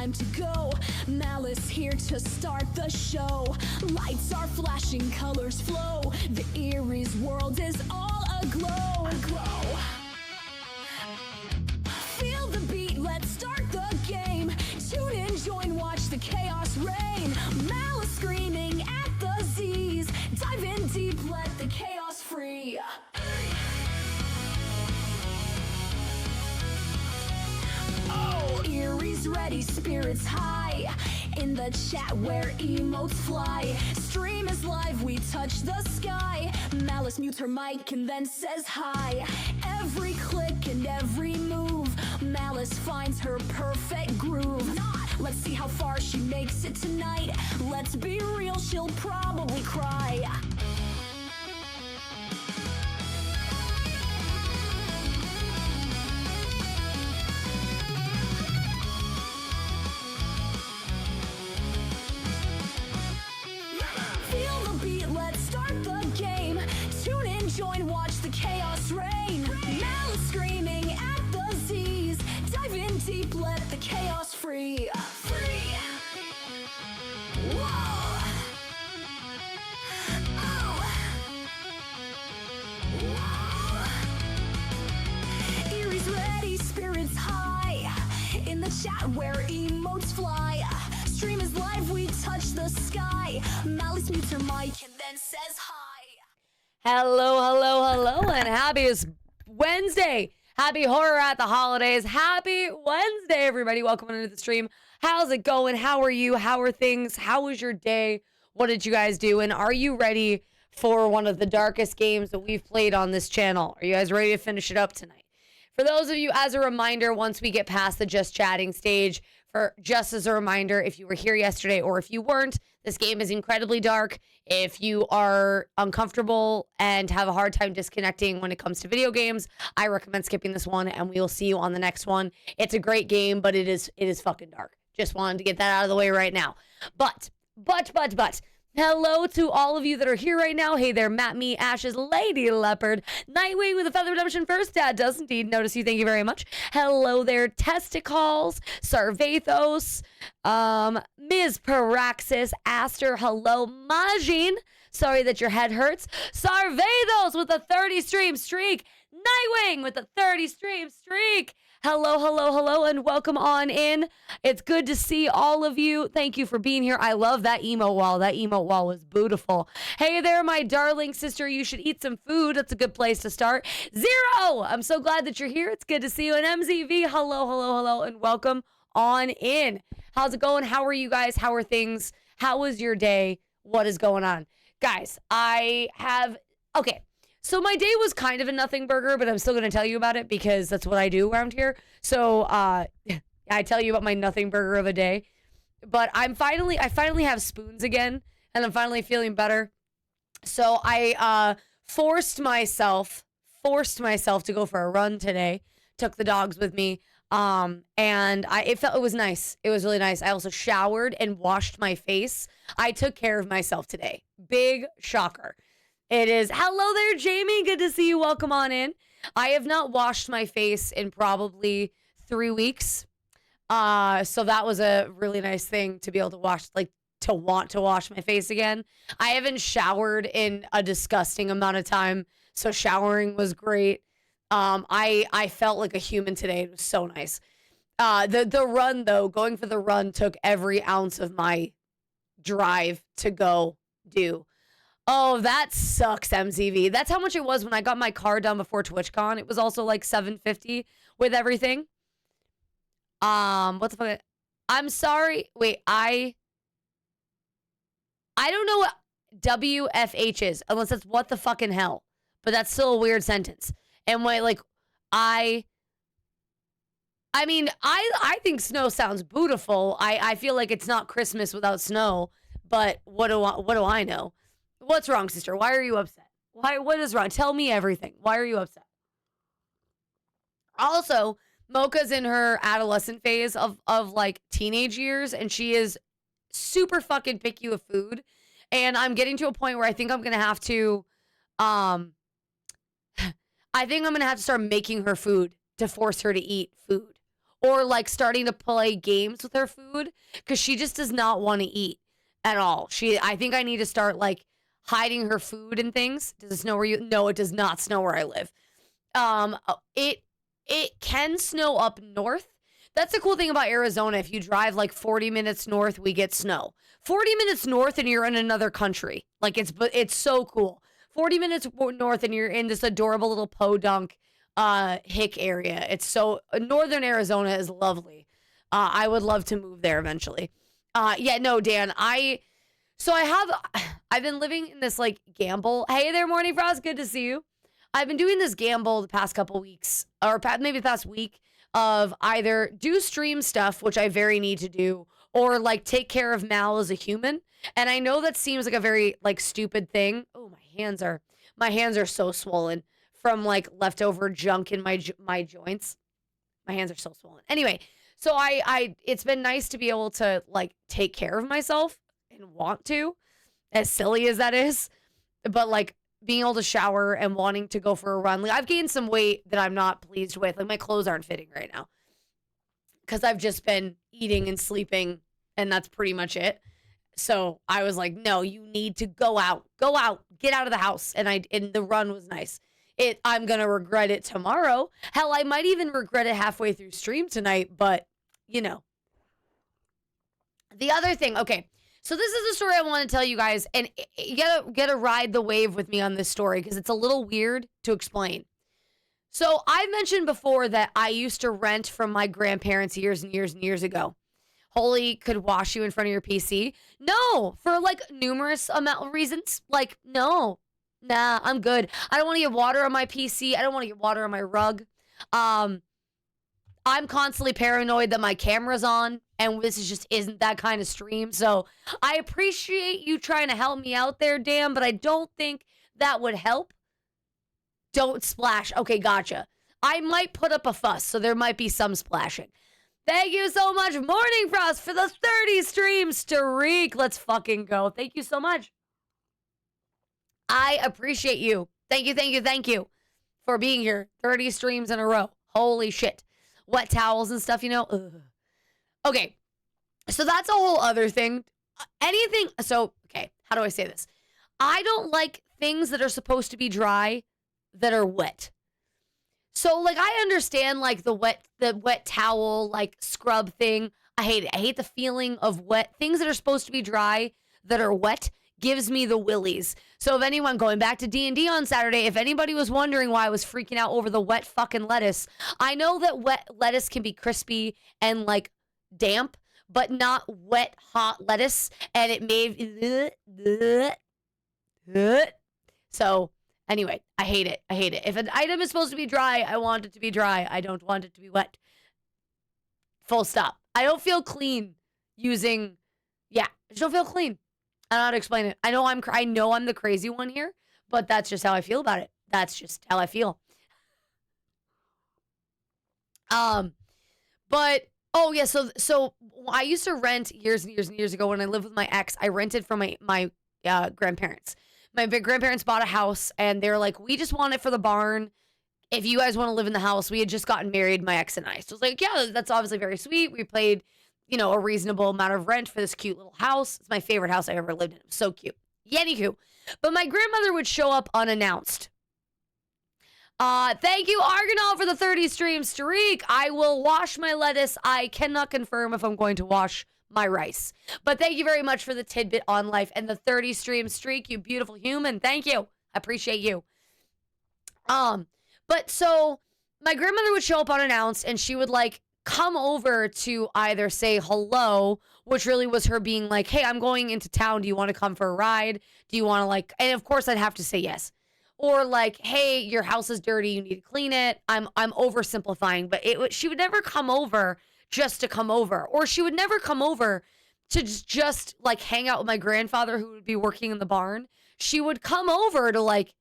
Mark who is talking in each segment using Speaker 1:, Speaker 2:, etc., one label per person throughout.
Speaker 1: time to go. Malice here to start the show. Lights are flashing, colors flow. The Erie's world is all aglow. Feel the beat, let's start the game. Tune in, join, watch the chaos reign. Malice screaming at the Z's. Dive in deep, let the chaos free. Oh, Erie's ready, spirits high. In the chat where emotes fly. Stream is live, we touch the sky. Malice mutes her mic and then says hi. Every click and every move, Malice finds her perfect groove. Let's see how far she makes it tonight. Let's be real, she'll probably cry. Join, watch the chaos reign. Malice screaming at the Z's. Dive in deep, let the chaos free. Whoa. Oh. Erie's ready, spirits high. In the chat where emotes fly. Stream is live, we touch the sky. Malice mutes her mic and then says hi.
Speaker 2: Hello, and happy Wednesday. Happy horror at the holidays. Happy Wednesday, everybody. Welcome into the stream. How's it going? How are you? How are things? How was your day? What did you guys do? And are you ready for one of the darkest games that we've played on this channel? Are you guys ready to finish it up tonight? For those of you, as a reminder, once we get past the just chatting stage, just as a reminder, if you were here yesterday or if you weren't, this game is incredibly dark. If you are uncomfortable and have a hard time disconnecting when it comes to video games, I recommend skipping this one and we will see you on the next one. It's a great game, but it is fucking dark. Just wanted to get that out of the way right now. But, hello to all of you that are here right now. Hey there, Matt, me, Ashes, Lady Leopard, Nightwing with a Feather Redemption First. Dad does indeed notice you. Thank you very much. Hello there, Testicles, Sarvathos, Ms. Paraxis, Aster, hello, Majin. Sorry that your head hurts. Sarvathos with a 30 stream streak. Nightwing with a 30 stream streak. Hello, and welcome on in. It's good to see all of you. Thank you for being here. I love that emote wall. That emote wall was beautiful. Hey there, my darling sister. You should eat some food. That's a good place to start. Zero! I'm so glad that you're here. It's good to see you. And MZV, hello, and welcome on in. How's it going? How are you guys? How are things? How was your day? What is going on? Guys, okay. So my day was kind of a nothing burger, but I'm still going to tell you about it because that's what I do around here. So I tell you about my nothing burger of a day. But I finally have spoons again, and I'm finally feeling better. So I forced myself to go for a run today. Took the dogs with me, and it was nice. It was really nice. I also showered and washed my face. I took care of myself today. Big shocker. It is. Hello there, Jamie. Good to see you. Welcome on in. I have not washed my face in probably 3 weeks. So that was a really nice thing to be able to want to wash my face again. I haven't showered in a disgusting amount of time. So showering was great. I felt like a human today. It was so nice. The run though, going for the run took every ounce of my drive to go do. Oh, that sucks, MZV. That's how much it was when I got my car done before TwitchCon. It was also like $750 with everything. What the fuck? I'm sorry. Wait, I don't know what WFH is, unless that's what the fucking hell. But that's still a weird sentence. And I think snow sounds beautiful. I feel like it's not Christmas without snow, but what do I know? What's wrong, sister? Why are you upset? What is wrong? Tell me everything. Why are you upset? Also, Mocha's in her adolescent phase of like teenage years, and she is super fucking picky with food. And I'm getting to a point where I think I'm gonna have to start making her food to force her to eat food. or like starting to play games with her food because she just does not want to eat at all. I think I need to start like hiding her food and things. Does it snow where you? No, it does not snow where I live. It can snow up north. That's the cool thing about Arizona. If you drive like 40 minutes north, we get snow. 40 minutes north and you're in another country. Like it's so cool. 40 minutes north and you're in this adorable little podunk hick area. It's so northern Arizona is lovely. I would love to move there eventually. Yeah, no, Dan, I've been living in this like gamble. Hey there, Morning Frost, good to see you. I've been doing this gamble the past couple weeks, or maybe the past week, of either do stream stuff, which I very need to do, or like take care of Mal as a human. And I know that seems like a very like stupid thing. Oh, my hands are so swollen from like leftover junk in my joints. My hands are so swollen. Anyway, so it's been nice to be able to like take care of myself and want to, as silly as that is, but like being able to shower and wanting to go for a run. Like I've gained some weight that I'm not pleased with. Like my clothes aren't fitting right now because I've just been eating and sleeping and that's pretty much it. So I was like, no, you need to go out, get out of the house. And the run was nice. I'm going to regret it tomorrow. Hell, I might even regret it halfway through stream tonight, but you know. The other thing, okay. So this is the story I want to tell you guys, and you gotta ride the wave with me on this story because it's a little weird to explain. So I mentioned before that I used to rent from my grandparents years and years and years ago. Holy could wash you in front of your PC. No, for like numerous amount of reasons. Like, no, nah, I'm good. I don't want to get water on my PC. I don't want to get water on my rug. I'm constantly paranoid that my camera's on, and this just isn't that kind of stream. So I appreciate you trying to help me out there, Dan, but I don't think that would help. Don't splash. Okay, gotcha. I might put up a fuss, so there might be some splashing. Thank you so much, Morning Frost, for the 30 streams, Tariq. Let's fucking go. Thank you so much. I appreciate you. Thank you for being here. 30 streams in a row. Holy shit. Wet towels and stuff, you know? Ugh. Okay, so that's a whole other thing. Okay, how do I say this? I don't like things that are supposed to be dry that are wet. So, like, I understand, like, the wet towel, like, scrub thing. I hate it. I hate the feeling of wet. Things that are supposed to be dry that are wet gives me the willies. So if anyone, going back to D&D on Saturday, if anybody was wondering why I was freaking out over the wet fucking lettuce, I know that wet lettuce can be crispy and like damp, but not wet hot lettuce, and it made so anyway, I hate it. If an item is supposed to be dry, I want it to be dry. I don't want it to be wet. Full stop. I don't feel clean using I just don't feel clean. I don't know how to explain it. I know I'm the crazy one here, but that's just how I feel about it. That's just how I feel. But oh yeah, so I used to rent years and years and years ago when I lived with my ex. I rented from my grandparents. My big grandparents bought a house, and they were like, "We just want it for the barn. If you guys want to live in the house," we had just gotten married, my ex and I. So I was like, "Yeah, that's obviously very sweet." We paid, a reasonable amount of rent for this cute little house. It's my favorite house I ever lived in. It was so cute. Anywho, but my grandmother would show up unannounced. Thank you, Argonaut, for the 30 streams. Tariq, I will wash my lettuce. I cannot confirm if I'm going to wash my rice. But thank you very much for the tidbit on life and the 30 stream streak, you beautiful human. Thank you. I appreciate you. But so my grandmother would show up unannounced, and she would like come over to either say hello, which really was her being like, "Hey, I'm going into town. Do you want to come for a ride? Do you want to like," and of course I'd have to say yes. Or like, "Hey, your house is dirty. You need to clean it." I'm oversimplifying, but she would never come over just to come over. Or she would never come over to just like hang out with my grandfather who would be working in the barn. She would come over to like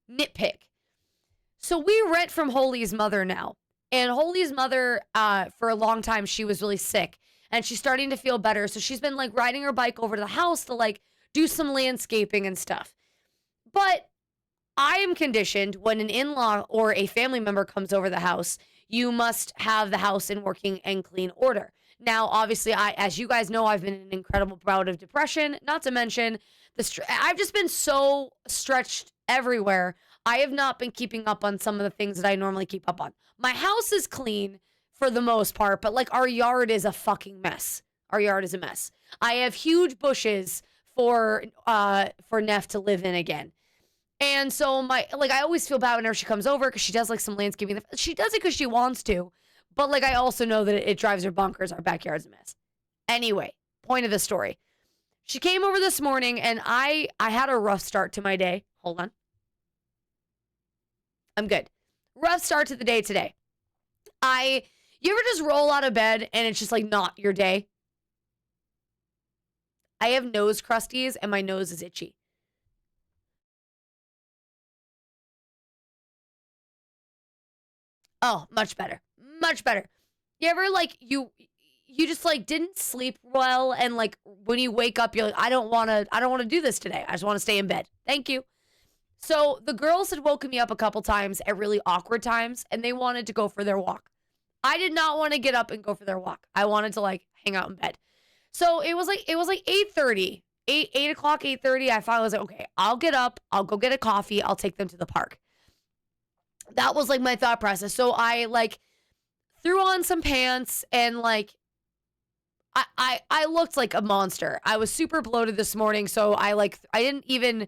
Speaker 2: nitpick. So we rent from Holy's mother now. And Holy's mother, for a long time, she was really sick. And she's starting to feel better. So she's been like riding her bike over to the house to like do some landscaping and stuff. But I am conditioned when an in-law or a family member comes over the house, you must have the house in working and clean order. Now, obviously, as you guys know, I've been in an incredible bout of depression, not to mention I've just been so stretched everywhere. I have not been keeping up on some of the things that I normally keep up on. My house is clean for the most part, but like our yard is a fucking mess. Our yard is a mess. I have huge bushes for Neff to live in again. And so I always feel bad whenever she comes over because she does like some landscaping. She does it because she wants to. But like I also know that it drives her bonkers. Our backyard's a mess. Anyway, point of the story. She came over this morning and I had a rough start to my day. Hold on. I'm good. Rough start to the day today. You ever just roll out of bed and it's just like not your day? I have nose crusties and my nose is itchy. Oh, much better. Much better. You ever like you just like didn't sleep well and like when you wake up you're like I don't want to do this today. I just want to stay in bed. Thank you. So the girls had woken me up a couple times at really awkward times and they wanted to go for their walk. I did not want to get up and go for their walk. I wanted to like hang out in bed. So it was like 8:30. 8 o'clock, 8:30. I finally was like, okay, I'll get up, I'll go get a coffee, I'll take them to the park. That was like my thought process. So I like threw on some pants and like I looked like a monster. I was super bloated this morning, so I didn't even,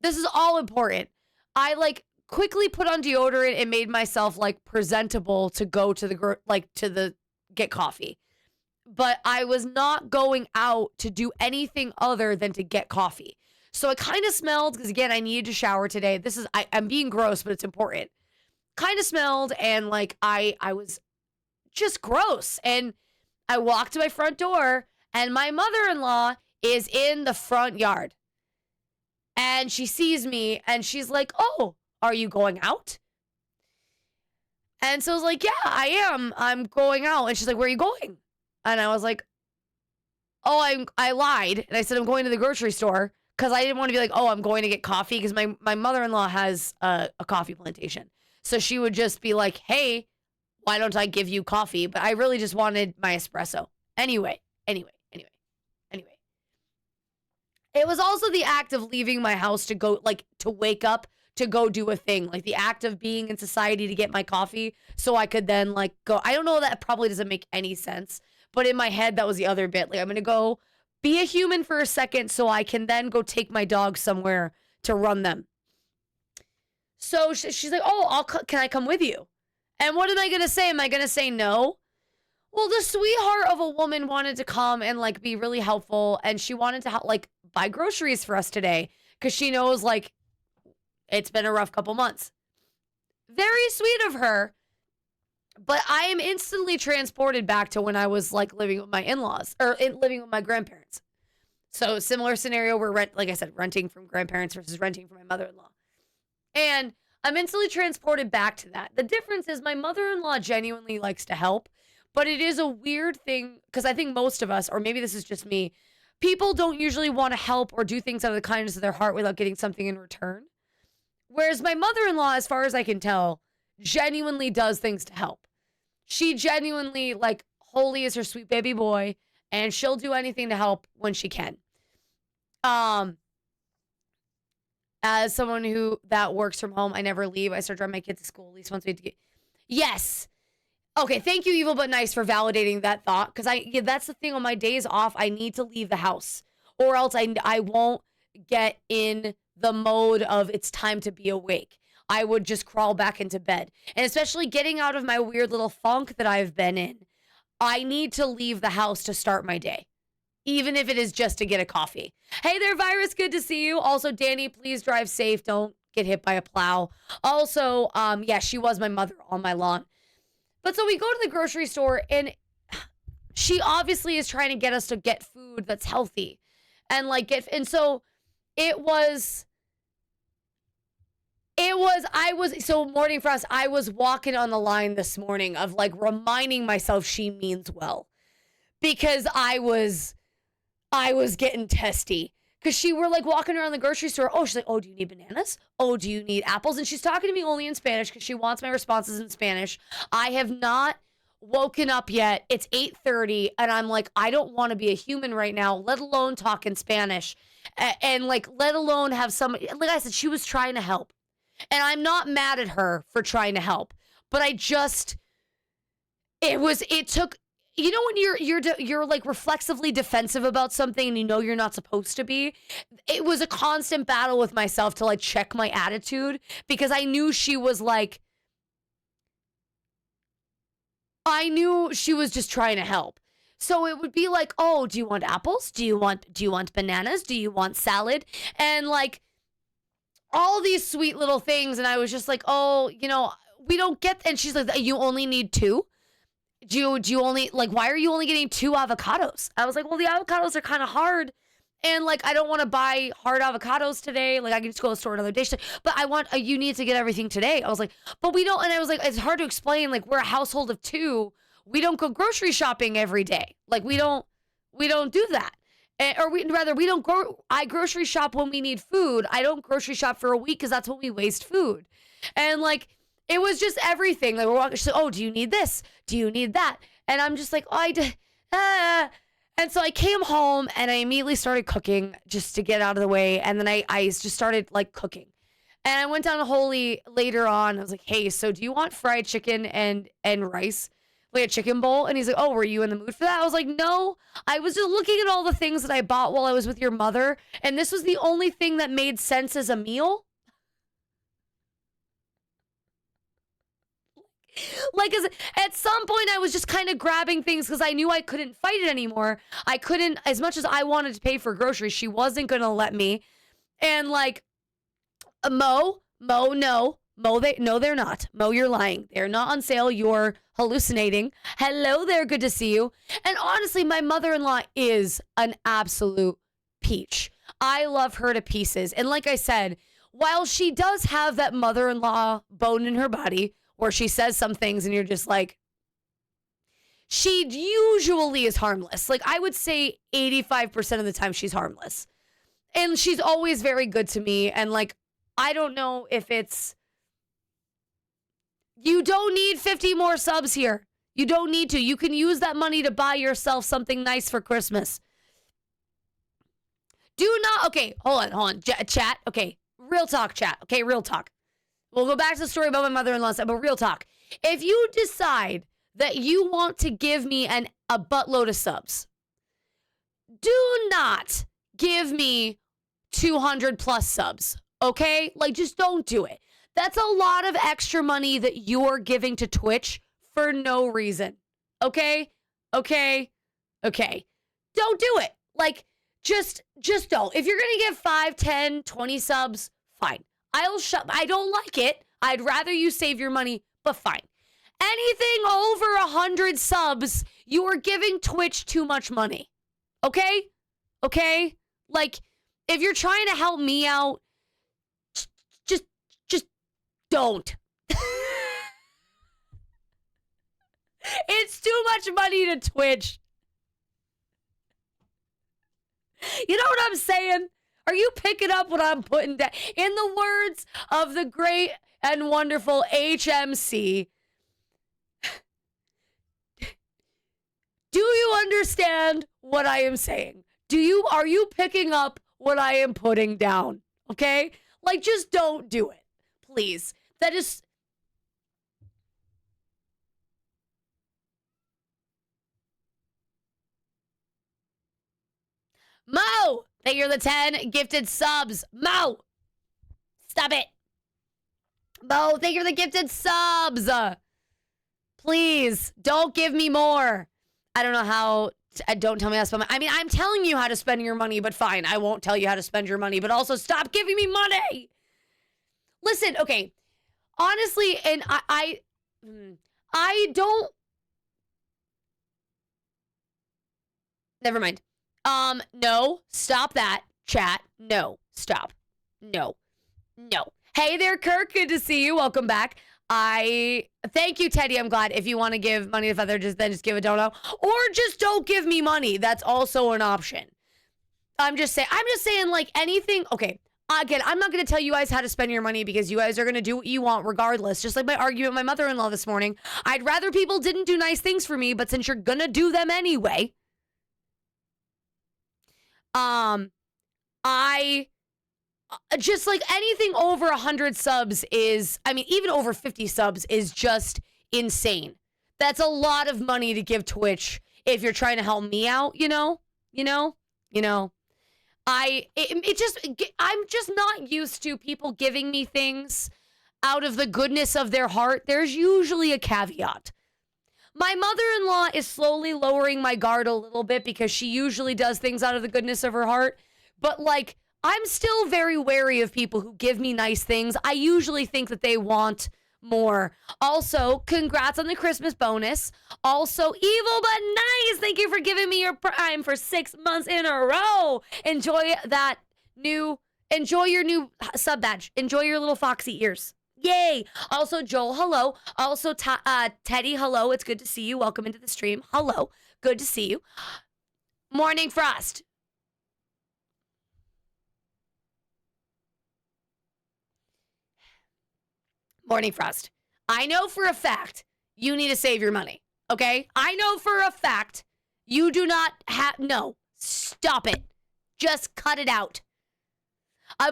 Speaker 2: this is all important. I like quickly put on deodorant and made myself like presentable to go to the get coffee. But I was not going out to do anything other than to get coffee. So it kind of smelled, because again, I needed to shower today. I'm being gross, but it's important. Kind of smelled and like I was just gross. And I walked to my front door and my mother-in-law is in the front yard. And she sees me and she's like, "Oh, are you going out?" And so I was like, "Yeah, I am. I'm going out." And she's like, "Where are you going?" And I was like, "Oh, I lied." And I said, "I'm going to the grocery store," because I didn't want to be like, "Oh, I'm going to get coffee," because my mother-in-law has a coffee plantation. So she would just be like, "Hey, why don't I give you coffee?" But I really just wanted my espresso. Anyway. It was also the act of leaving my house to go, like, to wake up, to go do a thing. Like, the act of being in society to get my coffee so I could then, like, go. I don't know, that probably doesn't make any sense. But in my head, that was the other bit. Like, I'm going to go be a human for a second so I can then go take my dog somewhere to run them. So she's like, "Oh, can I come with you?" And what am I going to say? Am I going to say no? Well, the sweetheart of a woman wanted to come and like be really helpful. And she wanted to like buy groceries for us today because she knows like it's been a rough couple months. Very sweet of her. But I am instantly transported back to when I was like living with my in-laws or living with my grandparents. So similar scenario where like I said, renting from grandparents versus renting from my mother-in-law. And I'm instantly transported back to that. The difference is my mother-in-law genuinely likes to help, but it is a weird thing because I think most of us, or maybe this is just me, people don't usually want to help or do things out of the kindness of their heart without getting something in return. Whereas my mother-in-law, as far as I can tell, genuinely does things to help. She genuinely, like, Holy is her sweet baby boy, and she'll do anything to help when she can. As someone that works from home, I never leave. I start driving my kids to school at least once a week. Yes. Okay, thank you, Evil But Nice, for validating that thought. Because that's the thing, on my days off, I need to leave the house. Or else I won't get in the mode of it's time to be awake. I would just crawl back into bed. And especially getting out of my weird little funk that I've been in, I need to leave the house to start my day. Even if it is just to get a coffee. Hey there, Virus. Good to see you. Also, Danny, please drive safe. Don't get hit by a plow. Also, yeah, she was my mother on my lawn. But so we go to the grocery store, and she obviously is trying to get us to get food that's healthy. And like and so so morning for us, I was walking on the line this morning of like reminding myself she means well. Because I was getting testy. Because she were like walking around the grocery store. Oh, she's like, oh, do you need bananas? Oh, do you need apples? And she's talking to me only in Spanish because she wants my responses in Spanish. I have not woken up yet. It's 8:30 and I'm like, I don't want to be a human right now, let alone talk in Spanish. And like, let alone have somebody, like I said, she was trying to help. And I'm not mad at her for trying to help. But it took, you know, when you're like reflexively defensive about something and you know you're not supposed to be. It was a constant battle with myself to like check my attitude because I knew she was just trying to help. So it would be like, oh, do you want apples? Do you want bananas? Do you want salad? And like all these sweet little things. And I was just like, oh, you know, we don't get. And she's like, you only need 2. Do you only, like, why are you only getting 2 avocados? I was like, well, the avocados are kind of hard. And, like, I don't want to buy hard avocados today. Like, I can just go to the store another day. But you need to get everything today. I was like, but we don't. And I was like, it's hard to explain. Like, we're a household of 2. We don't go grocery shopping every day. Like, we don't do that. We don't go, I grocery shop when we need food. I don't grocery shop for a week because that's when we waste food. And, like, it was just everything. Like, we're walking, she's like, oh, do you need this? Do you need that? And I'm just like, oh, And so I came home and I immediately started cooking just to get out of the way. And then I just started like cooking. And I went down to Holy later on. I was like, hey, so do you want fried chicken and rice? Like a chicken bowl? And he's like, oh, were you in the mood for that? I was like, no, I was just looking at all the things that I bought while I was with your mother. And this was the only thing that made sense as a meal. Like, at some point, I was just kind of grabbing things because I knew I couldn't fight it anymore. I couldn't, as much as I wanted to pay for groceries, she wasn't going to let me. And like, no, they're not. Mo, you're lying. They're not on sale. You're hallucinating. Hello there. Good to see you. And honestly, my mother-in-law is an absolute peach. I love her to pieces. And like I said, while she does have that mother-in-law bone in her body, where she says some things and you're just like, she usually is harmless. Like, I would say 85% of the time she's harmless. And she's always very good to me. And like, I don't know if it's, you don't need 50 more subs here. You don't need to. You can use that money to buy yourself something nice for Christmas. Do not, okay, hold on. Chat, okay, real talk, chat. Okay, real talk. We'll go back to the story about my mother-in-law, but real talk. If you decide that you want to give me a buttload of subs, do not give me 200 plus subs, okay? Like, just don't do it. That's a lot of extra money that you're giving to Twitch for no reason, okay? Okay? Okay. Don't do it. Like, just don't. If you're going to give 5, 10, 20 subs, fine. I don't like it. I'd rather you save your money, but fine. Anything over 100 subs, you are giving Twitch too much money. Okay? Okay? Like, if you're trying to help me out, just don't. It's too much money to Twitch. You know what I'm saying? Are you picking up what I'm putting down? In the words of the great and wonderful HMC, do you understand what I am saying? Are you picking up what I am putting down? Okay? Like, just don't do it. Please. That is... Mo! Thank you for the 10 gifted subs. Mo! Stop it. Mo, thank you for the gifted subs. Please, don't give me more. I don't know how... don't tell me how to spend my... I mean, I'm telling you how to spend your money, but fine. I won't tell you how to spend your money, but also stop giving me money. Listen, okay. Honestly, and I don't... Never mind. No, stop that, chat. No, stop. No. Hey there, Kirk. Good to see you. Welcome back. Thank you, Teddy. I'm glad. If you want to give money to Feather, just give a dono. Or just don't give me money. That's also an option. I'm just saying like anything. Okay. Again, I'm not going to tell you guys how to spend your money because you guys are going to do what you want regardless. Just like my argument with my mother-in-law this morning. I'd rather people didn't do nice things for me, but since you're going to do them anyway, I just like anything over 100 subs is, I mean, even over 50 subs is just insane. That's a lot of money to give Twitch if you're trying to help me out, you know? I'm just not used to people giving me things out of the goodness of their heart. There's usually a caveat. My mother-in-law is slowly lowering my guard a little bit because she usually does things out of the goodness of her heart. But like, I'm still very wary of people who give me nice things. I usually think that they want more. Also, congrats on the Christmas bonus. Also, evil but nice. Thank you for giving me your Prime for 6 months in a row. Enjoy your new sub badge. Enjoy your little foxy ears. Yay. Also, Joel, hello. Also, Teddy, hello. It's good to see you. Welcome into the stream. Hello. Good to see you. Morning Frost. Morning Frost. I know for a fact you need to save your money, okay? I know for a fact you do not have... No, stop it. Just cut it out.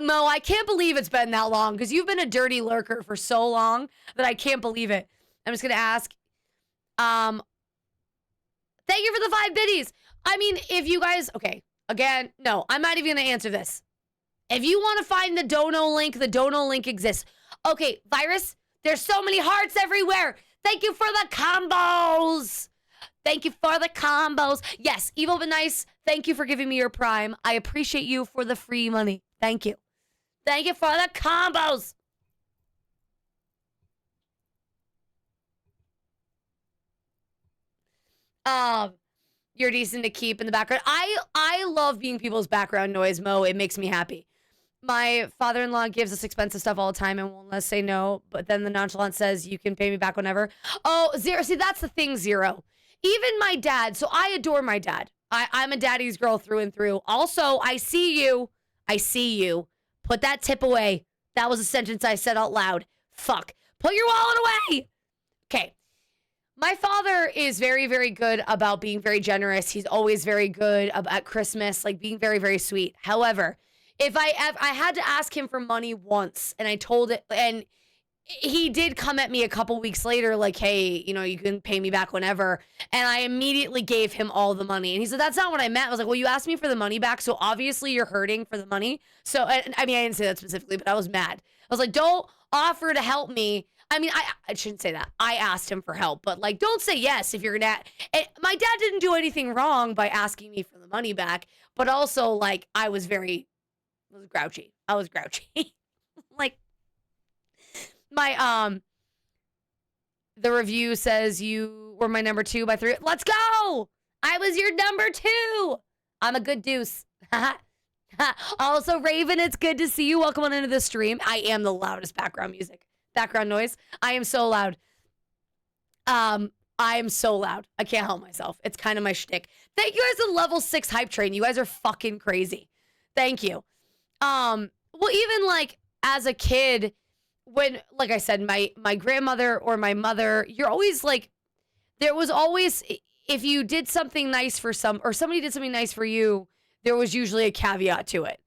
Speaker 2: Mo, I can't believe it's been that long because you've been a dirty lurker for so long that I can't believe it. I'm just going to ask. Thank you for the 5 biddies. I mean, if you guys... Okay, again, no, I'm not even going to answer this. If you want to find the dono link exists. Okay, Virus, there's so many hearts everywhere. Thank you for the combos. Thank you for the combos. Yes, Evil but Nice, thank you for giving me your Prime. I appreciate you for the free money. Thank you. Thank you for the combos. You're decent to keep in the background. I love being people's background noise, Mo. It makes me happy. My father-in-law gives us expensive stuff all the time and won't let us say no, but then the nonchalant says, you can pay me back whenever. Oh, Zero. See, that's the thing, Zero. Even my dad. So I adore my dad. I'm a daddy's girl through and through. Also, I see you. I see you. Put that tip away. That was a sentence I said out loud. Fuck. Put your wallet away. Okay. My father is very, very good about being very generous. He's always very good at Christmas, like being very, very sweet. However, if I had to ask him for money once and I told it, and he did come at me a couple weeks later, like, hey, you know, you can pay me back whenever. And I immediately gave him all the money. And he said, that's not what I meant. I was like, well, you asked me for the money back. So obviously you're hurting for the money. So, I mean, I didn't say that specifically, but I was mad. I was like, don't offer to help me. I mean, I shouldn't say that. I asked him for help, but like, don't say yes if you're gonna. My dad didn't do anything wrong by asking me for the money back, but also like, I was grouchy. I was grouchy. Like, my, the review says you were my number 2 by 3. Let's go. I was your number 2. I'm a good deuce. Also, Raven, it's good to see you. Welcome on into the stream. I am the loudest background noise. I am so loud. I am so loud. I can't help myself. It's kind of my shtick. Thank you guys to level 6 hype train. You guys are fucking crazy. Thank you. Well, even like as a kid, when, like I said, my grandmother or my mother, you're always like, there was always, if you did something nice for or somebody did something nice for you, there was usually a caveat to it.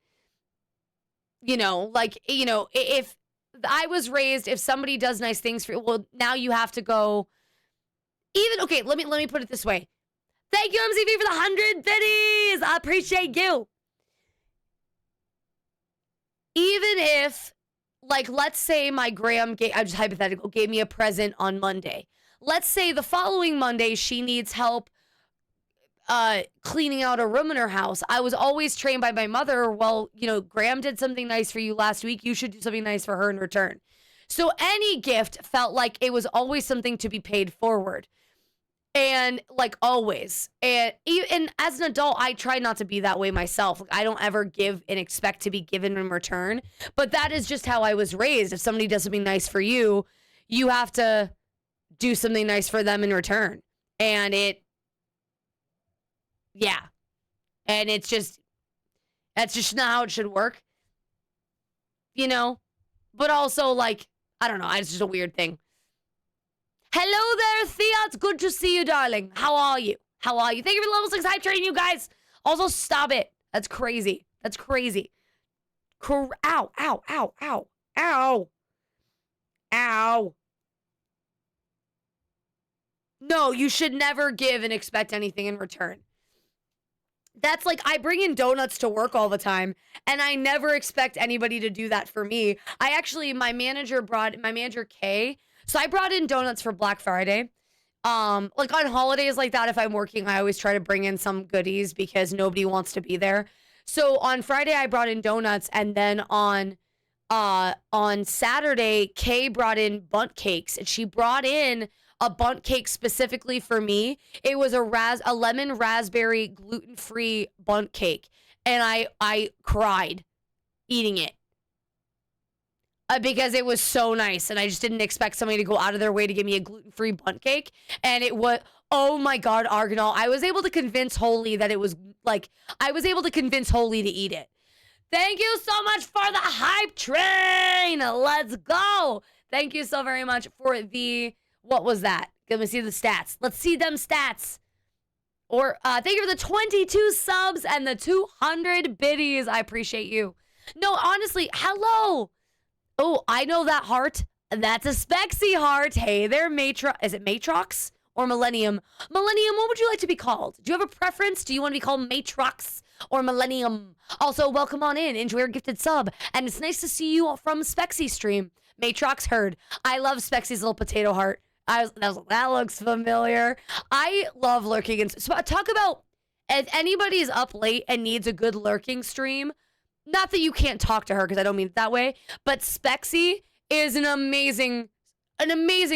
Speaker 2: You know, like, you know, if I was raised, if somebody does nice things for you, well, now you have to go. Even, okay, let me put it this way. Thank you, MCV, for the 100 biddies. I appreciate you. Even if, like, let's say my I'm just hypothetical, gave me a present on Monday. Let's say the following Monday, she needs help cleaning out a room in her house. I was always trained by my mother, well, you know, Graham did something nice for you last week. You should do something nice for her in return. So any gift felt like it was always something to be paid forward. And like always. And as an adult, I try not to be that way myself. Like, I don't ever give and expect to be given in return. But that is just how I was raised. If somebody does something nice for you, you have to do something nice for them in return. And yeah. And it's just, That's just not how it should work. You know? But also, like, I don't know. It's just a weird thing. Hello there, Thea. It's good to see you, darling. How are you? How are you? Thank you for the level 6 hype train, you guys. Also, stop it. That's crazy. That's crazy. Ow, ow, ow, ow, ow. Ow. No, you should never give and expect anything in return. That's like, I bring in donuts to work all the time, and I never expect anybody to do that for me. My manager Kay, so I brought in donuts for Black Friday. Like on holidays like that, if I'm working, I always try to bring in some goodies because nobody wants to be there. So on Friday, I brought in donuts, and then on Saturday, Kay brought in bundt cakes, and she brought in a bundt cake specifically for me. It was a lemon raspberry gluten-free bundt cake, and I cried eating it because it was so nice, and I just didn't expect somebody to go out of their way to give me a gluten-free bundt cake, and it was, oh my God, Argonal, I was able to convince Holy that it was, like, I was able to convince Holy to eat it. Thank you so much for the hype train. Let's go. Thank you so very much for the, what was that? Let me see the stats. Let's see them stats. Or thank you for the 22 subs and the 200 biddies. I appreciate you. No, honestly, hello. Oh, I know that heart. That's a Spexy heart. Hey there, Is it Matrox or Millennium? Millennium, what would you like to be called? Do you have a preference? Do you want to be called Matrox or Millennium? Also, welcome on in. Enjoy your gifted sub. And it's nice to see you from Spexy stream. Matrox heard. I love Spexy's little potato heart. That looks familiar. I love lurking. And so talk about if anybody's up late and needs a good lurking stream. Not that you can't talk to her, because I don't mean it that way. But Spexy is an amazing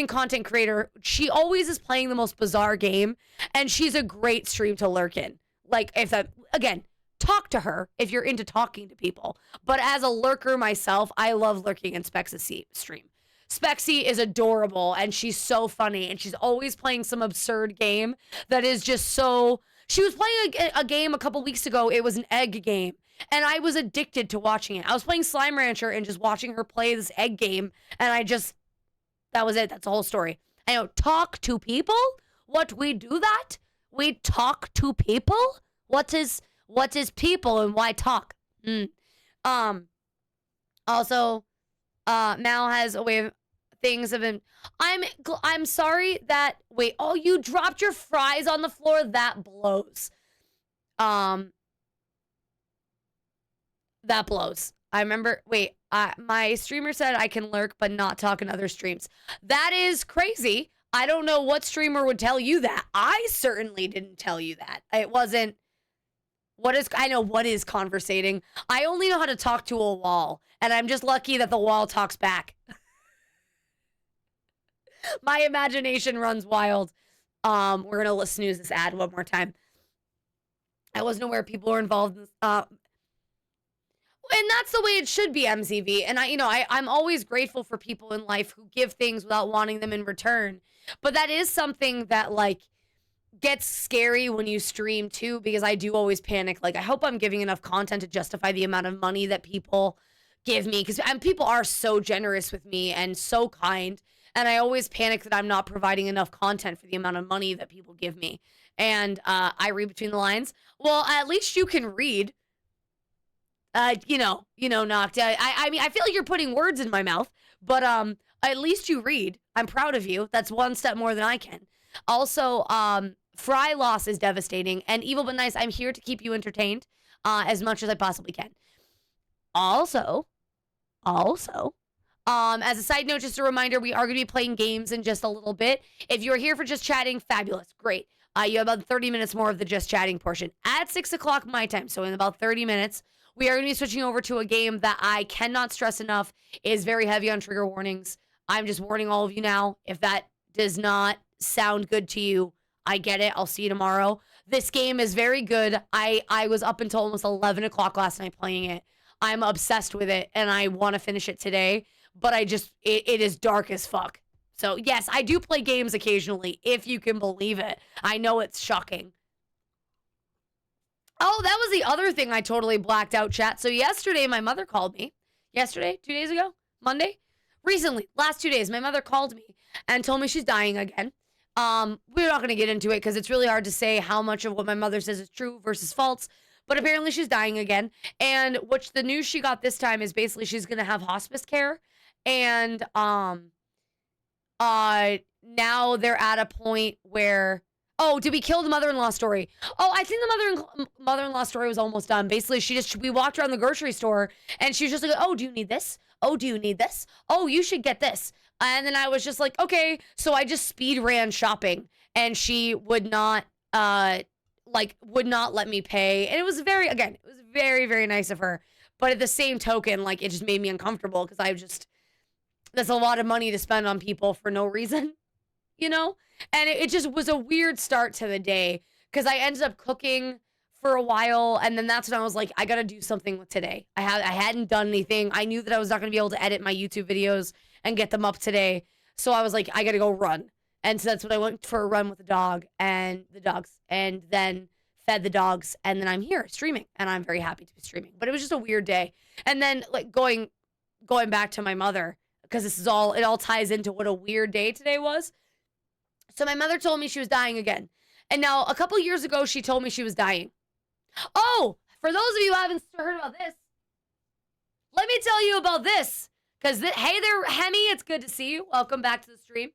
Speaker 2: content creator. She always is playing the most bizarre game, and she's a great stream to lurk in. Like, again, talk to her if you're into talking to people. But as a lurker myself, I love lurking in Spexy stream. Spexy is adorable, and she's so funny, and she's always playing some absurd game that is just so... She was playing a game a couple weeks ago. It was an egg game, and I was addicted to watching it. I was playing Slime Rancher and just watching her play this egg game, and that was it. That's the whole story. I know, talk to people? What, we do that? We talk to people? What is people and why talk? Also, Mal has a way of... Things have been... I'm sorry that... Wait, oh, you dropped your fries on the floor? That blows. That blows. I remember... Wait, my streamer said I can lurk but not talk in other streams. That is crazy. I don't know what streamer would tell you that. I certainly didn't tell you that. It wasn't... I know what is conversating. I only know how to talk to a wall, and I'm just lucky that the wall talks back. My imagination runs wild. We're gonna snooze this ad one more time. I wasn't aware people were involved in this. And that's the way it should be, MCV. And I'm always grateful for people in life who give things without wanting them in return. But that is something that, like, gets scary when you stream too, because I do always panic. Like, I hope I'm giving enough content to justify the amount of money that people give me, because people are so generous with me and so kind. And I always panic that I'm not providing enough content for the amount of money that people give me. And I read between the lines. Well, at least you can read. Knocked. I mean, I feel like you're putting words in my mouth, but at least you read. I'm proud of you. That's one step more than I can. Also, fry loss is devastating. And Evil But Nice, I'm here to keep you entertained as much as I possibly can. Also, as a side note, just a reminder, we are going to be playing games in just a little bit. If you're here for just chatting, fabulous. Great. You have about 30 minutes more of the just chatting portion. At 6 o'clock my time, so in about 30 minutes, we are going to be switching over to a game that I cannot stress enough is very heavy on trigger warnings. I'm just warning all of you now. If that does not sound good to you, I get it. I'll see you tomorrow. This game is very good. I was up until almost 11 o'clock last night playing it. I'm obsessed with it, and I want to finish it today. But it is dark as fuck. So, yes, I do play games occasionally, if you can believe it. I know it's shocking. Oh, that was the other thing I totally blacked out, chat. So yesterday, my mother called me. Yesterday, 2 days ago, Monday, recently, last 2 days, my mother called me and told me she's dying again. We're not going to get into it because it's really hard to say how much of what my mother says is true versus false. But apparently she's dying again. And which the news she got this time is basically she's going to have hospice care. And now they're at a point where, oh, did we kill the mother-in-law story? Oh, I think the mother-in-law story was almost done. Basically, we walked around the grocery store and she was just like, oh, do you need this? Oh, do you need this? Oh, you should get this. And then I was just like, okay. So I just speed ran shopping and she would not let me pay. And it was very, very nice of her. But at the same token, like, it just made me uncomfortable because that's a lot of money to spend on people for no reason, you know? And it just was a weird start to the day because I ended up cooking for a while. And then that's when I was like, I got to do something with today. I hadn't done anything. I knew that I was not going to be able to edit my YouTube videos and get them up today. So I was like, I got to go run. And so that's when I went for a run with the dogs, and then fed the dogs. And then I'm here streaming, and I'm very happy to be streaming. But it was just a weird day. And then like going back to my mother, because it all ties into what a weird day today was. So my mother told me she was dying again. And now a couple years ago, she told me she was dying. Oh, for those of you who haven't heard about this, let me tell you about this. Because, hey there, Hemi, it's good to see you. Welcome back to the stream.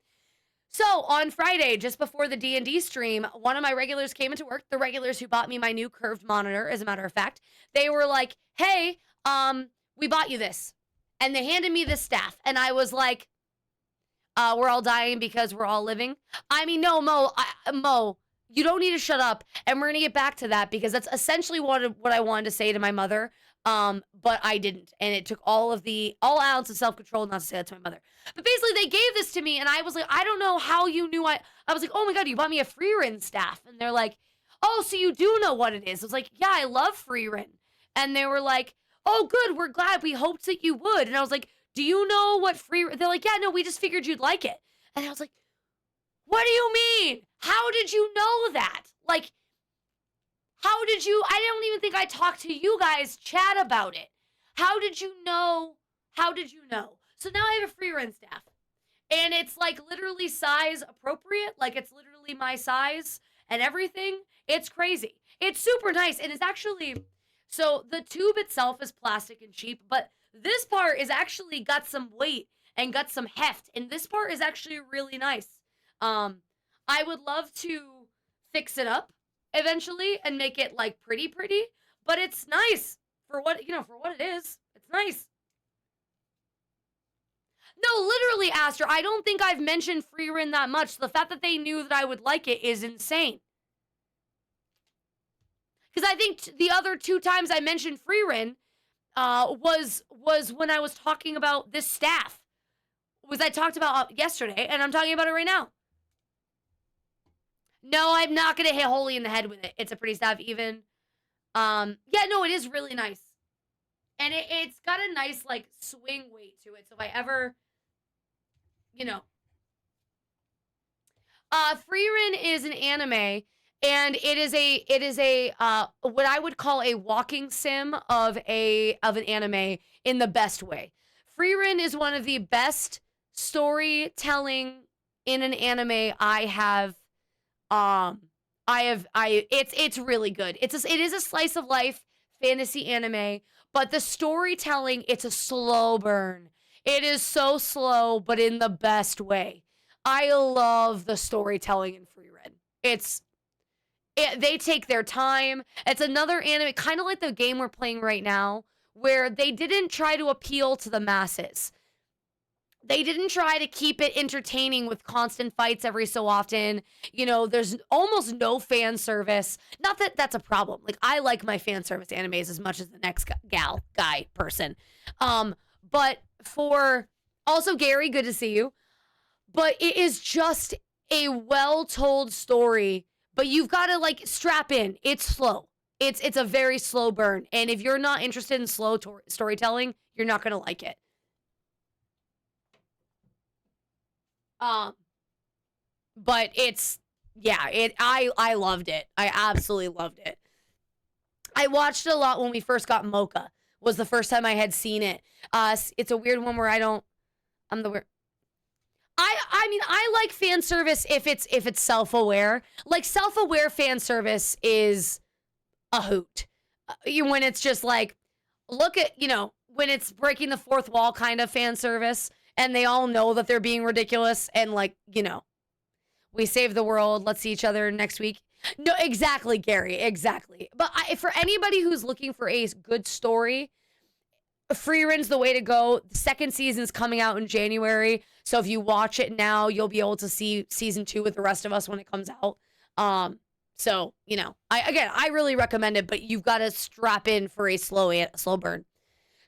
Speaker 2: So on Friday, just before the D&D stream, one of my regulars came into work. The regulars who bought me my new curved monitor, as a matter of fact. They were like, hey, we bought you this. And they handed me this staff. And I was like, we're all dying because we're all living. I mean, no, Mo, you don't need to shut up. And we're going to get back to that because that's essentially what I wanted to say to my mother. But I didn't. And it took all ounce of self-control not to say that to my mother. But basically they gave this to me and I was like, I don't know how you knew I was like, oh my God, you bought me a free Rin staff. And they're like, oh, so you do know what it is. I was like, yeah, I love free Rin. And they were like, oh, good. We're glad. We hoped that you would. And I was like, do you know what free? They're like, yeah, no, we just figured you'd like it. And I was like, what do you mean? How did you know that? Like, how did you? I don't even think I talked to you guys chat about it. How did you know? How did you know? So now I have a free Ren staff. And it's like literally size appropriate. Like it's literally my size and everything. It's crazy. It's super nice. And it's actually, so the tube itself is plastic and cheap, but this part is actually got some weight and got some heft. And this part is actually really nice. I would love to fix it up eventually and make it like pretty, but it's nice for what it is. It's nice. No, literally, Aster, I don't think I've mentioned free Rin that much. The fact that they knew that I would like it is insane. Because I think the other 2 times I mentioned free Rin was when I was talking about this staff. I talked about yesterday, and I'm talking about it right now. No, I'm not going to hit Holy in the head with it. It's a pretty staff even. Yeah, no, it is really nice. And it's got a nice, like, swing weight to it. So if I ever, Frieren is an anime, and it is a what I would call a walking sim of an anime in the best way. Frieren is one of the best storytelling in an anime I have. It's really good. It is a slice of life fantasy anime, but the storytelling, it's a slow burn. It is so slow, but in the best way. I love the storytelling in Frieren. They take their time. It's another anime, kind of like the game we're playing right now, where they didn't try to appeal to the masses. They didn't try to keep it entertaining with constant fights every so often. There's almost no fan service. Not that that's a problem. Like, I like my fan service animes as much as the next person. But also Gary, good to see you. But it is just a well-told story, but you've got to like strap in. It's slow. It's a very slow burn. And if you're not interested in slow storytelling, you're not going to like it. But I loved it. I absolutely loved it. I watched it a lot when we first got Mocha. Was the first time I had seen it. It's a weird one where I'm the weird. I mean, I like fan service if it's self-aware. Like, self-aware fan service is a hoot. When it's just like, look at, when it's breaking the fourth wall kind of fan service, and they all know that they're being ridiculous, and like, we save the world, let's see each other next week. No, exactly, Gary, exactly. But for anybody who's looking for a good story, Free Ren's the way to go. The second season's coming out in January, so if you watch it now, you'll be able to see season 2 with the rest of us when it comes out. So, I really recommend it, but you've got to strap in for a slow burn.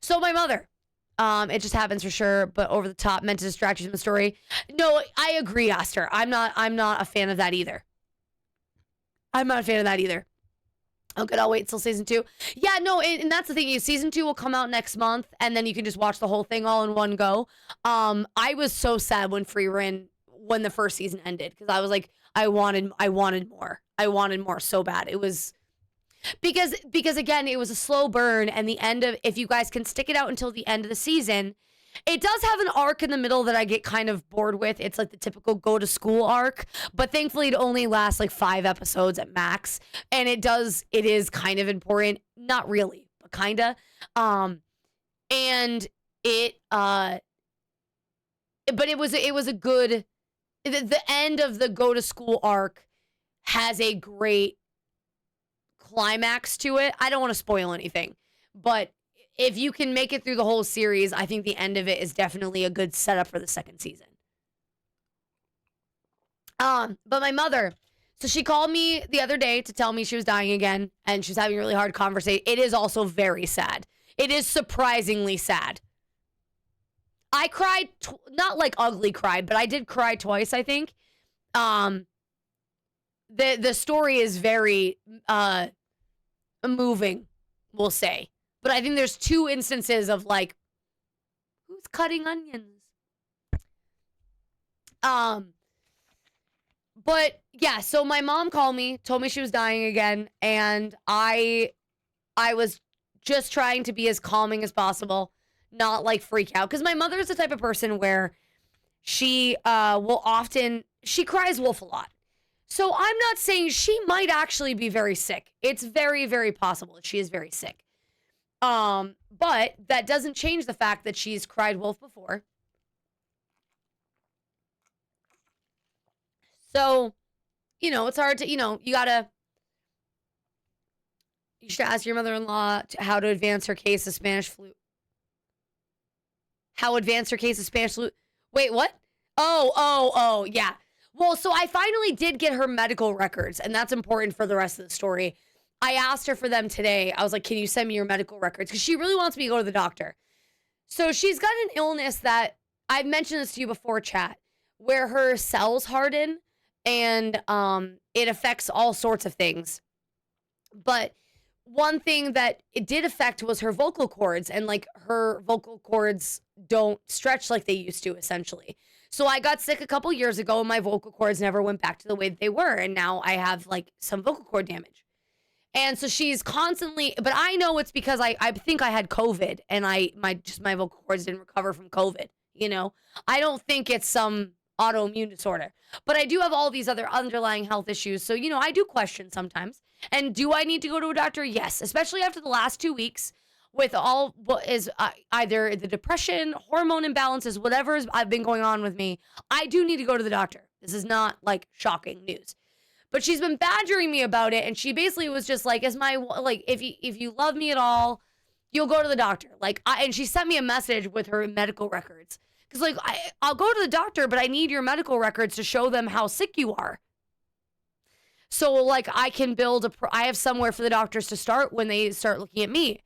Speaker 2: So my mother, it just happens for sure, but over the top, meant to distract you from the story. No, I agree, Aster. I'm not a fan of that either. Okay, I'll wait until season 2. Yeah, no, and that's the thing. Season 2 will come out next month, and then you can just watch the whole thing all in one go. I was so sad when when the first season ended, because I was like, I wanted more. I wanted more so bad. It was because again, it was a slow burn, and the end of, if you guys can stick it out until the end of the season, it does have an arc in the middle that I get kind of bored with. It's like the typical go to school arc, but thankfully it only lasts like 5 episodes at max. And it is kind of important. Not really, but kinda. And but it was a good, the end of the go to school arc has a great climax to it. I don't want to spoil anything, but if you can make it through the whole series, I think the end of it is definitely a good setup for the second season. But my mother, so she called me the other day to tell me she was dying again, and she was having a really hard conversation. It is also very sad. It is surprisingly sad. I cried, not like ugly cried, but I did cry twice, I think. The story is very moving, we'll say. But I think there's 2 instances of like, who's cutting onions? But yeah, so my mom called me, told me she was dying again, and I was just trying to be as calming as possible, not like freak out, because my mother is the type of person where she she cries wolf a lot. So I'm not saying, she might actually be very sick. It's very, very possible that she is very sick. But that doesn't change the fact that she's cried wolf before. So, it's hard to, you should ask your mother-in-law how to advance her case of Spanish flu. How advance her case of Spanish flu? Wait, what? Oh, yeah. Well, so I finally did get her medical records, and that's important for the rest of the story. I asked her for them today. I was like, can you send me your medical records? Because she really wants me to go to the doctor. So she's got an illness that, I've mentioned this to you before, chat, where her cells harden, and it affects all sorts of things. But one thing that it did affect was her vocal cords, and like her vocal cords don't stretch like they used to, essentially. So I got sick a couple years ago, and my vocal cords never went back to the way that they were. And now I have like some vocal cord damage. And so she's constantly, but I know it's because I think I had COVID, and my vocal cords didn't recover from COVID, I don't think it's some autoimmune disorder, but I do have all these other underlying health issues. So, I do question sometimes. And do I need to go to a doctor? Yes, especially after the last 2 weeks with all what is either the depression, hormone imbalances, whatever has been going on with me. I do need to go to the doctor. This is not like shocking news. But she's been badgering me about it, and she basically was just like, if you love me at all, you'll go to the doctor. And she sent me a message with her medical records. Because, I'll go to the doctor, but I need your medical records to show them how sick you are. So, I can I have somewhere for the doctors to start when they start looking at me.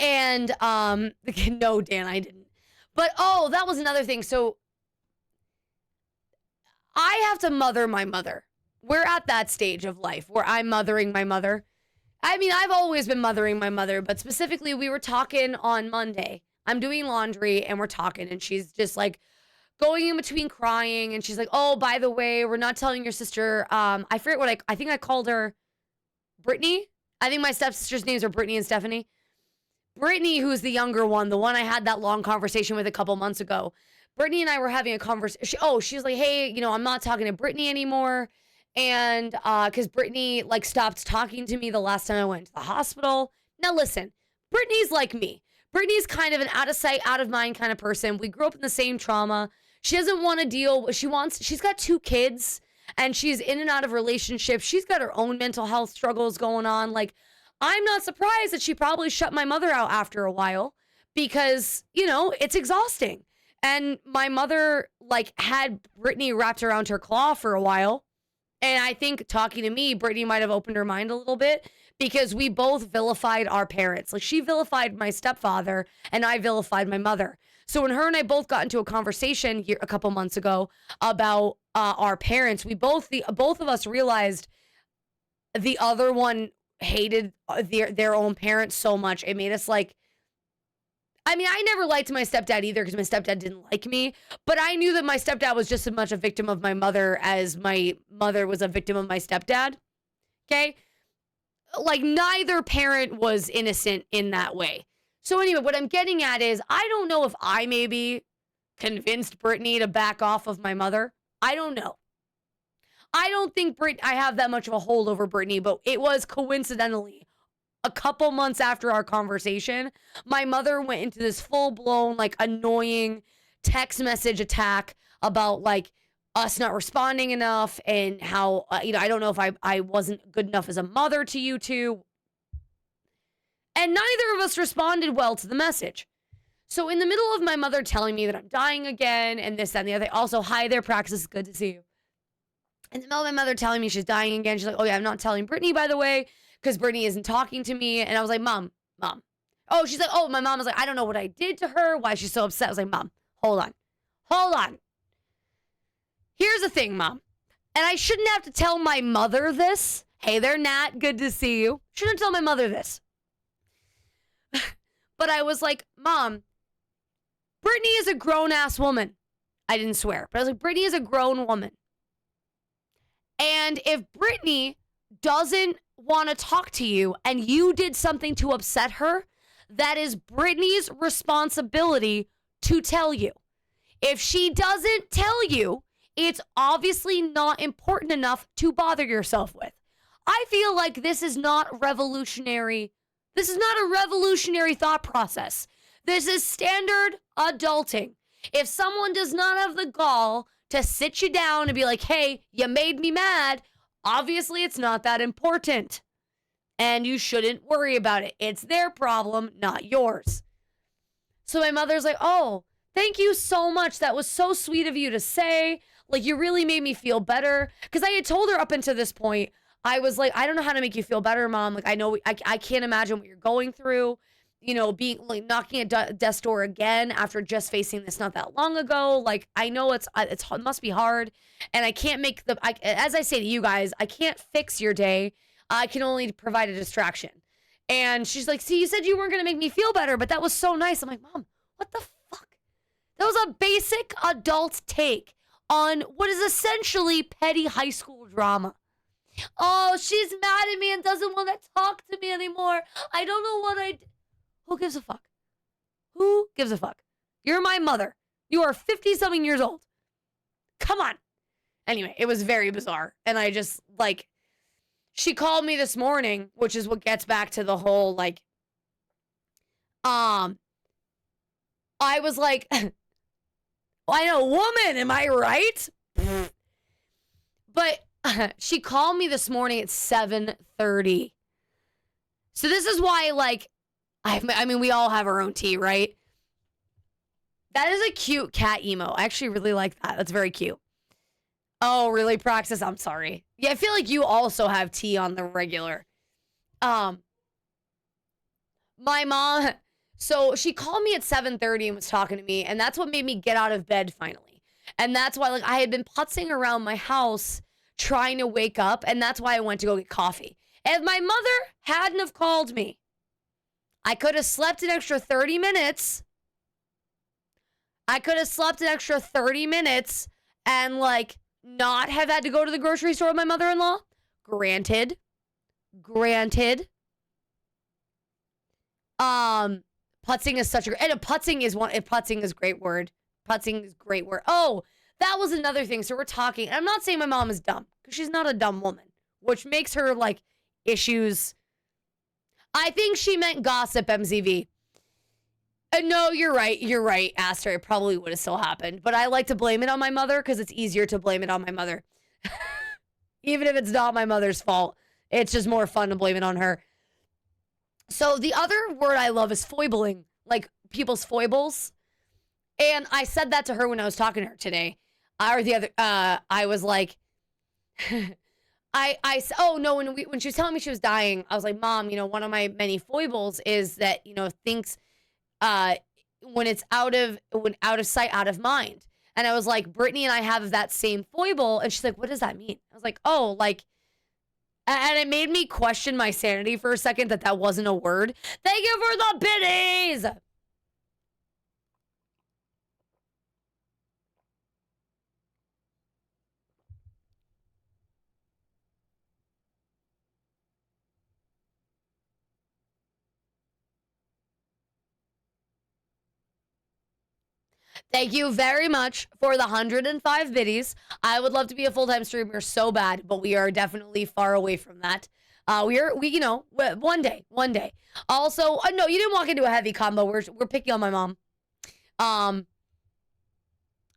Speaker 2: And, no, Dan, I didn't. But, that was another thing. So, I have to mother my mother. We're at that stage of life where I'm mothering my mother. I mean, I've always been mothering my mother, but specifically we were talking on Monday. I'm doing laundry and we're talking, and she's just like going in between crying, and she's like, oh, by the way, we're not telling your sister. I forget what I think I called her Brittany. I think my stepsisters' names are Brittany and Stephanie. Brittany, who's the younger one, the one I had that long conversation with a couple months ago. Brittany and I were having a conversation. She was like, hey, I'm not talking to Brittany anymore. And because Brittany like stopped talking to me the last time I went to the hospital. Now listen, Brittany's like me. Brittany's kind of an out of sight, out of mind kind of person. We grew up in the same trauma. She doesn't want to deal. She's got 2 kids and she's in and out of relationships. She's got her own mental health struggles going on. Like, I'm not surprised that she probably shut my mother out after a while because, it's exhausting. And my mother like had Brittany wrapped around her claw for a while. And I think talking to me, Brittany might have opened her mind a little bit because we both vilified our parents. Like she vilified my stepfather and I vilified my mother. So when her and I both got into a conversation here a couple months ago about our parents, both of us realized the other one hated their own parents so much. It made us like, I mean, I never liked my stepdad either because my stepdad didn't like me, but I knew that my stepdad was just as much a victim of my mother as my mother was a victim of my stepdad. Okay? Like neither parent was innocent in that way. So anyway, what I'm getting at is I don't know if I maybe convinced Brittany to back off of my mother. I don't know. I don't think I have that much of a hold over Brittany, but it was coincidentally a couple months after our conversation, my mother went into this full-blown, like, annoying text message attack about, like, us not responding enough and how, I don't know if I wasn't good enough as a mother to you two. And neither of us responded well to the message. So in the middle of my mother telling me that I'm dying again and this, that, and the other, also, hi there, Praxis, it's good to see you. In the middle of my mother telling me she's dying again, she's like, oh yeah, I'm not telling Brittany, by the way, because Brittany isn't talking to me. And I was like, Mom. Oh, she's like, oh, my mom was like, I don't know what I did to her. Why is she so upset? I was like, Mom, hold on. Here's the thing, Mom. And I shouldn't have to tell my mother this. Hey there, Nat. Good to see you. Shouldn't tell my mother this. But I was like, Mom, Brittany is a grown-ass woman. I didn't swear. But I was like, Brittany is a grown woman. And if Brittany doesn't want to talk to you and you did something to upset her, that is Brittany's responsibility to tell you. If she doesn't tell you, it's obviously not important enough to bother yourself with. I feel like this is not revolutionary. This is not a revolutionary thought process. This is standard adulting. If someone does not have the gall to sit you down and be like, hey, you made me mad, obviously it's not that important. And you shouldn't worry about it. It's their problem, not yours. So my mother's like, oh, thank you so much. That was so sweet of you to say. Like, you really made me feel better. Because I had told her up until this point, I was like, I don't know how to make you feel better, Mom. Like, I know, I can't imagine what you're going through. Being like knocking at death's door again after just facing this not that long ago. Like, I know it must be hard. And I can't make as I say to you guys, I can't fix your day. I can only provide a distraction. And she's like, see, you said you weren't going to make me feel better, but that was so nice. I'm like, Mom, what the fuck? That was a basic adult take on what is essentially petty high school drama. Oh, she's mad at me and doesn't want to talk to me anymore. I don't know what I did. Who gives a fuck? Who gives a fuck? You're my mother. You are 50-something years old. Come on. Anyway, it was very bizarre. And I just, like, she called me this morning, which is what gets back to the whole, like, I was like, I know, woman, am I right? But she called me this morning at 7:30. So this is why, like, I mean, we all have our own tea, right? That is a cute cat emo. I actually really like that. That's very cute. Oh, really, Praxis? I'm sorry. Yeah, I feel like you also have tea on the regular. My mom, so she called me at 7:30 and was talking to me, and that's what made me get out of bed finally. And that's why, like, I had been putzing around my house trying to wake up, and that's why I went to go get coffee. And if my mother hadn't have called me, I could have slept an extra 30 minutes. And, like, not have had to go to the grocery store with my mother-in-law. Granted. Putzing is such a and a putzing is one. Putzing is a great word. Putzing is a great word. Oh, that was another thing. So we're talking. And I'm not saying my mom is dumb because she's not a dumb woman, which makes her like issues. I think she meant gossip, MZV. No, you're right. You're right, Aster. It probably would have still happened. But I like to blame it on my mother because it's easier to blame it on my mother. Even if it's not my mother's fault. It's just more fun to blame it on her. So the other word I love is foibling. Like people's foibles. And I said that to her when I was talking to her today. I was like... oh no, when she was telling me she was dying, I was like, Mom, one of my many foibles is that, things... when out of sight, out of mind. And I was like, Brittany and I have that same foible. And she's like, what does that mean? I was like, oh, like, and it made me question my sanity for a second that wasn't a word. Thank you for the biddies. Thank you very much for the 105 biddies. I would love to be a full-time streamer so bad, but we are definitely far away from that. One day. Also, no, you didn't walk into a heavy combo. We're picking on my mom.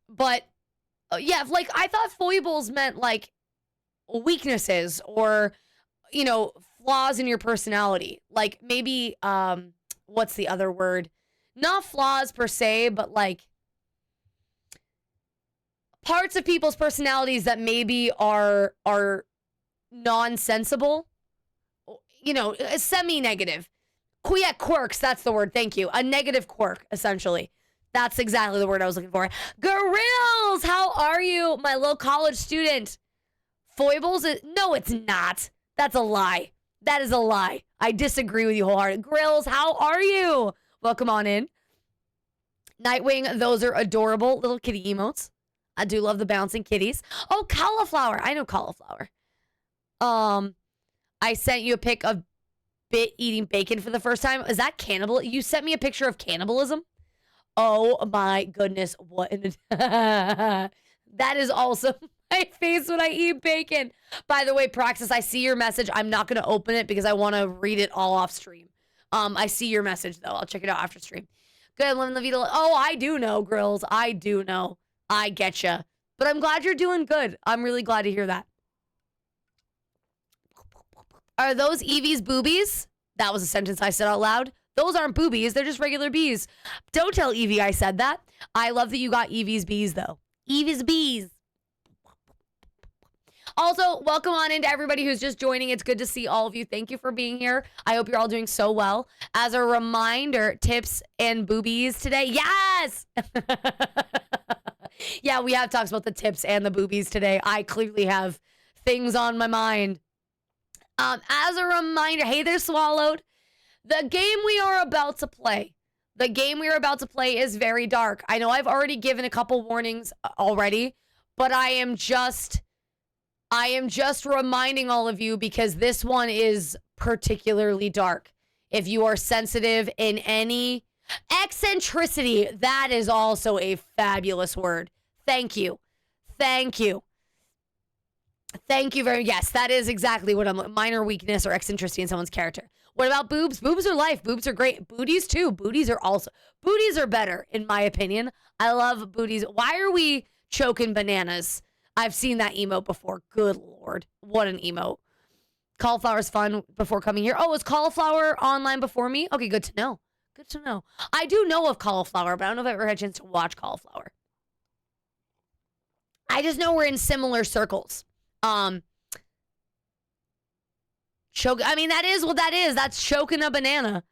Speaker 2: But yeah, like I thought foibles meant like weaknesses or, flaws in your personality. Like maybe, what's the other word? Not flaws per se, but like parts of people's personalities that maybe are nonsensible, semi-negative. Yeah, quirks, that's the word. Thank you. A negative quirk, essentially. That's exactly the word I was looking for. Gorills, how are you, my little college student? Foibles? No, it's not. That's a lie. That is a lie. I disagree with you wholeheartedly. Grills, how are you? Welcome on in. Nightwing, those are adorable little kitty emotes. I do love the bouncing kitties. Oh, cauliflower. I know cauliflower. I sent you a pic of Bit eating bacon for the first time. Is that cannibal? You sent me a picture of cannibalism? Oh my goodness. What in the... That is also my face when I eat bacon. By the way, Praxis, I see your message. I'm not going to open it because I want to read it all off stream. I see your message, though. I'll check it out after stream. Good, living the Vita. Oh, I do know, Grills. I do know. I getcha. But I'm glad you're doing good. I'm really glad to hear that. Are those Evie's boobies? That was a sentence I said out loud. Those aren't boobies. They're just regular bees. Don't tell Evie I said that. I love that you got Evie's bees, though. Evie's bees. Also, welcome on into everybody who's just joining. It's good to see all of you. Thank you for being here. I hope you're all doing so well. As a reminder, tips and boobies today. Yes! Yeah, we have talks about the tips and the boobies today. I clearly have things on my mind. As a reminder, hey there, Swallowed. The game we are about to play. The game we are about to play is very dark. I know I've already given a couple warnings already, but I am just reminding all of you because this one is particularly dark. If you are sensitive in any eccentricity, that is also a fabulous word. Thank you. Thank you. Thank you very much. Yes, that is exactly what I'm... Minor weakness or eccentricity in someone's character. What about boobs? Boobs are life. Boobs are great. Booties, too. Booties are better, in my opinion. I love booties. Why are we choking bananas? I've seen that emote before. Good Lord. What an emote. Cauliflower's fun before coming here. Oh, is cauliflower online before me? Okay, good to know. Good to know. I do know of cauliflower, but I don't know if I ever had a chance to watch cauliflower. I just know we're in similar circles. Choke. I mean, that is what that is. That's choking a banana.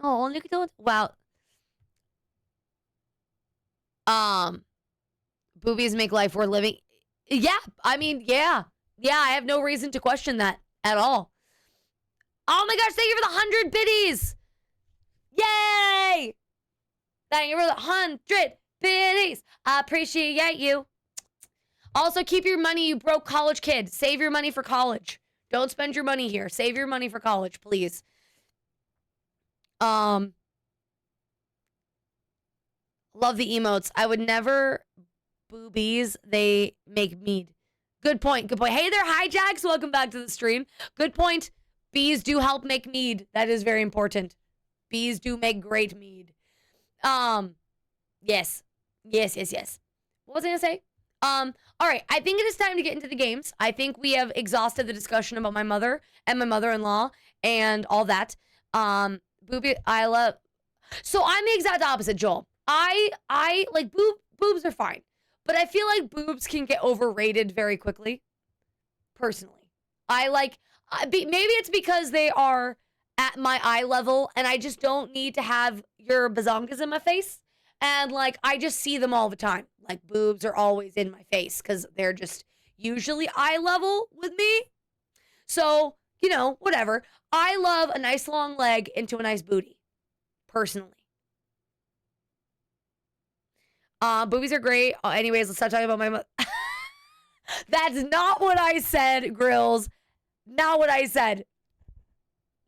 Speaker 2: Oh, look at that. Wow. Boobies make life worth living. Yeah, I mean, yeah. Yeah, I have no reason to question that at all. Oh my gosh, thank you for the 100 biddies. Yay! Thank you for the 100 biddies. I appreciate you. Also, keep your money, you broke college kid. Save your money for college. Don't spend your money here. Save your money for college, please. Um, love the emotes. I would never boobies. They make mead. Good point. Good point. Hey there, hijacks. Welcome back to the stream. Good point. Bees do help make mead. That is very important. Bees do make great mead. Yes. Yes. What was I gonna say? All right. I think it is time to get into the games. I think we have exhausted the discussion about my mother and my mother-in-law and all that. Booby, I love. So I'm the exact opposite, Joel. I like boobs are fine, but I feel like boobs can get overrated very quickly. Personally, maybe it's because they are at my eye level, and I just don't need to have your bazongas in my face. And like, I just see them all the time. Like, boobs are always in my face because they're just usually eye level with me. So, whatever. I love a nice long leg into a nice booty, personally. Boobies are great. Anyways, let's stop talking about my That's not what I said, Grills. Not what I said.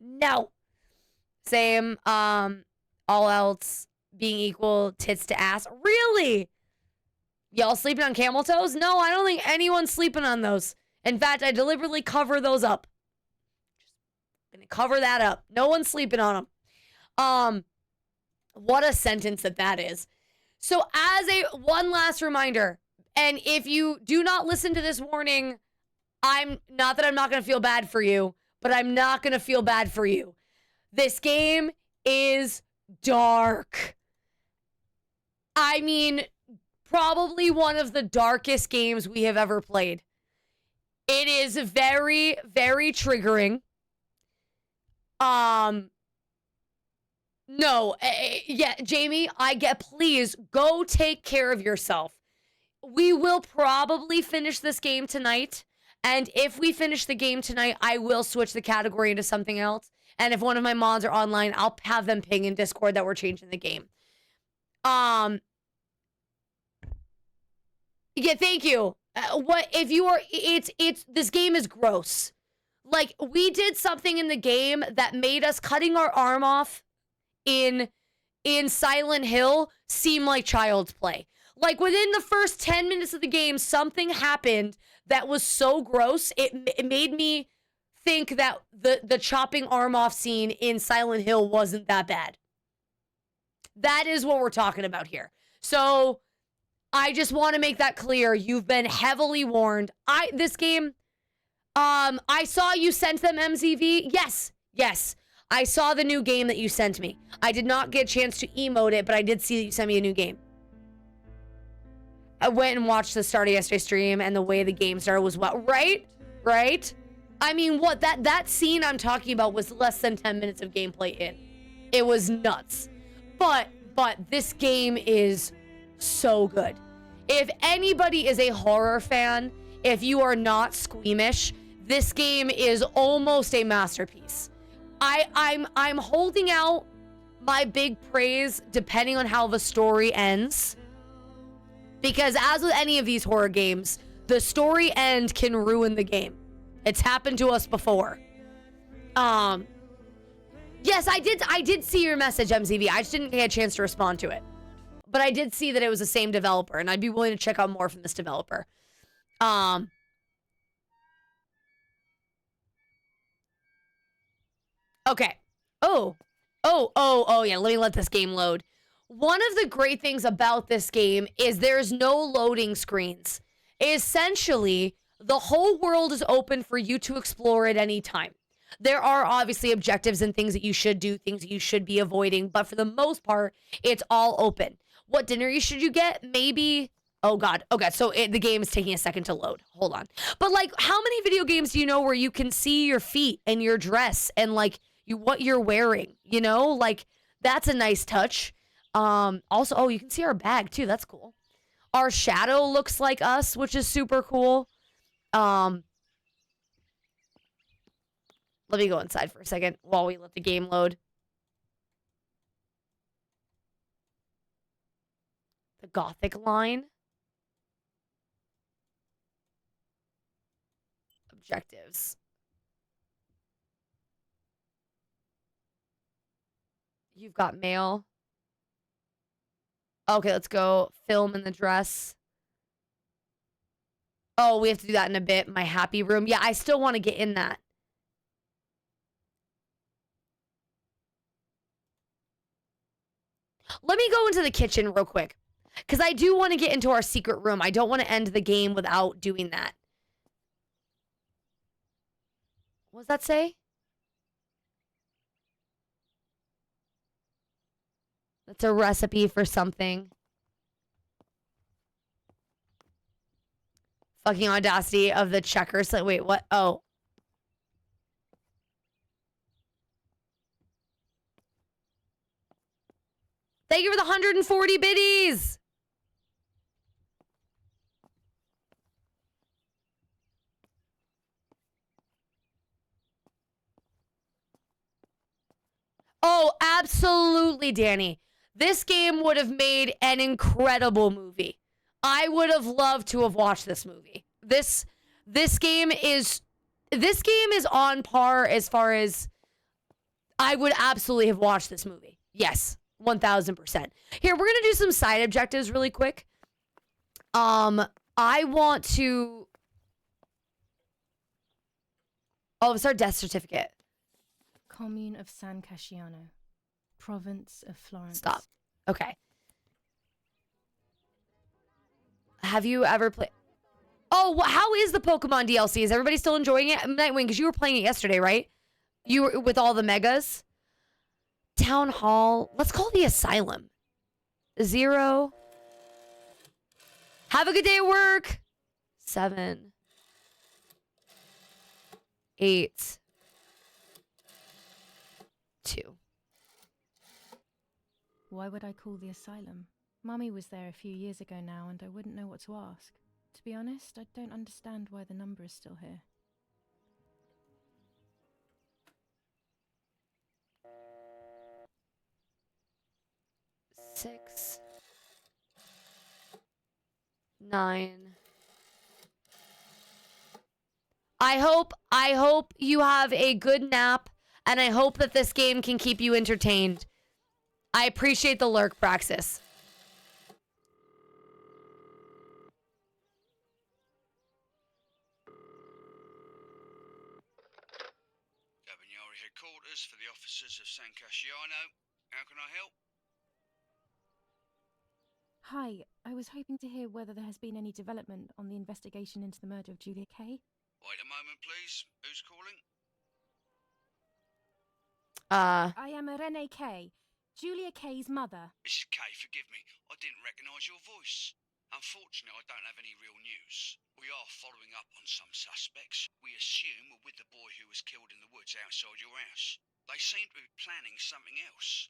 Speaker 2: No. Same. All else being equal, tits to ass. Really? Y'all sleeping on camel toes? No, I don't think anyone's sleeping on those. In fact, I deliberately cover those up. Just gonna cover that up. No one's sleeping on them. What a sentence that is. So as one last reminder, and if you do not listen to this warning, I'm not going to feel bad for you, but I'm not going to feel bad for you. This game is dark. I mean, probably one of the darkest games we have ever played. It is very, very triggering. No, yeah, Jamie, please go take care of yourself. We will probably finish this game tonight. And if we finish the game tonight, I will switch the category into something else. And if one of my mods are online, I'll have them ping in Discord that we're changing the game. Yeah, thank you. This game is gross. Like, we did something in the game that made us cutting our arm off in Silent Hill seem like child's play. Like, within the first 10 minutes of the game, something happened that was so gross, it made me think that the chopping arm off scene in Silent Hill wasn't that bad. That is what we're talking about here. So, I just want to make that clear. You've been heavily warned. This game, I saw you sent them MZV. Yes. I saw the new game that you sent me. I did not get a chance to emote it, but I did see that you sent me a new game. I went and watched the start of yesterday's stream, and the way the game started was what? Right? I mean, what? That scene I'm talking about was less than 10 minutes of gameplay in. It was nuts. But this game is so good. If anybody is a horror fan, if you are not squeamish, this game is almost a masterpiece. I'm holding out my big praise depending on how the story ends. Because as with any of these horror games, the story end can ruin the game. It's happened to us before. Yes, I did see your message, MCV. I just didn't get a chance to respond to it. But I did see that it was the same developer, and I'd be willing to check out more from this developer. Okay. Oh, yeah, let me let this game load. One of the great things about this game is there's no loading screens. Essentially, the whole world is open for you to explore at any time. There are obviously objectives and things that you should do, things that you should be avoiding, but for the most part, it's all open. What dinner should you get? Maybe... Oh, God. Okay, so the game is taking a second to load. Hold on. But, like, how many video games do you know where you can see your feet and your dress and, like, what you're wearing? You know? Like, that's a nice touch. Also, you can see our bag, too. That's cool. Our shadow looks like us, which is super cool. Let me go inside for a second while we let the game load. The Gothic line. Objectives. You've got mail. Okay, let's go. Film in the dress. Oh, we have to do that in a bit. My happy room. Yeah, I still want to get in that. Let me go into the kitchen real quick. Because I do want to get into our secret room. I don't want to end the game without doing that. What does that say? That's a recipe for something. Fucking audacity of the checkers. Wait, what? Oh. Thank you for the 140 biddies. Oh, absolutely, Danny. This game would have made an incredible movie. I would have loved to have watched this movie. This game is on par as far as I would absolutely have watched this movie. Yes, 1000%. Here, we're gonna do some side objectives really quick. I want to. Oh, it's our death certificate.
Speaker 3: Commune of San Casciano, province of Florence.
Speaker 2: Stop. Okay. Have you ever played? Oh, how is the Pokemon DLC? Is everybody still enjoying it? Nightwing, because you were playing it yesterday, right? You were with all the megas. Town Hall. Let's call the Asylum. 0. Have a good day at work. 7. 8. 2.
Speaker 3: Why would I call the asylum? Mummy was there a few years ago now, and I wouldn't know what to ask. To be honest, I don't understand why the number is still here.
Speaker 2: Six. 9. I hope you have a good nap, and I hope that this game can keep you entertained. I appreciate the lurk, Praxis.
Speaker 4: Cabanari headquarters for the officers of San Casciano. How can I help?
Speaker 3: Hi, I was hoping to hear whether there has been any development on the investigation into the murder of Julia Kay.
Speaker 4: Wait a moment, please. Who's calling?
Speaker 3: I am Irene Kay, Julia Kay's mother.
Speaker 4: Mrs. Kay, forgive me. I didn't recognise your voice. Unfortunately, I don't have any real news. We are following up on some suspects. We assume we're with the boy who was killed in the woods outside your house. They seem to be planning something else.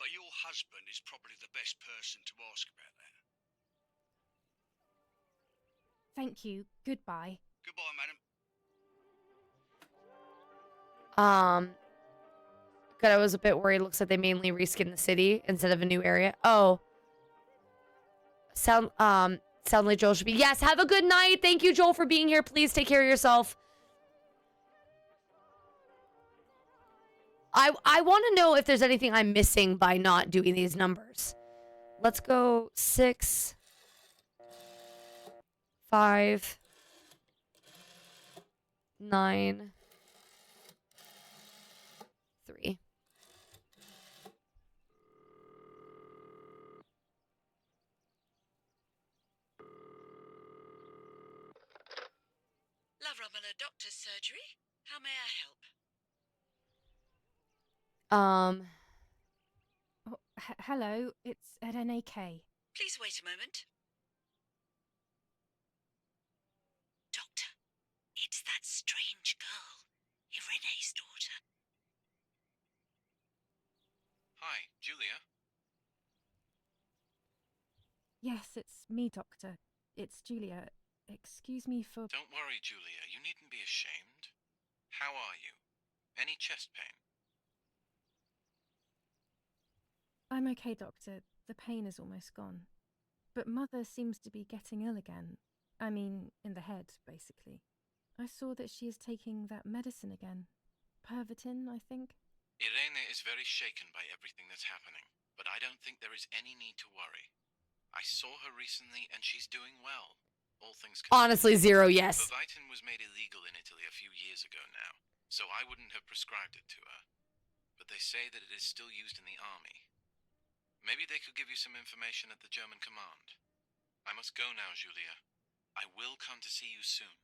Speaker 4: But your husband is probably the best person to ask about that.
Speaker 3: Thank you. Goodbye.
Speaker 4: Goodbye, madam.
Speaker 2: Good, I was a bit worried. Looks like they mainly reskinned the city instead of a new area. Oh. Sound like Joel should be. Yes, have a good night. Thank you, Joel, for being here. Please take care of yourself. I want to know if there's anything I'm missing by not doing these numbers. Let's go 6, 5, 9, 3.
Speaker 5: Lavrumala Doctor's Surgery. How may I help?
Speaker 3: Oh, hello, it's Irene Kay.
Speaker 5: Please wait a moment. Doctor, it's that strange girl, Irene's daughter.
Speaker 6: Hi, Julia.
Speaker 3: Yes, it's me, Doctor. It's Julia. Excuse me for...
Speaker 6: Don't worry, Julia. You needn't be ashamed. How are you? Any chest pain?
Speaker 3: I'm okay, Doctor. The pain is almost gone. But Mother seems to be getting ill again. I mean, in the head, basically. I saw that she is taking that medicine again. Pervitin, I think.
Speaker 6: Irene is very shaken by everything that's happening, but I don't think there is any need to worry. I saw her recently, and she's doing well. All things considered.
Speaker 2: Honestly, zero yes.
Speaker 6: V.O.D was made illegal in Italy a few years ago now, so I wouldn't have prescribed it to her. But they say that it is still used in the army. Maybe they could give you some information at the German command. I must go now, Julia. I will come to see you soon.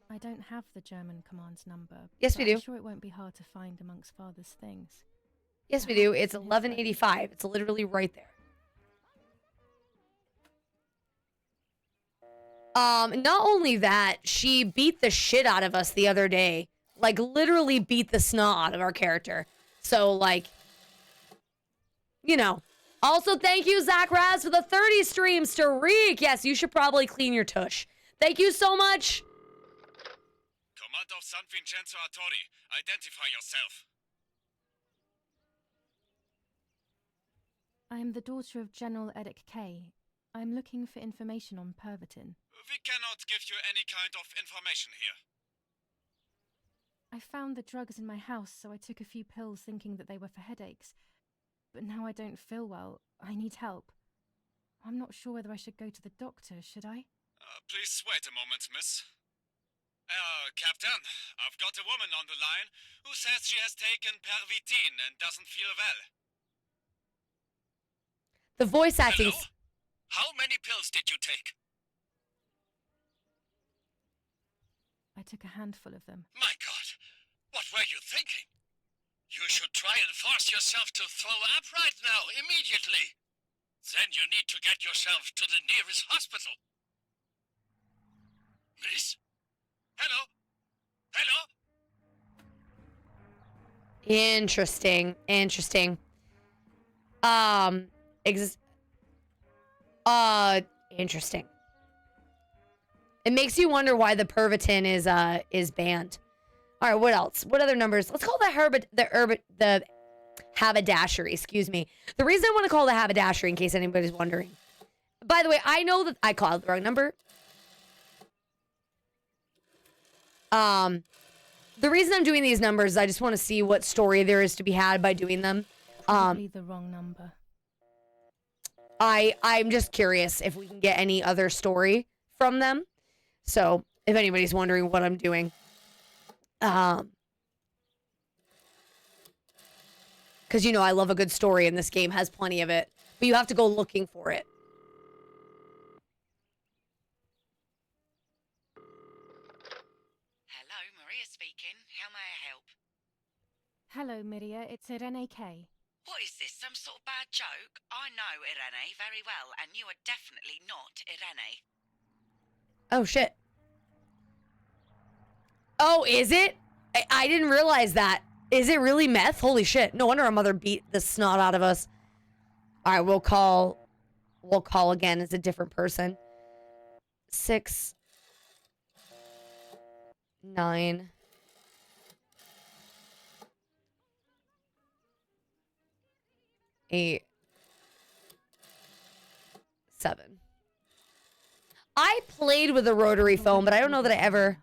Speaker 3: I don't have the German command's number.
Speaker 2: Yes,
Speaker 3: but
Speaker 2: we do.
Speaker 3: I'm sure it won't be hard to find amongst Father's things.
Speaker 2: Yes, we do. It's
Speaker 3: Perhaps in his study.
Speaker 2: 1185. It's literally right there. Not only that, she beat the shit out of us the other day. Like, literally beat the snot out of our character. So, like, you know. Also, thank you, Zach Raz, for the 30 streams. Tariq, yes, you should probably clean your tush. Thank you so much.
Speaker 7: Command of San Vincenzo Artori, identify yourself.
Speaker 3: I am the daughter of General Edic K. I'm looking for information on Pervitin.
Speaker 7: We cannot give you any kind of information here.
Speaker 3: I found the drugs in my house, so I took a few pills thinking that they were for headaches. But now I don't feel well. I need help. I'm not sure whether I should go to the doctor, should I?
Speaker 7: Please wait a moment, miss. Captain, I've got a woman on the line who says she has taken Pervitin and doesn't feel well.
Speaker 2: The voice acting.
Speaker 7: Hello? How many pills did you take?
Speaker 3: I took a handful of them.
Speaker 7: My God, what were you thinking? You should try and force yourself to throw up right now, immediately. Then you need to get yourself to the nearest hospital. Miss? Hello? Hello?
Speaker 2: Interesting. Interesting. Interesting. It makes you wonder why the Pervitin is banned. All right, what else? What other numbers? Let's call the haberdashery, excuse me. The reason I want to call the haberdashery, in case anybody's wondering. By the way, I know that I called the wrong number. The reason I'm doing these numbers is I just want to see what story there is to be had by doing them.
Speaker 3: Probably the wrong number.
Speaker 2: I'm just curious if we can get any other story from them. So, if anybody's wondering what I'm doing. Because, you know, I love a good story, and this game has plenty of it. But you have to go looking for it.
Speaker 5: Hello, Maria speaking. How may I help?
Speaker 3: Hello, Miria. It's Irene K.
Speaker 5: What is this, some sort of bad joke? I know Irene very well, and you are definitely not Irene.
Speaker 2: Oh, shit. Oh, is it? I didn't realize that. Is it really meth? Holy shit. No wonder our mother beat the snot out of us. All right, we'll call again as a different person. 6, 9. Eight, 7. I played with a rotary phone, but I don't know that I ever...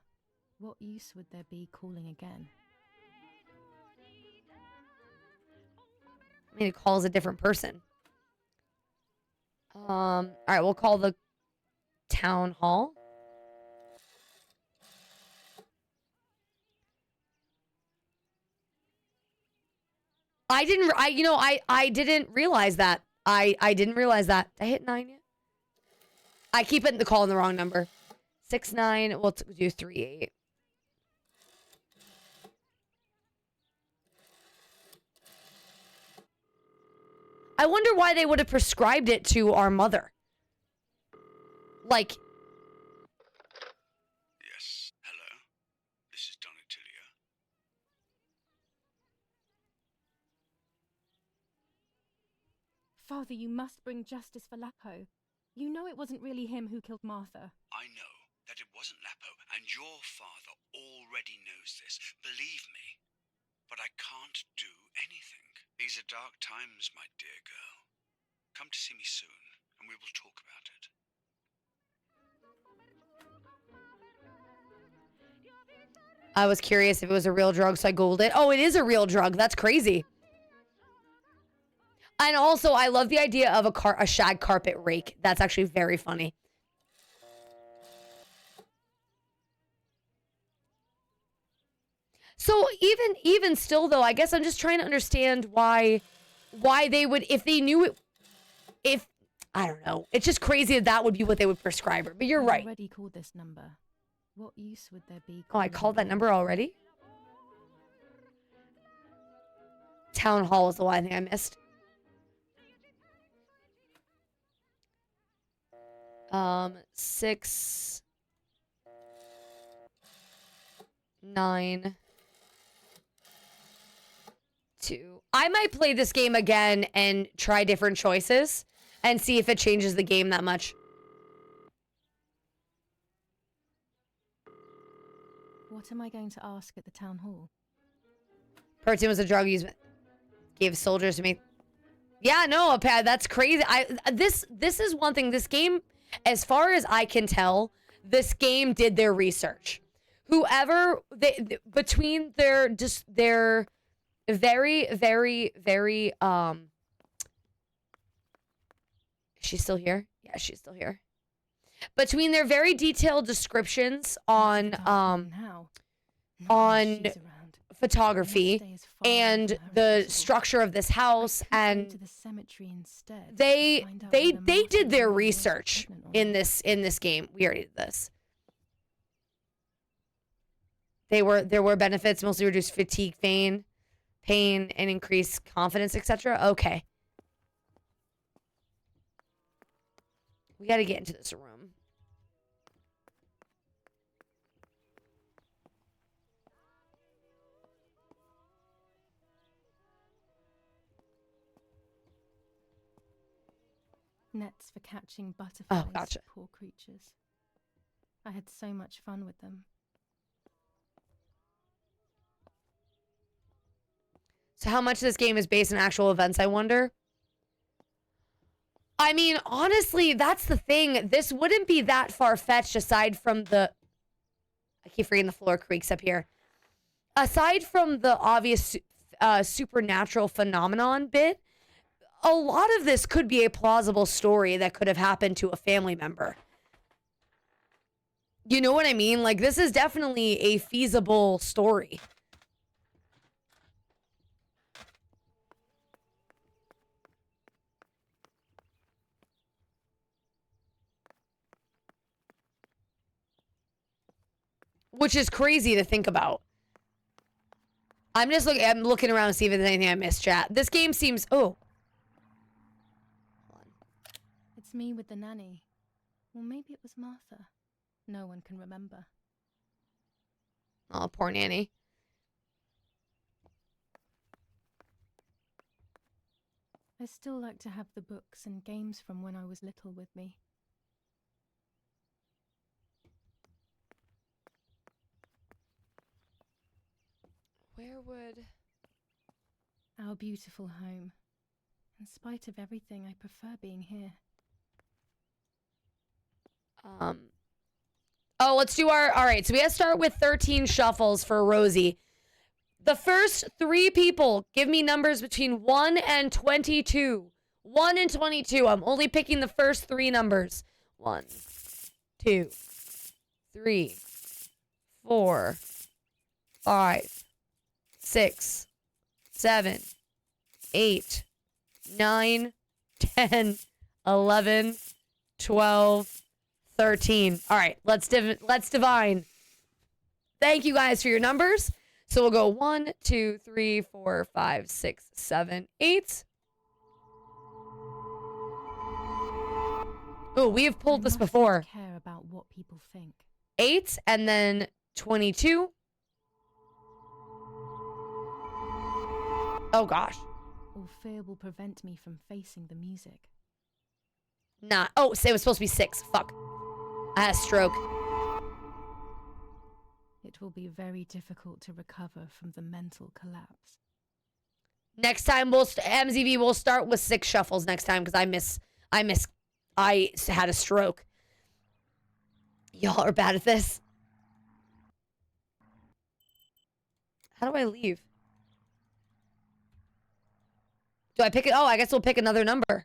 Speaker 3: What use would there be calling again?
Speaker 2: I mean, it calls a different person. All right, we'll call the town hall. I didn't realize that. I didn't realize that. Did I hit 9 yet? I keep it in the call in the wrong number. 6, 9. We'll do 3, 8. I wonder why they would have prescribed it to our mother. Like,
Speaker 4: Yes, hello. This is Unedited.
Speaker 3: Father, you must bring justice for Lapo. You know it wasn't really him who killed Martha.
Speaker 4: I know that it wasn't Lapo, and your father already knows this. Believe me. But I can't do anything. These are dark times, my dear girl. Come to see me soon, and we will talk about it.
Speaker 2: I was curious if it was a real drug, so I Googled it. Oh, it is a real drug. That's crazy. And also, I love the idea of a shag carpet rake. That's actually very funny. So even still, though, I guess I'm just trying to understand why they would, if they knew it, if, I don't know. It's just crazy that would be what they would prescribe her. But you're right.
Speaker 3: I already called this number. What use would there be?
Speaker 2: Oh, I called that number already? Town Hall is the one I think I missed. 6 9 2. I might play this game again and try different choices and see if it changes the game that much.
Speaker 3: What am I going to ask at the town hall?
Speaker 2: Protein was a drug used, gave soldiers to me. Yeah, no, that's crazy. This is one thing. This game, as far as I can tell, this game did their research. Whoever between their very, very, very she's still here? Yeah, she's still here. Between their very detailed descriptions on photography and the structure of this house, and they did their research in this game. We already did this. There were benefits, mostly reduced fatigue, pain, and increased confidence, etc. Okay. We got to get into this room.
Speaker 3: Nets for catching butterflies.
Speaker 2: Oh, gotcha.
Speaker 3: Poor creatures. I had so much fun with them.
Speaker 2: So how much of this game is based on actual events, I wonder? I mean, honestly, that's the thing. This wouldn't be that far-fetched aside from the... I keep forgetting the floor creaks up here. Aside from the obvious supernatural phenomenon bit, a lot of this could be a plausible story that could have happened to a family member. You know what I mean? Like, this is definitely a feasible story. Which is crazy to think about. I'm looking around to see if there's anything I missed, chat. This game seems... Oh.
Speaker 3: It's me with the nanny. Or maybe it was Martha. No one can remember.
Speaker 2: Oh, poor nanny.
Speaker 3: I still like to have the books and games from when I was little with me.
Speaker 2: Where would...
Speaker 3: Our beautiful home. In spite of everything, I prefer being here.
Speaker 2: Oh, let's do our... All right, so we have to start with 13 shuffles for Rosie. The first 3 people give me numbers between 1 and 22. 1 and 22. I'm only picking the first 3 numbers. 1, 2, 3, 4, 5, 6, 7, 8, 9, 10, 11, 12, 13. All right, let's divine. Thank you guys for your numbers. So we'll go 1, 2, 3, 4, 5, 6, 7, 8. Oh, we have pulled this before.
Speaker 3: Care about what people think.
Speaker 2: 8 and then 22. Oh gosh.
Speaker 3: Or fear will prevent me from facing the music.
Speaker 2: Not. Oh, so it was supposed to be 6. Fuck. I had a stroke.
Speaker 3: It will be very difficult to recover from the mental collapse.
Speaker 2: Next time MZV will start with 6 shuffles next time because I had a stroke. Y'all are bad at this. How do I leave? Do I pick it? Oh, I guess we'll pick another number.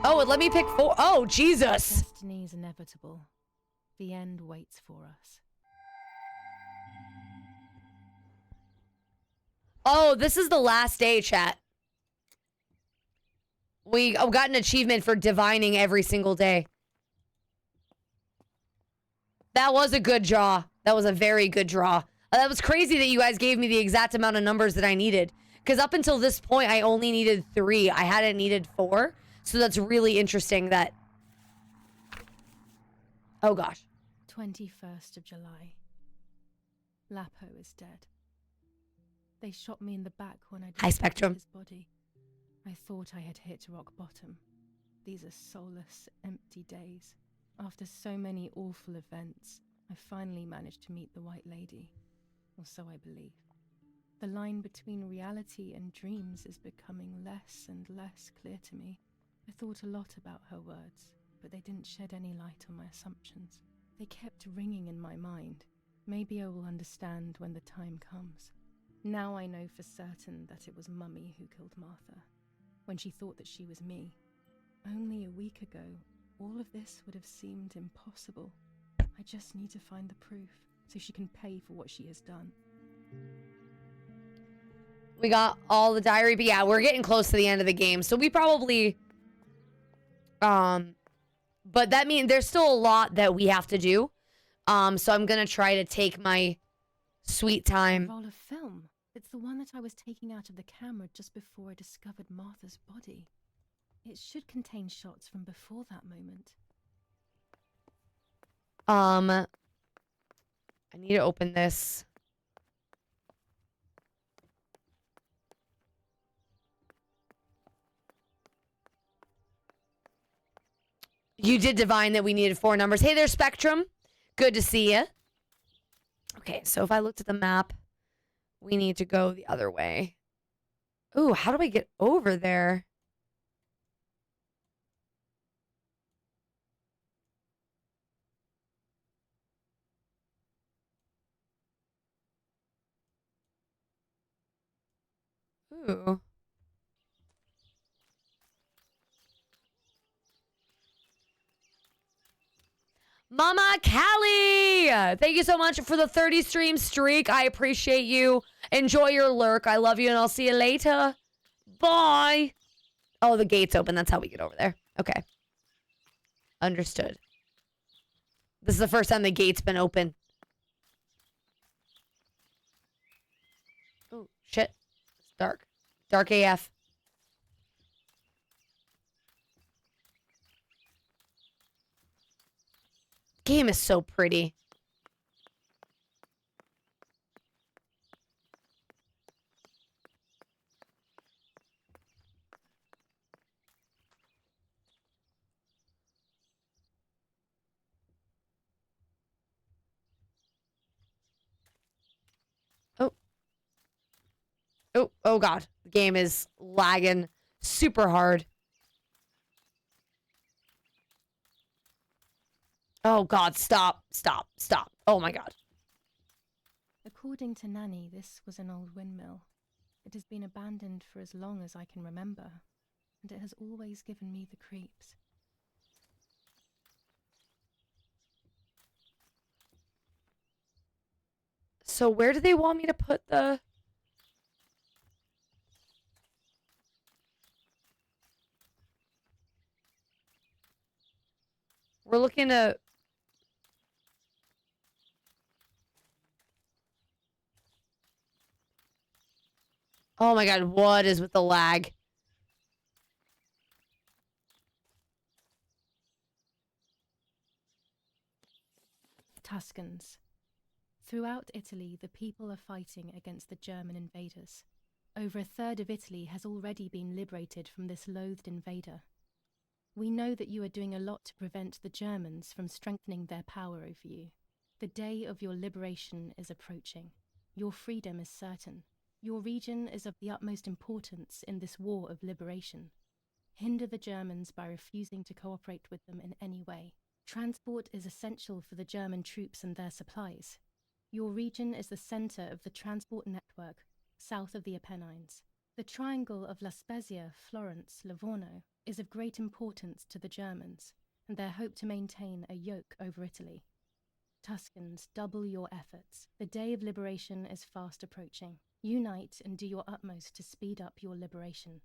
Speaker 2: Oh, let me pick 4. Oh, Jesus.
Speaker 3: Destiny is inevitable. The end waits for us.
Speaker 2: Oh, this is the last day, chat. We got an achievement for divining every single day. That was a good draw. That was a very good draw. That was crazy that you guys gave me the exact amount of numbers that I needed. Because up until this point, I only needed 3. I hadn't needed 4. So that's really interesting that... Oh, gosh.
Speaker 3: 21st of July. Lapo is dead. They shot me in the back when I
Speaker 2: Hi,
Speaker 3: discovered
Speaker 2: Spectrum.
Speaker 3: his body. I thought I had hit rock bottom. These are soulless, empty days. After so many awful events, I finally managed to meet the White Lady. Or so I believe. The line between reality and dreams is becoming less and less clear to me. I thought a lot about her words, but they didn't shed any light on my assumptions. They kept ringing in my mind. Maybe I will understand when the time comes. Now I know for certain that it was Mummy who killed Martha, when she thought that she was me. Only a week ago, all of this would have seemed impossible. I just need to find the proof, so she can pay for what she has done.
Speaker 2: We got all the diary, but yeah, we're getting close to the end of the game, so we probably... But that means there's still a lot that we have to do. So I'm gonna try to take my sweet time.
Speaker 3: A roll of film. It's the one that I was taking out of the camera just before I discovered Martha's body. It should contain shots from before that moment.
Speaker 2: I need to open this. You did divine that we needed 4 numbers. Hey there, Spectrum. Good to see you. Okay, so if I looked at the map, we need to go the other way. Ooh, how do I get over there? Ooh. Mama Callie! Thank you so much for the 30 stream streak. I appreciate you. Enjoy your lurk. I love you, and I'll see you later. Bye. Oh, the gate's open. That's how we get over there. Okay. Understood. This is the first time the gate's been open. Oh, shit. It's dark. Dark AF. Game is so pretty. Oh. Oh, oh God. The game is lagging super hard. Oh God, stop, stop, stop. Oh my God.
Speaker 3: According to Nanny, this was an old windmill. It has been abandoned for as long as I can remember, and it has always given me the creeps.
Speaker 2: So where do they want me to put the... We're looking to... Oh my God, what is with the lag?
Speaker 3: Tuscans. Throughout Italy, the people are fighting against the German invaders. Over a third of Italy has already been liberated from this loathed invader. We know that you are doing a lot to prevent the Germans from strengthening their power over you. The day of your liberation is approaching. Your freedom is certain. Your region is of the utmost importance in this war of liberation. Hinder the Germans by refusing to cooperate with them in any way. Transport is essential for the German troops and their supplies. Your region is the center of the transport network, south of the Apennines. The triangle of La Spezia, Florence, Livorno is of great importance to the Germans, and their hope to maintain a yoke over Italy. Tuscans, double your efforts. The day of liberation is fast approaching. Unite and do your utmost to speed up your liberation.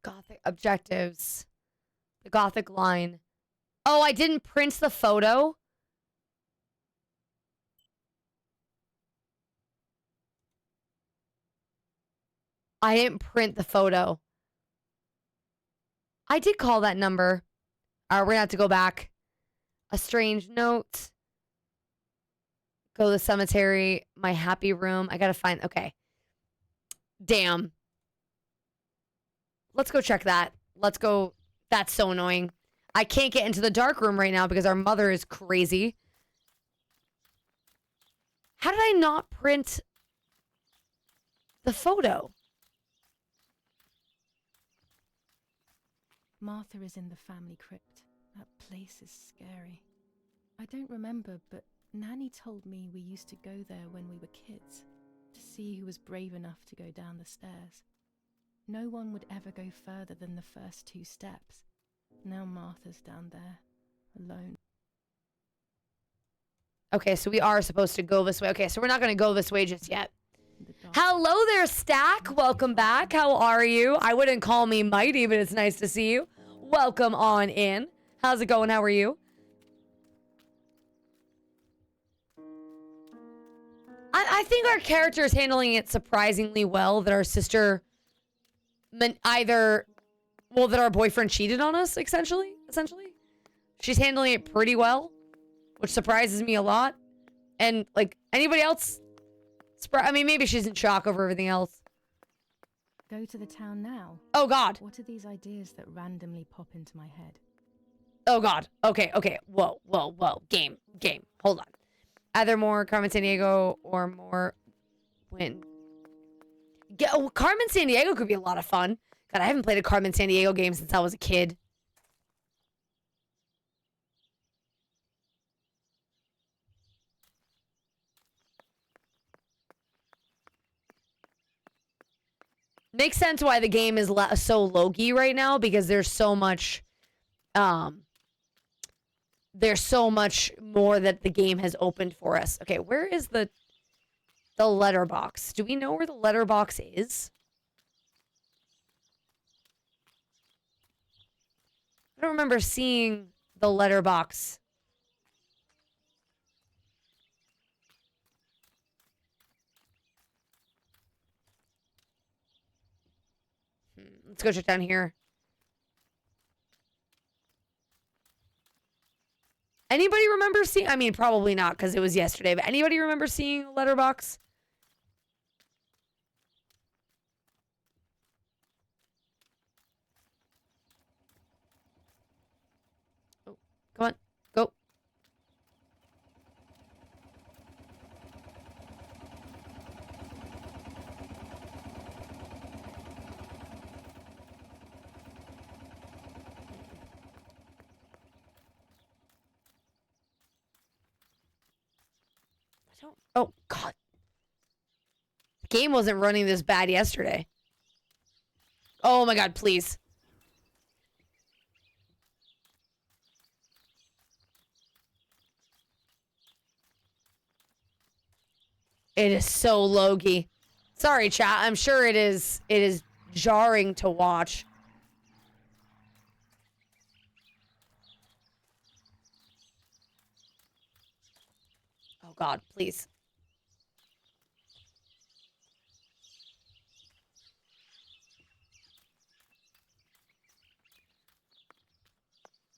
Speaker 2: Gothic objectives. The Gothic line. Oh, I didn't print the photo. I didn't print the photo. I did call that number. All right, we're going to have to go back. A strange note. Go to the cemetery. My happy room. I got to find... Okay. Damn. Let's go check that. Let's go. That's so annoying. I can't get into the dark room right now because our mother is crazy. How did I not print the photo?
Speaker 3: Martha is in the family crypt. That place is scary. I don't remember, but Nanny told me we used to go there when we were kids, to see who was brave enough to go down the stairs. No one would ever go further than the first 2 steps. Now Martha's down there, alone.
Speaker 2: Okay, so we are supposed to go this way. Okay, so we're not going to go this way just yet. Hello there, Stack. Welcome back. How are you? I wouldn't call me mighty, but it's nice to see you. Welcome on in. How's it going? How are you? I think our character is handling it surprisingly well. That our sister either, well, that our boyfriend cheated on us, essentially. She's handling it pretty well, which surprises me a lot. And, like, anybody else? I mean, maybe she's in shock over everything else.
Speaker 3: Go to the town now.
Speaker 2: Oh, God.
Speaker 3: What are these ideas that randomly pop into my head?
Speaker 2: Oh, God. Okay. Whoa. Game. Hold on. Either more Carmen Sandiego or more Win. Carmen Sandiego could be a lot of fun. God, I haven't played a Carmen Sandiego game since I was a kid. Makes sense why the game is so low-key right now, because there's so much more that the game has opened for us. Okay, where is the letterbox? Do we know where the letterbox is? I don't remember seeing the letterbox. Let's go check down here. Anybody remember seeing? I mean, probably not because it was yesterday, but anybody remember seeing a letterbox? Oh, come on, go. Oh, God. The game wasn't running this bad yesterday. Oh, my God, please. It is so low-key. Sorry, chat. I'm sure it is jarring to watch. Oh, God, please.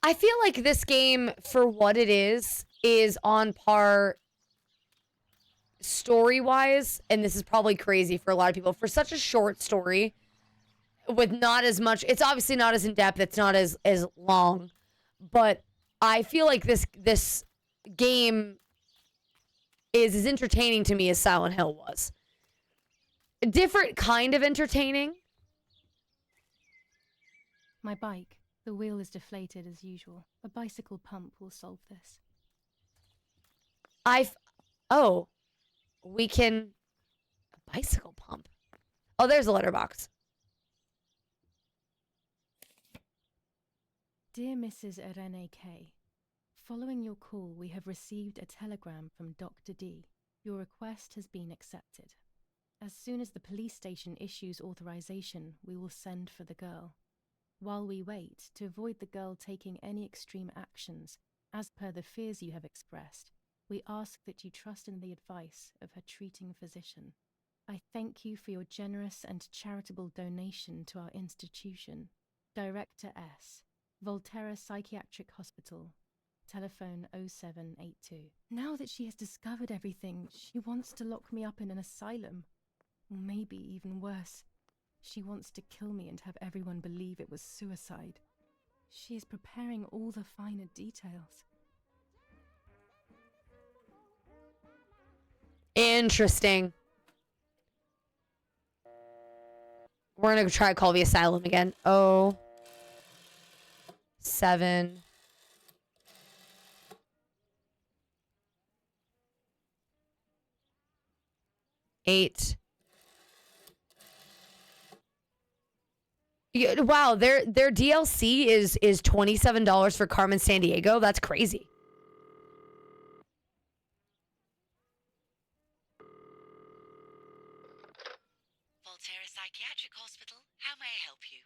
Speaker 2: I feel like this game, for what it is on par story-wise, and this is probably crazy for a lot of people, for such a short story with not as much, it's obviously not as in-depth, it's not as long, but I feel like this game is as entertaining to me as Silent Hill was. different kind of entertaining.
Speaker 3: My bike. The wheel is deflated as usual. A bicycle pump will solve this.
Speaker 2: Oh, we can, a bicycle pump. Oh, there's a letterbox.
Speaker 3: Dear Mrs. Irene K., following your call, we have received a telegram from Dr. D. Your request has been accepted. As soon as the police station issues authorization, we will send for the girl. While we wait, to avoid the girl taking any extreme actions, as per the fears you have expressed, we ask that you trust in the advice of her treating physician. I thank you for your generous and charitable donation to our institution. Director S. Volterra Psychiatric Hospital. Telephone 0782. Now that she has discovered everything, she wants to lock me up in an asylum. Or maybe even worse. She wants to kill me and have everyone believe it was suicide. She is preparing all the finer details.
Speaker 2: Interesting. We're gonna try to call the asylum again. 7 8. Yeah, wow, their DLC is $27 for Carmen Sandiego. That's crazy.
Speaker 5: Volterra Psychiatric Hospital, how may I help you?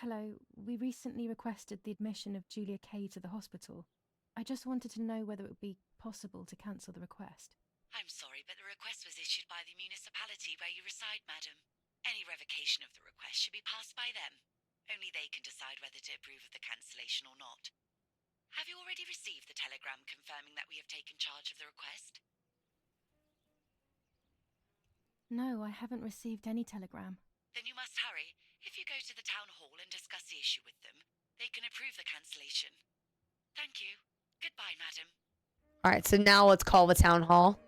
Speaker 3: Hello, we recently requested the admission of Julia K. to the hospital. I just wanted to know whether it would be possible to cancel the request.
Speaker 5: I'm sorry, but the request was issued by the municipality where you reside, madam. Any revocation of the request should be passed by them. Only they can decide whether to approve of the cancellation or not. Have you already received the telegram confirming that we have taken charge of the request?
Speaker 3: No, I haven't received any telegram.
Speaker 5: Then you must hurry. If you go to the town hall and discuss the issue with them, they can approve the cancellation. Thank you. Goodbye, madam.
Speaker 2: All right, so now let's call the town hall.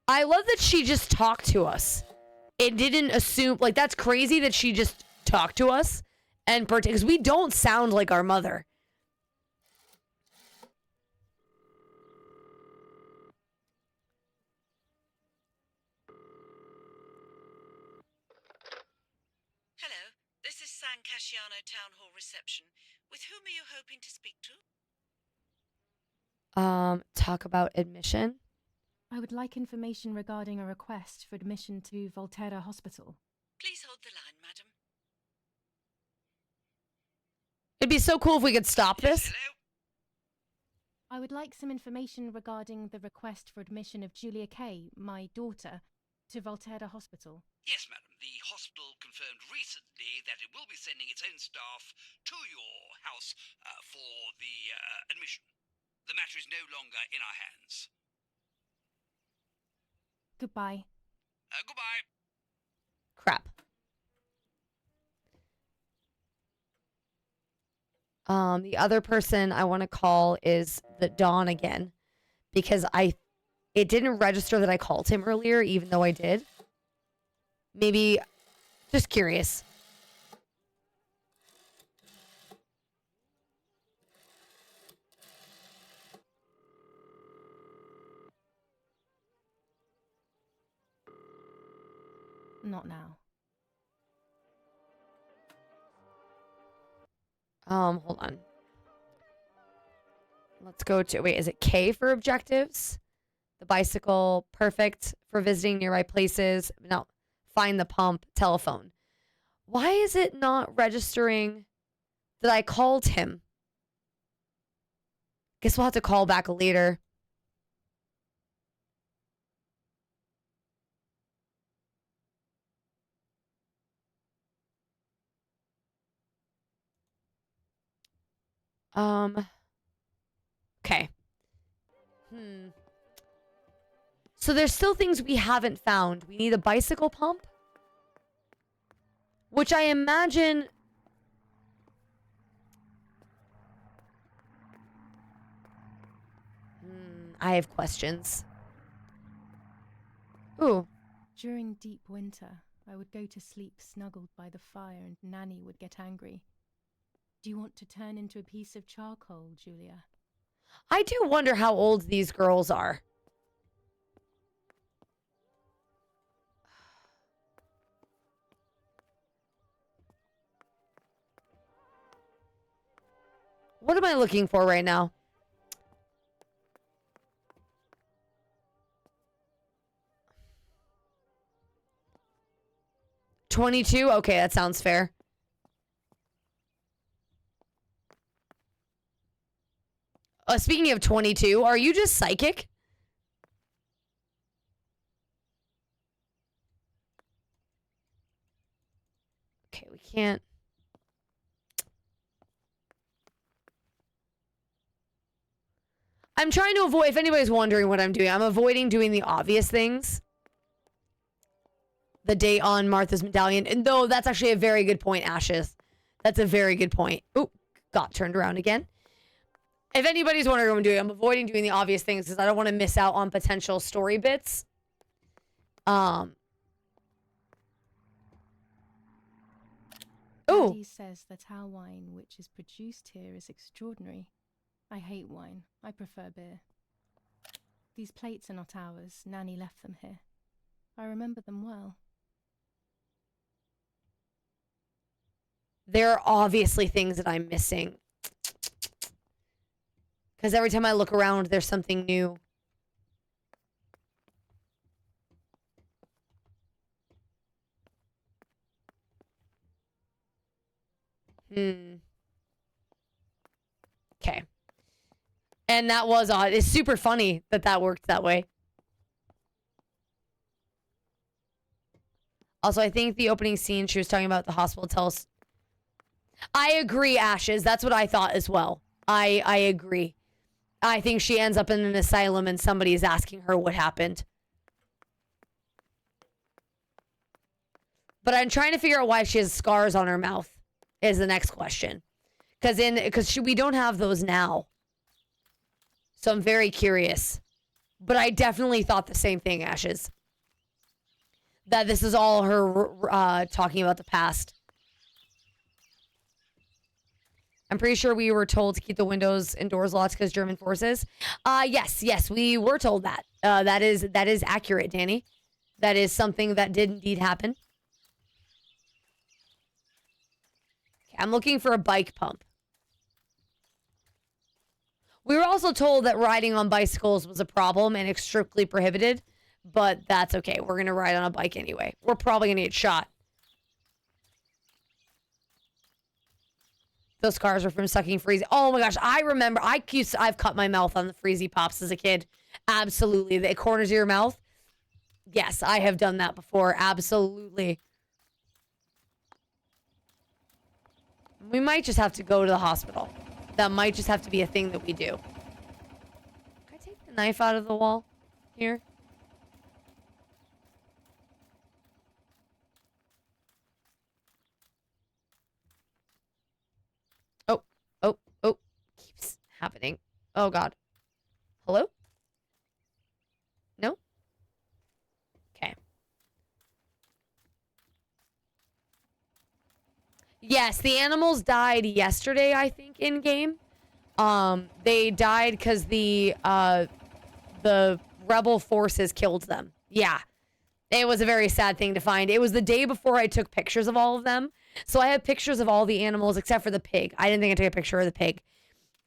Speaker 2: I love that she just talked to us. It didn't assume, like, that's crazy that she just talked to us. And because we don't sound like our mother.
Speaker 5: Hello, this is San Casciano Town Hall reception. With whom are you hoping to speak to?
Speaker 2: Talk about admission.
Speaker 3: I would like information regarding a request for admission to Volterra Hospital.
Speaker 5: Please hold the line, madam.
Speaker 2: It'd be so cool if we could stop this.
Speaker 7: Hello?
Speaker 3: I would like some information regarding the request for admission of Julia K., my daughter, to Volterra Hospital.
Speaker 4: Yes, madam. The hospital confirmed recently that it will be sending its own staff to your house for the admission. The matter is no longer in our hands.
Speaker 3: Goodbye.
Speaker 4: Goodbye.
Speaker 2: Crap. The other person I want to call is the Dawn again, because it didn't register that I called him earlier, even though I did. Maybe, just curious.
Speaker 3: Not now.
Speaker 2: Hold on. Let's go to, wait, is it K for objectives? The bicycle, perfect for visiting nearby places. No, find the pump, telephone. Why is it not registering that I called him? Guess we'll have to call back later. Okay. So there's still things we haven't found. We need a bicycle pump, which I imagine I have questions. Ooh.
Speaker 3: During deep winter, I would go to sleep snuggled by the fire and Nanny would get angry. Do you want to turn into a piece of charcoal, Julia?
Speaker 2: I do wonder how old these girls are. What am I looking for right now? $22? Okay, that sounds fair. Speaking of 22, are you just psychic? Okay, we can't. I'm trying to avoid, if anybody's wondering what I'm doing, I'm avoiding doing the obvious things. The date on Martha's medallion. And though that's actually a very good point, Ashes. That's a very good point. Oop, got turned around again. If anybody's wondering what I'm doing, I'm avoiding doing the obvious things because I don't want to miss out on potential story bits. Ooh.
Speaker 3: Daddy says that our wine, which is produced here, is extraordinary. I hate wine. I prefer beer. These plates are not ours. Nanny left them here. I remember them well.
Speaker 2: There are obviously things that I'm missing. Because every time I look around, there's something new. Okay. And that was odd. It's super funny that that worked that way. Also, I think the opening scene she was talking about at the hospital tells... I agree, Ashes. That's what I thought as well. I agree. I think she ends up in an asylum and somebody is asking her what happened. But I'm trying to figure out why she has scars on her mouth is the next question. Because we don't have those now. So I'm very curious. But I definitely thought the same thing, Ashes. That this is all her talking about the past. I'm pretty sure we were told to keep the windows and doors locked because German forces. Yes, we were told that. That is accurate, Danny. That is something that did indeed happen. Okay, I'm looking for a bike pump. We were also told that riding on bicycles was a problem and it's strictly prohibited, but that's okay. We're going to ride on a bike anyway. We're probably going to get shot. Those scars are from sucking Freezy. Oh my gosh, I remember. I've cut my mouth on the Freezy Pops as a kid. Absolutely. The corners of your mouth. Yes, I have done that before. Absolutely. We might just have to go to the hospital. That might just have to be a thing that we do. Can I take the knife out of the wall here? Oh, keeps happening. Oh God. Hello? No? Okay. Yes, the animals died yesterday, I think, in game. They died because the rebel forces killed them. Yeah. It was a very sad thing to find. It was the day before I took pictures of all of them. So I have pictures of all the animals except for the pig. I didn't think I'd take a picture of the pig.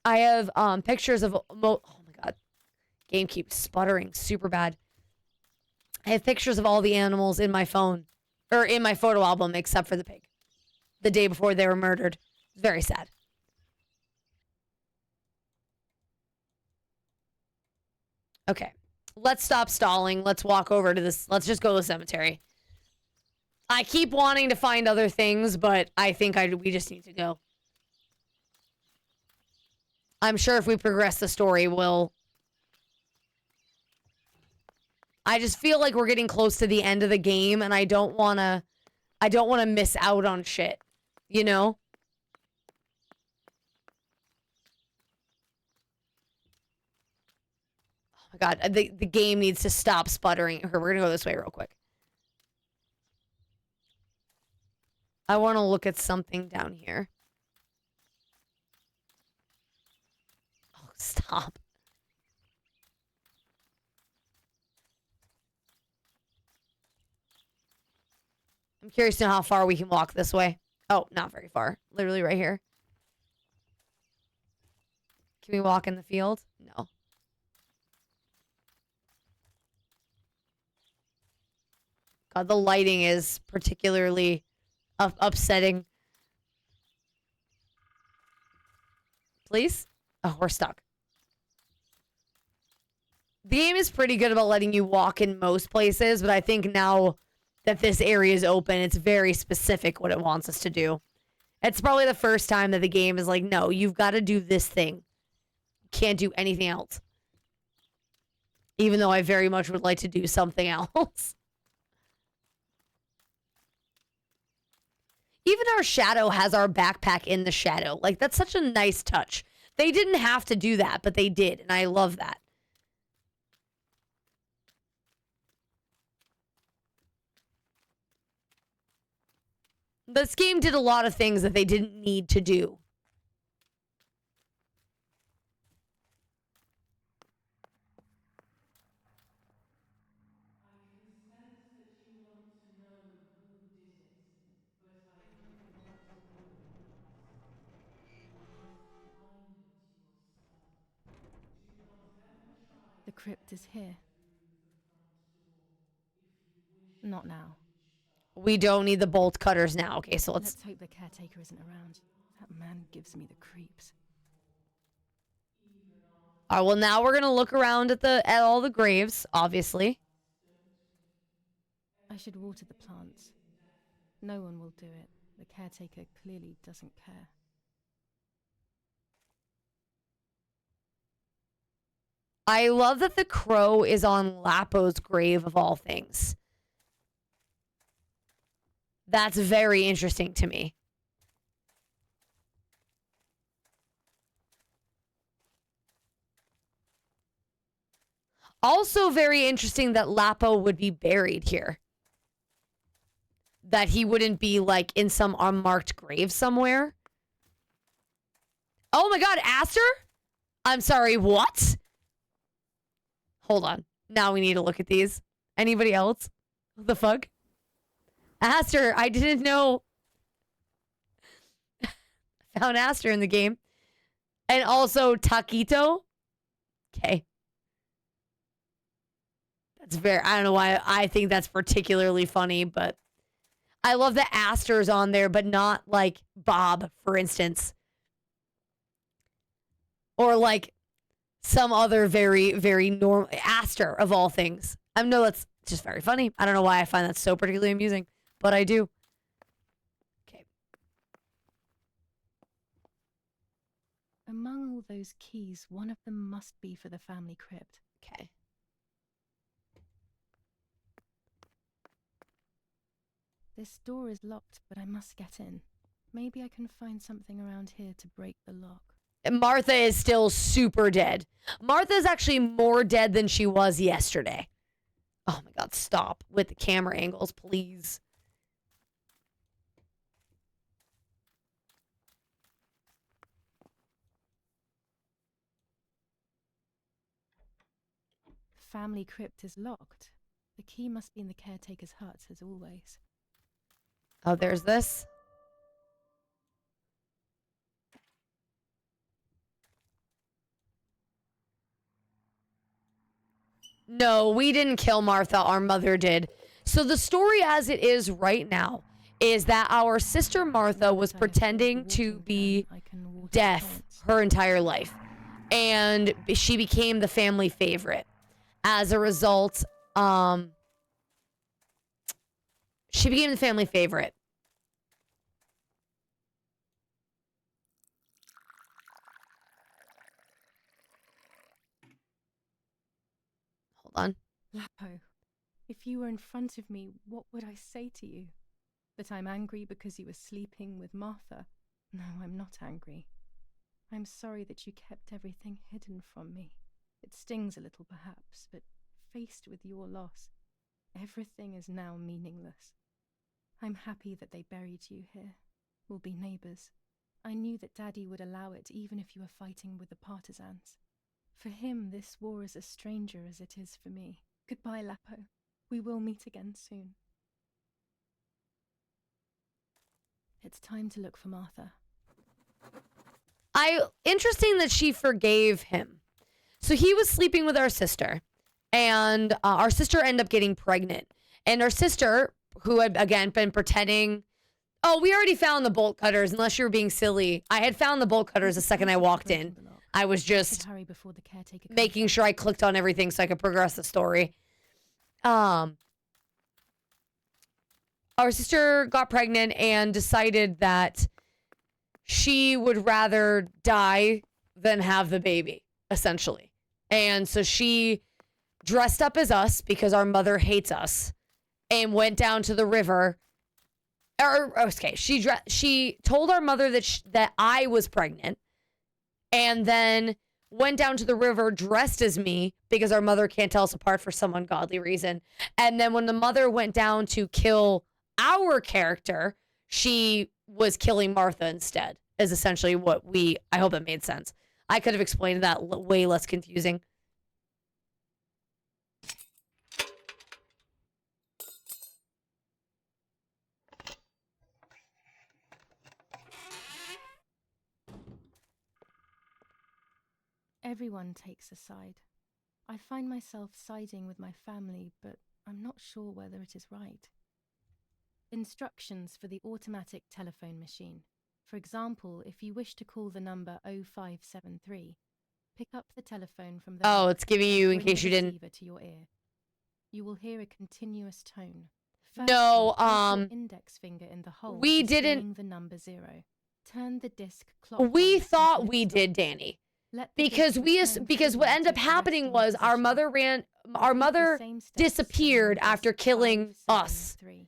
Speaker 2: I have pictures of... oh my God. Game keeps sputtering super bad. I have pictures of all the animals in my phone. Or in my photo album except for the pig. The day before they were murdered. Very sad. Okay. Let's stop stalling. Let's walk over to this. Let's just go to the cemetery. I keep wanting to find other things, but I think we just need to go. I'm sure if we progress the story, we'll... I just feel like we're getting close to the end of the game, and I don't want to miss out on shit. You know? Oh my God, the game needs to stop sputtering. We're gonna go this way real quick. I want to look at something down here. Oh, stop. I'm curious to know how far we can walk this way. Oh, not very far. Literally right here. Can we walk in the field? No. God, the lighting is particularly upsetting. Please? Oh, we're stuck. The game is pretty good about letting you walk in most places, but I think now that this area is open, it's very specific what it wants us to do. It's probably the first time that the game is like, no, you've got to do this thing. Can't do anything else. Even though I very much would like to do something else. Even our shadow has our backpack in the shadow. Like, that's such a nice touch. They didn't have to do that, but they did, and I love that. This game did a lot of things that they didn't need to do.
Speaker 3: The crypt is here. Not now.
Speaker 2: We don't need the bolt cutters now. Okay, so let's
Speaker 3: Let's hope the caretaker isn't around. That man gives me the creeps.
Speaker 2: All right, well, now we're gonna look around at all the graves, obviously.
Speaker 3: I should water the plants. No one will do it. The caretaker clearly doesn't care.
Speaker 2: I love that the crow is on Lapo's grave of all things. That's very interesting to me. Also very interesting that Lapo would be buried here. That he wouldn't be like in some unmarked grave somewhere. Oh my God, Aster? I'm sorry, what? Hold on. Now we need to look at these. Anybody else? What the fuck? Aster, I didn't know. Found Aster in the game. And also Taquito. Okay. That's very, I don't know why I think that's particularly funny, but I love that Aster's on there, but not like Bob, for instance. Or like some other very, very normal Aster of all things. I know that's just very funny. I don't know why I find that so particularly amusing, but I do. Okay.
Speaker 3: Among all those keys, one of them must be for the family crypt.
Speaker 2: Okay.
Speaker 3: This door is locked, but I must get in. Maybe I can find something around here to break the lock.
Speaker 2: Martha is still super dead. Martha's actually more dead than she was yesterday. Oh my God, stop with the camera angles, please.
Speaker 3: The family crypt is locked. The key must be in the caretaker's hut, as always.
Speaker 2: Oh, there's this. No, we didn't kill Martha. Our mother did. So the story as it is right now is that our sister Martha was pretending to be deaf her entire life. And she became the family favorite. As a result, she became the family favorite. Hold on.
Speaker 3: Lapo, if you were in front of me, what would I say to you? That I'm angry because you were sleeping with Martha? No, I'm not angry. I'm sorry that you kept everything hidden from me. It stings a little, perhaps, but faced with your loss, everything is now meaningless. I'm happy that they buried you here. We'll be neighbors. I knew that Daddy would allow it even if you were fighting with the partisans. For him, this war is a stranger as it is for me. Goodbye, Lapo. We will meet again soon. It's time to look for Martha.
Speaker 2: Interesting that she forgave him. So he was sleeping with our sister, and our sister ended up getting pregnant. And our sister, who had, again, been pretending, oh, we already found the bolt cutters, unless you were being silly. I had found the bolt cutters the second I walked in. I was just making sure I clicked on everything so I could progress the story. Our sister got pregnant and decided that she would rather die than have the baby, essentially. And so she dressed up as us because our mother hates us and went down to the river. Okay, she told our mother that I was pregnant, and then went down to the river dressed as me because our mother can't tell us apart for some ungodly reason. And then when the mother went down to kill our character, she was killing Martha instead, is essentially what I hope that made sense. I could have explained that way less confusing.
Speaker 3: Everyone takes a side. I find myself siding with my family, but I'm not sure whether it is right. Instructions for the automatic telephone machine. For example, if you wish to call the number 0573, pick up the telephone from the
Speaker 2: Oh,
Speaker 3: hook
Speaker 2: it's giving you, in
Speaker 3: and bring
Speaker 2: case
Speaker 3: the
Speaker 2: you didn't.
Speaker 3: receiver to your ear. You will hear a continuous tone.
Speaker 2: No,
Speaker 3: place your index finger in the hole
Speaker 2: we
Speaker 3: displaying
Speaker 2: didn't.
Speaker 3: the number 0. Turn the disc clockwise.
Speaker 2: We thought
Speaker 3: until it
Speaker 2: we
Speaker 3: stops.
Speaker 2: did, Danny.
Speaker 3: Let the
Speaker 2: Because
Speaker 3: disc return
Speaker 2: because what
Speaker 3: freely
Speaker 2: ended up
Speaker 3: to its
Speaker 2: happening
Speaker 3: resting
Speaker 2: was our
Speaker 3: position.
Speaker 2: mother
Speaker 3: Same steps
Speaker 2: disappeared
Speaker 3: to the
Speaker 2: after
Speaker 3: numbers
Speaker 2: killing
Speaker 3: 5,
Speaker 2: us.
Speaker 3: 7, 3.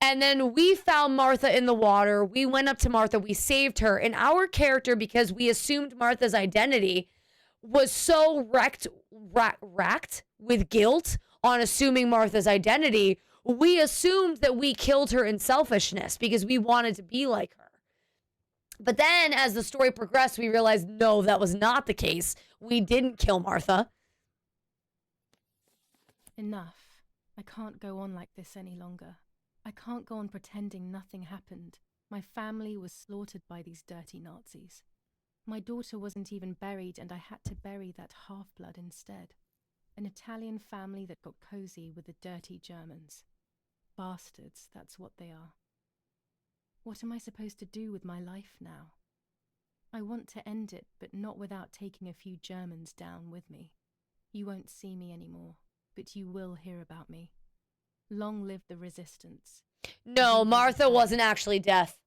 Speaker 2: And then we found Martha in the water. We went up to Martha. We saved her. And our character, because we assumed Martha's identity, was so racked with guilt on assuming Martha's identity, we assumed that we killed her in selfishness because we wanted to be like her. But then as the story progressed, we realized, no, that was not the case. We didn't kill Martha.
Speaker 3: Enough. I can't go on like this any longer. I can't go on pretending nothing happened. My family was slaughtered by these dirty Nazis. My daughter wasn't even buried, and I had to bury that half-blood instead. An Italian family that got cozy with the dirty Germans. Bastards, that's what they are. What am I supposed to do with my life now? I want to end it, but not without taking a few Germans down with me. You won't see me anymore, but you will hear about me. Long live the resistance.
Speaker 2: No, Martha wasn't actually death.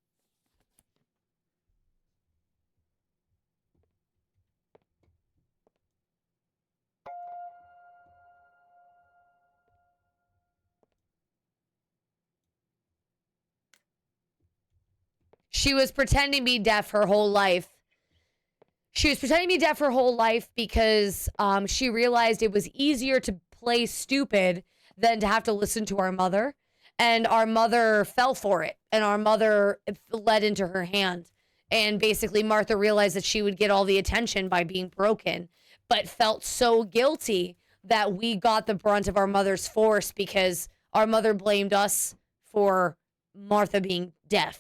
Speaker 2: She was pretending to be deaf her whole life. She was pretending to be deaf her whole life because she realized it was easier to play stupid than to have to listen to our mother. And our mother fell for it. And our mother led into her hand. And basically Martha realized that she would get all the attention by being broken, but felt so guilty that we got the brunt of our mother's force because our mother blamed us for Martha being deaf.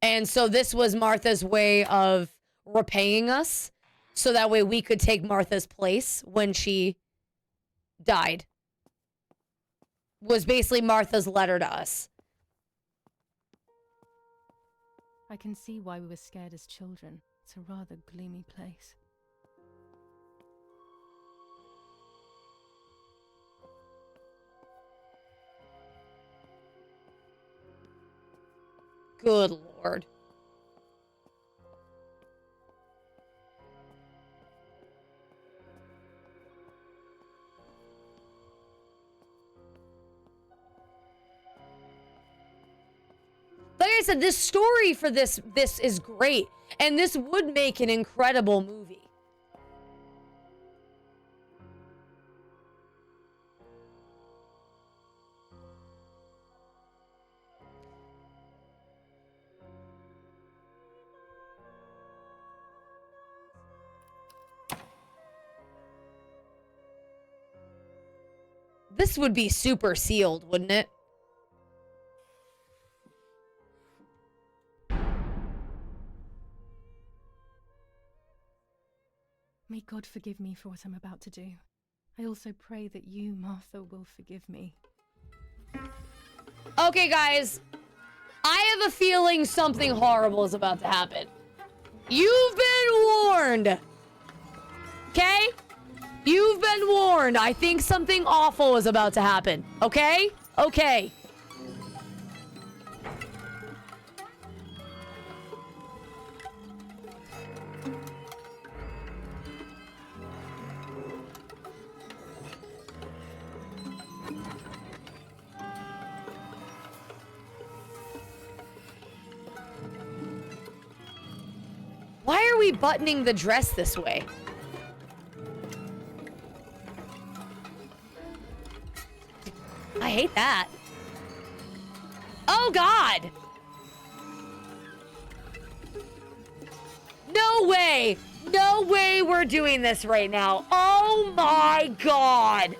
Speaker 2: And so this was Martha's way of repaying us, so that way we could take Martha's place when she died. Was basically Martha's letter to us.
Speaker 3: I can see why we were scared as children. It's a rather gloomy place.
Speaker 2: Good Lord. Like I I said, this story for this is great. And this would make an incredible movie. This would be super sealed, wouldn't it?
Speaker 3: May God forgive me for what I'm about to do. I also pray that you, Martha, will forgive me.
Speaker 2: Okay, guys. I have a feeling something horrible is about to happen. You've been warned. Okay? You've been warned. I think something awful is about to happen. Okay? Okay. Why are we buttoning the dress this way? I hate that. Oh, God. No way. No way we're doing this right now. Oh, my God.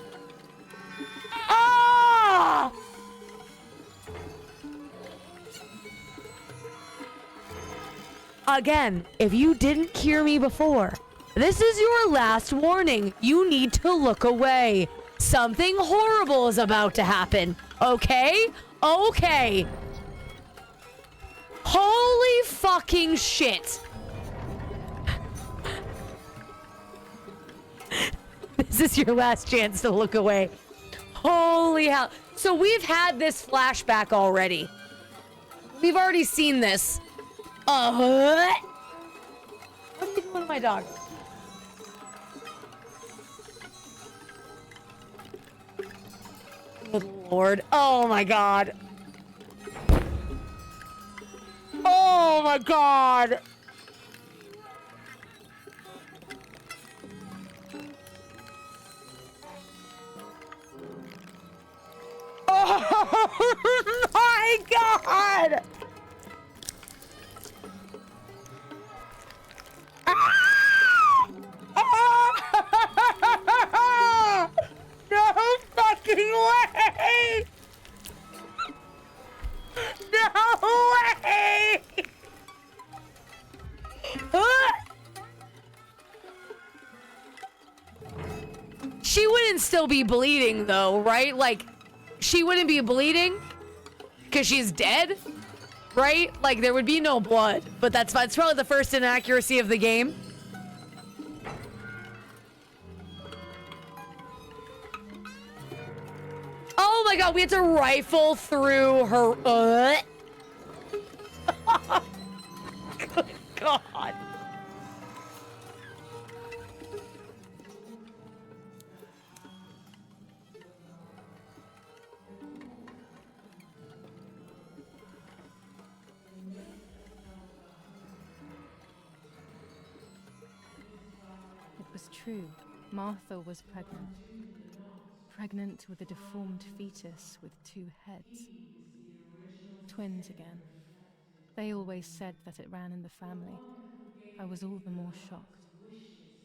Speaker 2: Ah! Again, if you didn't hear me before, this is your last warning. You need to look away. Something horrible is about to happen. Okay? Okay. Holy fucking shit. This is your last chance to look away. Holy hell. So we've had this flashback already. We've already seen this. What are you doing to my dog? Good Lord. Oh my God. Oh my God. Oh my God. No fucking way! No way! She wouldn't still be bleeding though, right? Like, she wouldn't be bleeding because she's dead, right? Like, there would be no blood, but that's fine. It's probably the first inaccuracy of the game. Oh my God, we had to rifle through her. Good God.
Speaker 3: It was true. Martha was pregnant. Pregnant with a deformed fetus with 2 heads. Twins again. They always said that it ran in the family. I was all the more shocked.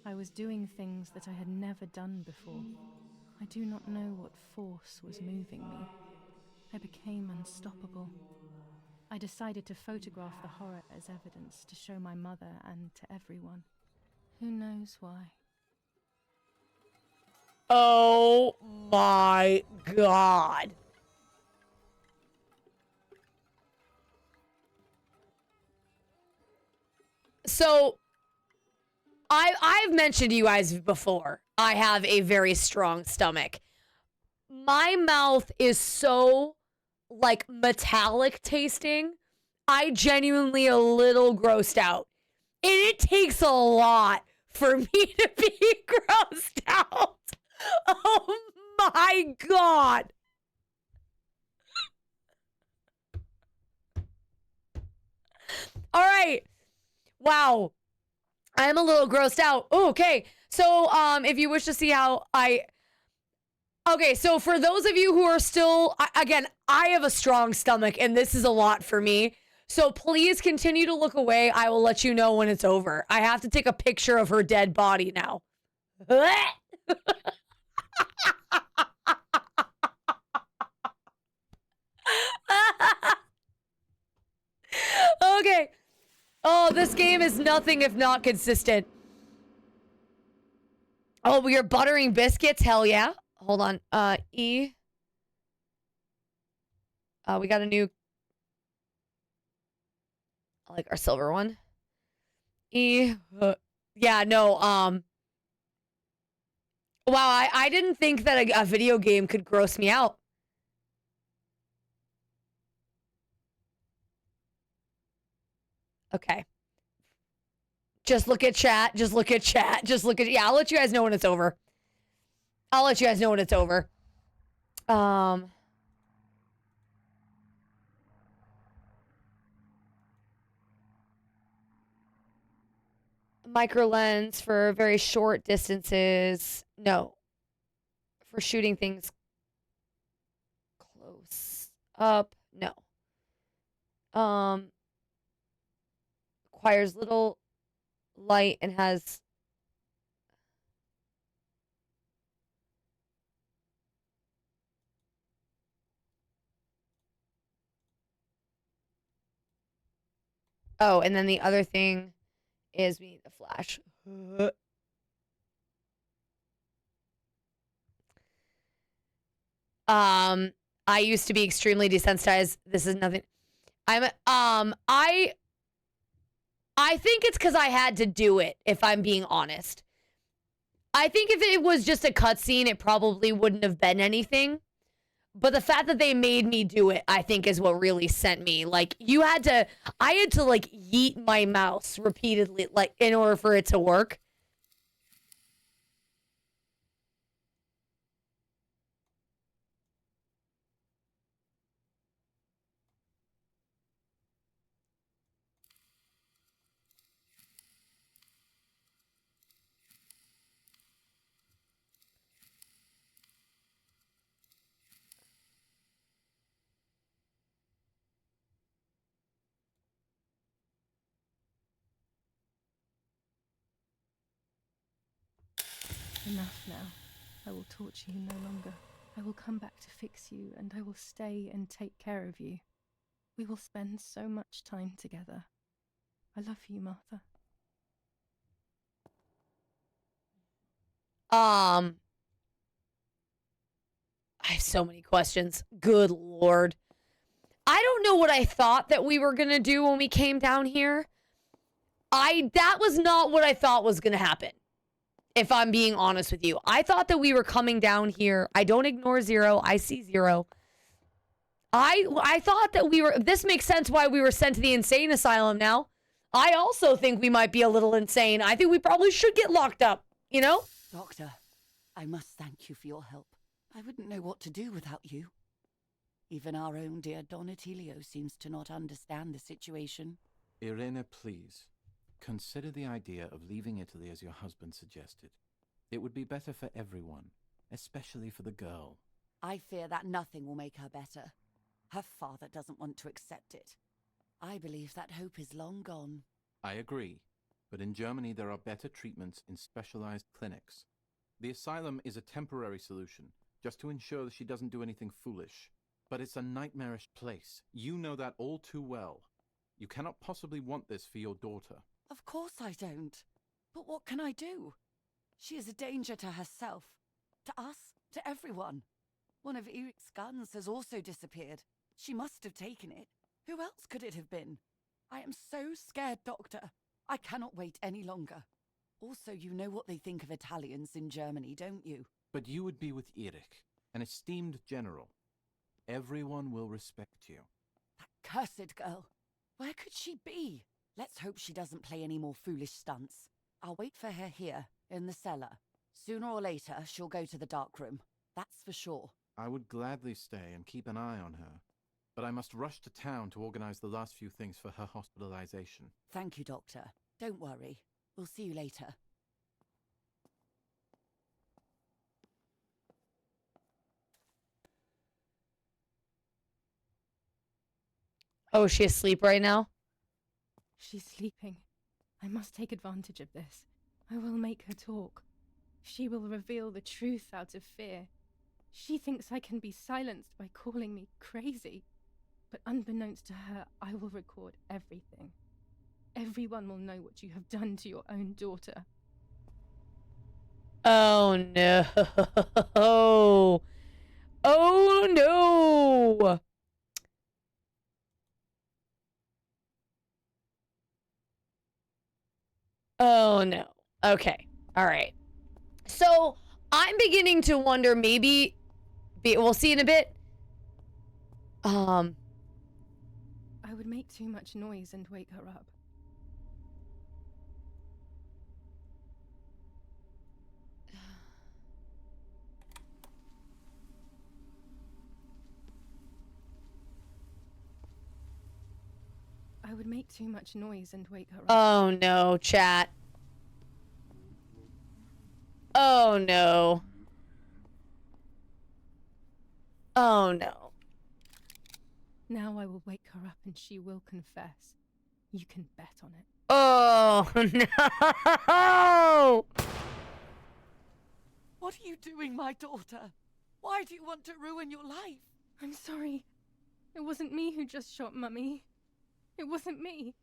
Speaker 3: I was doing things that I had never done before. I do not know what force was moving me. I became unstoppable. I decided to photograph the horror as evidence to show my mother and to everyone. Who knows why?
Speaker 2: Oh my God. So I've mentioned to you guys before, I have a very strong stomach. My mouth is so like metallic tasting. I genuinely a little grossed out. And it takes a lot for me to be grossed out. Oh my God. right. Wow. I'm a little grossed out. Ooh, okay. So, if you wish to see how okay, so for those of you who are still, again, I have a strong stomach and this is a lot for me. So please continue to look away. I will let you know when it's over. I have to take a picture of her dead body now. Okay. Oh, this game is nothing if not consistent. Oh, we are buttering biscuits? Hell yeah. Hold on. E. We got a new, I like our silver one. E. Yeah, no, wow, I didn't think that a video game could gross me out. Okay. Just look at chat. Just look at chat. Just look at, yeah, I'll let you guys know when it's over. I'll let you guys know when it's over. Micro lens for very short distances. No. For shooting things close up. No. Requires little light and has oh, and then the other thing is we need the flash. I used to be extremely desensitized. This is nothing. I think it's because I had to do it, if I'm being honest. I think if it was just a cutscene, it probably wouldn't have been anything. But the fact that they made me do it, I think, is what really sent me. Like, I had to, like, yeet my mouse repeatedly, like, in order for it to work.
Speaker 3: Enough now. I will torture you no longer. I will come back to fix you, and I will stay and take care of you. We will spend so much time together. I love you, Martha.
Speaker 2: I have so many questions. Good Lord. I don't know what I thought that we were going to do when we came down here. That was not what I thought was going to happen. If I'm being honest with you, I thought that we were coming down here. I don't ignore zero. I see zero. I thought that this makes sense why we were sent to the insane asylum now. I also think we might be a little insane. I think we probably should get locked up, you know?
Speaker 8: Doctor, I must thank you for your help. I wouldn't know what to do without you. Even our own dear Donatello seems to not understand the situation.
Speaker 6: Irene, please. Consider the idea of leaving Italy as your husband suggested. It would be better for everyone, especially for the girl.
Speaker 8: I fear that nothing will make her better. Her father doesn't want to accept it. I believe that hope is long gone.
Speaker 6: I agree, but in Germany there are better treatments in specialized clinics. The asylum is a temporary solution, just to ensure that she doesn't do anything foolish. But it's a nightmarish place. You know that all too well. You cannot possibly want this for your daughter.
Speaker 8: Of course I don't. But what can I do? She is a danger to herself, to us, to everyone. One of Eric's guns has also disappeared. She must have taken it. Who else could it have been? I am so scared, Doctor. I cannot wait any longer. Also, you know what they think of Italians in Germany, don't you?
Speaker 6: But you would be with Eric, an esteemed general. Everyone will respect you.
Speaker 8: That cursed girl. Where could she be? Let's hope she doesn't play any more foolish stunts. I'll wait for her here, in the cellar. Sooner or later, she'll go to the dark room. That's for sure.
Speaker 6: I would gladly stay and keep an eye on her. but I must rush to town to organize the last few things for her hospitalization.
Speaker 8: Thank you, Doctor. Don't worry. We'll see you later.
Speaker 2: Oh, is she asleep right now?
Speaker 3: She's sleeping. I must take advantage of this. I will make her talk. She will reveal the truth out of fear. She thinks I can be silenced by calling me crazy. But unbeknownst to her, I will record everything. Everyone will know what you have done to your own daughter.
Speaker 2: Oh no. Oh no. Oh no. Okay. All right. So I'm beginning to wonder, maybe we'll see in a bit.
Speaker 3: I would make too much noise and wake her up. I would make too much noise and wake her up.
Speaker 2: Oh no, chat. Oh no. Oh no.
Speaker 3: Now I will wake her up and she will confess. You can bet on it.
Speaker 2: Oh no.
Speaker 8: What are you doing, my daughter? Why do you want to ruin your life?
Speaker 3: I'm sorry. It wasn't me who just shot Mummy. It wasn't me.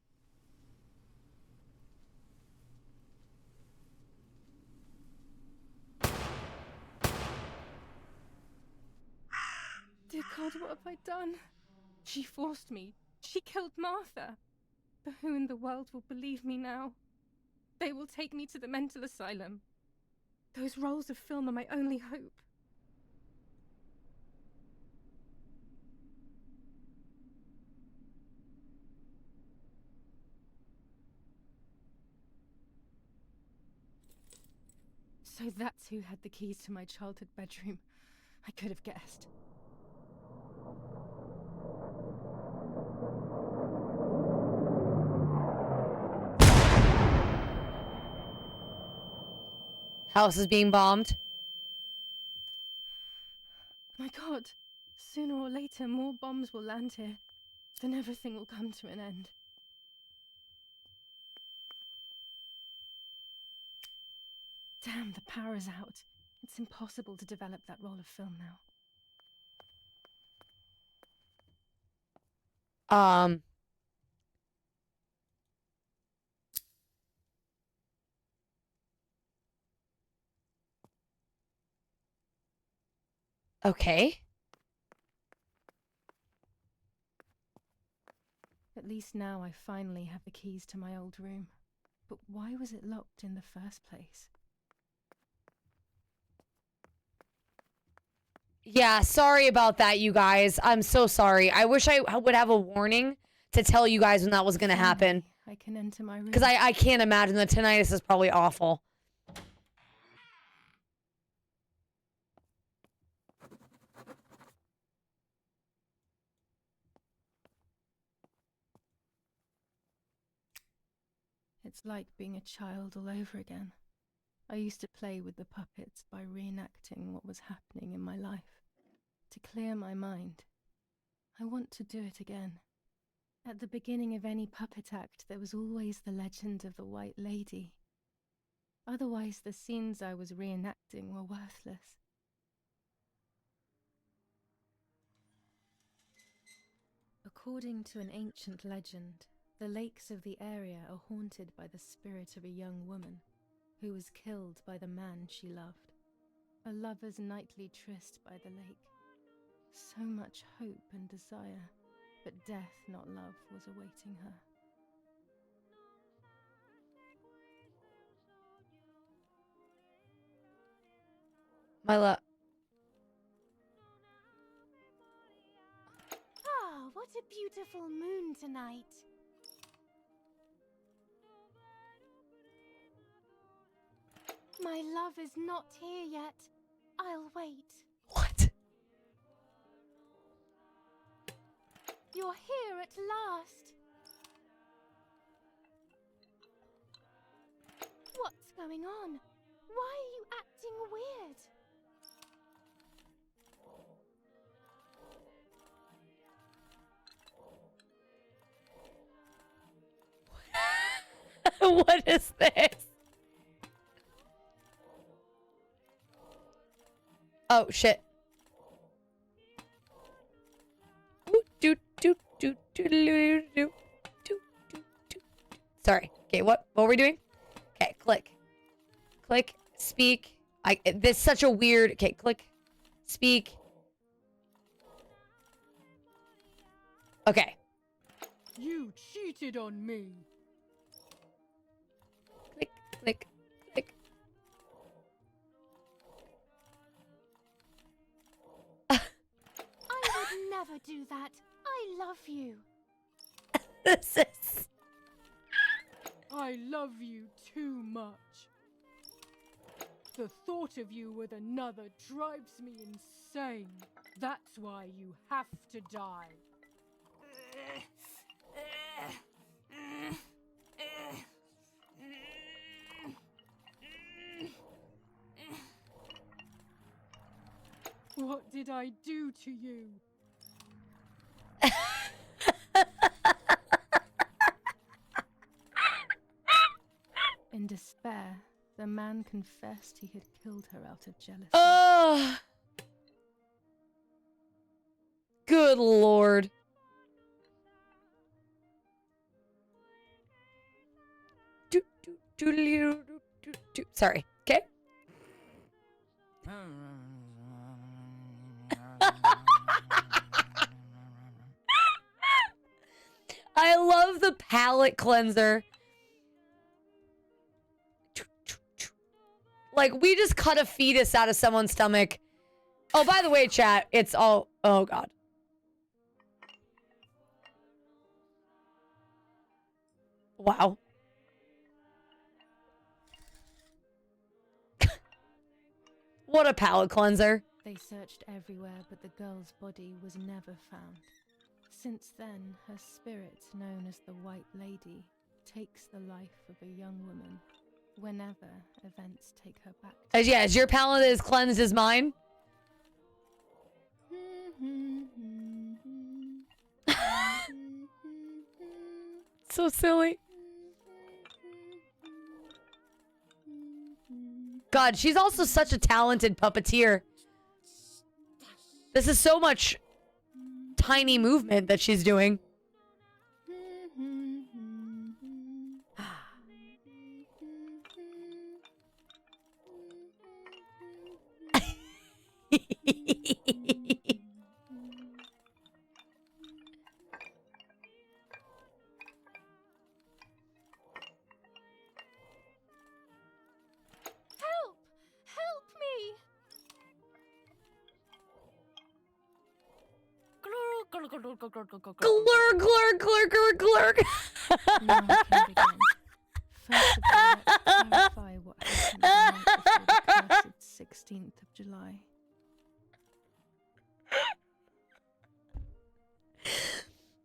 Speaker 3: Dear God, what have I done? She forced me. She killed Martha. But who in the world will believe me now? They will take me to the mental asylum. Those rolls of film are my only hope. So that's who had the keys to my childhood bedroom. I could have guessed.
Speaker 2: House is being bombed.
Speaker 3: My God, sooner or later more bombs will land here. Then everything will come to an end. Damn, the power's out. It's impossible to develop that roll of film now.
Speaker 2: Okay.
Speaker 3: At least now I finally have the keys to my old room. But why was it locked in the first place?
Speaker 2: Yeah, sorry about that, you guys. I'm so sorry. I wish I would have a warning to tell you guys when that was going to happen.
Speaker 3: I can enter my room.
Speaker 2: Because I can't imagine the tinnitus is probably awful.
Speaker 3: It's like being a child all over again. I used to play with the puppets by reenacting what was happening in my life. To clear my mind. I want to do it again. At the beginning of any puppet act, there was always the legend of the White Lady. Otherwise, the scenes I was reenacting were worthless. According to an ancient legend, the lakes of the area are haunted by the spirit of a young woman who was killed by the man she loved. A lover's nightly tryst by the lake. So much hope and desire, but death, not love, was awaiting her.
Speaker 2: My love.
Speaker 9: Ah, what a beautiful moon tonight. My love is not here yet. I'll wait.
Speaker 2: What?
Speaker 9: You're here at last. What's going on? Why are you acting weird?
Speaker 2: What is this? Oh shit. Sorry. Okay, what were we doing? Okay, click. Click, speak. This is such a weird. Okay, click, speak. Okay.
Speaker 3: You cheated on me.
Speaker 2: Click, click, click.
Speaker 9: I would never do that. I love you.
Speaker 2: This is.
Speaker 3: I love you too much. The thought of you with another drives me insane. That's why you have to die. What did I do to you? In despair, the man confessed he had killed her out of jealousy.
Speaker 2: Oh. Good Lord. Sorry. Okay. I love the palate cleanser. Like, we just cut a fetus out of someone's stomach. Oh, by the way, chat, it's all... Oh, God. Wow. What a palate cleanser.
Speaker 3: They searched everywhere, but the girl's body was never found. Since then, her spirit, known as the White Lady, takes the life of a young woman whenever events take her back.
Speaker 2: Yeah, as your palate is cleansed as mine. So silly. God, she's also such a talented puppeteer. This is so much tiny movement that she's doing.
Speaker 9: Help me!
Speaker 2: Glurg, glurg, glurg, glurg, glurg.
Speaker 3: Now I can begin. First of all, let's clarify what happened the night before the cursed 16th of July.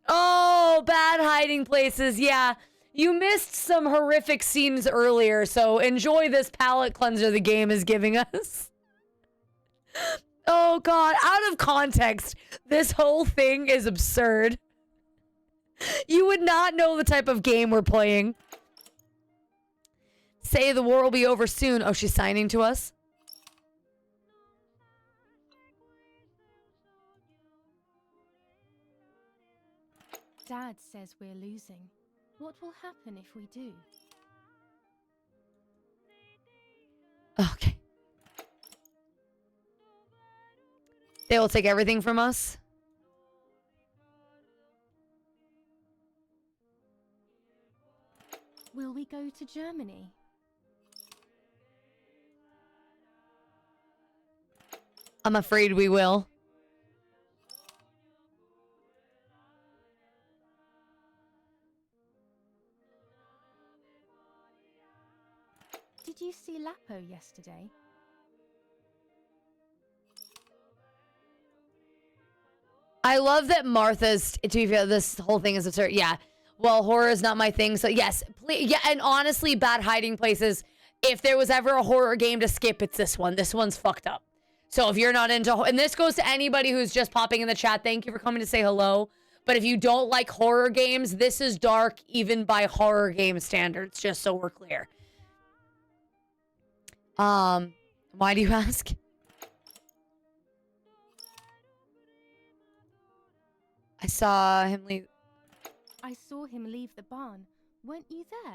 Speaker 2: Oh, bad hiding places. Yeah, you missed some horrific scenes earlier, so enjoy this palate cleanser the game is giving us. Oh, God. Out of context, this whole thing is absurd. You would not know the type of game we're playing. Say the war will be over soon. Oh, she's signing to us?
Speaker 3: Dad says we're losing. What will happen if we do?
Speaker 2: Okay. They will take everything from us?
Speaker 3: Will we go to Germany?
Speaker 2: I'm afraid we will.
Speaker 3: Did you see Lapo yesterday?
Speaker 2: I love that Martha's, to be fair, this whole thing is absurd. Yeah. Well, horror is not my thing. So yes, please, yeah. And honestly, bad hiding places. If there was ever a horror game to skip, it's this one. This one's fucked up. So if you're not into, and this goes to anybody who's just popping in the chat, thank you for coming to say hello. But if you don't like horror games, this is dark even by horror game standards, just so we're clear. Why do you ask? I saw him leave.
Speaker 3: I saw him leave the barn. Weren't you there?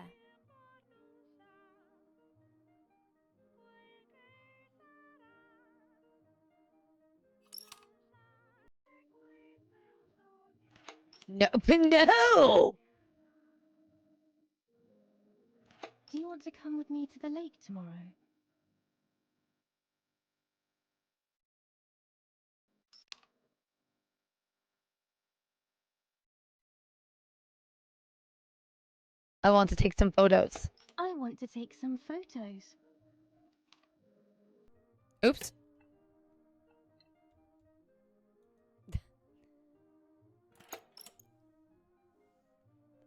Speaker 2: No, no.
Speaker 3: Do you want to come with me to the lake tomorrow?
Speaker 2: I want to take some photos.
Speaker 3: I want to take some photos.
Speaker 2: Oops.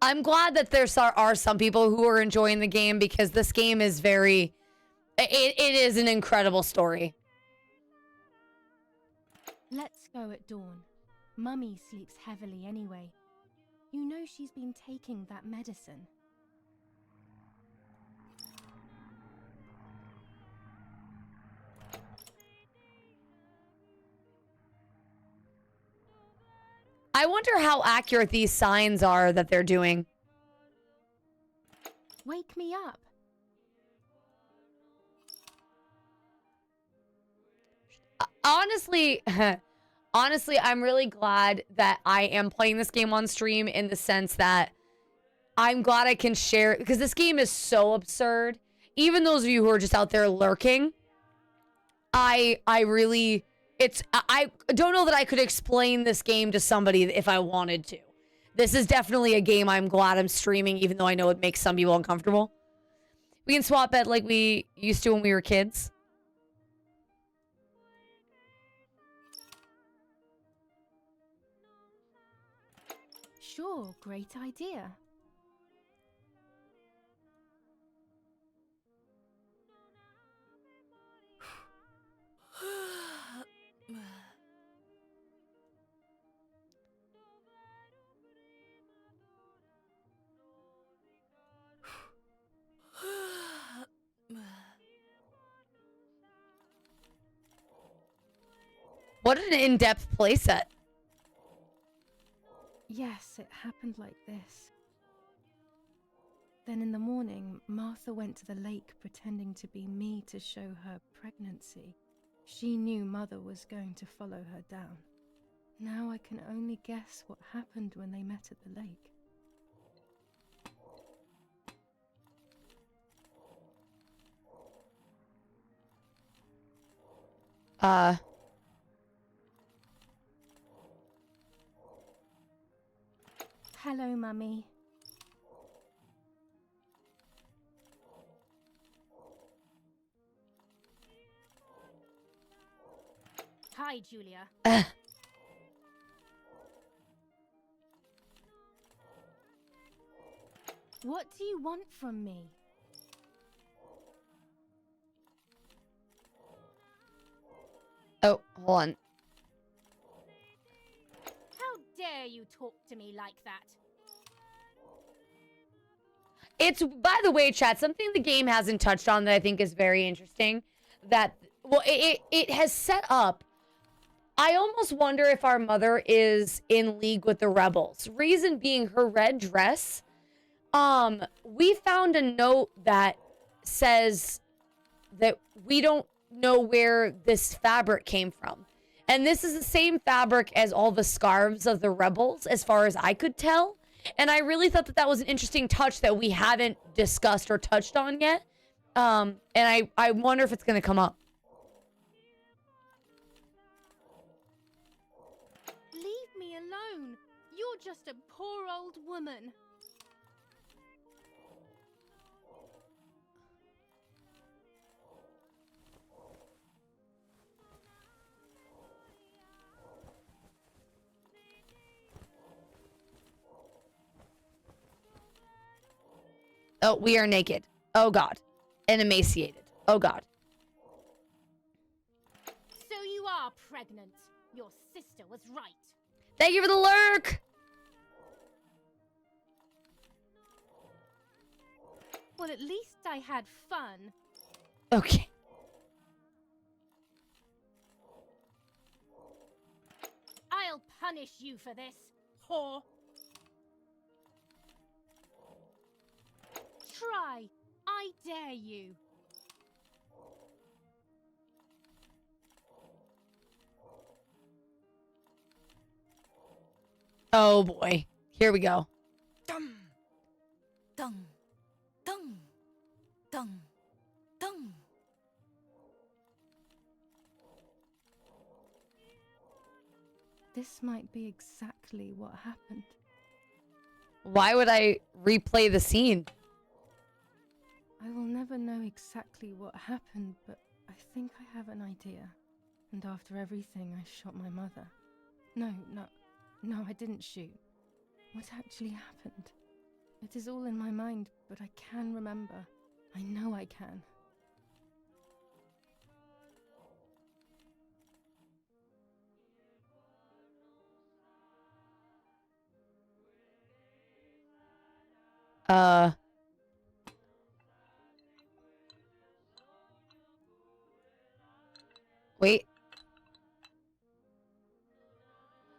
Speaker 2: I'm glad that there are some people who are enjoying the game because this game is very... It is an incredible story.
Speaker 3: Let's go at dawn. Mummy sleeps heavily anyway. You know she's been taking that medicine.
Speaker 2: I wonder how accurate these signs are that they're doing.
Speaker 3: Wake me up.
Speaker 2: Honestly, honestly, I'm really glad that I am playing this game on stream in the sense that I'm glad I can share, because this game is so absurd. Even those of you who are just out there lurking, I don't know that I could explain this game to somebody if I wanted to. This is definitely a game I'm glad I'm streaming, even though I know it makes some people uncomfortable. We can swap bed like we used to when we were kids.
Speaker 3: Sure, great idea.
Speaker 2: What an in-depth playset.
Speaker 3: Yes, it happened like this. Then in the morning, Martha went to the lake pretending to be me to show her pregnancy. She knew Mother was going to follow her down. Now I can only guess what happened when they met at the lake. Hello, Mummy. Hi, Julia. What do you want from me?
Speaker 2: Oh, hold on.
Speaker 9: How dare you talk to me like that?
Speaker 2: It's, by the way, chat, something the game hasn't touched on that I think is very interesting. That, well, it has set up. I almost wonder if our mother is in league with the rebels. Reason being her red dress. We found a note that says that we don't know where this fabric came from. And this is the same fabric as all the scarves of the rebels, as far as I could tell. And I really thought that that was an interesting touch that we haven't discussed or touched on yet. And I wonder if it's going to come up.
Speaker 9: Leave me alone. You're just a poor old woman.
Speaker 2: Oh, we are naked. Oh, God. And emaciated. Oh, God.
Speaker 9: So you are pregnant. Your sister was right.
Speaker 2: Thank you for the lurk.
Speaker 3: Well, at least I had fun.
Speaker 2: Okay.
Speaker 9: I'll punish you for this, whore. Try. I dare you.
Speaker 2: Oh, boy. Here we go.
Speaker 8: Dum, dum, dum, dum, dum.
Speaker 3: This might be exactly what happened.
Speaker 2: Why would I replay the scene?
Speaker 3: I will never know exactly what happened, but I think I have an idea. And after everything, I shot my mother. No, I didn't shoot. What actually happened? It is all in my mind, but I can remember. I know I can.
Speaker 2: Wait.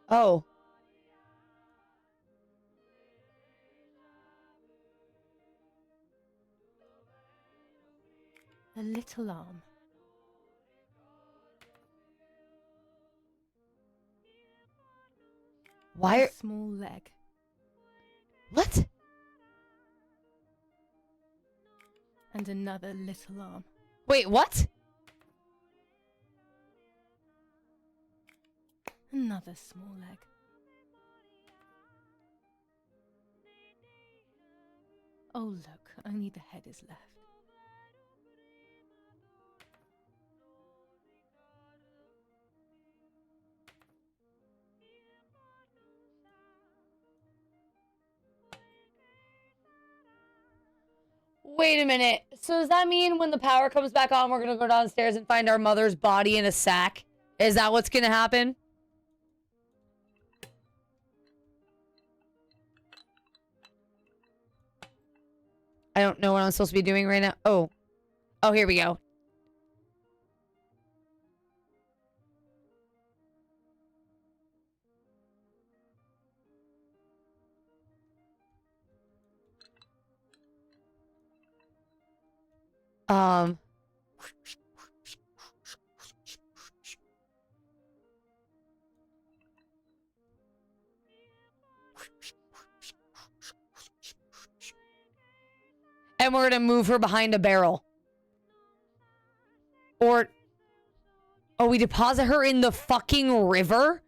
Speaker 2: Oh.
Speaker 3: A little arm.
Speaker 2: Why?
Speaker 3: A small leg.
Speaker 2: What?
Speaker 3: And another little arm.
Speaker 2: Wait, what?
Speaker 3: Another small leg. Oh, look, only the head is left.
Speaker 2: Wait a minute. So does that mean when the power comes back on, we're gonna go downstairs and find our mother's body in a sack? Is that what's gonna happen? I don't know what I'm supposed to be doing right now. Oh. Oh, here we go. Um. And we're gonna move her behind a barrel. Or... Oh, we deposit her in the fucking river?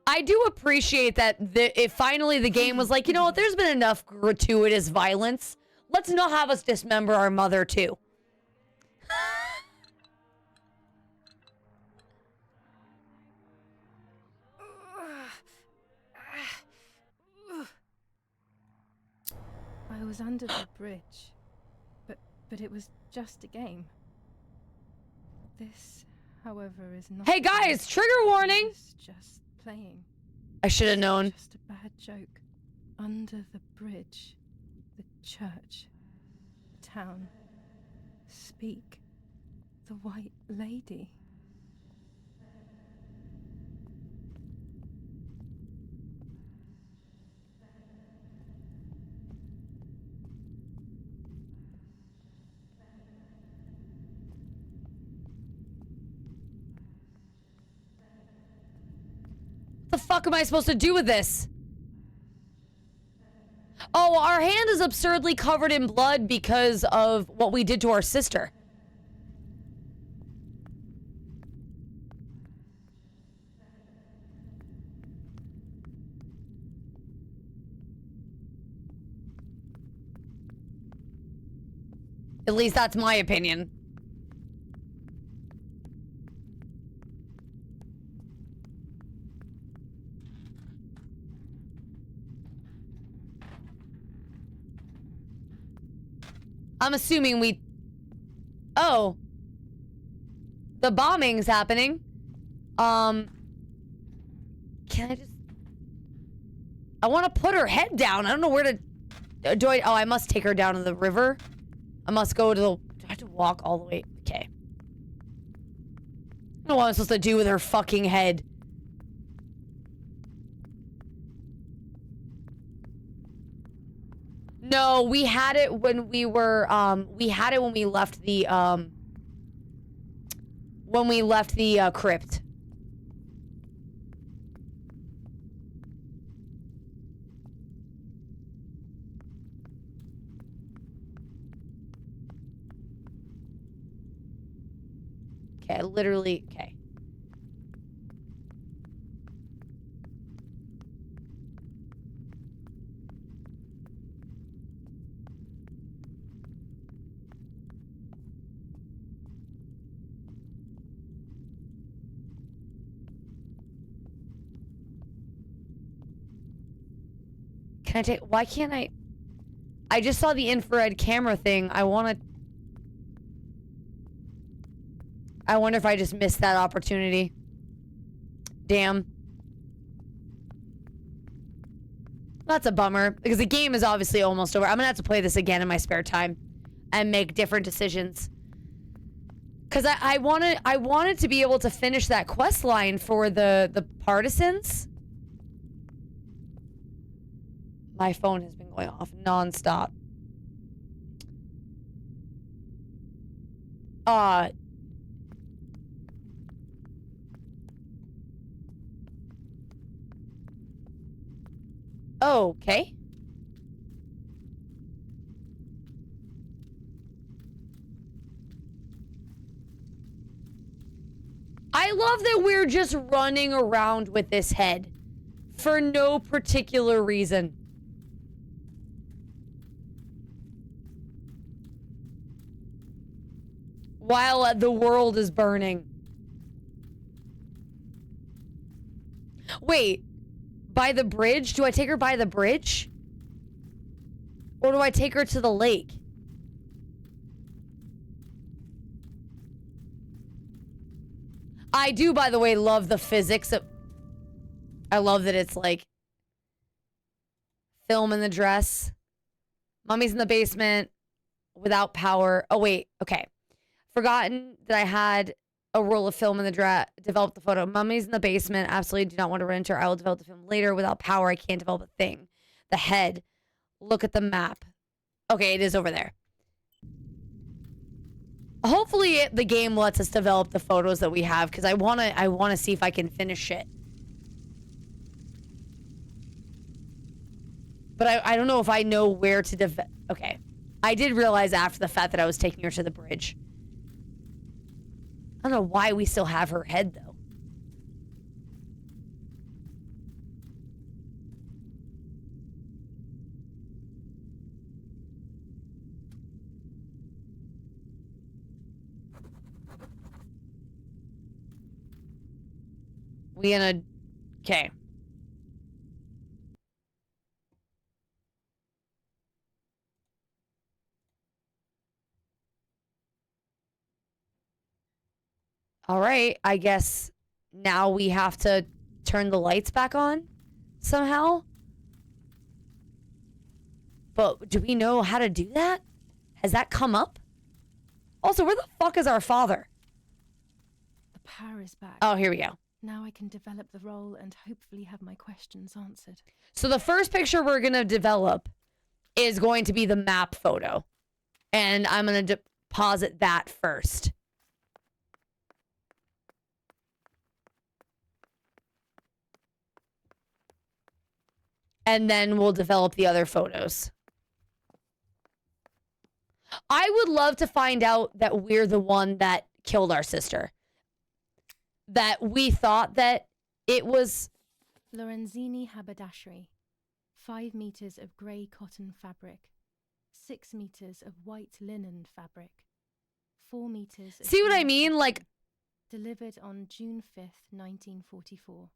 Speaker 2: I do appreciate that finally the game was like, you know what, there's been enough gratuitous violence. Let's not have us dismember our mother too.
Speaker 3: I was under the bridge, but it was just a game. This, however, is not.
Speaker 2: Hey guys, trigger warning!
Speaker 3: It's just playing.
Speaker 2: I should have known.
Speaker 3: Just a bad joke. Under the bridge, the church, town. Speak, the white lady.
Speaker 2: What the fuck am I supposed to do with this? Oh, our hand is absurdly covered in blood because of what we did to our sister. At least that's my opinion. I'm assuming we... Oh. The bombing's happening. Can I just... I want to put her head down. I don't know where to... Do I... Oh, I must take her down to the river. I must go to the... Do I have to walk all the way? Okay. I don't know what I'm supposed to do with her fucking head. No, we had it when we were, we had it when we left the, crypt. Okay, literally, okay. Can I take... Why can't I... I just saw the infrared camera thing. I want to... I wonder if I just missed that opportunity. Damn. That's a bummer. Because the game is obviously almost over. I'm going to have to play this again in my spare time. And make different decisions. Because I wanted to be able to finish that quest line for the partisans. My phone has been going off nonstop. Okay. I love that we're just running around with this head for no particular reason. While the world is burning. Wait, by the bridge? Do I take her by the bridge? Or do I take her to the lake? I do, by the way, love the physics of... I love that it's like... Film in the dress. Mummy's in the basement. Without power. Oh, wait. Okay. Forgotten that I had a roll of film in the dress. Developed the photo. Mummy's in the basement. Absolutely do not want to run into her. I will develop the film later. Without power, I can't develop a thing. The head. Look at the map. Okay, it is over there. Hopefully the game lets us develop the photos that we have, because I wanna see if I can finish it. But I don't know if I know where to okay. I did realize after the fact that I was taking her to the bridge. I don't know why we still have her head, though. We gonna... Okay. All right, I guess now we have to turn the lights back on somehow. But do we know how to do that? Has that come up? Also, where the fuck is our father?
Speaker 3: The power is back.
Speaker 2: Oh, here we go.
Speaker 3: Now I can develop the role and hopefully have my questions answered.
Speaker 2: So the first picture we're going to develop is going to be the map photo. And I'm going to deposit that first. And then we'll develop the other photos. I would love to find out that we're the one that killed our sister. That we thought that it was...
Speaker 3: Lorenzini haberdashery. 5 meters of grey cotton fabric. 6 meters of white linen fabric, 4 meters. Of
Speaker 2: See what I
Speaker 3: green
Speaker 2: mean?
Speaker 3: cotton,
Speaker 2: Like,
Speaker 3: delivered on June 5th, 1944.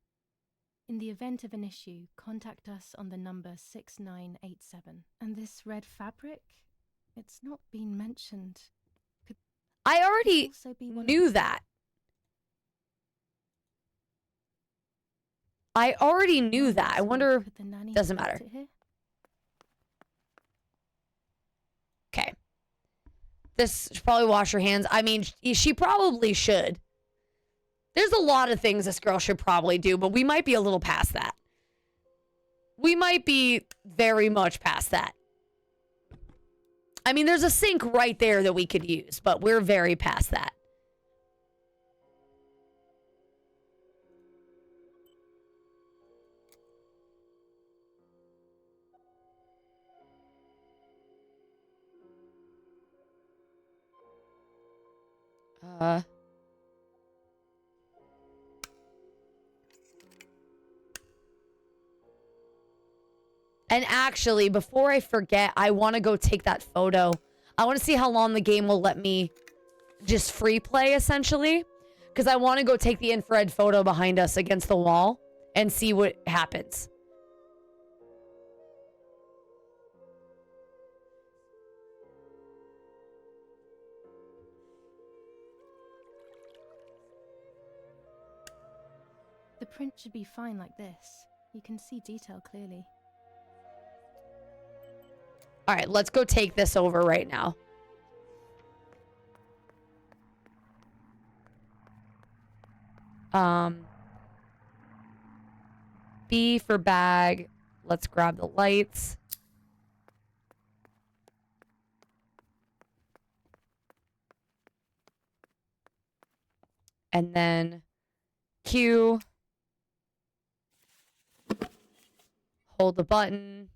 Speaker 3: In the event of an issue, contact us on the number 6987. And this red fabric? It's not been mentioned. Could
Speaker 2: I already
Speaker 3: also be one
Speaker 2: knew that. I already knew that. I wonder.
Speaker 3: Could the nanny
Speaker 2: Doesn't
Speaker 3: have left
Speaker 2: matter.
Speaker 3: it here?
Speaker 2: Okay. This should probably wash her hands. I mean, she probably should. There's a lot of things this girl should probably do, but we might be a little past that. We might be very much past that. I mean, there's a sink right there that we could use, but we're very past that. And actually, before I forget, I want to go take that photo. I want to see how long the game will let me just free play, essentially. Because I want to go take the infrared photo behind us against the wall and see what happens.
Speaker 3: The print should be fine like this. You can see detail clearly.
Speaker 2: All right, let's go take this over right now. B for bag. Let's grab the lights. And then Q. Hold the button.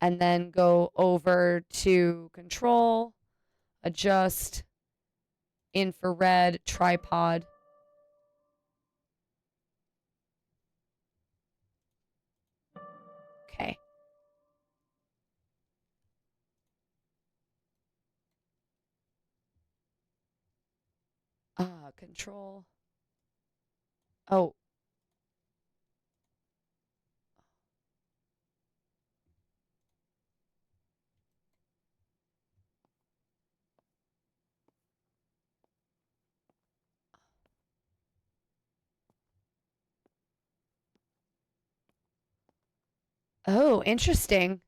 Speaker 2: And then go over to control, adjust, infrared, tripod. Okay. Control. Oh. Oh, interesting.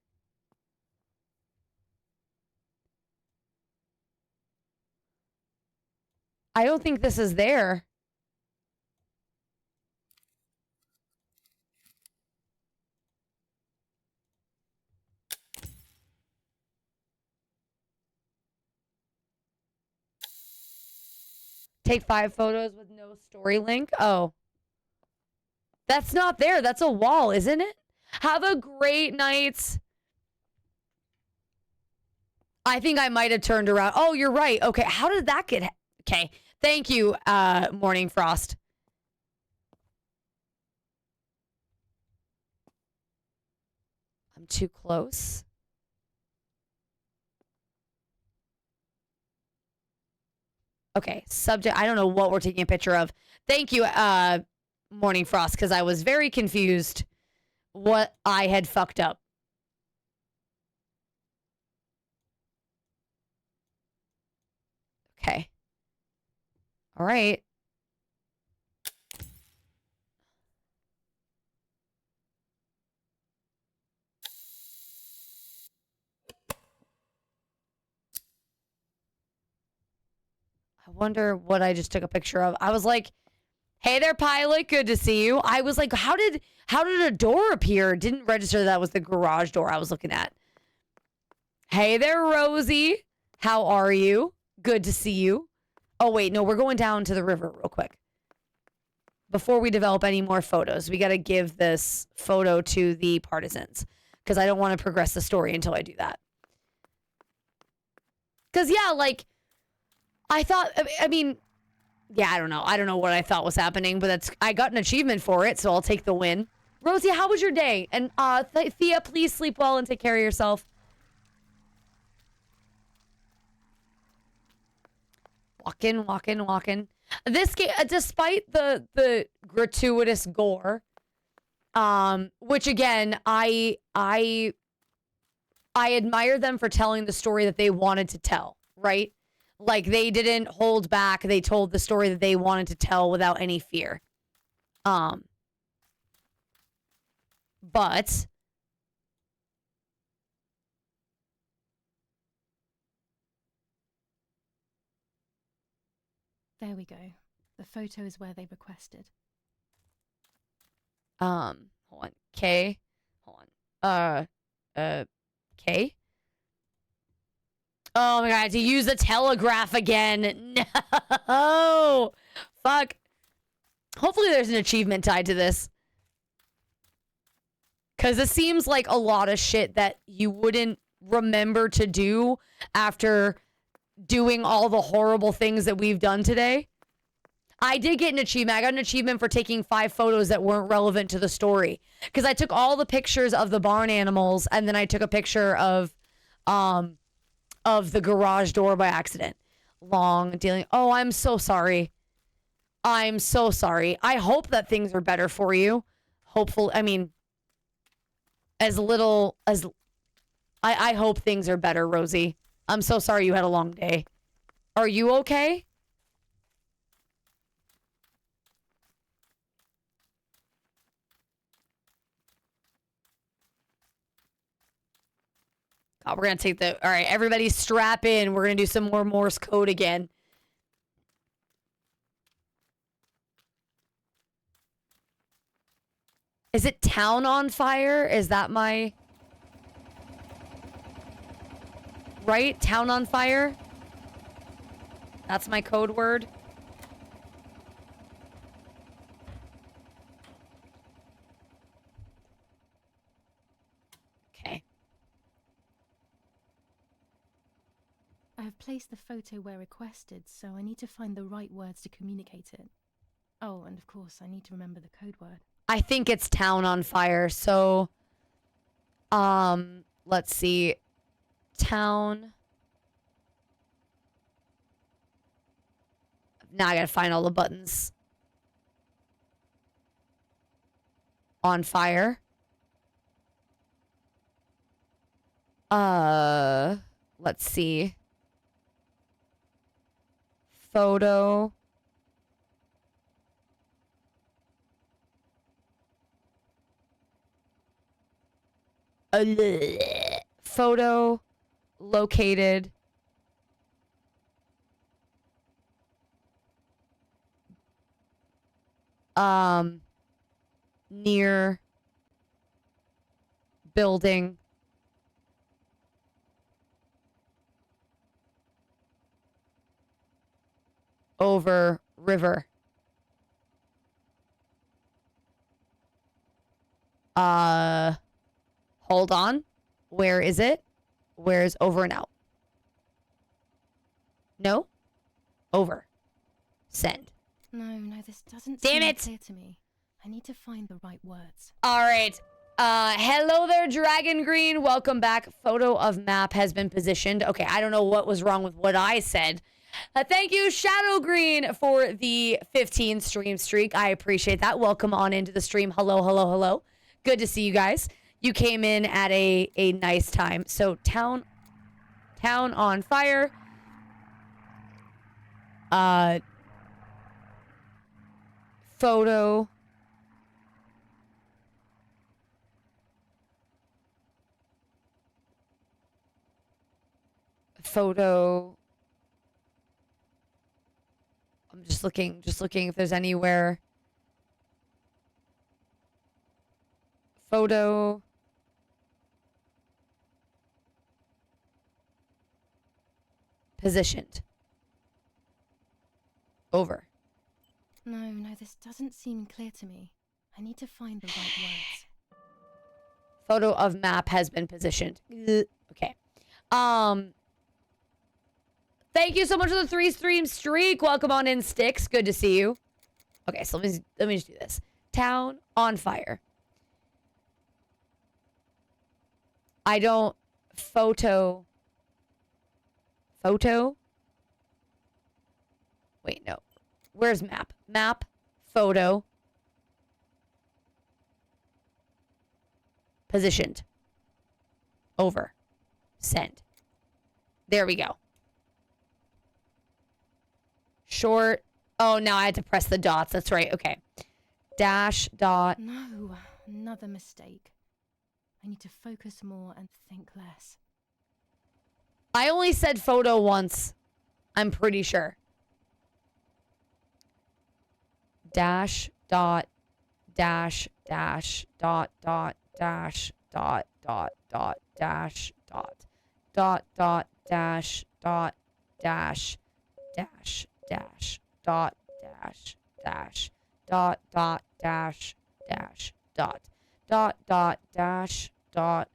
Speaker 2: I don't think this is there. Take 5 photos with no story link. Oh. That's not there. That's a wall, isn't it? Have a great night. I think I might have turned around. Oh, you're right. Okay. How did that get... Okay. Thank you, Morning Frost. I'm too close. Okay. Subject. I don't know what we're taking a picture of. Thank you, Morning Frost, because I was very confused what I had fucked up. Okay. All right. I wonder what I just took a picture of. I was like, hey there, pilot. Good to see you. I was like, how did a door appear? Didn't register that was the garage door I was looking at. Hey there, Rosie. How are you? Good to see you. Oh, wait. No, we're going down to the river real quick. Before we develop any more photos, we got to give this photo to the partisans because I don't want to progress the story until I do that. Because, yeah, like, I thought, I mean, yeah, I don't know. I don't know what I thought was happening, but I got an achievement for it, so I'll take the win. Rosie, how was your day? And Thea, please sleep well and take care of yourself. Walking. This game, despite the gratuitous gore, which again, I admire them for telling the story that they wanted to tell, right? Like they didn't hold back. They told the story that they wanted to tell without any fear. But
Speaker 3: There we go. The photo is where they requested.
Speaker 2: hold on. K. Hold on. K. Oh my god, to use the telegraph again. No. Fuck. Hopefully there's an achievement tied to this. Because it seems like a lot of shit that you wouldn't remember to do after doing all the horrible things that we've done today. I did get an achievement. I got an achievement for taking 5 photos that weren't relevant to the story. Because I took all the pictures of the barn animals and then I took a picture of the garage door by accident. Long dealing. Oh, I'm so sorry. I'm so sorry. I hope that things are better for you. Hopefully, I mean, as little as I hope things are better, Rosie. I'm so sorry you had a long day. Are you okay? God, we're going to take the... All right, everybody strap in. We're going to do some more Morse code again. Is it town on fire? Is that my... Right? Town on fire? That's my code word. Okay.
Speaker 3: I have placed the photo where requested, so I need to find the right words to communicate it. Oh, and of course, I need to remember the code word.
Speaker 2: I think it's town on fire, so... let's see. Town... Now I gotta find all the buttons. On fire. Let's see. Photo. Photo located. Near building. Over river. Hold on. Where is it? Where's over and out? No? Over. Send.
Speaker 3: No, this doesn't
Speaker 2: Damn
Speaker 3: seem
Speaker 2: it!
Speaker 3: clear to me. I need to find the right words.
Speaker 2: All right. Hello there, Dragon Green. Welcome back. Photo of map has been positioned. Okay, I don't know what was wrong with what I said. Thank you, Shadow Green, for the 15 stream streak. I appreciate that. Welcome on into the stream. Hello. Good to see you guys. You came in at a nice time. So town on fire. Photo. I'm just looking if there's anywhere. Photo. Positioned. Over.
Speaker 3: No, this doesn't seem clear to me. I need to find the right words.
Speaker 2: Photo of map has been positioned. Okay. Thank you so much for the 3 stream streak. Welcome on in, Sticks. Good to see you. Okay, so let me just do this. Town on fire. I don't photo Wait, no. Where's map? Map, photo, positioned, over, send. There we go. Short. Oh, now I had to press the dots. That's right. Okay. Dash, dot.
Speaker 3: No, another mistake. I need to focus more and think less.
Speaker 2: I only said photo once. I'm pretty sure. Dash, dot, dash, dash, dot, dot, dash, dot, dot, dot, dash, dot, dot, dot, dash, dot, dash, dash, dash, dot, dash, dash, dot, dot, dash, dash, dot, dot, dot, dash, dot,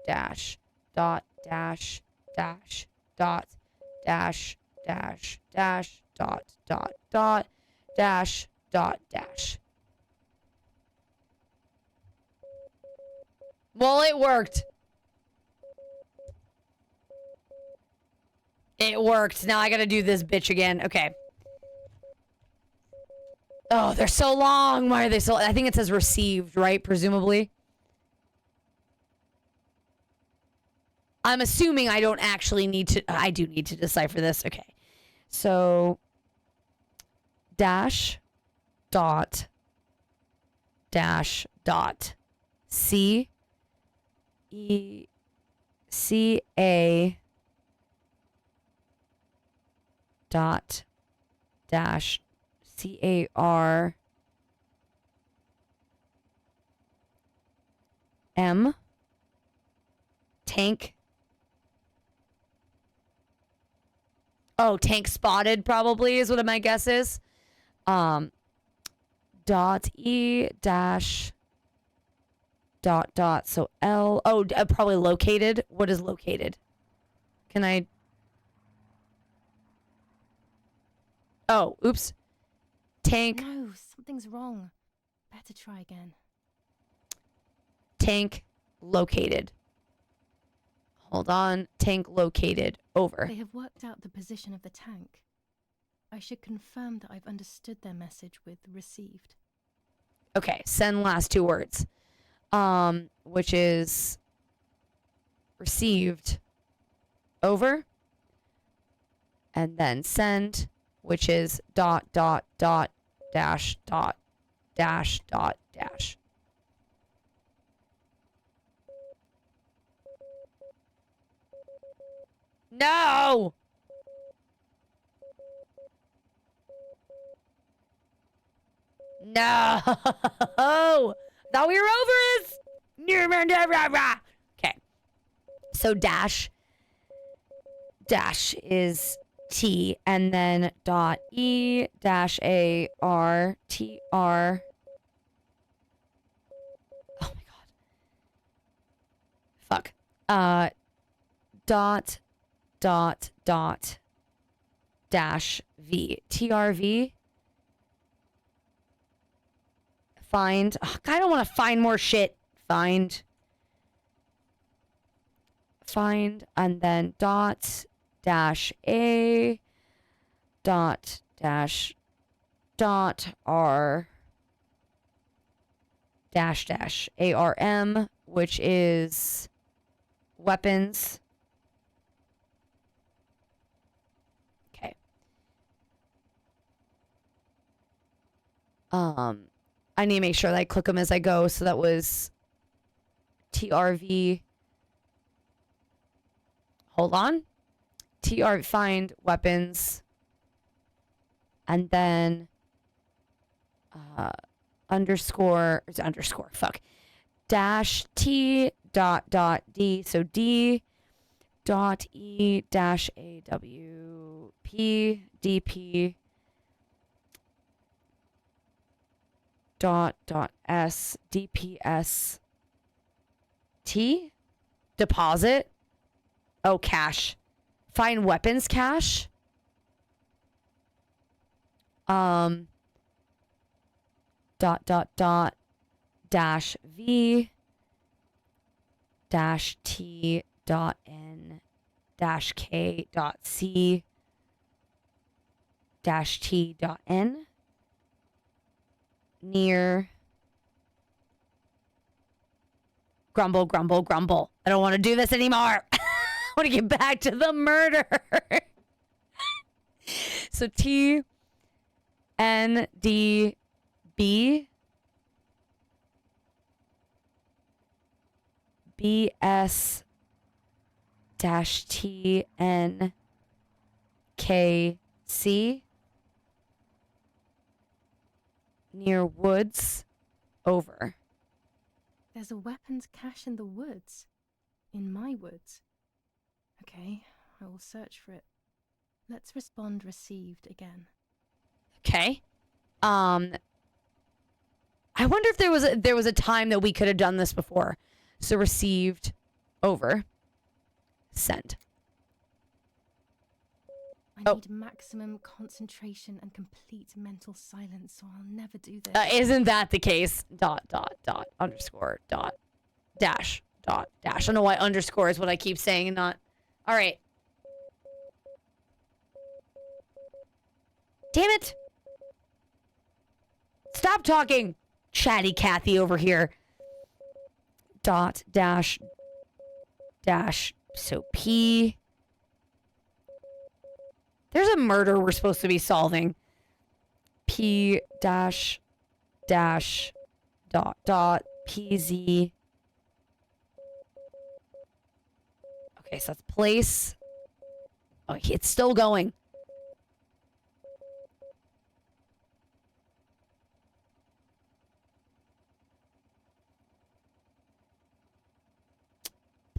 Speaker 2: dash, dot, dash, dash, dot, dash, dash, dash, dot, dot, dot, dash, dot, dash. Well, it worked. It worked. Now I gotta do this bitch again. Okay. Oh, they're so long. Why are they so... I think it says received, right? Presumably. I'm assuming I don't actually need to... I do need to decipher this. Okay. So... Dash... Dot... Dash... Dot... C... E... C... A... Dot... Dash... C-A-R... M... Tank... Oh, tank spotted probably is what my guess is. Dot E dash dot dot. So L. Oh, probably located. What is located? Can I? Oh, oops. Tank.
Speaker 3: No, something's wrong. Better try again.
Speaker 2: Tank located. Hold on. Tank located. Over.
Speaker 3: They have worked out the position of the tank. I should confirm that I've understood their message with received.
Speaker 2: Okay, send last two words. Which is received. Over. And then send, which is dot dot dot dash dot dash dot dash. No! No! Thought we were over this! Okay. So dash is T, and then dot E dash A R T R. Oh my god. Fuck. Dot dash V. TRV. Find. Oh, I don't want to find more shit. Find. And then dot dash A dot dash dot R dash dash ARM, which is weapons. Okay. I need to make sure that I click them as I go. So that was TRV. Hold on. TR find weapons. And then underscore fuck. Dash T dot dot D. So D dot E dash AW P DP dot S DPS T deposit. Oh, cache. Find weapons cache. Dot dash V dash T dot N dash K dot C T.N near grumble, grumble, grumble. I don't want to do this anymore. I want to get back to the murder. So T.N.D.B. B.S. dash T.N.K.C. near woods over.
Speaker 3: There's a weapons cache in the woods. In my woods. Okay, I will search for it. Let's respond received again.
Speaker 2: Okay. I wonder if there was a time that we could have done this before. So received over. Send.
Speaker 3: I need maximum concentration and complete mental silence, so I'll never do this.
Speaker 2: Isn't that the case? Dot, underscore, dot, dash. I don't know why underscore is what I keep saying and not. All right. Damn it. Stop talking. Chatty Cathy over here. Dot, dash. So P. There's a murder we're supposed to be solving. P dash dot PZ. Okay, so that's place. Oh, it's still going.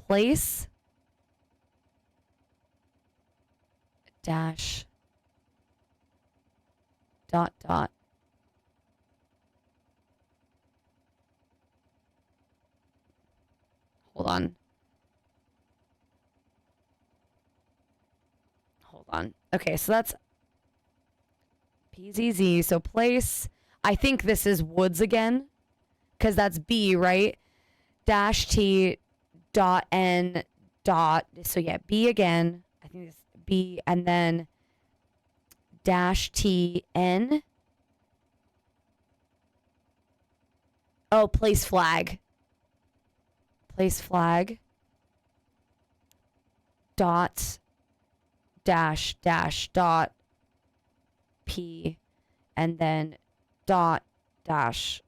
Speaker 2: Place dash dot hold on. Okay, so that's PZZ. So place, I think this is woods again, because that's B, right? Dash T dot N dot, so yeah, B again. I think it's B, and then dash T N. Oh, place flag. Place flag. Dot dash dot P, and then dot dash.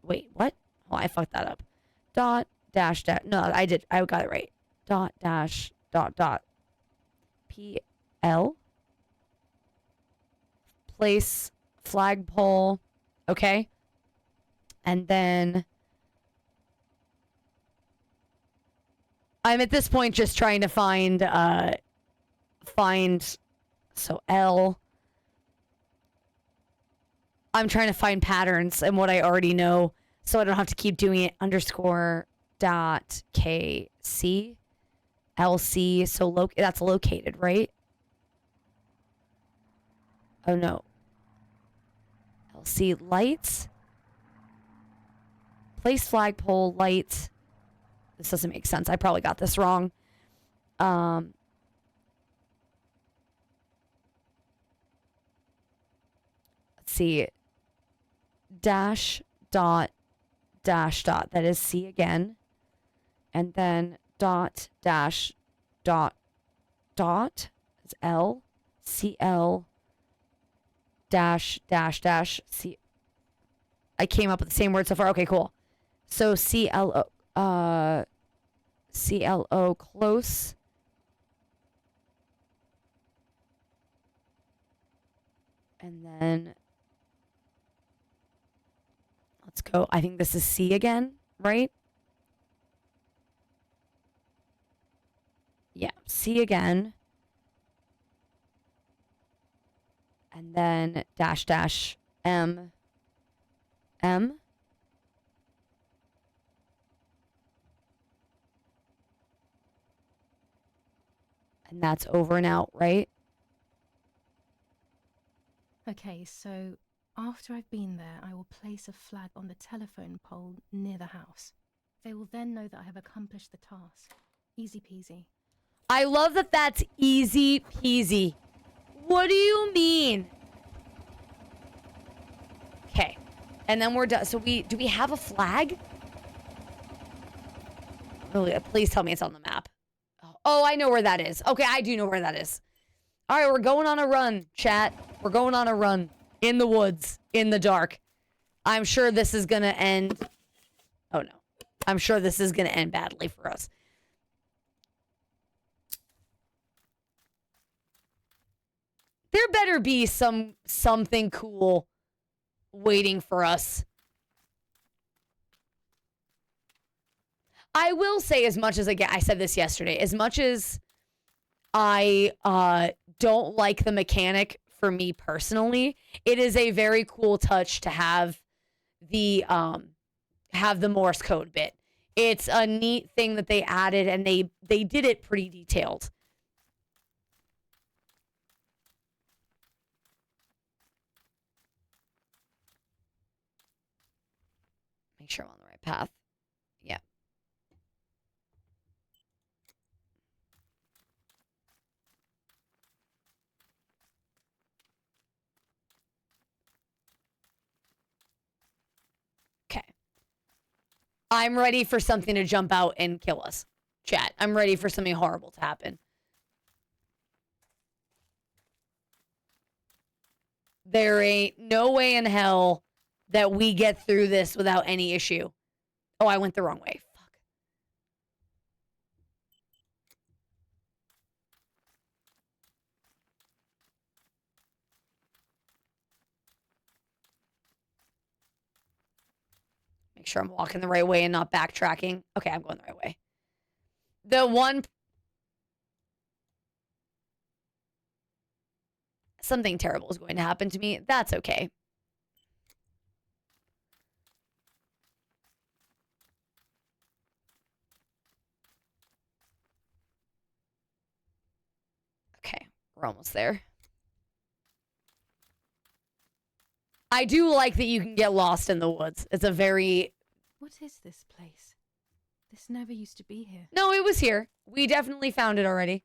Speaker 2: Wait, what? Oh, I fucked that up. Dot dash. No, I did. I got it right. Dot dash dot PL. Place flagpole. Okay. And then I'm at this point just trying to find so L. I'm trying to find patterns in what I already know so I don't have to keep doing it. Underscore dot KC LC. So that's located, right? Oh no. LC lights. Place flagpole light. This doesn't make sense. I probably got this wrong. Let's see. Dash dot. That is C again. And then dot dash dot is L. CL dash C. I came up with the same word so far. Okay, cool. So CLO close. And then let's go. I think this is C again, right? Yeah, C again. And then dash M. And that's over and out, right?
Speaker 3: Okay, so after I've been there, I will place a flag on the telephone pole near the house. They will then know that I have accomplished the task. Easy peasy.
Speaker 2: I love that that's easy peasy. What do you mean? Okay. And then we're done. So do we have a flag? Really, please tell me it's on the map. Oh, I know where that is. Okay, I do know where that is. All right, we're going on a run, chat. We're going on a run in the woods, in the dark. I'm sure this is going to end. Oh, no. I'm sure this is going to end badly for us. There better be something cool waiting for us. I will say, as much as I said this yesterday, as much as I don't like the mechanic for me personally, it is a very cool touch to have the Morse code bit. It's a neat thing that they added, and they did it pretty detailed. Make sure I'm on the right path. Yeah. Okay. I'm ready for something to jump out and kill us. Chat, I'm ready for something horrible to happen. There ain't no way in hell that we get through this without any issue. Oh, I went the wrong way. Fuck. Make sure I'm walking the right way and not backtracking. Okay, I'm going the right way. The one... Something terrible is going to happen to me. That's okay. Okay, we're almost there. I do like that you can get lost in the woods. It's a very...
Speaker 3: What is this place? This never used to be here.
Speaker 2: No, it was here. We definitely found it already.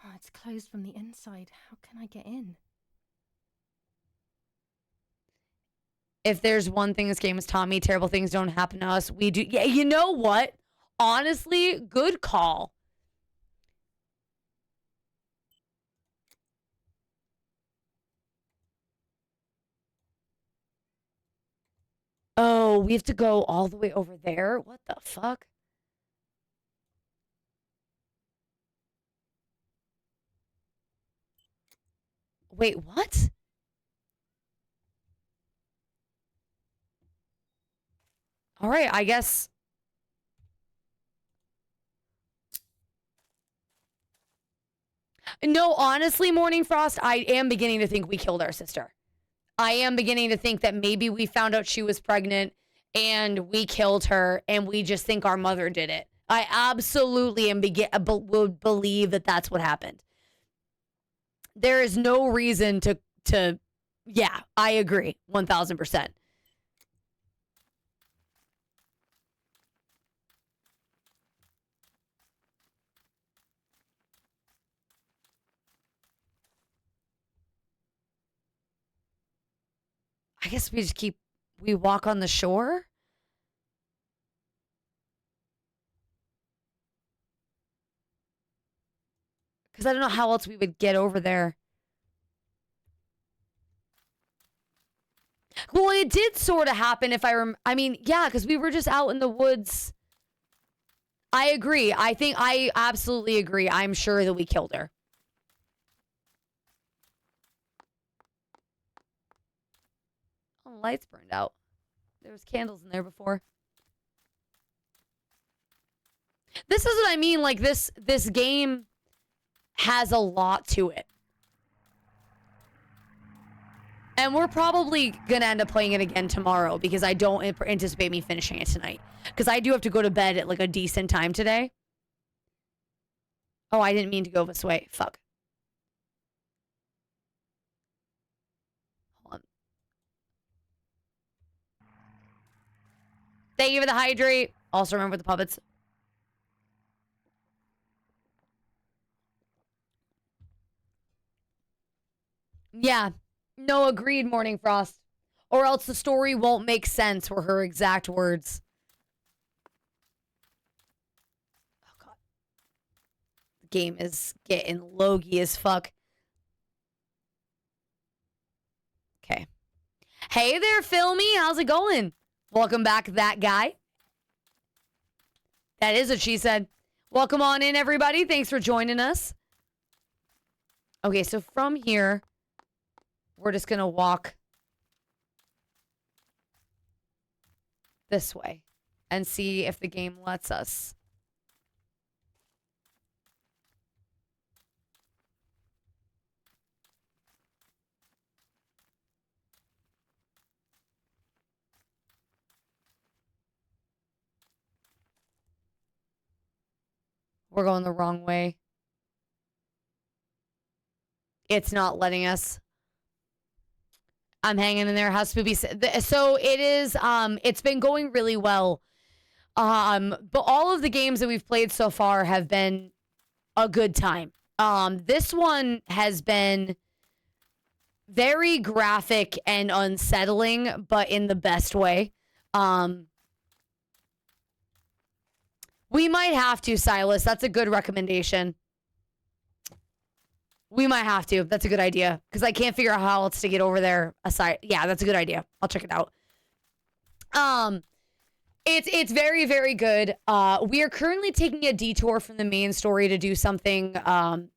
Speaker 3: Oh, it's closed from the inside. How can I get in?
Speaker 2: If there's one thing this game has taught me, terrible things don't happen to us. We do. Yeah, you know what? Honestly, good call. Oh, we have to go all the way over there? What the fuck? Wait, what? All right, I guess. No, honestly, Morning Frost, I am beginning to think we killed our sister. I am beginning to think that maybe we found out she was pregnant and we killed her and we just think our mother did it. I absolutely would believe that that's what happened. There is no reason to yeah, I agree 1000%. I guess we walk on the shore. Because I don't know how else we would get over there. Well, it did sort of happen if I mean, yeah, because we were just out in the woods. I agree. I absolutely agree. I'm sure that we killed her. Oh, the lights burned out. There was candles in there before. This is what I mean. Like, this game has a lot to it. And we're probably going to end up playing it again tomorrow because I don't anticipate me finishing it tonight. Because I do have to go to bed at, like, a decent time today. Oh, I didn't mean to go this way. Fuck. Hold on. Thank you for the hydrate. Also remember the puppets. Yeah. No, agreed, Morning Frost. Or else the story won't make sense, were her exact words. Oh, God. The game is getting logy as fuck. Okay. Hey there, Filmy. How's it going? Welcome back, that guy. That is what she said. Welcome on in, everybody. Thanks for joining us. Okay, so from here, we're just going to walk this way and see if the game lets us. We're going the wrong way. It's not letting us. I'm hanging in there. How spoopy. So it is, it's been going really well. But all of the games that we've played so far have been a good time. This one has been very graphic and unsettling, but in the best way. We might have to, Silas. That's a good recommendation. We might have to. That's a good idea. Because I can't figure out how else to get over there aside. Yeah, that's a good idea. I'll check it out. It's very, very good. We are currently taking a detour from the main story to do something, to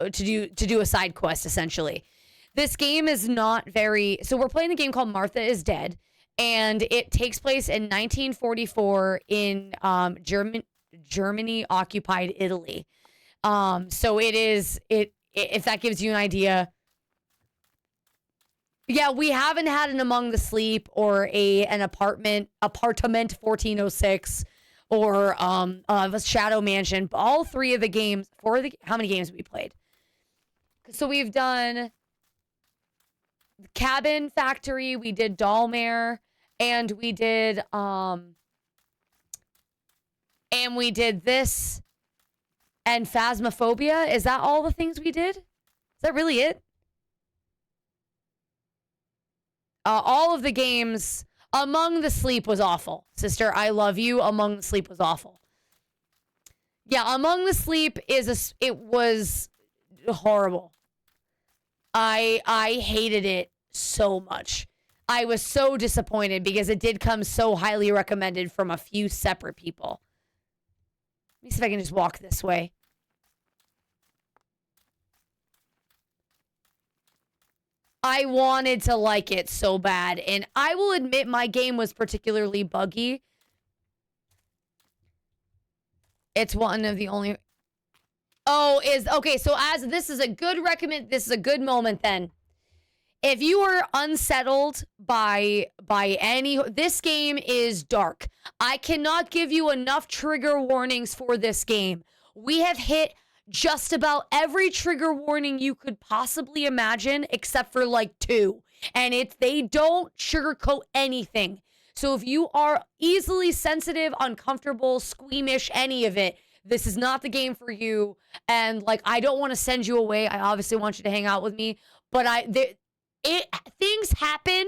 Speaker 2: do a side quest, essentially. This game is not very... So we're playing a game called Martha is Dead. And it takes place in 1944 in Germany-occupied Italy. So it is, if that gives you an idea. Yeah, we haven't had an Among the Sleep or an apartment 1406 or a Shadow Mansion. All three of the games, how many games have we played? So we've done Cabin Factory, we did Dollmare, and we did this and Phasmophobia. Is that all the things we did? Is that really it? All of the games. Among the Sleep was awful. Sister, I love you. Among the Sleep was awful. Yeah, Among the Sleep it was horrible. I hated it so much. I was so disappointed because it did come so highly recommended from a few separate people. Let me see if I can just walk this way. I wanted to like it so bad, and I will admit my game was particularly buggy. It's one of the only... Oh, okay, so this is a good moment then. If you are unsettled by any... This game is dark. I cannot give you enough trigger warnings for this game. We have hit just about every trigger warning you could possibly imagine, except for like 2. And they don't sugarcoat anything. So if you are easily sensitive, uncomfortable, squeamish, any of it, this is not the game for you. And like, I don't want to send you away. I obviously want you to hang out with me. But things happen,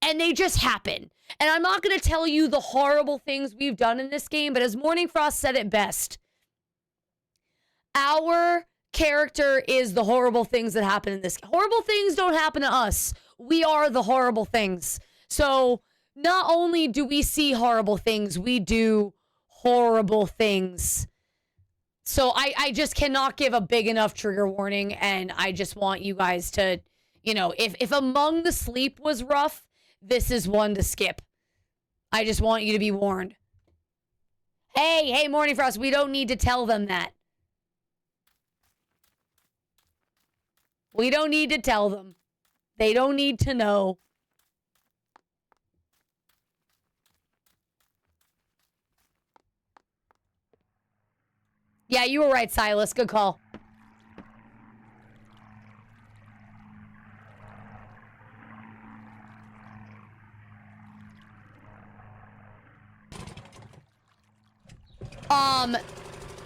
Speaker 2: and they just happen. And I'm not going to tell you the horrible things we've done in this game, but as Morning Frost said it best, our character is the horrible things that happen in this game. Horrible things don't happen to us. We are the horrible things. So not only do we see horrible things, we do horrible things. So I just cannot give a big enough trigger warning, and I just want you guys to, if Among the Sleep was rough, this is one to skip. I just want you to be warned. Hey, Morning Frost, we don't need to tell them that. We don't need to tell them. They don't need to know. Yeah, you were right, Silas. Good call.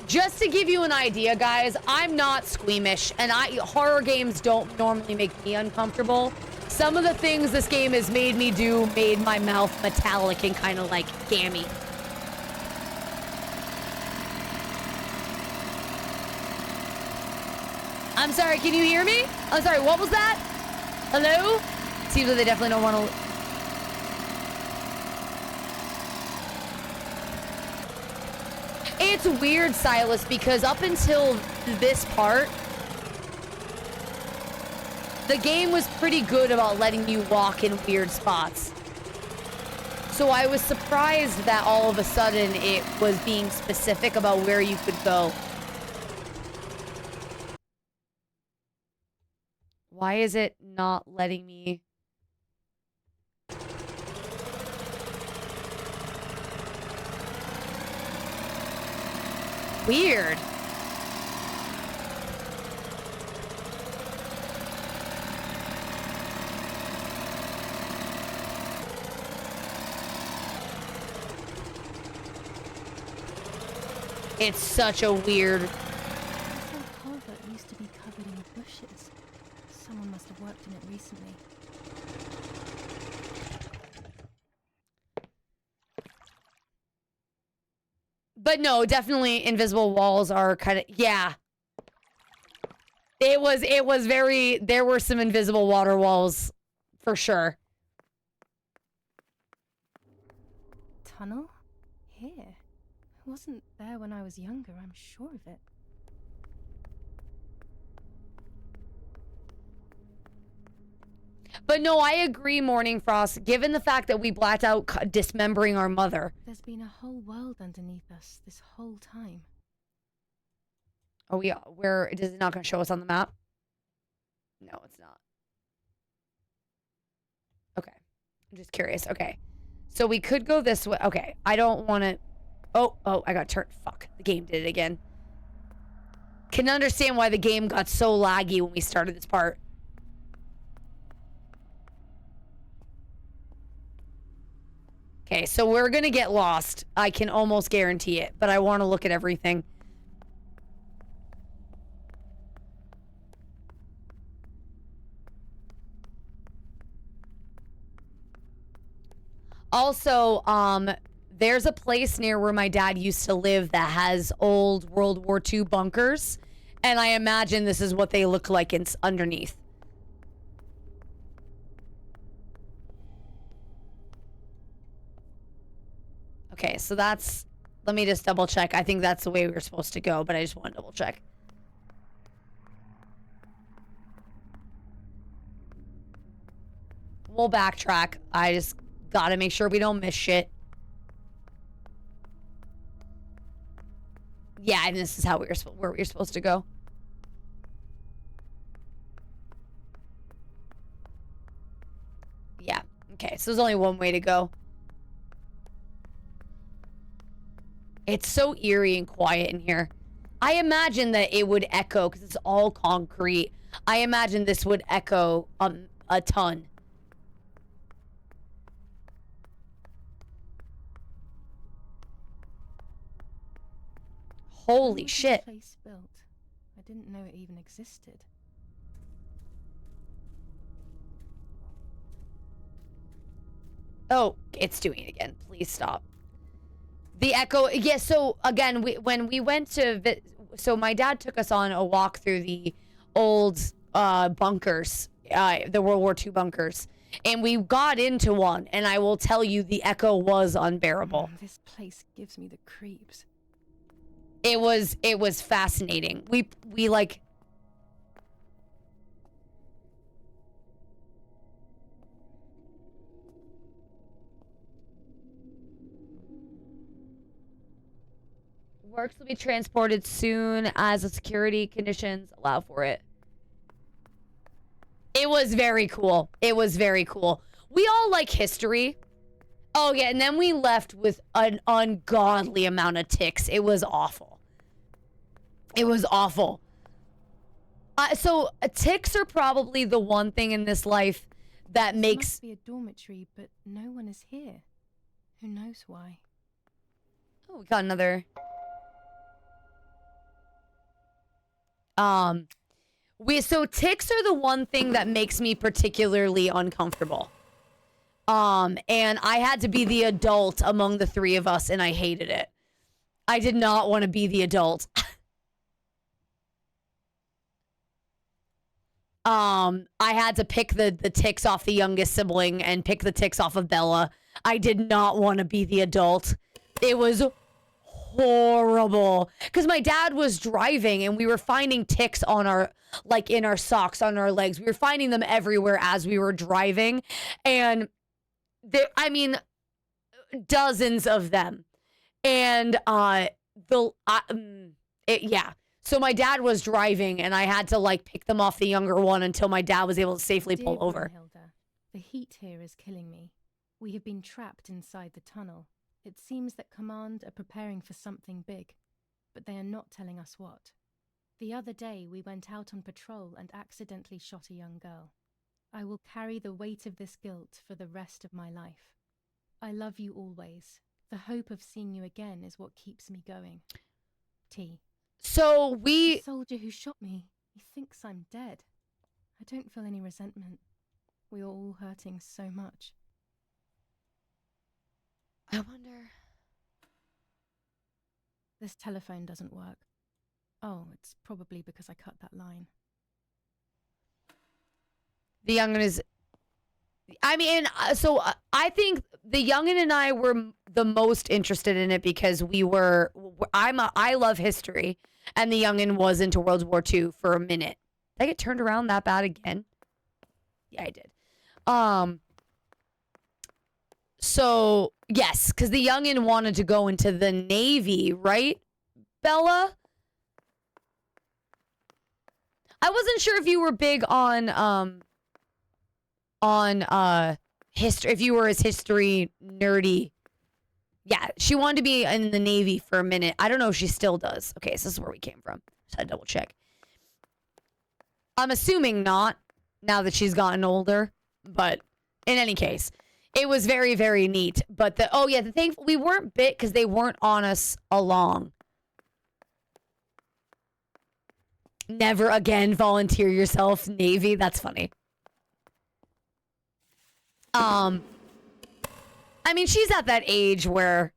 Speaker 2: Just to give you an idea, guys, I'm not squeamish, and horror games don't normally make me uncomfortable. Some of the things this game has made me do made my mouth metallic and kind of like gammy. I'm sorry, can you hear me? I'm sorry, what was that? Hello? Seems like they definitely don't want to... It's weird, Silas, because up until this part, the game was pretty good about letting you walk in weird spots. So I was surprised that all of a sudden it was being specific about where you could go. Why is it not letting me... Weird. It's such a weird...
Speaker 3: This old culvert used to be covered in bushes. Someone must have worked in it recently.
Speaker 2: But no, definitely invisible walls are kind of... Yeah. It was very... There were some invisible water walls, for sure.
Speaker 3: Tunnel? Here? It wasn't there when I was younger, I'm sure of it.
Speaker 2: But no, I agree, Morning Frost. Given the fact that we blacked out dismembering our mother.
Speaker 3: There's been a whole world underneath us this whole time.
Speaker 2: Are we... Where... Is it not going to show us on the map? No, it's not. Okay. I'm just curious. Okay. So we could go this way. Okay. I don't want to... Oh, I got turned. Fuck. The game did it again. Can understand why the game got so laggy when we started this part. Okay, so we're gonna get lost. I can almost guarantee it, but I want to look at everything. Also, there's a place near where my dad used to live that has old World War II bunkers, and I imagine this is what they look like underneath. Okay, so that's... Let me just double check. I think that's the way we were supposed to go, but I just want to double check. We'll backtrack. I just gotta make sure we don't miss shit. Yeah, and this is how where we were supposed to go. Yeah. Okay, so there's only one way to go. It's so eerie and quiet in here. I imagine that it would echo because it's all concrete. I imagine this would echo a ton. Holy
Speaker 3: When was
Speaker 2: shit.
Speaker 3: this place built? I didn't know it even existed.
Speaker 2: Oh, it's doing it again. Please stop. The echo. Yeah, so again, when we went to... So my dad took us on a walk through the old bunkers, the World War II bunkers. And we got into one, and I will tell you, the echo was unbearable.
Speaker 3: This place gives me the creeps.
Speaker 2: It was fascinating. We like... Works will be transported soon as the security conditions allow for it. It was very cool. It was very cool. We all like history. Oh, yeah, and then we left with an ungodly amount of ticks. It was awful. It was awful. So ticks are probably the one thing in this life that
Speaker 3: This
Speaker 2: makes...
Speaker 3: must be a dormitory, but no one is here. Who knows why?
Speaker 2: Oh, we got another... So ticks are the one thing that makes me particularly uncomfortable. And I had to be the adult among the three of us, and I hated it. I did not want to be the adult. I had to pick the ticks off the youngest sibling and pick the ticks off of Bella. I did not want to be the adult. It was horrible because my dad was driving and we were finding ticks on our, like in our socks, on our legs. We were finding them everywhere as we were driving. And there, I mean, dozens of them. And yeah. So my dad was driving and I had to like pick them off the younger one until my dad was able to safely pull over.
Speaker 3: Brunhilde, the heat here is killing me. We have been trapped inside the tunnel. It seems that Command are preparing for something big, but they are not telling us what. The other day we went out on patrol and accidentally shot a young girl. I will carry the weight of this guilt for the rest of my life. I love you always. The hope of seeing you again is what keeps me going. T.
Speaker 2: So
Speaker 3: The soldier who shot me, he thinks I'm dead. I don't feel any resentment. We are all hurting so much.
Speaker 2: I wonder.
Speaker 3: This telephone doesn't work. Oh, it's probably because I cut that line.
Speaker 2: The youngin is, I mean, so I think the youngin and I were the most interested in it because I love history, and the youngin was into World War II for a minute. Did I get turned around that bad again? Yeah, I did. So yes, because the youngin wanted to go into the Navy, right, Bella? I wasn't sure if you were big on history, if you were as history nerdy. Yeah, she wanted to be in the Navy for a minute. I don't know if she still does. Okay, so this is where we came from. Just had to double check. I'm assuming not, now that she's gotten older. But in any case, it was very, very neat. But the thing, we weren't bit because they weren't on us along. Never again volunteer yourself, Navy. That's funny. I mean, she's at that age where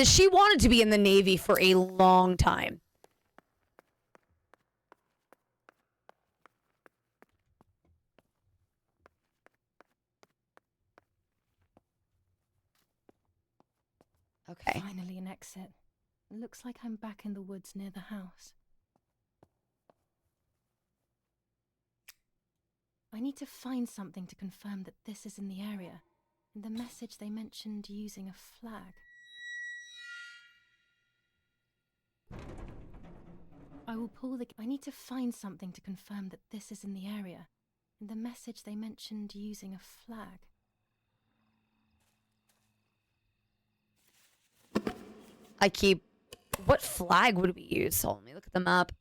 Speaker 2: she wanted to be in the Navy for a long time. Okay.
Speaker 3: Finally an exit. Looks like I'm back in the woods near the house. I need to find something to confirm that this is in the area. In the message they mentioned using a flag. I need to find something to confirm that this is in the area. In the message they mentioned using a flag.
Speaker 2: What flag would we use? So let me look at the map.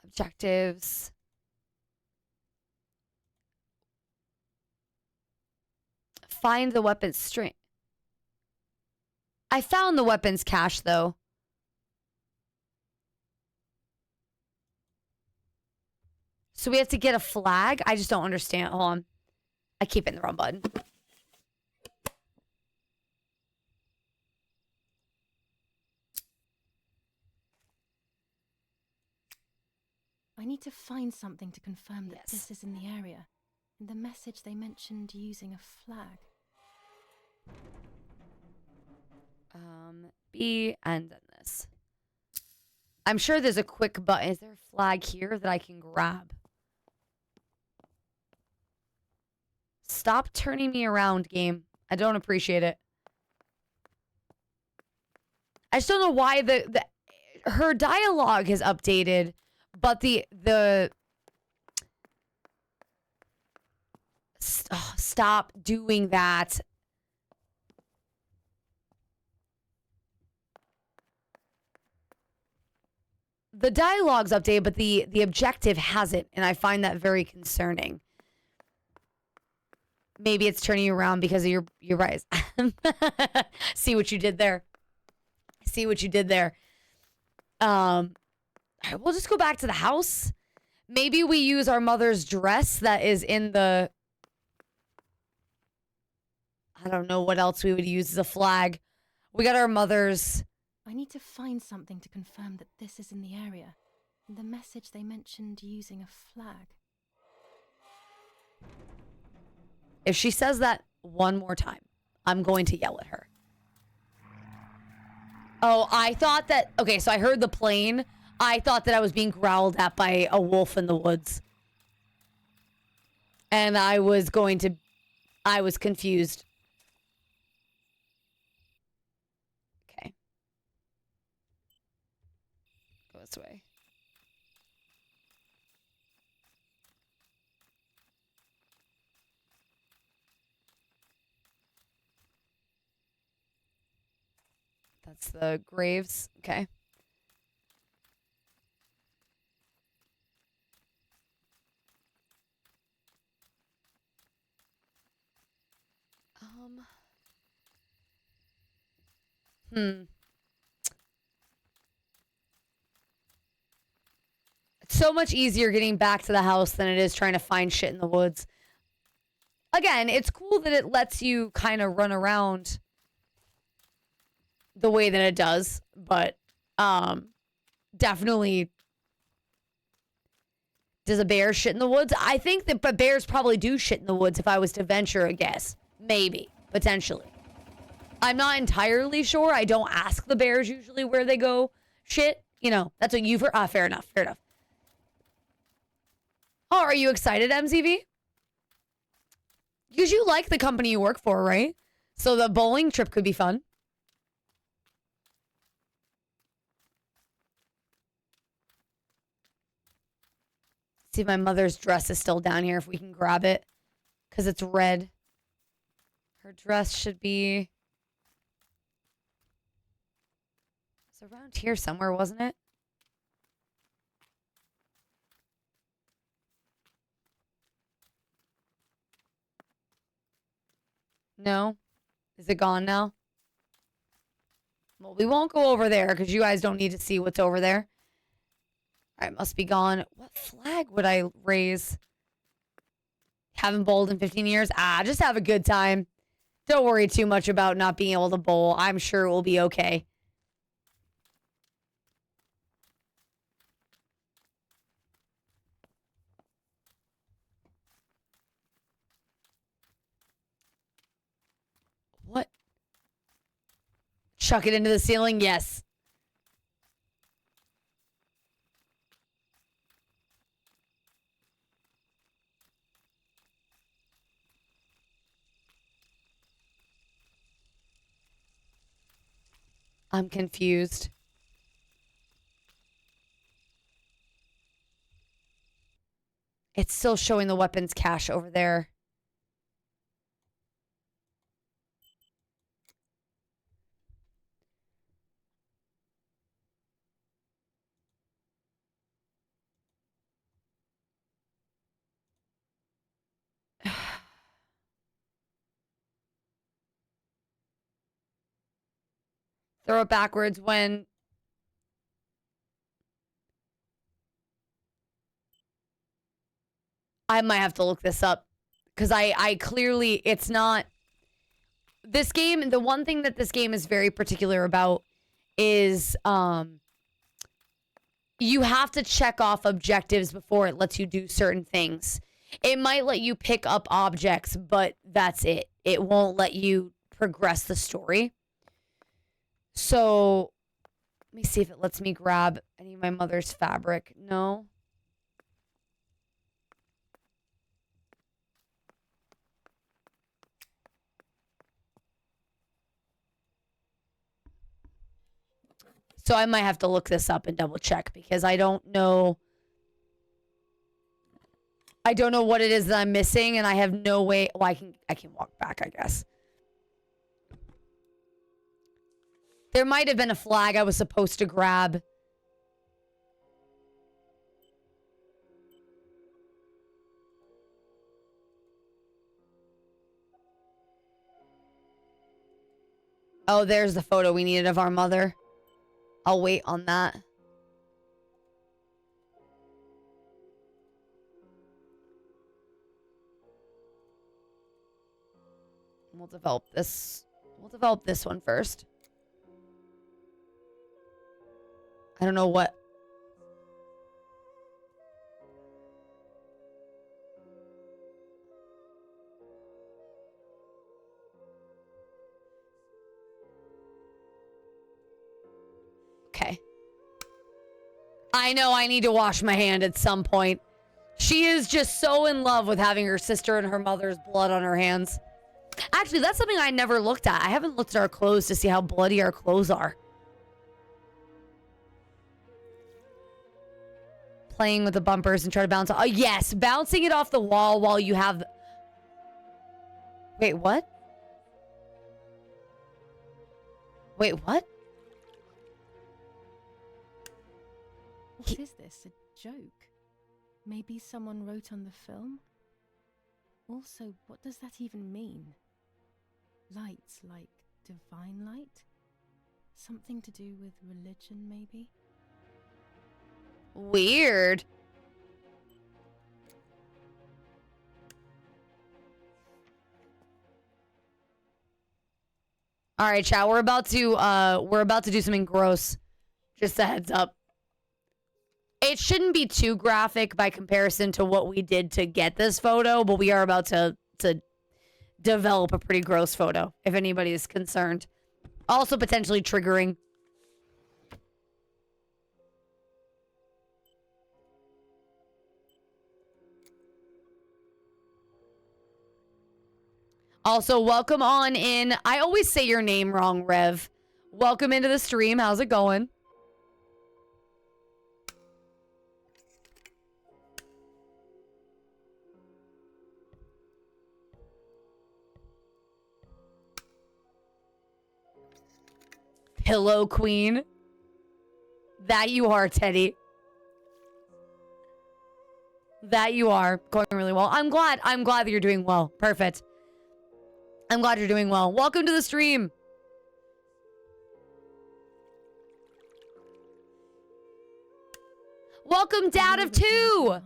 Speaker 2: Objectives. Find the weapons string. I found the weapons cache though. So we have to get a flag? I just don't understand. Hold on. I keep hitting the wrong button.
Speaker 3: I need to find something to confirm that this is in the area. In the message they mentioned using a flag.
Speaker 2: B and then this. I'm sure there's a quick button. Is there a flag here that I can grab? Stop turning me around, game. I don't appreciate it. I just don't know why her dialogue has updated, but stop doing that. The dialogue's updated, but the objective hasn't, and I find that very concerning. Maybe it's turning you around because of your rise. See what you did there. See what you did there. All right, we'll just go back to the house. Maybe we use our mother's dress that is in the... I don't know what else we would use as a flag. We got our mother's...
Speaker 3: I need to find something to confirm that this is in the area. In the message they mentioned using a flag.
Speaker 2: If she says that one more time, I'm going to yell at her. Oh, I thought that... Okay, so I heard the plane. I thought that I was being growled at by a wolf in the woods. And I was confused. Okay. Go this way. That's the graves. Okay. It's so much easier getting back to the house than it is trying to find shit in the woods. Again, it's cool that it lets you kind of run around the way that it does, but definitely, does a bear shit in the woods? I think that bears probably do shit in the woods if I was to venture a guess. Maybe, potentially. I'm not entirely sure. I don't ask the bears usually where they go shit. You know, that's what you've heard. Ah, fair enough, fair enough. Oh, are you excited, MCV? Because you like the company you work for, right? So the bowling trip could be fun. See if my mother's dress is still down here, if we can grab it. Because it's red. Her dress should be... It's around here somewhere, wasn't it? No? Is it gone now? Well, we won't go over there because you guys don't need to see what's over there. All right, must be gone. What flag would I raise? Haven't bowled in 15 years? Just have a good time. Don't worry too much about not being able to bowl. I'm sure it will be okay. What? Chuck it into the ceiling? Yes. I'm confused. It's still showing the weapons cache over there. Throw it backwards when... I might have to look this up. Because I clearly... It's not... This game... The one thing that this game is very particular about is... You have to check off objectives before it lets you do certain things. It might let you pick up objects, but that's it. It won't let you progress the story. So, let me see if it lets me grab any of my mother's fabric. No. So I might have to look this up and double check because I don't know. I don't know what it is that I'm missing, and I have no way. Well, I can walk back, I guess. There might have been a flag I was supposed to grab. Oh, there's the photo we needed of our mother. I'll wait on that. We'll develop this. We'll develop this one first. I don't know what. Okay. I know I need to wash my hand at some point. She is just so in love with having her sister and her mother's blood on her hands. Actually, that's something I never looked at. I haven't looked at our clothes to see how bloody our clothes are. Playing with the bumpers and try to bounce. Oh, yes. Bouncing it off the wall while you have... Wait, what? Wait, what?
Speaker 3: What is this? A joke? Maybe someone wrote on the film? Also, what does that even mean? Lights like divine light? Something to do with religion, maybe?
Speaker 2: Weird. All right, chat. We're about to do something gross. Just a heads up. It shouldn't be too graphic by comparison to what we did to get this photo, but we are about to develop a pretty gross photo, if anybody is concerned. Also potentially triggering. Also, welcome on in. I always say your name wrong, Rev. Welcome into the stream. How's it going? Pillow Queen. That you are, Teddy. That you are. Going really well. I'm glad that you're doing well. Perfect. I'm glad you're doing well. Welcome to the stream. Welcome, Dad of Two.
Speaker 3: Martha.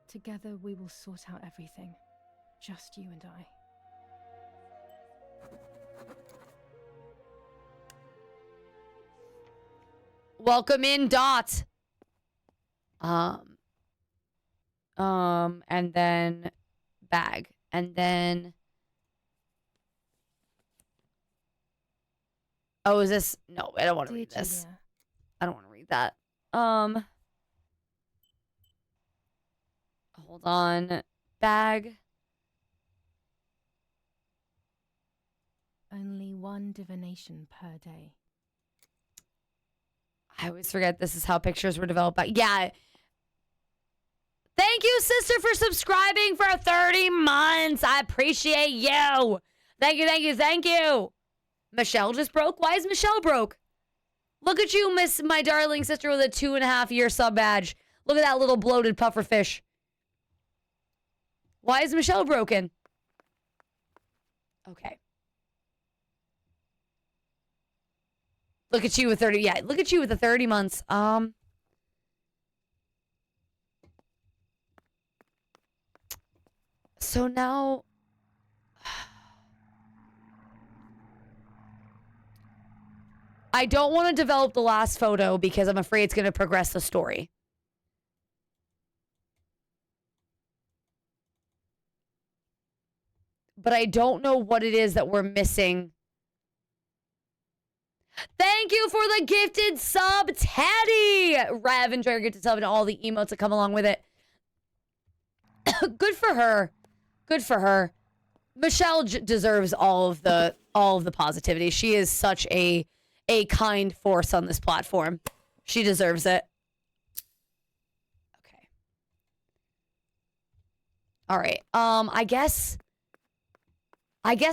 Speaker 3: Together we will sort out everything. Just you and I.
Speaker 2: Welcome in, Dot. And then bag. And then... Oh, is this... No, I don't want to read this.
Speaker 3: Julia.
Speaker 2: I don't want to read that. Hold on. Bag.
Speaker 3: Only one divination per day.
Speaker 2: I always forget this is how pictures were developed. But yeah. Thank you, sister, for subscribing for 30 months. I appreciate you. Thank you, thank you, thank you. Michelle just broke? Why is Michelle broke? Look at you, my darling sister with a 2.5-year sub badge. Look at that little bloated puffer fish. Why is Michelle broken? Okay. Look at you with 30. Yeah, look at you with the 30 months. So now... I don't want to develop the last photo because I'm afraid it's going to progress the story. But I don't know what it is that we're missing. Thank you for the gifted sub, Teddy! Rev and Trigger gifted sub and all the emotes that come along with it. Good for her. Good for her. Michelle deserves all of the positivity. She is such a kind force on this platform. She deserves it. Okay. All right. I guess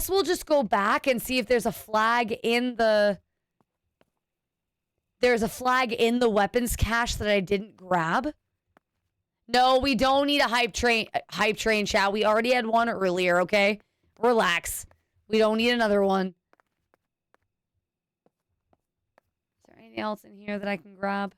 Speaker 2: we'll just go back and see if there's a flag in the... There's a flag in the weapons cache that I didn't grab. No, we don't need a hype train, chat. We already had one earlier, okay? Relax. We don't need another one. anything else in here that I can grab?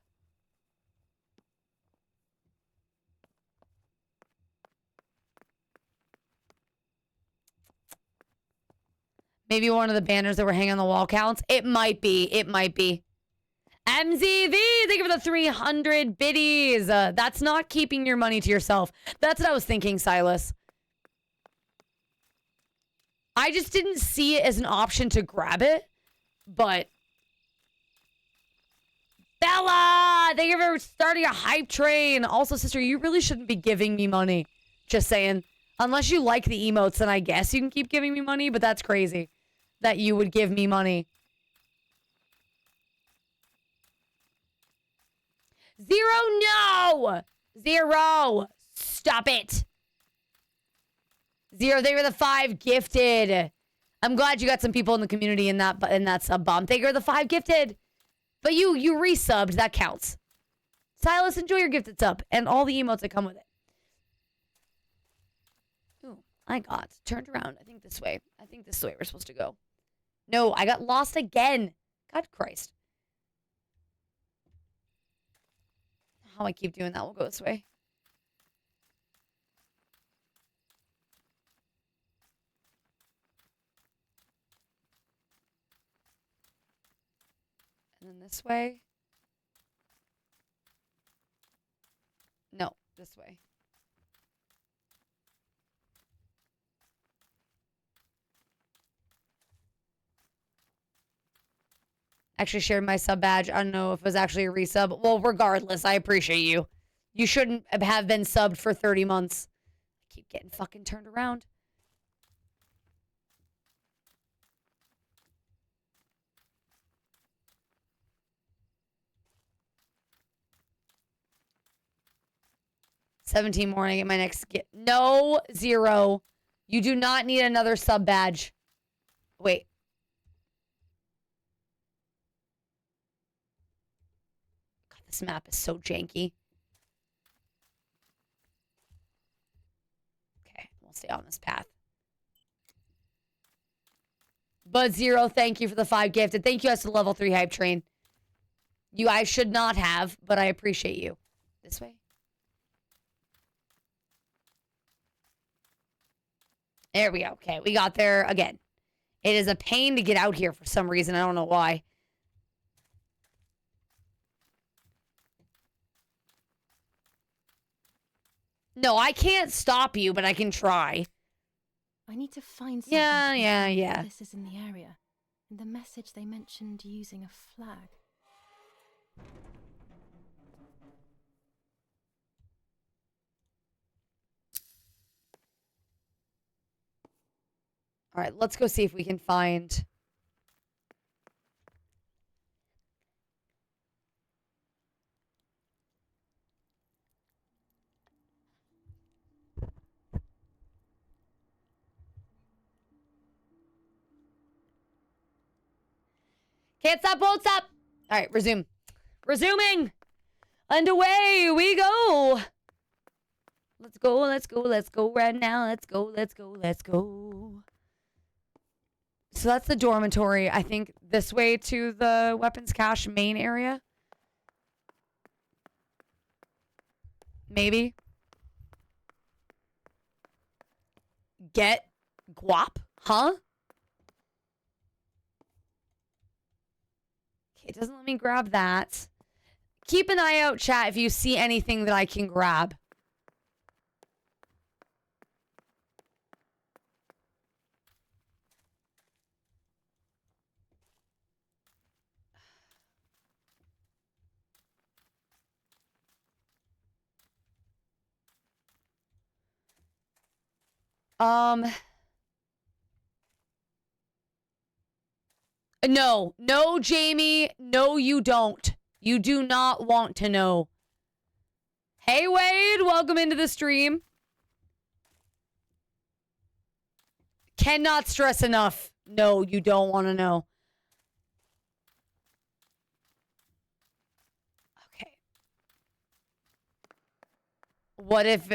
Speaker 2: Maybe one of the banners that were hanging on the wall counts. It might be. It might be. MZV, thank you for the 300 biddies. That's not keeping your money to yourself. That's what I was thinking, Silas. I just didn't see it as an option to grab it, but... Bella, thank you for starting a hype train. Also, sister, you really shouldn't be giving me money. Just saying. Unless you like the emotes, then I guess you can keep giving me money, but that's crazy that you would give me money. 0, no! 0. Stop it. 0, they were the 5 gifted. I'm glad you got some people in the community in that sub bomb. Thank you for the 5 gifted. But you resubbed, that counts. Silas, enjoy your gifted sub and all the emotes that come with it. Ooh, I got turned around. I think this way. I think this is the way we're supposed to go. No, I got lost again. God Christ. How I keep doing that, we'll go this way. And then this way. No, this way. Actually shared my sub badge. I don't know if it was actually a resub. Well, regardless, I appreciate you. You shouldn't have been subbed for 30 months. I keep getting fucking turned around. $17 more and I get my next gift. No, 0. You do not need another sub badge. Wait. This map is so janky. Okay, we'll stay on this path. But 0, thank you for the 5 gifted. Thank you as to level 3 hype train. You guys should not have, but I appreciate you. This way? There we go. Okay, we got there again. It is a pain to get out here for some reason. I don't know why. No, I can't stop you, but I can try.
Speaker 3: I need to find something.
Speaker 2: Yeah.
Speaker 3: This is in the area. In the message, they mentioned using a flag.
Speaker 2: All right, let's go see if we can find... Can't stop, won't stop. All right, resume. Resuming. And away we go. Let's go, let's go, let's go right now. Let's go, let's go, let's go. So that's the dormitory. I think this way to the weapons cache main area. Maybe. Get guap? Huh? Okay, it doesn't let me grab that. Keep an eye out, chat, if you see anything that I can grab. No, Jamie. No, you don't. You do not want to know. Hey, Wade. Welcome into the stream. Cannot stress enough. No, you don't want to know. Okay. What if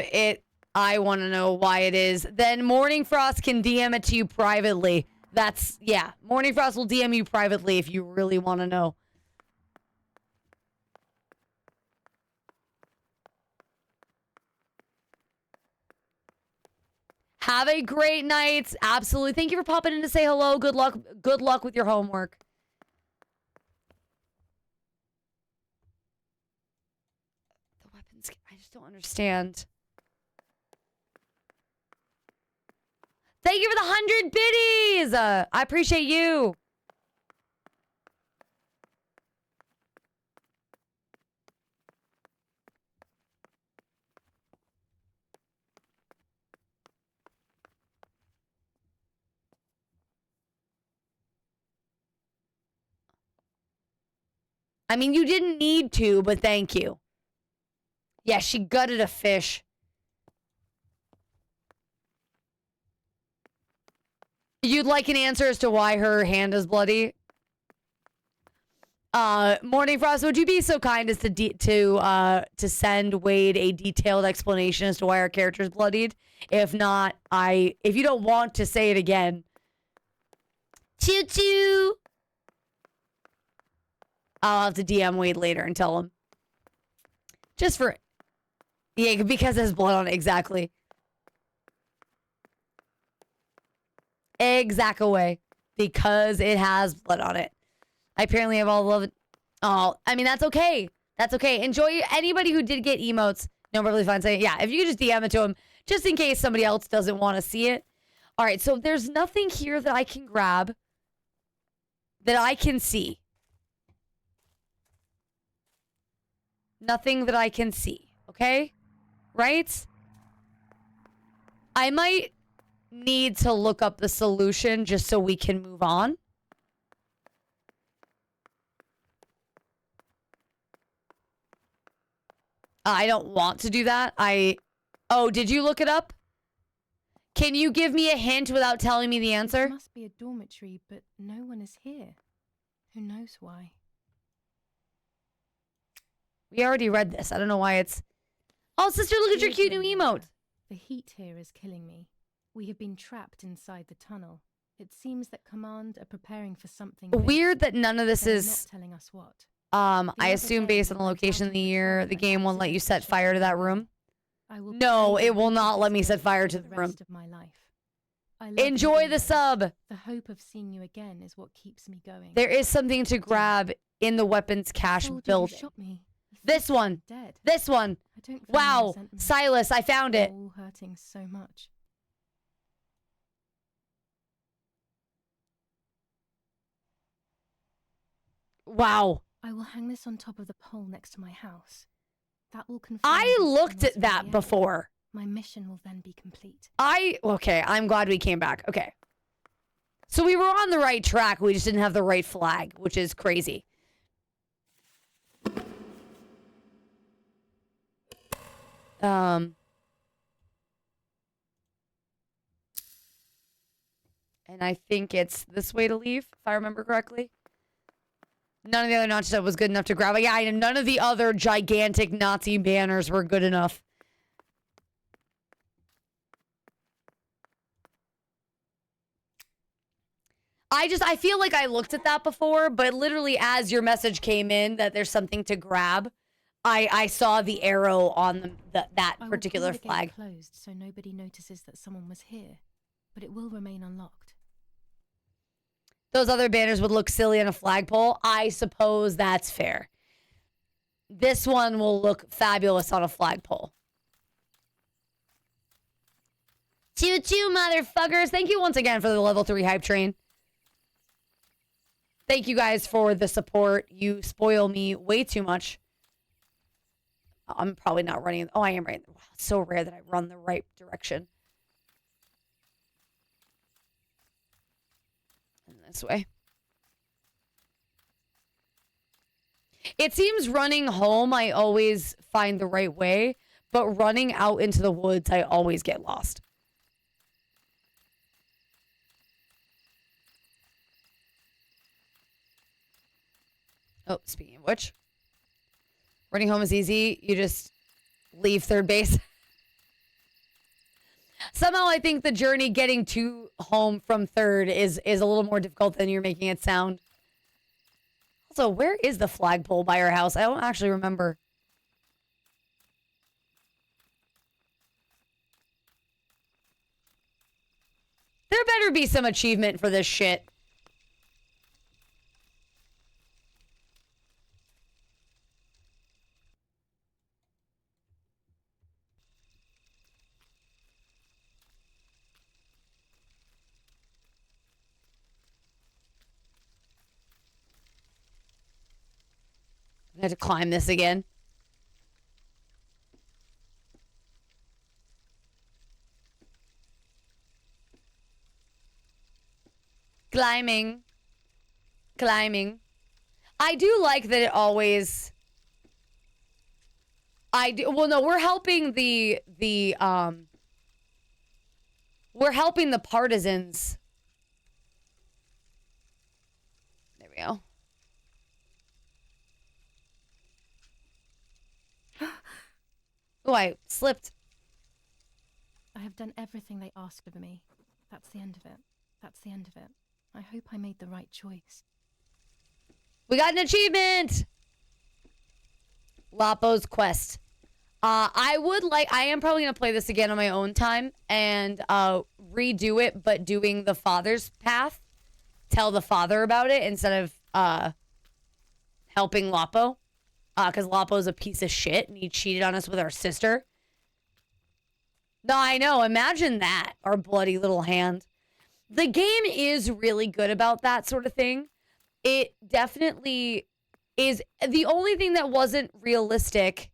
Speaker 2: I want to know why it is? Then Morning Frost can DM it to you privately. Yeah. Morning Frost will DM you privately if you really want to know. Have a great night. Absolutely. Thank you for popping in to say hello. Good luck. Good luck with your homework. The weapons. I just don't understand. Thank you for the 100 biddies. I appreciate you. I mean, you didn't need to, but thank you. Yeah, she gutted a fish. You'd like an answer as to why her hand is bloody? Morning Frost, would you be so kind as to send Wade a detailed explanation as to why our character's bloodied? If not, if you don't want to say it again. Choo choo. I'll have to DM Wade later and tell him. Just for... Yeah, because it has blood on it. Exactly. Exactly. Because it has blood on it. I apparently have all of it. Oh, I mean, that's okay. That's okay. Enjoy anybody who did get emotes. No, really fine saying, yeah, if you could just DM it to him, just in case somebody else doesn't want to see it. All right, so there's nothing here that I can grab that I can see. Nothing that I can see, okay? Right? I might need to look up the solution just so we can move on. I don't want to do that. Oh, did you look it up? Can you give me a hint without telling me the answer?
Speaker 3: It must be a dormitory, but no one is here. Who knows why?
Speaker 2: We already read this. I don't know why it's... Oh, sister, look at your cute new emote.
Speaker 3: The heat here is killing me. We have been trapped inside the tunnel. It seems that Command are preparing for something
Speaker 2: weird that none of this
Speaker 3: They're
Speaker 2: is...
Speaker 3: not telling us what.
Speaker 2: I assume based on the location of the year, the game won't let you set fire to that room. No, it will not let me set fire to the room.
Speaker 3: Rest of my life. I love you
Speaker 2: Enjoy the
Speaker 3: both.
Speaker 2: sub.
Speaker 3: The hope of seeing you again is what keeps me going.
Speaker 2: There is something to grab in the weapons cache
Speaker 3: Told you you
Speaker 2: building.
Speaker 3: shot me. You
Speaker 2: This
Speaker 3: thought I
Speaker 2: one.
Speaker 3: was dead.
Speaker 2: This one.
Speaker 3: I don't feel
Speaker 2: Wow.
Speaker 3: resentment.
Speaker 2: Silas, I found it.
Speaker 3: All hurting so much.
Speaker 2: Wow.
Speaker 3: I will hang this on top of the pole next to my house. That will confirm.
Speaker 2: I
Speaker 3: this
Speaker 2: looked
Speaker 3: tunnel's
Speaker 2: at that
Speaker 3: really
Speaker 2: before.
Speaker 3: My mission will then be complete.
Speaker 2: Okay, I'm glad we came back. Okay. So we were on the right track. We just didn't have the right flag, which is crazy. And I think it's this way to leave, if I remember correctly. None of the other Nazi stuff was good enough to grab. Yeah, and none of the other gigantic Nazi banners were good enough. I feel like I looked at that before, but literally as your message came in that there's something to grab, I saw the arrow on that
Speaker 3: I will
Speaker 2: particular
Speaker 3: keep the gate
Speaker 2: flag.
Speaker 3: closed so nobody notices that someone was here, but it will remain unlocked.
Speaker 2: Those other banners would look silly on a flagpole. I suppose that's fair. This one will look fabulous on a flagpole. Choo choo, motherfuckers. Thank you once again for the level 3 hype train. Thank you guys for the support. You spoil me way too much. I'm probably not running. Oh, I am right. Wow, it's so rare that I run the right direction. And this way. It seems running home, I always find the right way, but running out into the woods, I always get lost. Oh, speaking of which, running home is easy. You just leave third base. Somehow I think the journey getting to home from third is a little more difficult than you're making it sound. Also, where is the flagpole by our house? I don't actually remember. There better be some achievement for this shit. I had to climb this again. Climbing. I do like that it always... Well, no, we're helping we're helping the partisans. There we go. Oh, I slipped.
Speaker 3: I have done everything they asked of me. That's the end of it. That's the end of it. I hope I made the right choice.
Speaker 2: We got an achievement! Lapo's Quest. I am probably going to play this again on my own time and redo it, but doing the father's path. Tell the father about it instead of helping Lapo. Because Lapo's a piece of shit and he cheated on us with our sister. No, I know. Imagine that. Our bloody little hand. The game is really good about that sort of thing. It definitely is. The only thing that wasn't realistic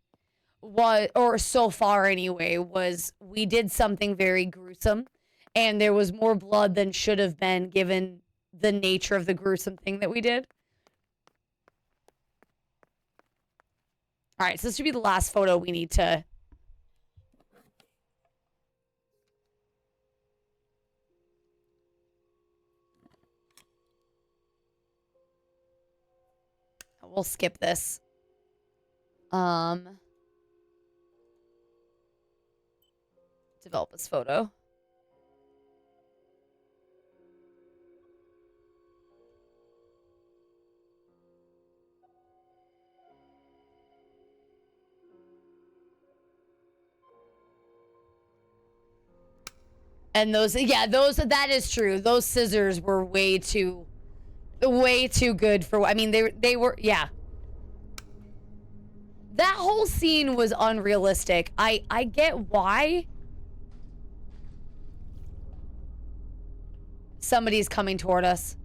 Speaker 2: was, or so far anyway, was we did something very gruesome and there was more blood than should have been given the nature of the gruesome thing that we did. All right, so this should be the last photo we need to... We'll skip this. Develop this photo. And that is true. Those scissors were way too good for, I mean, they were, yeah. That whole scene was unrealistic. I get why. Somebody's coming toward us.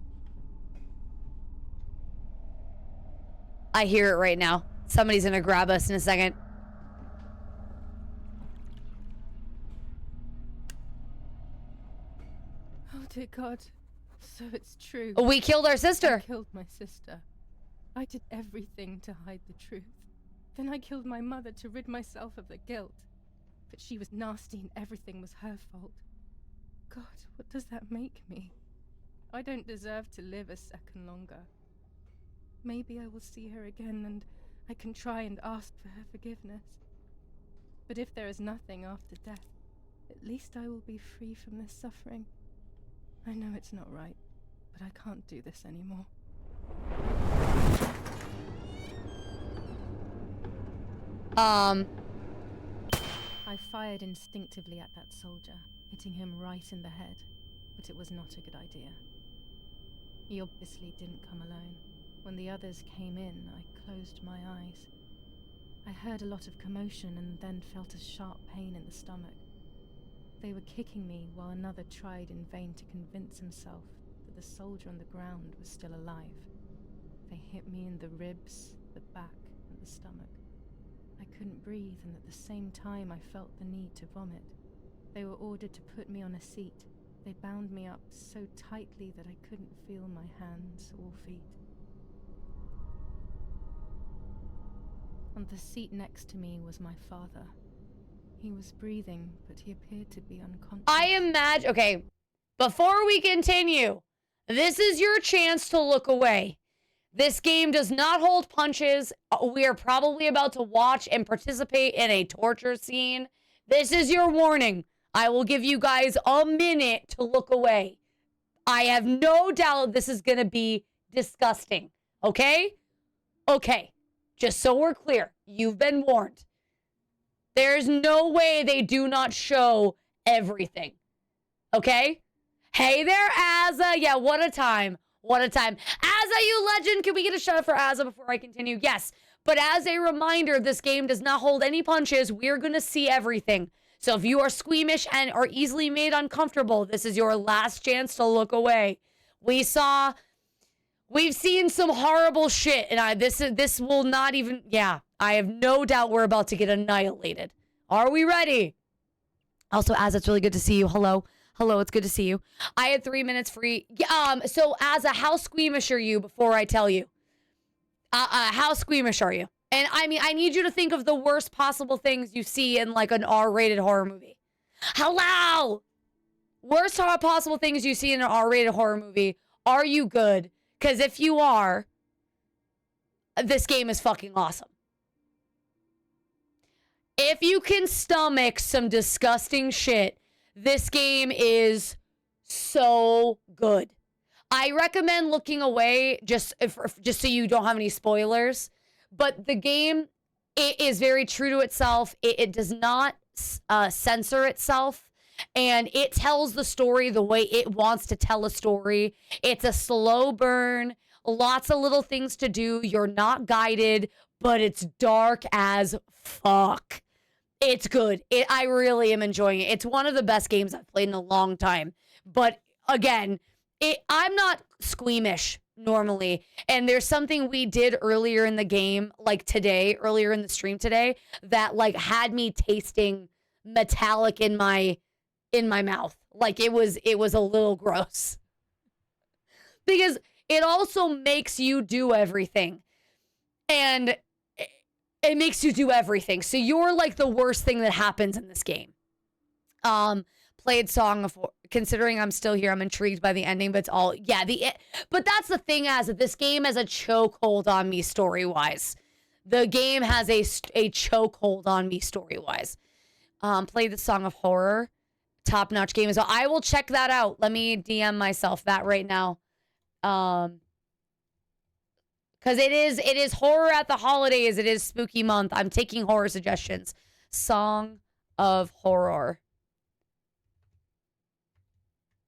Speaker 2: I hear it right now. Somebody's gonna grab us in a second.
Speaker 3: Oh dear God. So it's true.
Speaker 2: We killed our sister.
Speaker 3: I killed my sister. I did everything to hide the truth. Then I killed my mother to rid myself of the guilt. But she was nasty and everything was her fault. God, what does that make me? I don't deserve to live a second longer. Maybe I will see her again and I can try and ask for her forgiveness. But if there is nothing after death, at least I will be free from this suffering. I know it's not right, but I can't do this anymore. I fired instinctively at that soldier, hitting him right in the head, but it was not a good idea. He obviously didn't come alone. When the others came in, I closed my eyes. I heard a lot of commotion and then felt a sharp pain in the stomach. They were kicking me while another tried in vain to convince himself that the soldier on the ground was still alive. They hit me in the ribs, the back, and the stomach. I couldn't breathe, and at the same time I felt the need to vomit. They were ordered to put me on a seat. They bound me up so tightly that I couldn't feel my hands or feet. On the seat next to me was my father. He was breathing, but he appeared to be unconscious.
Speaker 2: Okay, before we continue, this is your chance to look away. This game does not hold punches. We are probably about to watch and participate in a torture scene. This is your warning. I will give you guys a minute to look away. I have no doubt this is going to be disgusting. Okay? Okay. Just so we're clear, you've been warned. There's no way they do not show everything. Okay? Hey there, Azza. Yeah, what a time. What a time. Azza, you legend. Can we get a shout out for Azza before I continue? Yes. But as a reminder, this game does not hold any punches. We're going to see everything. So if you are squeamish and are easily made uncomfortable, this is your last chance to look away. We've seen some horrible shit, and this will not even, yeah, I have no doubt we're about to get annihilated. Are we ready? Also, Az, it's really good to see you. Hello. Hello, it's good to see you. I had 3 minutes free. So Az, how squeamish are you before I tell you? How squeamish are you? And I mean, I need you to think of the worst possible things you see in like an R-rated horror movie. Hello! Worst possible things you see in an R-rated horror movie. Are you good? Because if you are, this game is fucking awesome. If you can stomach some disgusting shit, this game is so good. I recommend looking away just so you don't have any spoilers. But the game, it is very true to itself. It does not censor itself. And it tells the story the way it wants to tell a story. It's a slow burn. Lots of little things to do. You're not guided, but it's dark as fuck. It's good. I really am enjoying it. It's one of the best games I've played in a long time. But again, I'm not squeamish normally. And there's something we did earlier in the game, like today, earlier in the stream today, that like had me tasting metallic in my mouth. Like it was a little gross. Because it also makes you do everything. And it makes you do everything. So you're like the worst thing that happens in this game. Played Song of, considering I'm still here, I'm intrigued by the ending, but it's all, yeah, but that's the thing, as this game has a chokehold on me story-wise. The game has a chokehold on me story-wise. Played the Song of Horror. Top-notch game as well. I will check that out. Let me DM myself that right now. Because it is horror at the holidays. It is spooky month. I'm taking horror suggestions. Song of Horror.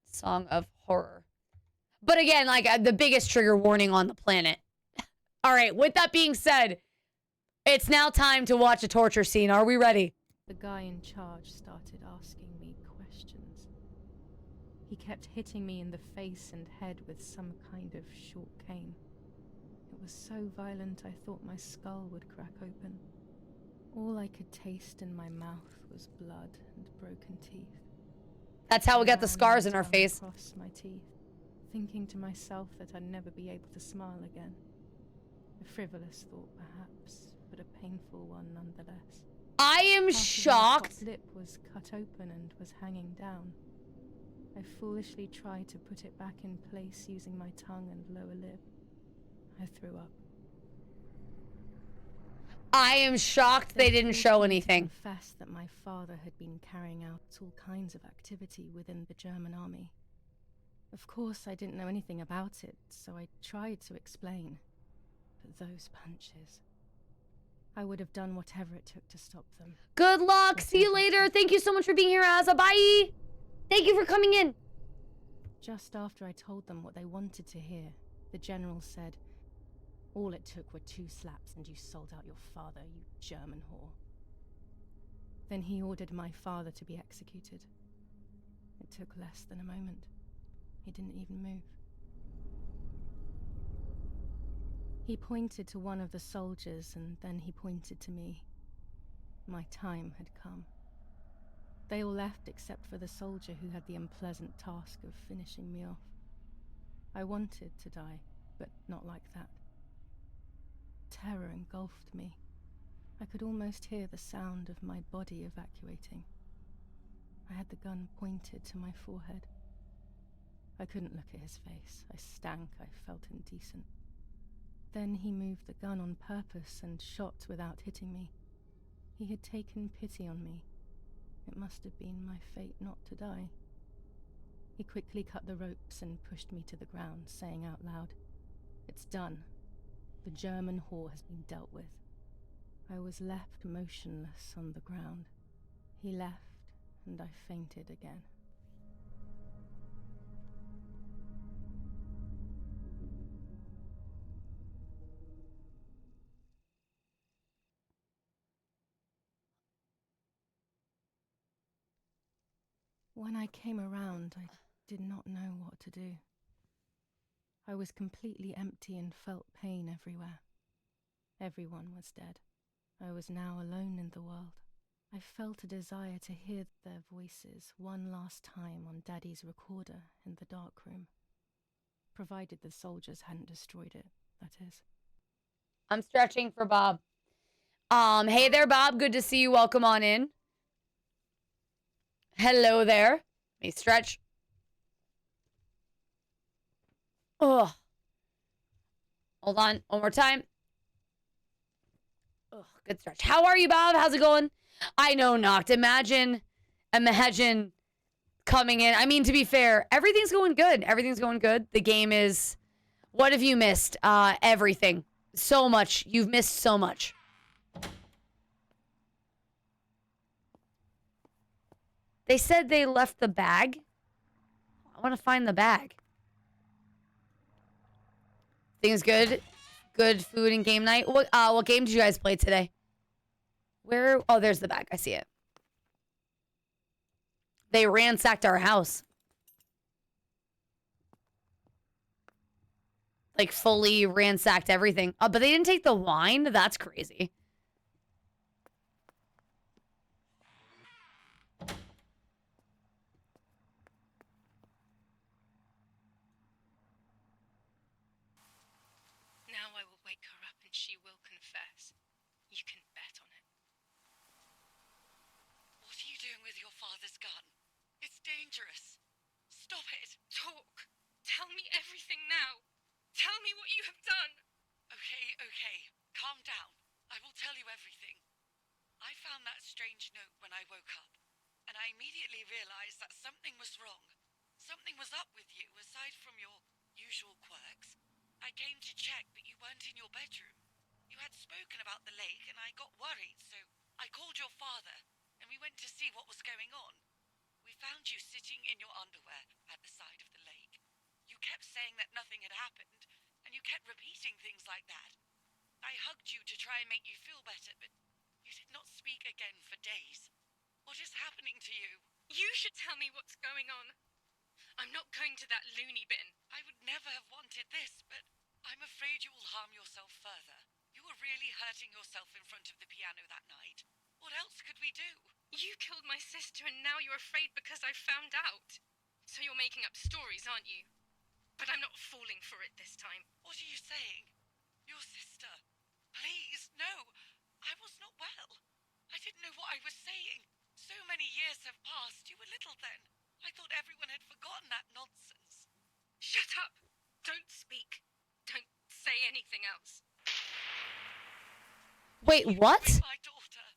Speaker 2: Song of Horror. But again, like the biggest trigger warning on the planet. All right, with that being said, it's now time to watch a torture scene. Are we ready?
Speaker 3: The guy in charge started asking me questions. He kept hitting me in the face and head with some kind of short cane. It was so violent I thought my skull would crack open. All I could taste in my mouth was blood and broken teeth.
Speaker 2: That's how we got the scars in our face.
Speaker 3: Across my teeth, thinking to myself that I'd never be able to smile again. A frivolous thought, perhaps, but a painful one nonetheless.
Speaker 2: I am shocked.
Speaker 3: My lip was cut open and was hanging down. I foolishly tried to put it back in place using my tongue and lower lip. I threw up.
Speaker 2: I am shocked they didn't show anything.
Speaker 3: Confessed that my father had been carrying out all kinds of activity within the German army. Of course, I didn't know anything about it, so I tried to explain. But those punches, I would have done whatever it took to stop them.
Speaker 2: Good luck. See you later. Thank you so much for being here, Azza. Bye. Thank you for coming in.
Speaker 3: Just after I told them what they wanted to hear, the general said, "All it took were 2 slaps and you sold out your father, you German whore." Then he ordered my father to be executed. It took less than a moment. He didn't even move. He pointed to one of the soldiers and then he pointed to me. My time had come. They all left except for the soldier who had the unpleasant task of finishing me off. I wanted to die, but not like that. Terror engulfed me. I could almost hear the sound of my body evacuating. I had the gun pointed to my forehead. I couldn't look at his face. I stank. I felt indecent. Then he moved the gun on purpose and shot without hitting me. He had taken pity on me. It must have been my fate not to die. He quickly cut the ropes and pushed me to the ground, saying out loud, "It's done. The German whore has been dealt with." I was left motionless on the ground. He left, and I fainted again. When I came around, I did not know what to do. I was completely empty and felt pain everywhere. Everyone was dead. I was now alone in the world. I felt a desire to hear their voices one last time on Daddy's recorder in the dark room. Provided the soldiers hadn't destroyed it, that is.
Speaker 2: I'm stretching for Bob. Hey there, Bob. Good to see you. Welcome on in. Hello there. Let me stretch. Ugh. Hold on. One more time. Ugh, good stretch. How are you, Bob? How's it going? I know, Knocked. Imagine coming in. I mean, to be fair, everything's going good. Everything's going good. The game is... What have you missed? Everything. So much. You've missed so much. They said they left the bag. I want to find the bag. Things good. Good food and game night. What game did you guys play today? Where? Oh, there's the bag. I see it. They ransacked our house. Like, fully ransacked everything. Oh, but they didn't take the wine? That's crazy.
Speaker 3: Now I will wake her up and she will confess. You can bet on it.
Speaker 5: What are you doing with your father's gun? It's dangerous. Stop it.
Speaker 3: Talk! Tell me everything now! Tell me what you have done!
Speaker 5: Okay. Calm down. I will tell you everything. I found that strange note when I woke up, and I immediately realized that something was wrong. Something was up with you, aside from your usual quirks. I came to check, but you weren't in your bedroom. You had spoken about the lake, and I got worried, so I called your father, and we went to see what was going on. We found you sitting in your underwear at the side of the lake. You kept saying that nothing had happened, and you kept repeating things like that. I hugged you to try and make you feel better, but you did not speak again for days. What is happening to you?
Speaker 3: You should tell me what's going on. I'm not going to that loony bin.
Speaker 5: I would never have wanted this, but I'm afraid you will harm yourself further. You were really hurting yourself in front of the piano that night. What else could we do?
Speaker 3: You killed my sister and now you're afraid because I found out. So you're making up stories, aren't you? But I'm not falling for it this time.
Speaker 5: What are you saying? Your sister? Please, no. I was not well. I didn't know what I was saying. So many years have passed. You were little then. I thought everyone had forgotten that nonsense.
Speaker 3: Shut up! Don't speak. Don't say anything else.
Speaker 2: Wait, what?
Speaker 5: You're my daughter.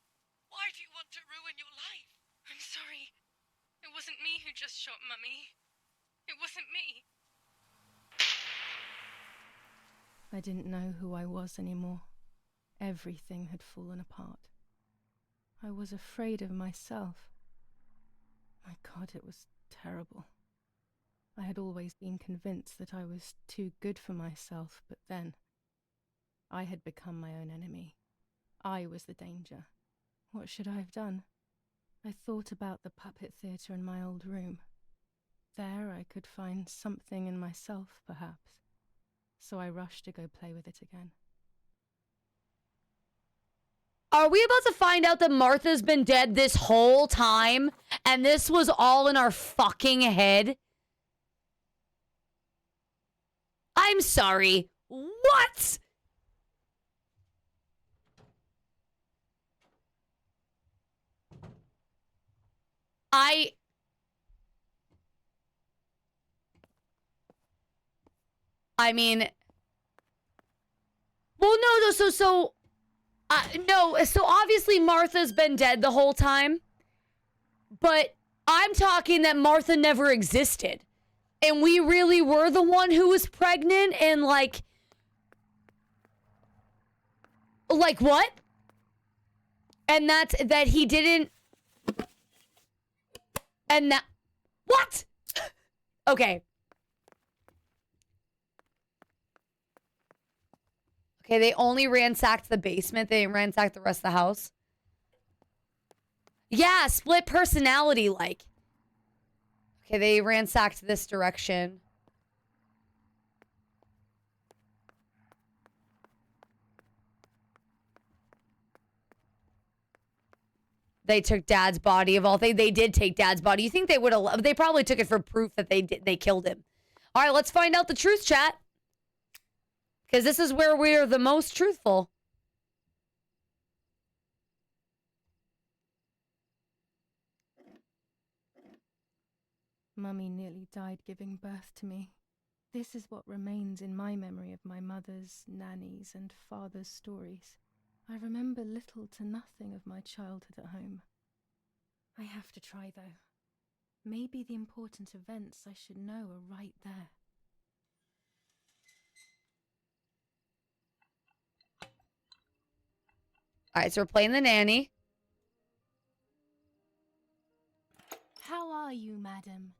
Speaker 5: Why do you want to ruin your life?
Speaker 3: I'm sorry. It wasn't me who just shot Mummy. It wasn't me. I didn't know who I was anymore. Everything had fallen apart. I was afraid of myself. My God, it was terrible. I had always been convinced that I was too good for myself, but then I had become my own enemy. I was the danger. What should I have done? I thought about the puppet theatre in my old room. There I could find something in myself, perhaps. So I rushed to go play with it again.
Speaker 2: Are we about to find out that Martha's been dead this whole time? And this was all in our fucking head? I'm sorry. What? I mean, well, no, so obviously Martha's been dead the whole time, but I'm talking that Martha never existed, and we really were the one who was pregnant, and like what? And that he didn't, and that, what? Okay. Okay, they only ransacked the basement. They didn't ransack the rest of the house. Yeah, split personality, like. Okay, they ransacked this direction. They took Dad's body of all things. They did take Dad's body. You think they would have? They probably took it for proof that they killed him. All right, let's find out the truth, chat. Because this is where we're the most truthful.
Speaker 3: Mummy nearly died giving birth to me. This is what remains in my memory of my mother's, nanny's, and father's stories. I remember little to nothing of my childhood at home. I have to try, though. Maybe the important events I should know are right there.
Speaker 2: All right, so we're playing the nanny.
Speaker 3: How are you, madam?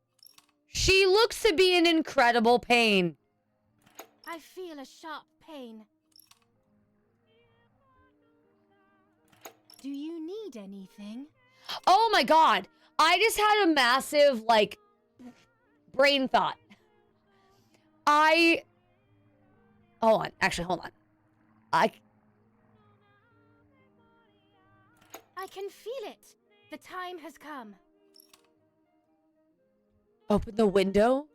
Speaker 2: She looks to be in incredible pain.
Speaker 9: I feel a sharp pain.
Speaker 3: Do you need anything?
Speaker 2: Oh my God. I just had a massive, like, brain thought. Hold on. Actually, hold on.
Speaker 9: I can feel it. The time has come.
Speaker 2: Open the window?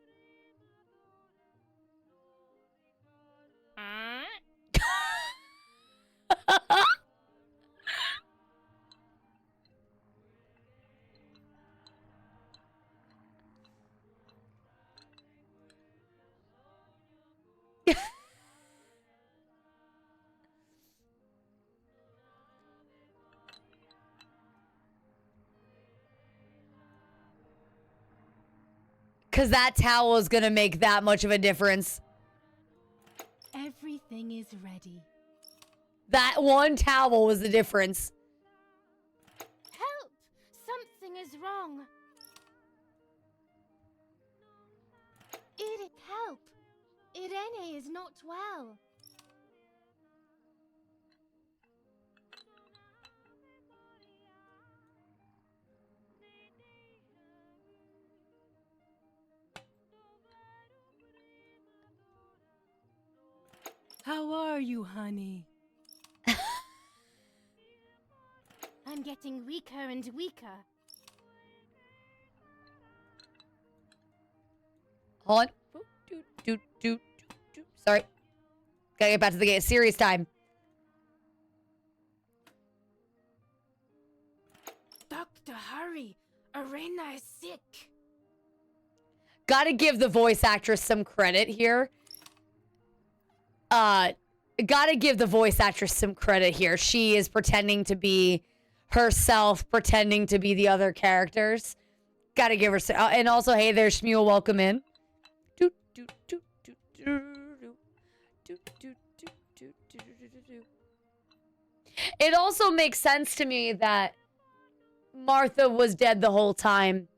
Speaker 2: Because that towel is going to make that much of a difference.
Speaker 3: Everything is ready.
Speaker 2: That one towel was the difference.
Speaker 9: Help! Something is wrong. Help! Irene is not well.
Speaker 3: How are you, honey?
Speaker 9: I'm getting weaker and weaker.
Speaker 2: Hold on. Sorry. Gotta get back to the game. Serious time.
Speaker 3: Doctor, hurry! Arena is sick.
Speaker 2: Gotta give the voice actress some credit here. Gotta give the voice actress some credit here. She is pretending to be herself, pretending to be the other characters. Gotta give her some. And also, hey there, Shmuel, welcome in. It also makes sense to me that Martha was dead the whole time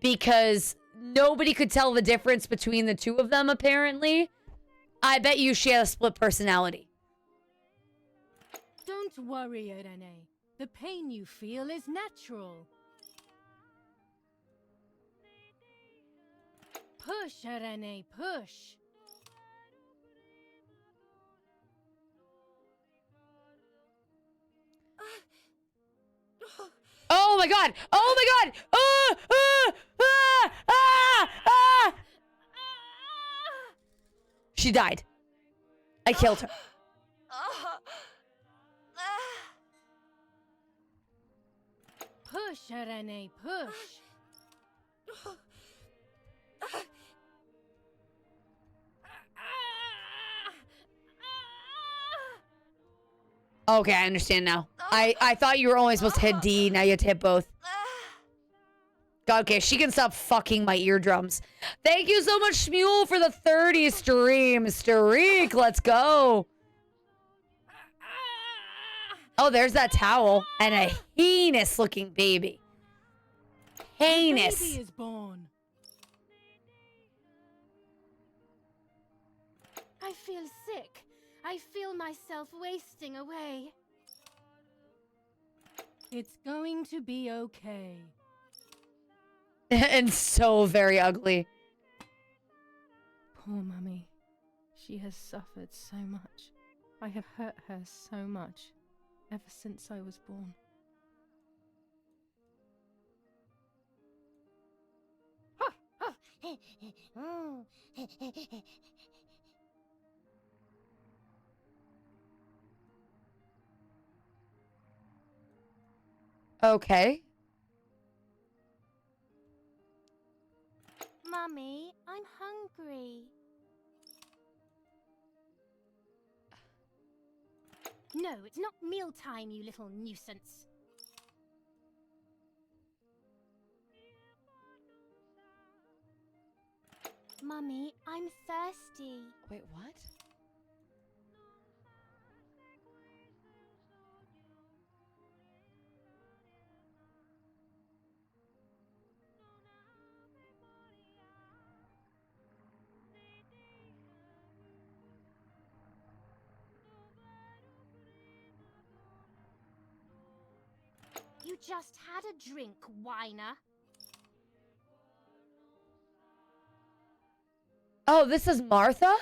Speaker 2: because nobody could tell the difference between the two of them, apparently. I bet you she had a split personality.
Speaker 3: Don't worry, Irene. The pain you feel is natural. Push, Irene, push.
Speaker 2: Oh my God! Oh my God! She died. I killed her.
Speaker 3: Push, Irene, push.
Speaker 2: Okay, I understand now. I thought you were only supposed to hit D. Now you have to hit both. Okay, she can stop fucking my eardrums. Thank you so much, Shmuel, for the 30 stream. Streak, let's go. Oh, there's that towel. And a heinous-looking baby. Heinous.
Speaker 3: The baby is born.
Speaker 9: I feel sick. I feel myself wasting away.
Speaker 3: It's going to be okay.
Speaker 2: And so very ugly.
Speaker 3: Poor Mummy. She has suffered so much. I have hurt her so much, ever since I was born.
Speaker 2: Okay.
Speaker 9: Mummy, I'm hungry. No, it's not mealtime, you little nuisance. Mummy, I'm thirsty.
Speaker 2: Wait, what?
Speaker 9: You just had a drink, whiner.
Speaker 2: Oh, this is Martha?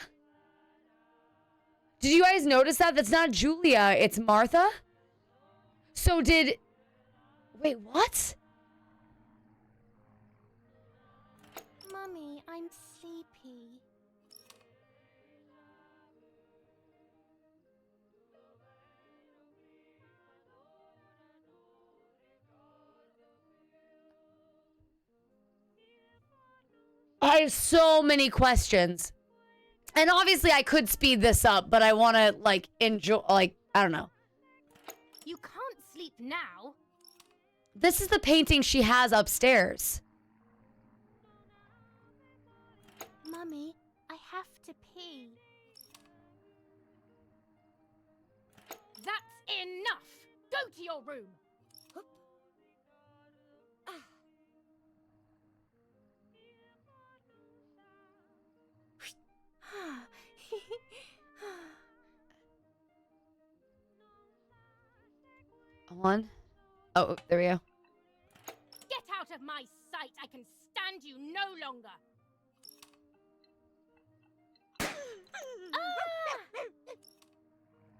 Speaker 2: Did you guys notice that? That's not Julia, it's Martha? So did... Wait, what?
Speaker 9: Mummy, I'm sleepy.
Speaker 2: I have so many questions. And obviously I could speed this up, but I want to, like, enjoy, like, I don't know.
Speaker 9: You can't sleep now.
Speaker 2: This is the painting she has upstairs.
Speaker 9: Mummy, I have to pee. That's enough! Go to your room!
Speaker 2: One. Oh, there we go.
Speaker 9: Get out of my sight! I can stand you no longer!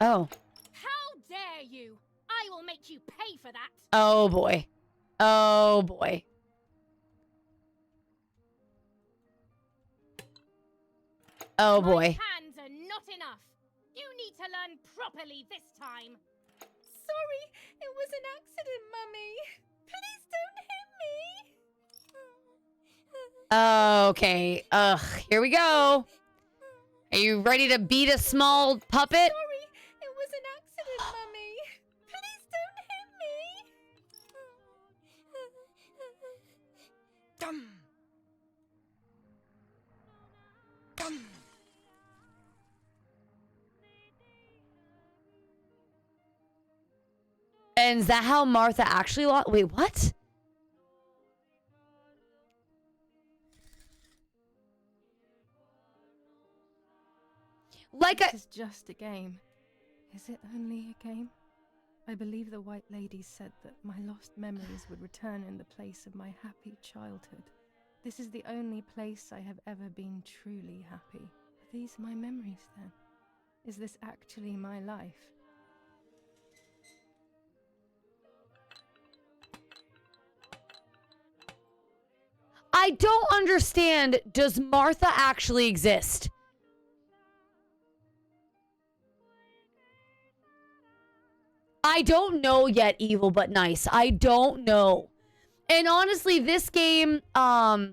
Speaker 2: Oh.
Speaker 9: How dare you! I will make you pay for that!
Speaker 2: Oh, boy. Oh, boy. Oh, boy.
Speaker 9: My hands are not enough! You need to learn properly this time! Sorry, it was an accident, Mummy! Please don't hit me!
Speaker 2: Okay. Ugh, here we go. Are you ready to beat a small puppet?
Speaker 9: Sorry, it was an accident, Mummy! Please don't hit me!
Speaker 8: Dum. Dum.
Speaker 2: And is that how Martha actually lost? Wait, what? Like
Speaker 3: This is just a game. Is it only a game? I believe the White Lady said that my lost memories would return in the place of my happy childhood. This is the only place I have ever been truly happy. Are these my memories then? Is this actually my life?
Speaker 2: I don't understand. Does Martha actually exist? I don't know yet, evil but nice. I don't know. And honestly, this game has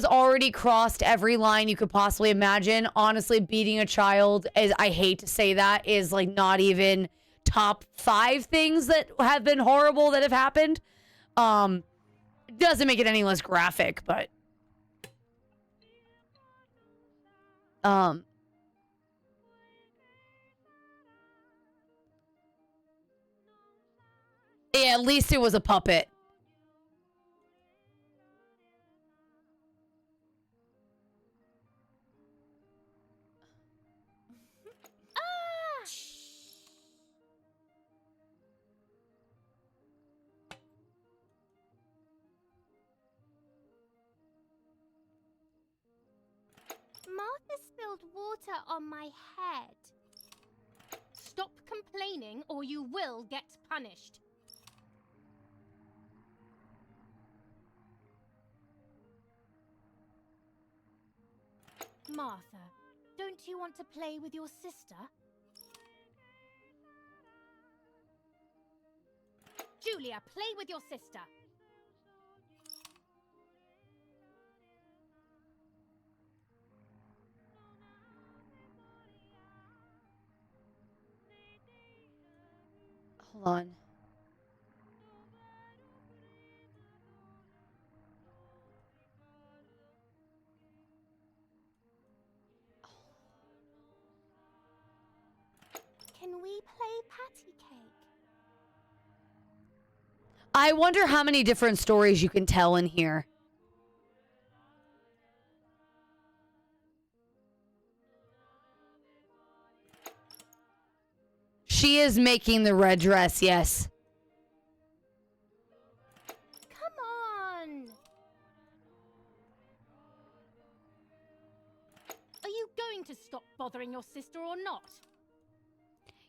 Speaker 2: already crossed every line you could possibly imagine. Honestly, beating a child, is, I hate to say that, is like not even top 5 things that have been horrible that have happened. Doesn't make it any less graphic, but yeah, at least it was a puppet.
Speaker 9: Martha spilled water on my head. Stop complaining or you will get punished. Martha, don't you want to play with your sister? Julia, play with your sister.
Speaker 2: Hold on.
Speaker 9: Can we play patty cake?
Speaker 2: I wonder how many different stories you can tell in here. She is making the red dress, yes.
Speaker 9: Come on! Are you going to stop bothering your sister or not?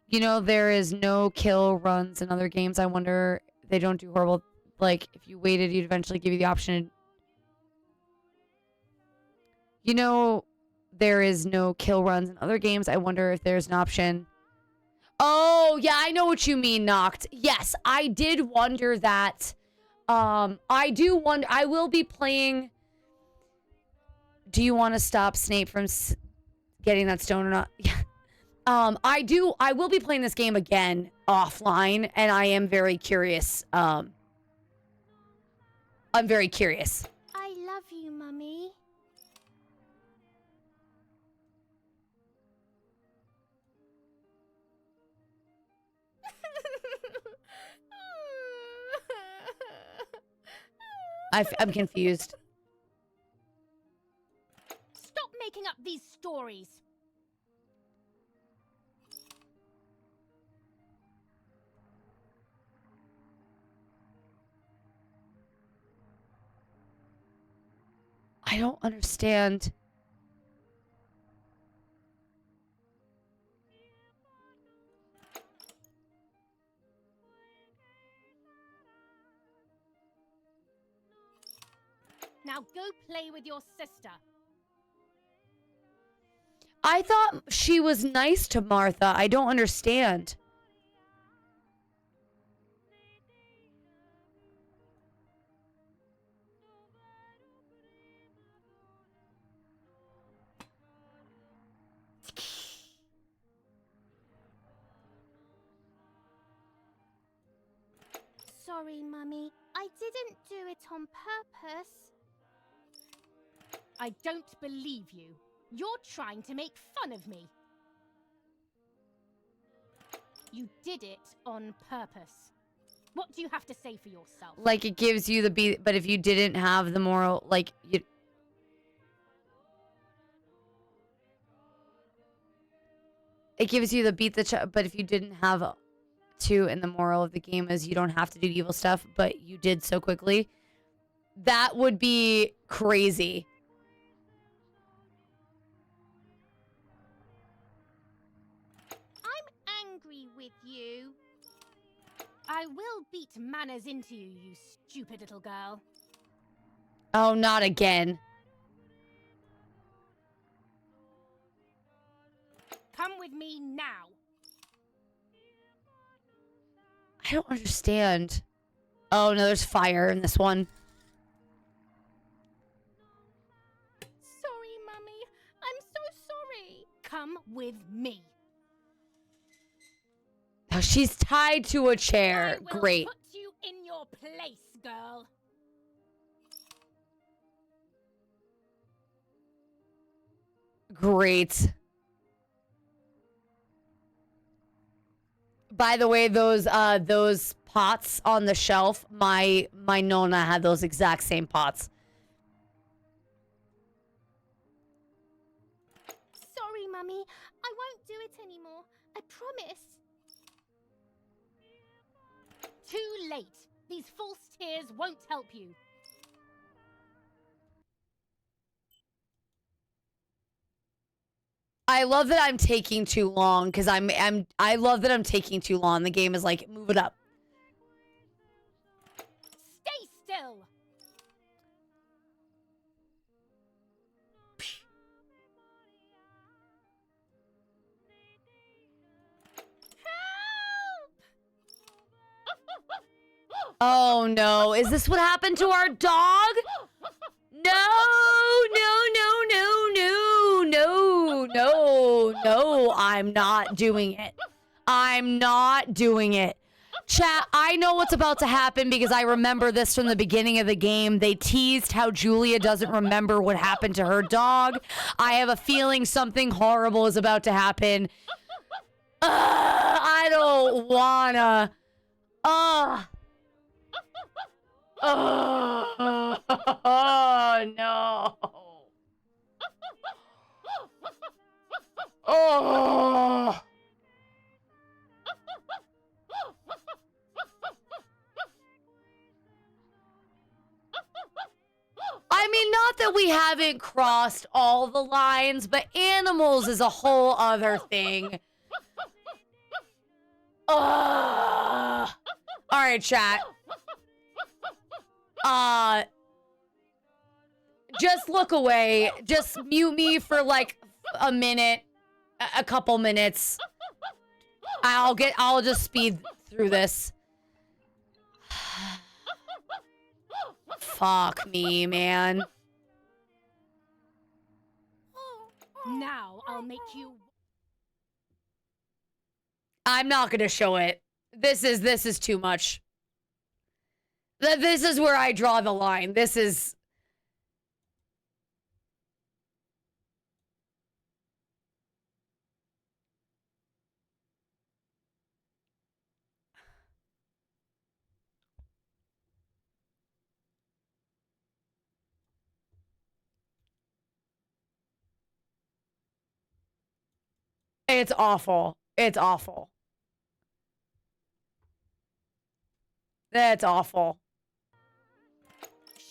Speaker 2: You know, there is no kill runs in other games. I wonder if they don't do horrible. Like, if you waited, you'd eventually give you the option. You know, there is no kill runs in other games. I wonder if there's an option. Oh, yeah, I know what you mean, Noct. Yes, I did wonder that. I do wonder. I will be playing. Do you want to stop Snape from getting that stone or not? Yeah. I will be playing this game again offline, and I am very curious. I'm very curious.
Speaker 9: I love you, Mummy.
Speaker 2: I'm confused.
Speaker 9: Stop making up these stories.
Speaker 2: I don't understand.
Speaker 9: Now go play with your sister.
Speaker 2: I thought she was nice to Martha. I don't understand.
Speaker 9: Sorry, Mummy. I didn't do it on purpose. I don't believe you. You're trying to make fun of me. You did it on purpose. What do you have to say for yourself?
Speaker 2: Like, it gives you the beat, but if you didn't have the moral, like, you... It gives you the beat the but if you didn't have to, and the moral of the game is you don't have to do evil stuff, but you did so quickly, that would be crazy.
Speaker 9: I'm angry with you. I will beat manners into you, you stupid little girl.
Speaker 2: Oh, not again.
Speaker 9: Come with me now.
Speaker 2: I don't understand. Oh, no, there's fire in this one.
Speaker 9: Sorry, Mummy. I'm so sorry. Come with me.
Speaker 2: Oh, she's tied to a chair.
Speaker 9: I will
Speaker 2: Great.
Speaker 9: put you in your place, girl.
Speaker 2: Great. By the way, those pots on the shelf, my Nona had those exact same pots.
Speaker 9: Sorry, Mummy. I won't do it anymore. I promise. Too late. These false tears won't help you.
Speaker 2: I love that I'm taking too long because I love that I'm taking too long. The game is like, move it up.
Speaker 9: Stay still.
Speaker 2: Oh no, is this what happened to our dog? No, I'm not doing it. I'm not doing it. Chat, I know what's about to happen because I remember this from the beginning of the game. They teased how Julia doesn't remember what happened to her dog. I have a feeling something horrible is about to happen. I don't wanna. Oh no. Oh. I mean, not that we haven't crossed all the lines, but animals is a whole other thing. All right, chat. Just look away. Just mute me for like a minute, a couple minutes. I'll just speed through this. Fuck me, man.
Speaker 9: Now I'll make you.
Speaker 2: I'm not gonna show it. This is too much. This is where I draw the line. This is. It's awful. It's awful. That's awful.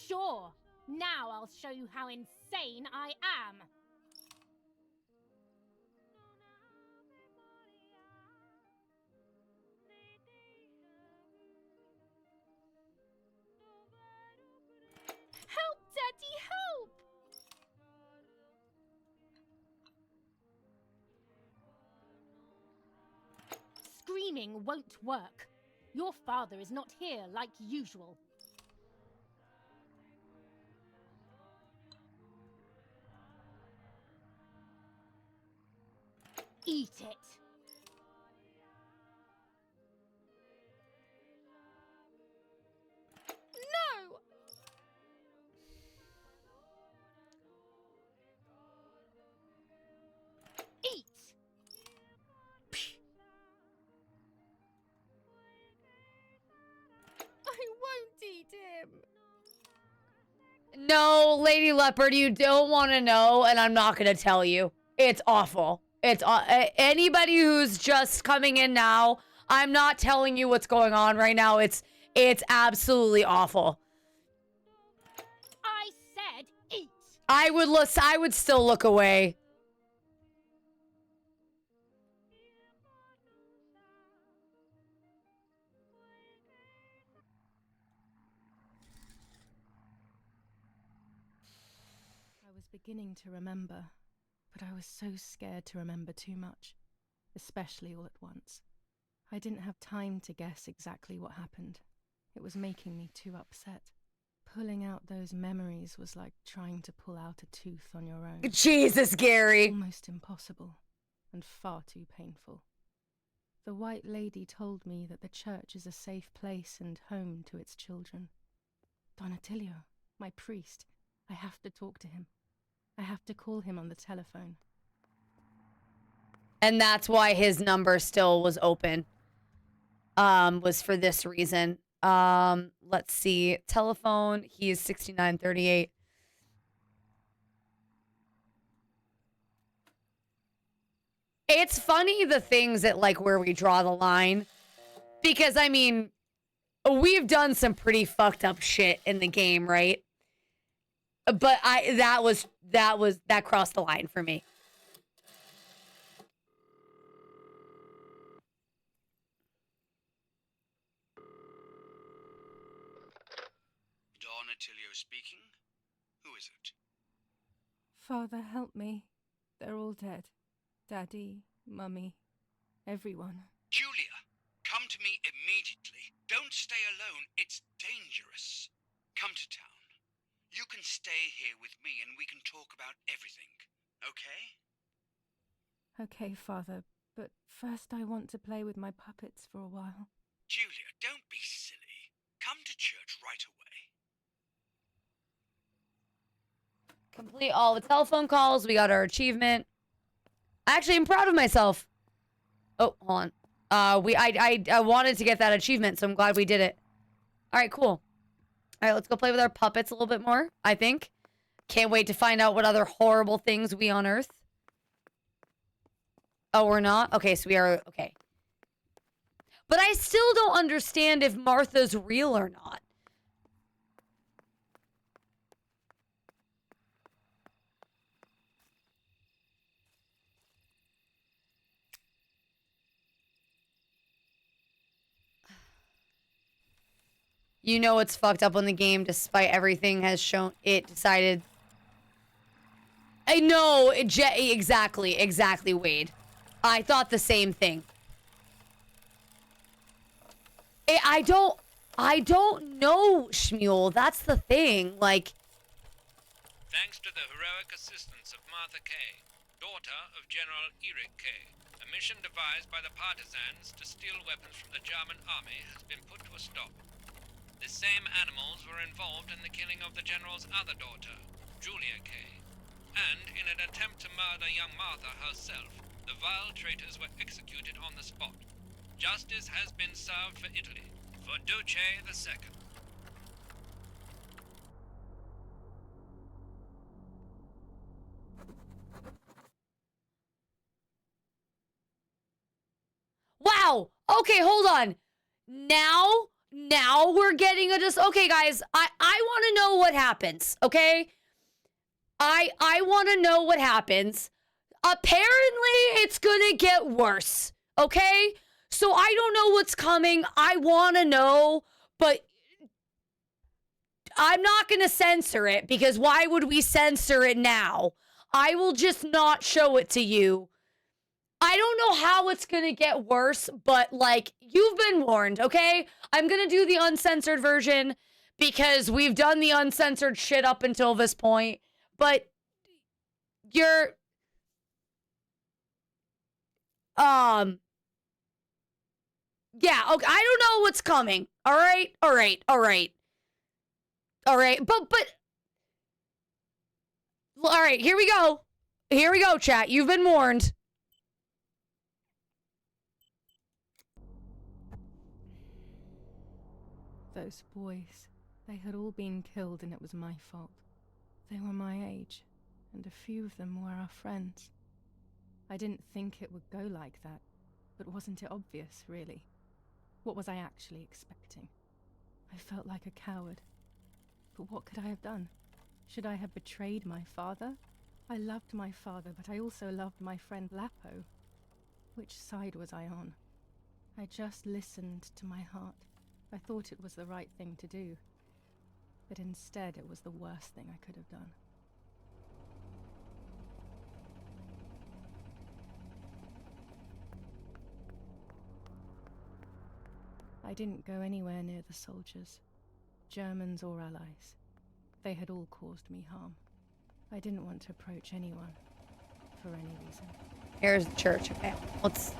Speaker 9: Sure. Now I'll show you how insane I am. Help, Daddy, help! Screaming won't work. Your father is not here like usual. Eat it. No! Eat! I won't eat him.
Speaker 2: No, Lady Leopard, you don't want to know, and I'm not going to tell you. It's awful. It's anybody who's just coming in now, I'm not telling you what's going on right now. It's absolutely awful.
Speaker 9: I said eat.
Speaker 2: I would still look away.
Speaker 3: I was beginning to remember, but I was so scared to remember too much, especially all at once. I didn't have time to guess exactly what happened. It was making me too upset. Pulling out those memories was like trying to pull out a tooth on your own.
Speaker 2: Jesus, Gary.
Speaker 3: Almost impossible, and far too painful. The White Lady told me that the church is a safe place and home to its children. Don Attilio, my priest, I have to talk to him. I have to call him on the telephone.
Speaker 2: And that's why his number still was open. Was for this reason. Let's see. Telephone, he is 6938. It's funny the things that like where we draw the line. Because I mean, we've done some pretty fucked up shit in the game, right? But that crossed the line for me.
Speaker 4: Itilio speaking. Who is it?
Speaker 3: Father, help me. They're all dead. Daddy, Mummy, everyone.
Speaker 4: Julia, come to me immediately. Don't stay alone. It's dangerous. Come to town. You can stay here with me and we can talk about everything. Okay?
Speaker 3: Okay, Father, but first I want to play with my puppets for a while.
Speaker 4: Julia, don't be silly. Come to church right away.
Speaker 2: Complete all the telephone calls. We got our achievement. Actually, I'm proud of myself. Oh, hold on. I wanted to get that achievement, so I'm glad we did it. All right, cool. All right, let's go play with our puppets a little bit more, I think. Can't wait to find out what other horrible things we unearth. Oh, we're not? Okay, so we are... Okay. But I still don't understand if Martha's real or not. You know it's fucked up when the game, despite everything, has shown it decided. I know, exactly, Wade. I thought the same thing. I don't know, Shmuel. That's the thing. Like,
Speaker 10: Thanks to the heroic assistance of Martha Kay, daughter of General Eric Kay, a mission devised by the partisans to steal weapons from the German army has been put to a stop. The same animals were involved in the killing of the general's other daughter, Julia Kay. And in an attempt to murder young Martha herself, the vile traitors were executed on the spot. Justice has been served for Italy, for Duce II.
Speaker 2: wow. Okay, hold on. Now we're getting a just. Okay, guys, I want to know what happens. Okay, I want to know what happens. Apparently, it's gonna get worse. Okay, so I don't know what's coming. I want to know, but I'm not gonna censor it because why would we censor it now? I will just not show it to you. I don't know how it's gonna get worse, but like, you've been warned, okay? I'm gonna do the uncensored version because we've done the uncensored shit up until this point, but you're, yeah, okay, I don't know what's coming, all right, but, all right, here we go, chat, you've been warned.
Speaker 3: Those boys, they had all been killed and it was my fault. They were my age, and a few of them were our friends. I didn't think it would go like that, but wasn't it obvious, really? What was I actually expecting? I felt like a coward. But what could I have done? Should I have betrayed my father? I loved my father, but I also loved my friend Lapo. Which side was I on? I just listened to my heart. I thought it was the right thing to do. But instead, it was the worst thing I could have done. I didn't go anywhere near the soldiers, Germans or allies. They had all caused me harm. I didn't want to approach anyone, for any reason.
Speaker 2: Here's the church, okay, let's...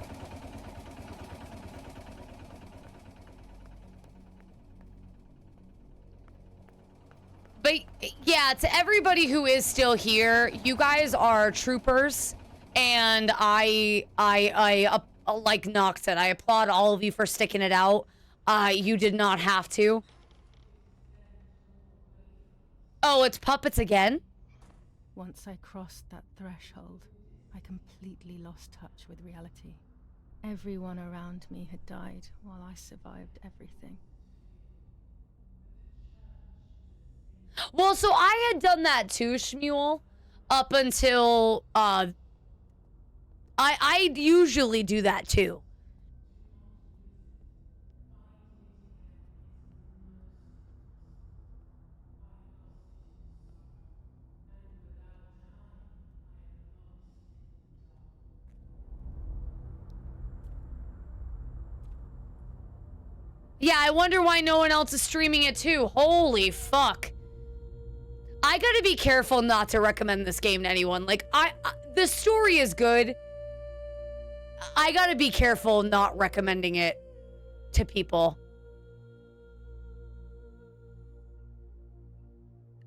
Speaker 2: But yeah, to everybody who is still here, you guys are troopers, and I like Nox said, I applaud all of you for sticking it out. You did not have to. Oh, it's puppets again?
Speaker 3: Once I crossed that threshold, I completely lost touch with reality. Everyone around me had died while I survived everything.
Speaker 2: Well, so I had done that too, Shmuel, up until, I usually do that too. Yeah, I wonder why no one else is streaming it too. Holy fuck. I gotta be careful not to recommend this game to anyone. Like, the story is good. I gotta be careful not recommending it to people.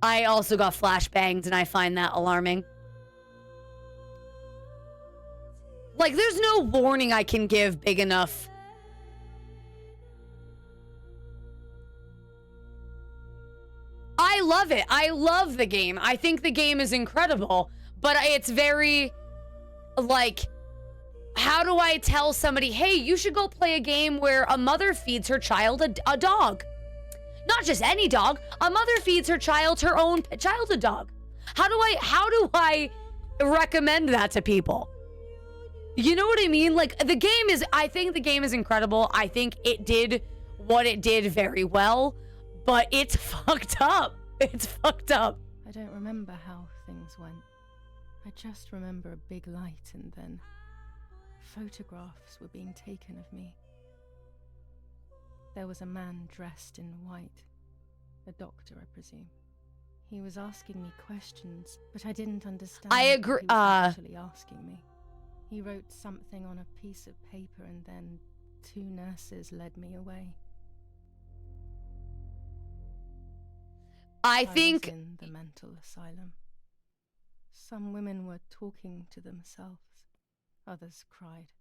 Speaker 2: I also got flashbangs and I find that alarming. Like, there's no warning I can give big enough. I love it. I love the game. I think the game is incredible, but it's very, like, how do I tell somebody, hey, you should go play a game where a mother feeds her child a dog? Not just any dog. A mother feeds her child her own child a dog. How do I recommend that to people? You know what I mean? Like, I think the game is incredible. I think it did what it did very well, but it's fucked up. It's fucked up.
Speaker 3: I don't remember how things went. I just remember a big light and then photographs were being taken of me. There was a man dressed in white. A doctor, I presume. He was asking me questions, but I didn't understand
Speaker 2: I agree.
Speaker 3: what he was actually asking me. He wrote something on a piece of paper and then 2 nurses led me away.
Speaker 2: I
Speaker 3: was
Speaker 2: think
Speaker 3: in the mental asylum. Some women were talking to themselves. Others cried.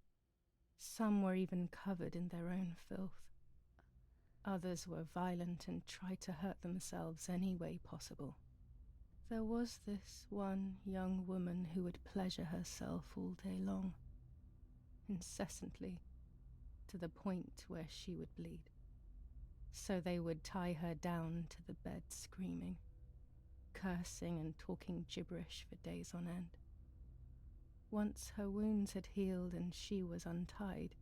Speaker 3: Some were even covered in their own filth. Others were violent and tried to hurt themselves any way possible. There was this one young woman who would pleasure herself all day long, incessantly, to the point where she would bleed. So they would tie her down to the bed screaming, cursing and talking gibberish for days on end. Once her wounds had healed and she was untied,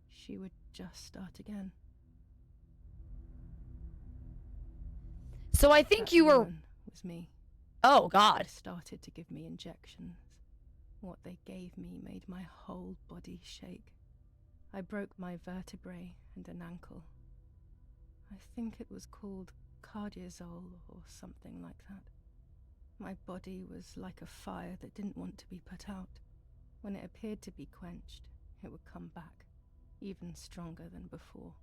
Speaker 3: she would just start again.
Speaker 2: so. I think
Speaker 3: That
Speaker 2: you were.
Speaker 3: woman was me.
Speaker 2: Oh
Speaker 3: They
Speaker 2: God.
Speaker 3: started to give me injections. What they gave me made my whole body shake. I broke my vertebrae and an ankle. I think it was called cardiazol or something like that. My body was like a fire that didn't want to be put out. When it appeared to be quenched, it would come back, even stronger than before.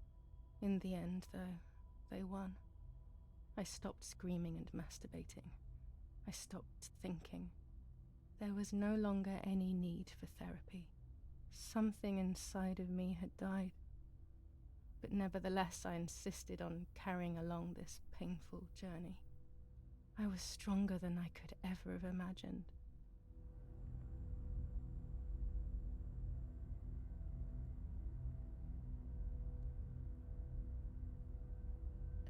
Speaker 3: In the end, though, they won. I stopped screaming and masturbating. I stopped thinking. There was no longer any need for therapy. Something inside of me had died. But nevertheless, I insisted on carrying along this painful journey. I was stronger than I could ever have imagined.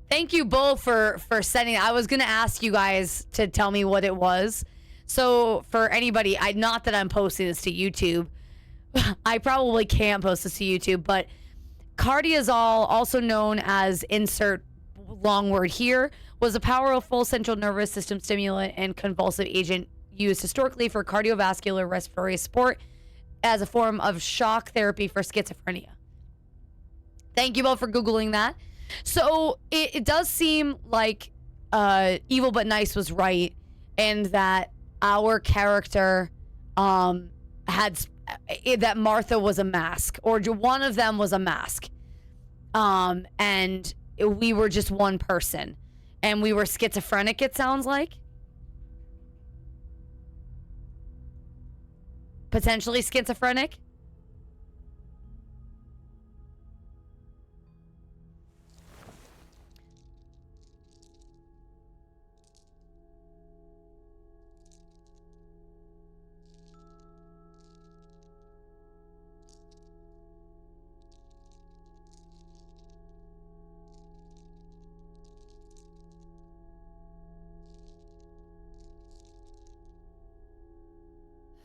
Speaker 2: Thank you both for sending. I was gonna ask you guys to tell me what it was. So for anybody, not that I'm posting this to YouTube. I probably can't post this to YouTube, but cardiazol, also known as insert long word here, was a powerful central nervous system stimulant and convulsive agent used historically for cardiovascular respiratory support as a form of shock therapy for schizophrenia. Thank you both for Googling that. So it does seem like Evil But Nice was right, and that our character had that Martha was a mask, or one of them was a mask, and we were just one person, and we were schizophrenic. It sounds like potentially schizophrenic.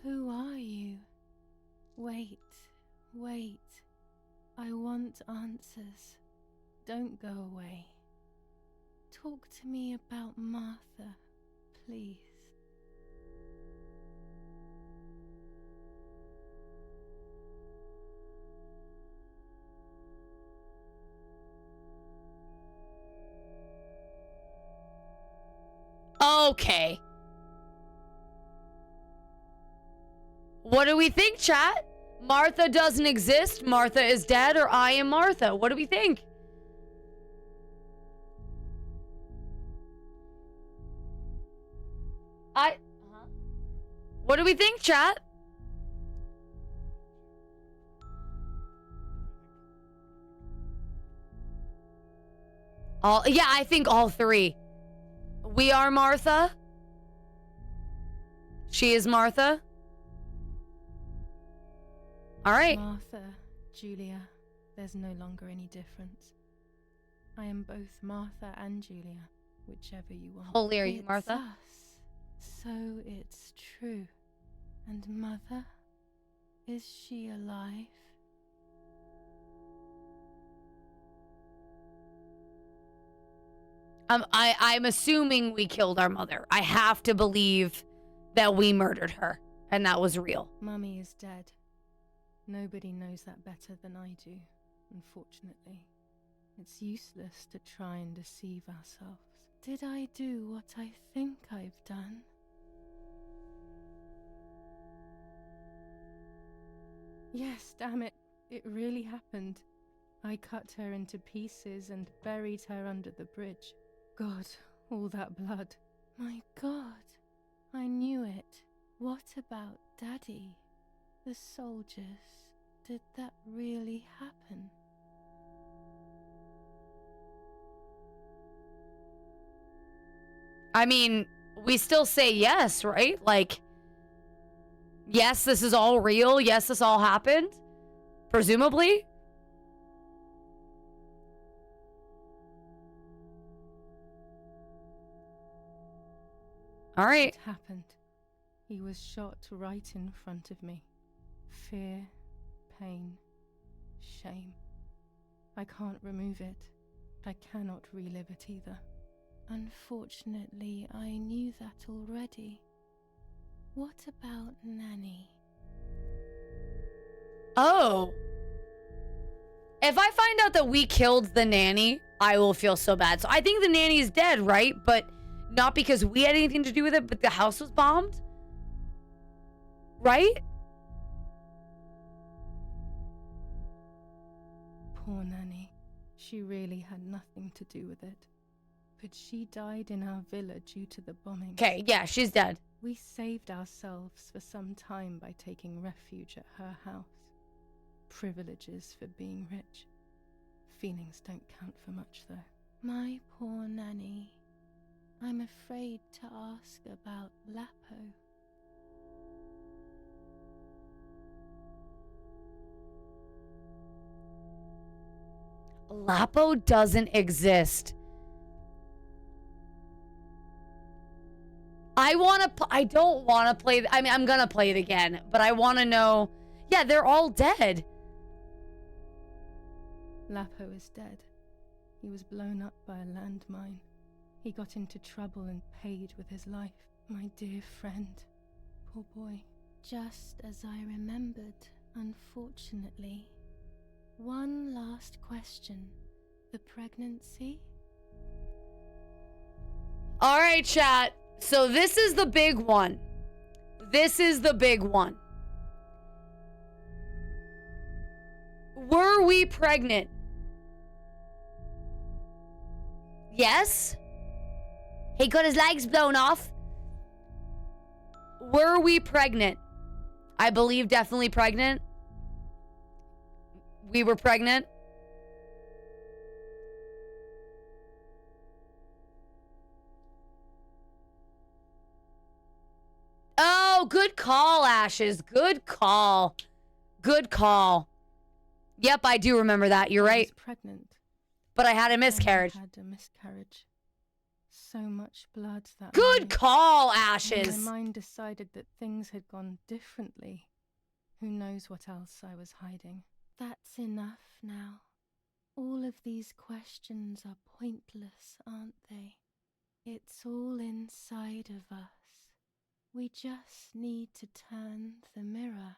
Speaker 3: Who are you? Wait, wait. I want answers. Don't go away. Talk to me about Martha, please.
Speaker 2: Okay. What do we think, chat? Martha doesn't exist, Martha is dead, or I am Martha? What do we think? What do we think, chat? Yeah, I think all three. We are Martha. She is Martha. All right.
Speaker 3: Martha, Julia, there's no longer any difference. I am both Martha and Julia, whichever you want.
Speaker 2: Holy are you,
Speaker 3: It's
Speaker 2: Martha?
Speaker 3: us, so it's true. And Mother, is she alive?
Speaker 2: I'm assuming we killed our mother. I have to believe that we murdered her, and that was real.
Speaker 3: Mummy is dead. Nobody knows that better than I do, unfortunately. It's useless to try and deceive ourselves. Did I do what I think I've done? Yes, damn it. It really happened. I cut her into pieces and buried her under the bridge. God, all that blood. My God, I knew it. What about Daddy? The soldiers? Did that really happen?
Speaker 2: I mean, we still say yes, right? Like, yes, this is all real. Yes, this all happened. Presumably. All right.
Speaker 3: It happened. He was shot right in front of me. Fear, pain, shame. I can't remove it. I cannot relive it either. Unfortunately, I knew that already. What about Nanny?
Speaker 2: Oh. If I find out that we killed the nanny, I will feel so bad. So I think the nanny is dead, right? But not because we had anything to do with it, but the house was bombed? Right?
Speaker 3: Poor Nanny. She really had nothing to do with it. But she died in our villa due to the bombing.
Speaker 2: Okay, yeah, she's dead.
Speaker 3: We saved ourselves for some time by taking refuge at her house. Privileges for being rich. Feelings don't count for much, though. My poor Nanny. I'm afraid to ask about Lapo.
Speaker 2: Lapo doesn't exist. I don't want to play. I mean, I'm going to play it again, but I want to know. Yeah, they're all dead.
Speaker 3: Lapo is dead. He was blown up by a landmine. He got into trouble and paid with his life. My dear friend. Poor boy. Just as I remembered, unfortunately. One last question. The pregnancy?
Speaker 2: All right, chat. So this is the big one. This is the big one. Were we pregnant? Yes. He got his legs blown off. Were we pregnant? I believe definitely pregnant. We were pregnant. Oh, good call, Ashes. Good call. Good call. Yep, I do remember that. You're right.
Speaker 3: I was pregnant.
Speaker 2: But I had a miscarriage.
Speaker 3: I had a miscarriage. So much blood that
Speaker 2: Good
Speaker 3: night.
Speaker 2: call,
Speaker 3: And
Speaker 2: Ashes.
Speaker 3: my mind decided that things had gone differently. Who knows what else I was hiding. That's enough now. All of these questions are pointless, aren't they? It's all inside of us. We just need to turn the mirror.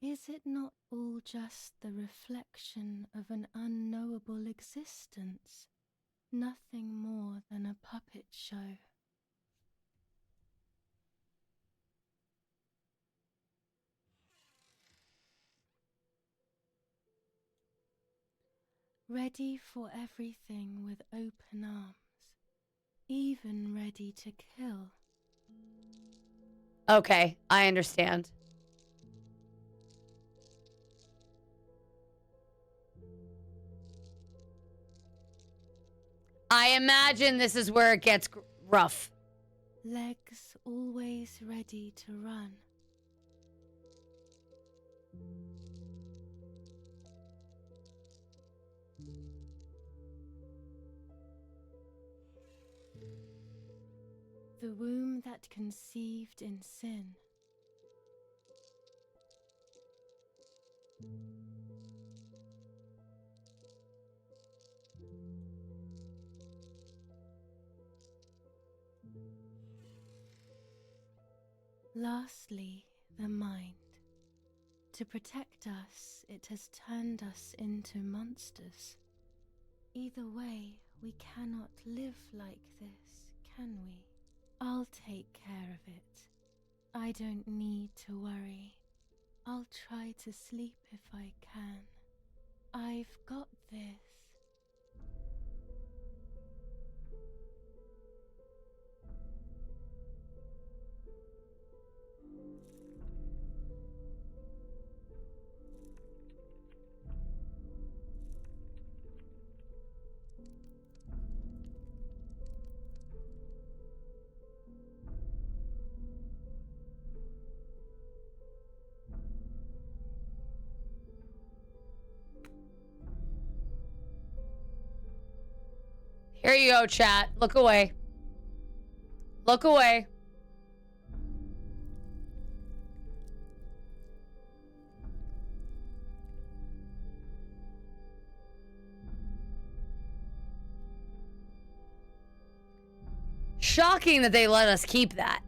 Speaker 3: Is it not all just the reflection of an unknowable existence? Nothing more than a puppet show. ready for everything with open arms, even ready to kill.
Speaker 2: Okay, I understand. I imagine this is where it gets rough.
Speaker 3: Legs always ready to run. The womb that conceived in sin. Lastly, the mind. To protect us, it has turned us into monsters. Either way, we cannot live like this, can we? I'll take care of it. I don't need to worry. I'll try to sleep if I can. I've got this.
Speaker 2: Here you go, chat. Look away. Look away. Shocking that they let us keep that.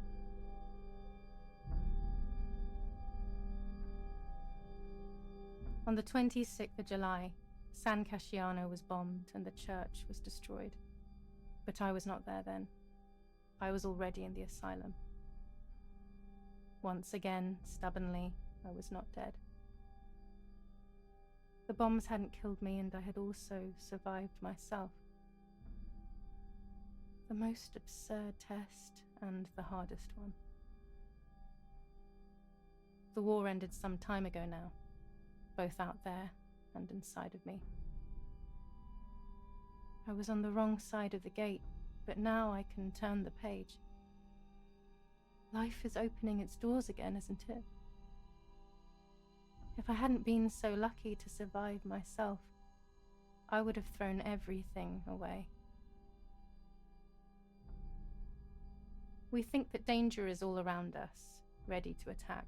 Speaker 3: On the 26th of July, San Casciano was bombed and the church was destroyed. But I was not there then. I was already in the asylum. Once again, stubbornly, I was not dead. The bombs hadn't killed me, and I had also survived myself. The most absurd test and the hardest one. The war ended some time ago now, both out there and inside of me. I was on the wrong side of the gate, but now I can turn the page. Life is opening its doors again, isn't it? If I hadn't been so lucky to survive myself, I would have thrown everything away. We think that danger is all around us, ready to attack.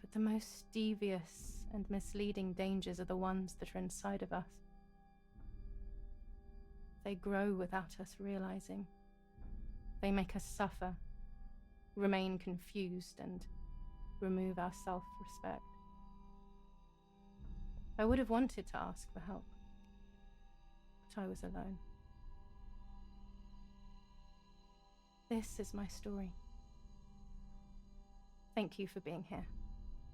Speaker 3: But the most devious and misleading dangers are the ones that are inside of us. They grow without us realizing. They make us suffer, remain confused, and remove our self-respect. I would have wanted to ask for help, but I was alone. This is my story. Thank you for being here,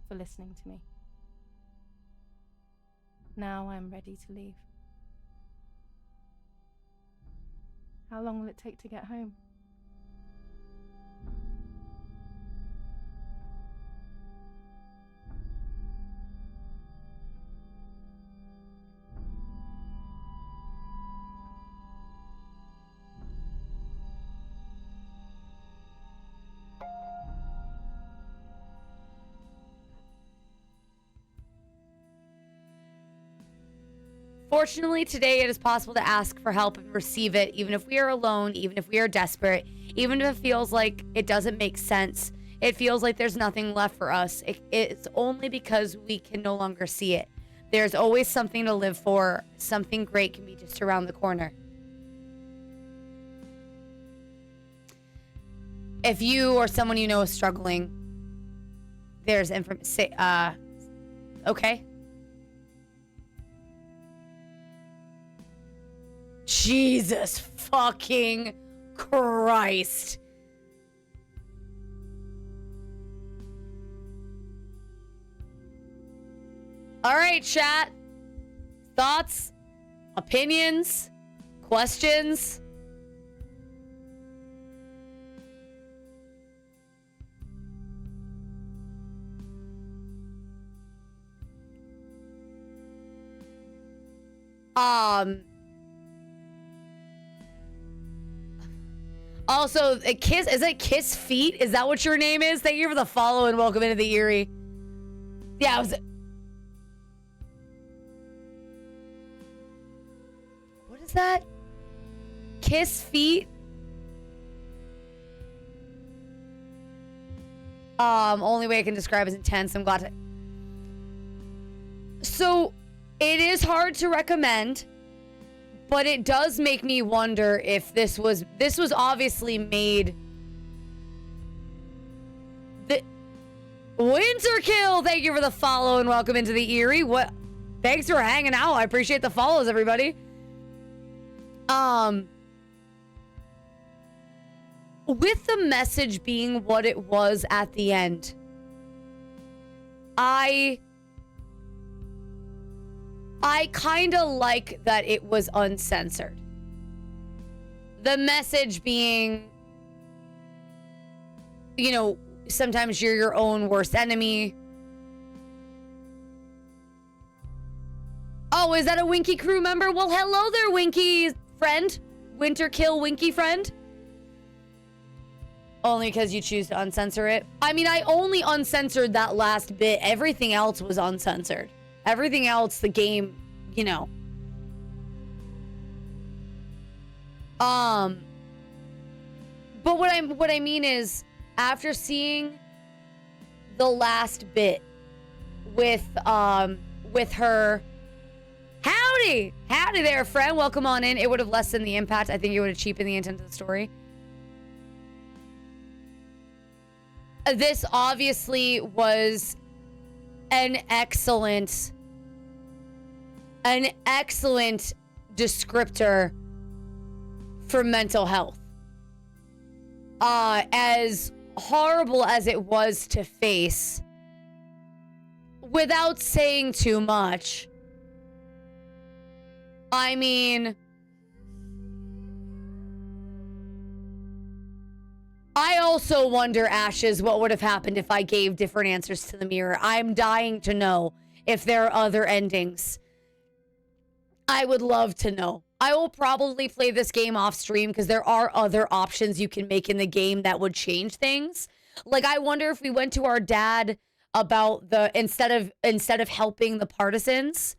Speaker 3: for listening to me. Now I'm ready to leave. How long will it take to get home?
Speaker 2: Fortunately, today it is possible to ask for help and receive it, even if we are alone, even if we are desperate, even if it feels like it doesn't make sense. It feels like there's nothing left for us. It's only because we can no longer see it. There's always something to live for. Something great can be just around the corner. If you or someone you know is struggling, there's information. Okay. Jesus fucking Christ. All right, chat. Thoughts, opinions, questions? Also, a kiss, is it Kiss Feet? Is that what your name is? Thank you for the follow and welcome into the Eerie. Yeah, what is that? Kiss Feet? Only way I can describe is intense. I'm glad to. So, it is hard to recommend, but it does make me wonder if this was obviously made. The Winterkill, thank you for the follow and welcome into the Eerie. What? Thanks for hanging out. I appreciate the follows, everybody. With the message being what it was at the end, I kind of like that it was uncensored. The message being, you know, sometimes you're your own worst enemy. Oh, is that a Winky crew member? Well, hello there, Winky friend. Winterkill Winky friend. Only because you choose to uncensor it. I mean, I only uncensored that last bit. Everything else was uncensored. Everything else, the game, you know. But what I mean is, after seeing the last bit with her, howdy there, friend, welcome on in. It would have lessened the impact. I think it would have cheapened the intent of the story. This obviously was an excellent descriptor for mental health. As horrible as it was to face, without saying too much, I mean, I also wonder, Ashes, what would have happened if I gave different answers to the mirror. I'm dying to know if there are other endings. I would love to know. I will probably play this game off stream because there are other options you can make in the game that would change things. Like, I wonder if we went to our dad about the instead of helping the partisans.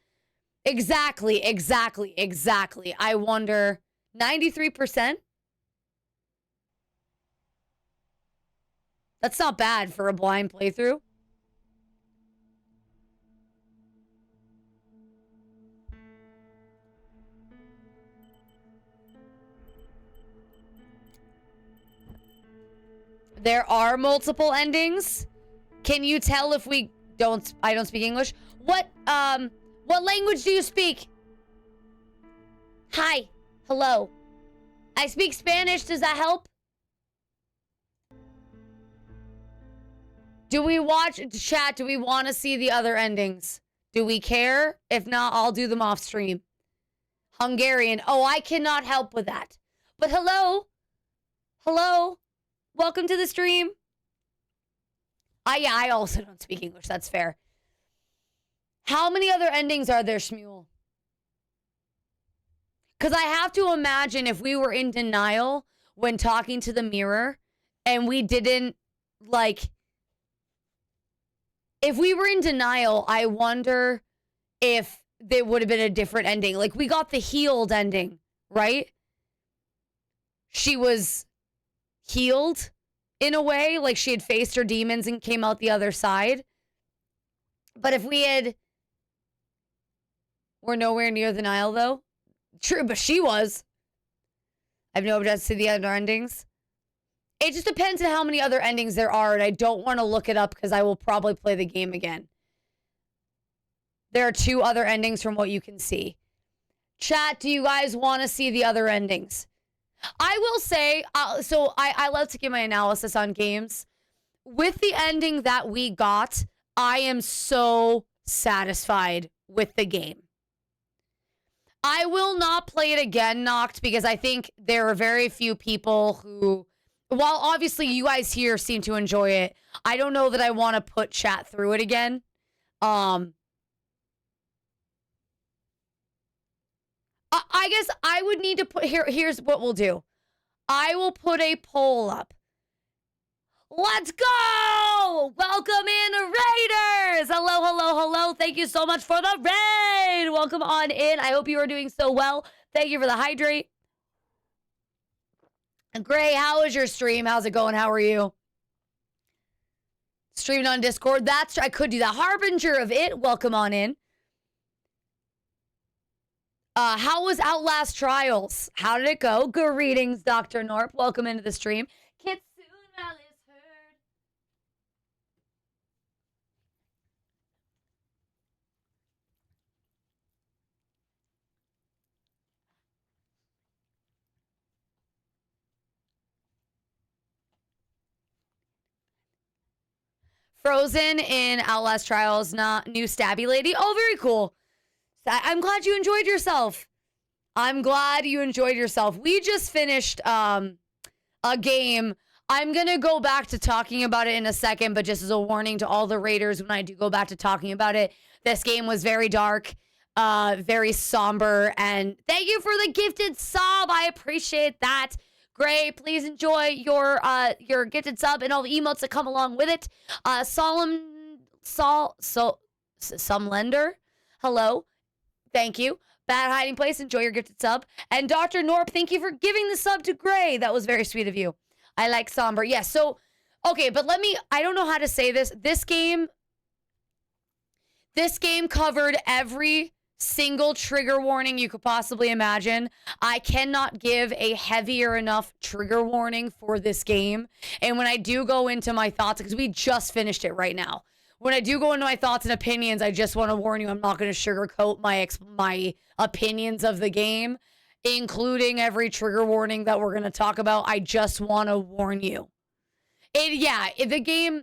Speaker 2: Exactly. I wonder, 93%? That's not bad for a blind playthrough. There are multiple endings. Can you tell if I don't speak English? What language do you speak? Hi. Hello. I speak Spanish. Does that help? Do we watch chat? Do we want to see the other endings? Do we care? If not, I'll do them off stream. Hungarian. Oh, I cannot help with that. But hello. Hello. Welcome to the stream. Yeah, I also don't speak English. That's fair. How many other endings are there, Shmuel? Because I have to imagine if we were in denial when talking to the mirror and we didn't, like... If we were in denial, I wonder if there would have been a different ending. Like, we got the healed ending, right? She was healed in a way, like she had faced her demons and came out the other side. But if we're nowhere near the Nile, though. True, but she was. I have no objections to the other endings. It just depends on how many other endings there are, and I don't want to look it up because I will probably play the game again. There are 2 other endings from what you can see. Chat, do you guys want to see the other endings? I will say, so I love to give my analysis on games. With the ending that we got, I am so satisfied with the game. I will not play it again, Noct, because I think there are very few people who, while obviously you guys here seem to enjoy it, I don't know that I want to put chat through it again. I guess I would need to put here's what we'll do. I will put a poll up. Let's go! Welcome in, Raiders! Hello, hello, hello. Thank you so much for the raid. Welcome on in. I hope you are doing so well. Thank you for the hydrate. Gray, how is your stream? How's it going? How are you? Streaming on Discord. I could do that. Harbinger of it. Welcome on in. How was Outlast Trials? How did it go? Greetings, Dr. Norp. Welcome into the stream. Kitsune Alice Heard. Frozen in Outlast Trials, not new stabby lady. Oh, very cool. I'm glad you enjoyed yourself. I'm glad you enjoyed yourself. We just finished a game. I'm going to go back to talking about it in a second, but just as a warning to all the raiders, when I do go back to talking about it, this game was very dark, very somber, and thank you for the gifted sub. I appreciate that. Gray, please enjoy your gifted sub and all the emotes that come along with it. Some lender. Hello. Thank you. Bad hiding place. Enjoy your gifted sub. And Dr. Norp, thank you for giving the sub to Gray. That was very sweet of you. I like somber. Yes. Yeah, so, okay, but I don't know how to say this. This game covered every single trigger warning you could possibly imagine. I cannot give a heavier enough trigger warning for this game. And when I do go into my thoughts, because we just finished it right now. When I do go into my thoughts and opinions, I just want to warn you, I'm not going to sugarcoat my opinions of the game, including every trigger warning that we're going to talk about. I just want to warn you. The game,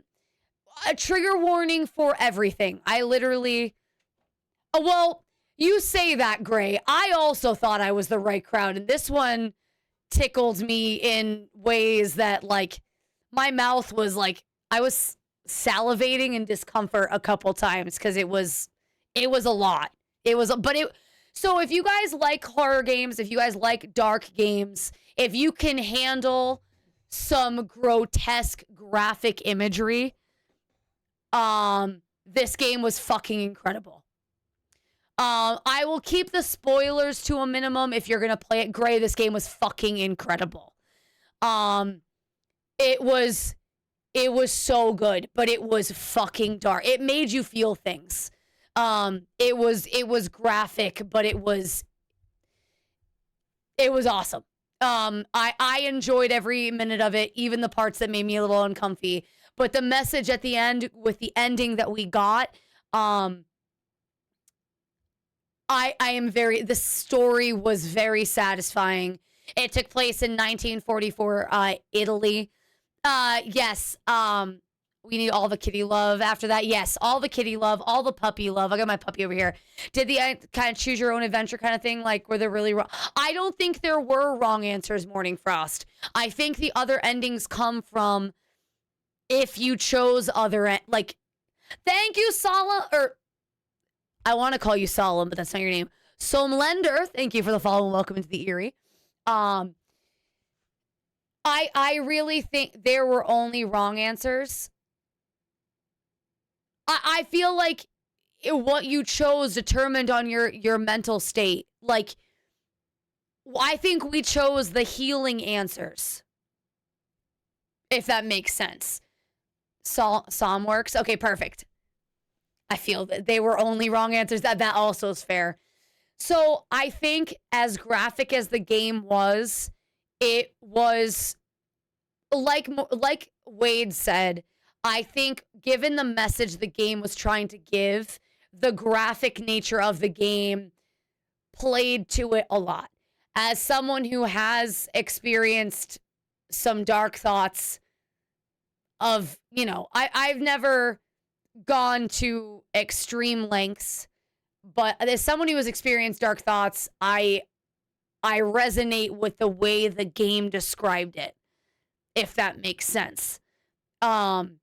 Speaker 2: a trigger warning for everything. I literally, well, you say that, Gray. I also thought I was the right crowd, and this one tickled me in ways that, like, my mouth was like, I was salivating in discomfort a couple times because it was a lot. So if you guys like horror games, if you guys like dark games, if you can handle some grotesque graphic imagery, this game was fucking incredible. I will keep the spoilers to a minimum if you're gonna play it. Gray, this game was fucking incredible. It was so good, but it was fucking dark. It made you feel things. It was graphic, but it was awesome. I enjoyed every minute of it, even the parts that made me a little uncomfy. But the message at the end, with the ending that we got, the story was very satisfying. It took place in 1944, Italy. Yes, we need all the kitty love after that. Yes, all the kitty love, all the puppy love. I got my puppy over here. Did the kind of choose your own adventure kind of thing? Like, were there really wrong? I don't think there were wrong answers, Morning Frost. I think the other endings come from if you chose like, thank you, I want to call you Solemn, but that's not your name. Somlender, thank you for the follow and welcome into the Eerie. I really think there were only wrong answers. I feel like what you chose determined on your mental state. Like, I think we chose the healing answers. If that makes sense. Psalm works? Okay, perfect. I feel that they were only wrong answers. That also is fair. So I think as graphic as the game was, it was like Wade said, I think given the message the game was trying to give, the graphic nature of the game played to it a lot. As someone who has experienced some dark thoughts of, I've never gone to extreme lengths But as someone who has experienced dark thoughts, I resonate with the way the game described it, if that makes sense. And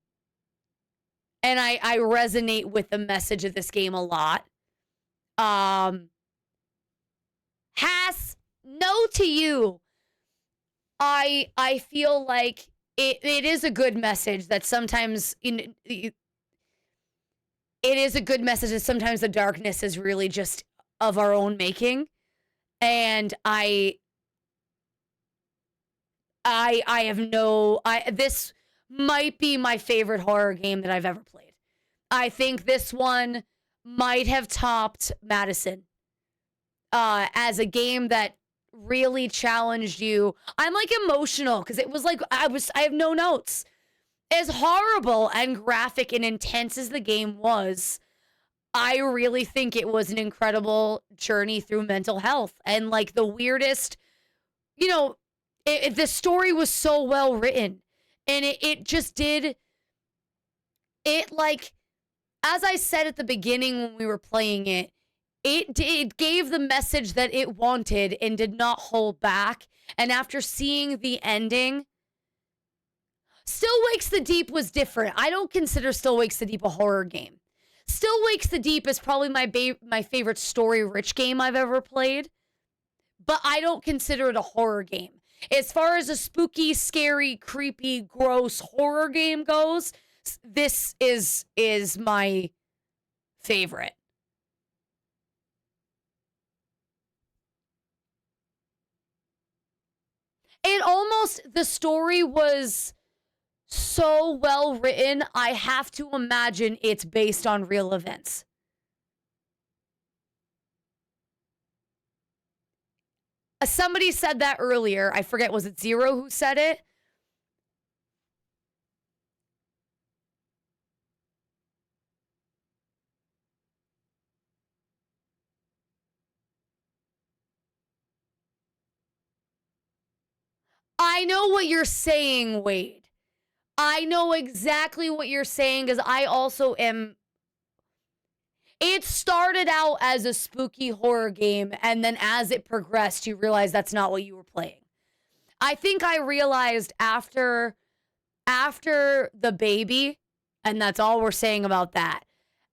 Speaker 2: I resonate with the message of this game a lot. Haas, no to you. I feel like it is a good message that sometimes it is a good message that sometimes the darkness is really just of our own making. And this might be my favorite horror game that I've ever played. I think this one might have topped Madison as a game that really challenged you. I'm like emotional because it was like I have no notes. As horrible and graphic and intense as the game was, I really think it was an incredible journey through mental health and like the weirdest, the story was so well written and it just did it, like, as I said at the beginning when we were playing it, it gave the message that it wanted and did not hold back. And after seeing the ending, Still Wakes the Deep was different. I don't consider Still Wakes the Deep a horror game. Still Wakes the Deep is probably my favorite story-rich game I've ever played, but I don't consider it a horror game. As far as a spooky, scary, creepy, gross horror game goes, this is my favorite. The story was so well written, I have to imagine it's based on real events. Somebody said that earlier. I forget, was it Zero who said it? I know what you're saying, Wade. I know exactly what you're saying because I also am. It started out as a spooky horror game, and then as it progressed, you realize that's not what you were playing. I think I realized after the baby, and that's all we're saying about that.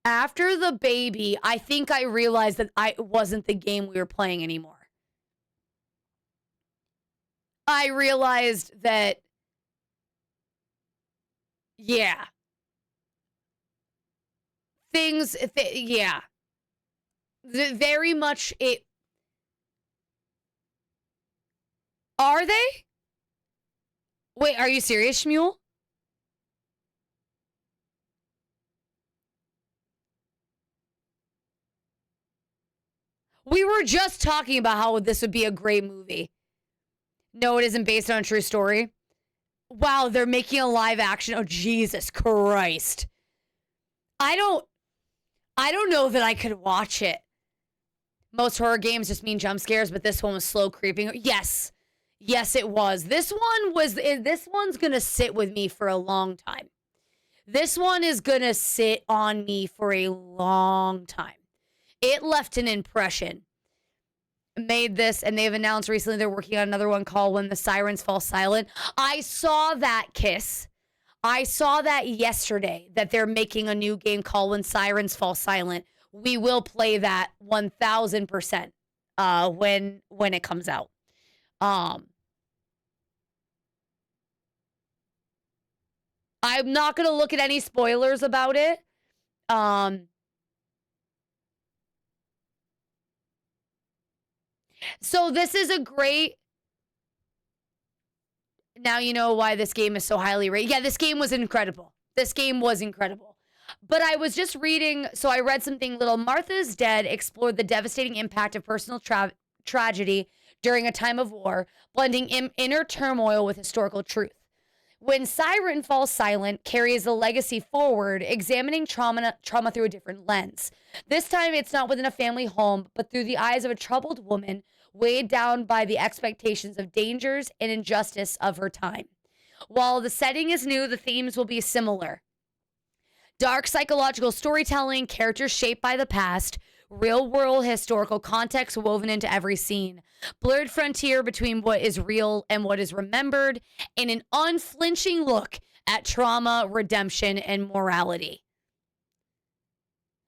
Speaker 2: After the baby, I think I realized that it wasn't the game we were playing anymore. I realized that, yeah. Very much it. Are they? Wait, are you serious, Shmuel? We were just talking about how this would be a great movie. No, it isn't based on a true story. Wow, they're making a live action. Oh, Jesus Christ. I don't know that I could watch it. Most horror games just mean jump scares, but this one was slow creeping. Yes. Yes, it was. This one's going to sit with me for a long time. This one is going to sit on me for a long time. It left an impression. Made this, and they've announced recently they're working on another one called When the Sirens Fall Silent. I saw that, Kiss. I saw that yesterday, that they're making a new game called When Sirens Fall Silent. We will play that 1,000% when it comes out. I'm not going to look at any spoilers about it. So this is a great... Now you know why this game is so highly rated. Yeah, this game was incredible. This game was incredible. But I was just reading, so I read something little. Martha's Dead explored the devastating impact of personal tragedy during a time of war, blending inner turmoil with historical truth. When Siren Falls Silent carries the legacy forward, examining trauma through a different lens. This time, it's not within a family home, but through the eyes of a troubled woman weighed down by the expectations of dangers and injustice of her time. While the setting is new, the themes will be similar. Dark psychological storytelling, characters shaped by the past, real world historical context woven into every scene. Blurred frontier between what is real and what is remembered, and an unflinching look at trauma, redemption, and morality.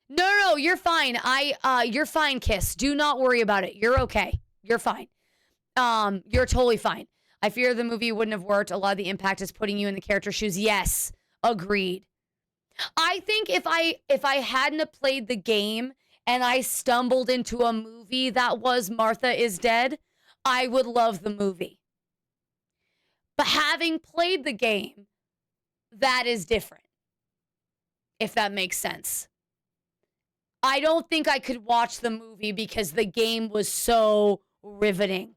Speaker 2: No, you're fine. You're fine, Kiss. Do not worry about it. You're okay. You're fine. You're totally fine. I fear the movie wouldn't have worked. A lot of the impact is putting you in the character's shoes. Yes, agreed. I think if I hadn't have played the game and I stumbled into a movie that was Martha is Dead, I would love the movie. But having played the game, that is different. If that makes sense. I don't think I could watch the movie because the game was so riveting.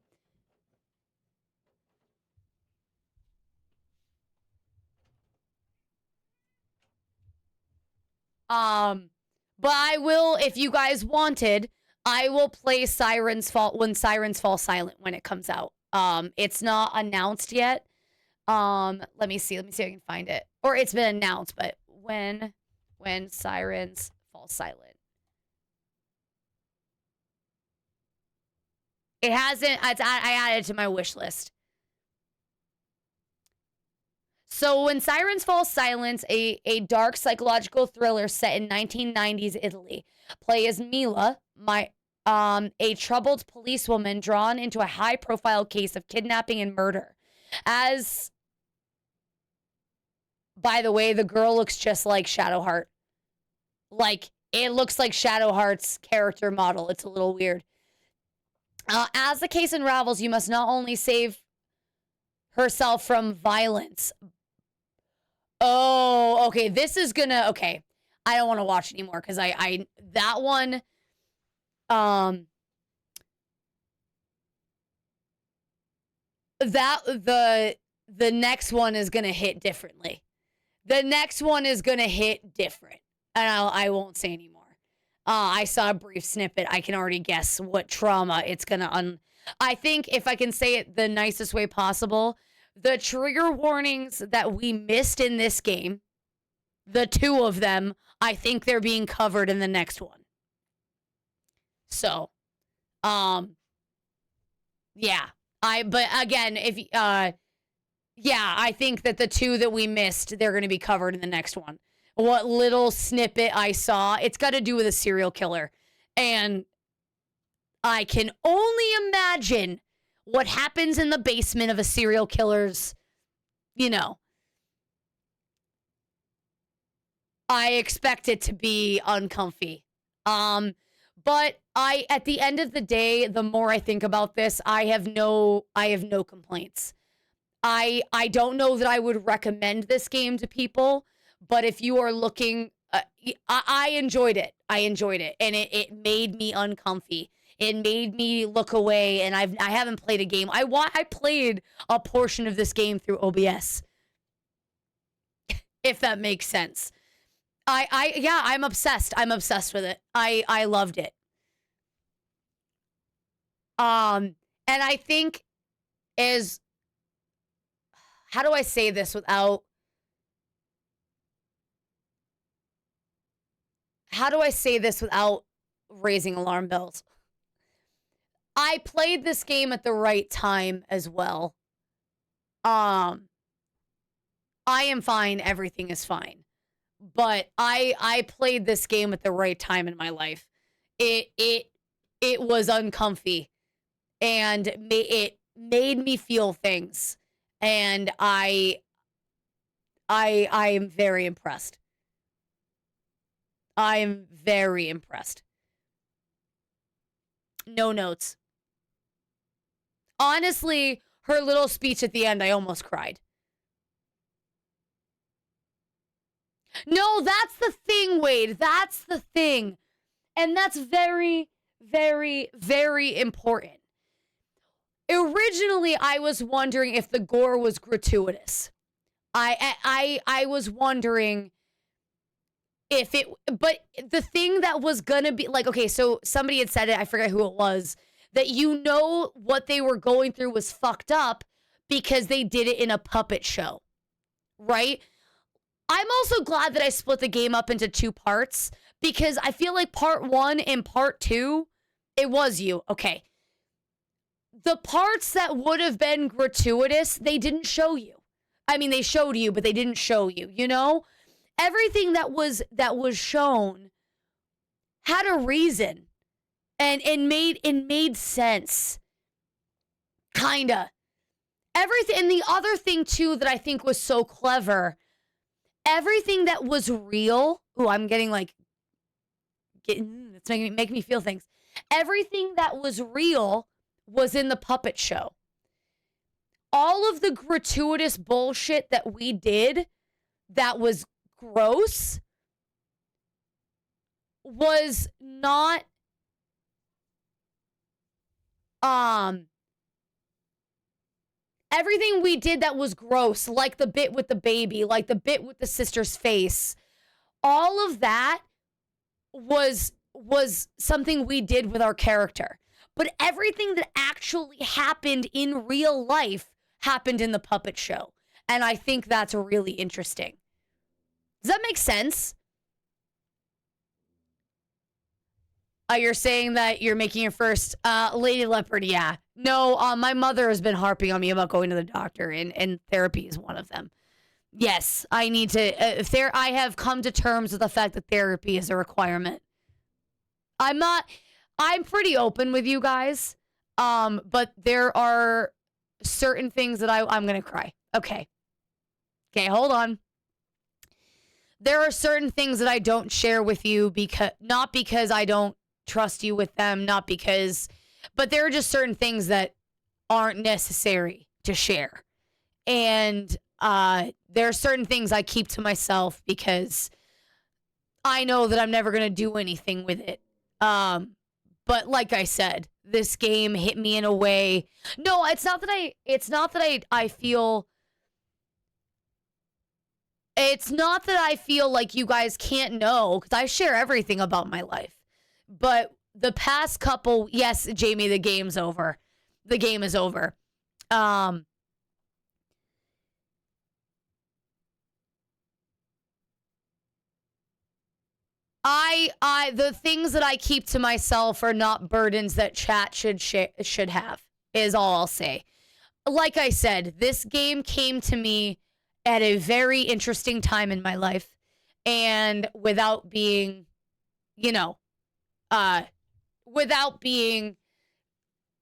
Speaker 2: But I will, if you guys wanted, I will play Sirens Fall when Sirens Fall Silent when it comes out. It's not announced yet. Let me see if I can find it. Or it's been announced, but when Sirens Fall Silent. It hasn't, I added it to my wish list. So when Sirens Fall Silent, a dark psychological thriller set in 1990s Italy. Play as Mila, a troubled policewoman drawn into a high-profile case of kidnapping and murder. As, by the way, the girl looks just like Shadowheart. Like, it looks like Shadowheart's character model. It's a little weird. As the case unravels, you must not only save herself from violence. Oh, okay. This is gonna, okay. I don't want to watch anymore because that one, the next one is gonna hit differently. The next one is gonna hit different. And I won't say anymore. I saw a brief snippet. I can already guess what trauma it's gonna I think if I can say it the nicest way possible, the trigger warnings that we missed in this game, the two of them, I think they're being covered in the next one. So, yeah. But again, I think that the two that we missed, they're going to be covered in the next one. What little snippet I saw, it's got to do with a serial killer. And I can only imagine what happens in the basement of a serial killer's, I expect it to be uncomfy. But at the end of the day, the more I think about this, I have no complaints. I don't know that I would recommend this game to people, but if you are looking, I enjoyed it. And it made me uncomfy. It made me look away, and I haven't played a game. I played a portion of this game through OBS, if that makes sense. I'm obsessed. I'm obsessed with it. I loved it. And I think how do I say this without raising alarm bells? I played this game at the right time as well. I am fine. Everything is fine. But I played this game at the right time in my life. It was uncomfy, and it made me feel things, and I am very impressed. I am very impressed. No notes. Honestly, her little speech at the end, I almost cried. No, that's the thing, Wade. That's the thing. And that's very, very, very important. Originally, I was wondering if the gore was gratuitous. I was wondering if it, but the thing that was gonna be, like, okay, so somebody had said it, I forget who it was, that what they were going through was fucked up because they did it in a puppet show, right? I'm also glad that I split the game up into two parts because I feel like part 1 and part 2, it was you. Okay. The parts that would have been gratuitous, they didn't show you. I mean, they showed you, but they didn't show you, you know? Everything that was shown had a reason and made sense. Kinda. Everything, and the other thing too that I think was so clever, everything that was real. Ooh, I'm getting it's making me feel things. Everything that was real was in the puppet show. All of the gratuitous bullshit that we did that was gross was not everything we did that was gross, like the bit with the baby, like the bit with the sister's face, all of that was something we did with our character. But everything that actually happened in real life happened in the puppet show. And I think that's really interesting. Does that make sense? You're saying that you're making your first Lady Leopard, yeah. No, my mother has been harping on me about going to the doctor, and therapy is one of them. Yes, I need to, I have come to terms with the fact that therapy is a requirement. I'm pretty open with you guys, but there are certain things that I'm going to cry. Okay, hold on. There are certain things that I don't share with you not because I don't trust you with them, but there are just certain things that aren't necessary to share. And there are certain things I keep to myself because I know that I'm never going to do anything with it. But like I said, this game hit me in a way. No, it's not that I feel. It's not that I feel like you guys can't know, because I share everything about my life. But the past couple, yes, Jamie, the game's over. The game is over. The things that I keep to myself are not burdens that chat should have, is all I'll say. Like I said, this game came to me at a very interesting time in my life, and without being, without being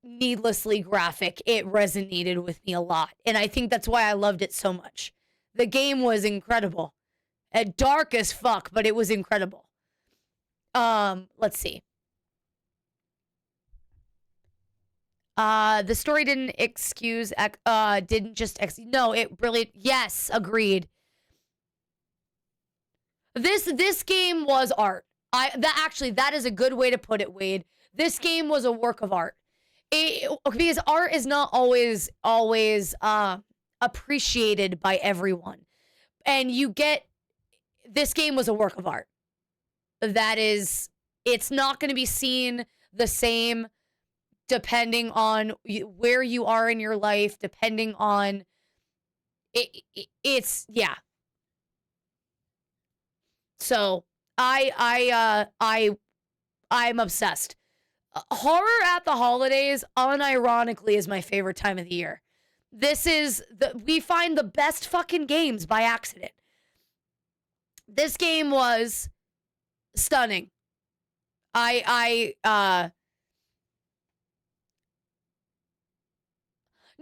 Speaker 2: needlessly graphic, it resonated with me a lot, and I think that's why I loved it so much. The game was incredible, dark as fuck, but it was incredible. Let's see. The story didn't no, it really, yes, agreed. This game was art. That is a good way to put it, Wade. This game was a work of art. Because art is not always appreciated by everyone. And this game was a work of art. It's not going to be seen the same depending on where you are in your life, depending on it's yeah. So I'm obsessed. Horror at the holidays, unironically, is my favorite time of the year. We find the best fucking games by accident. This game was stunning.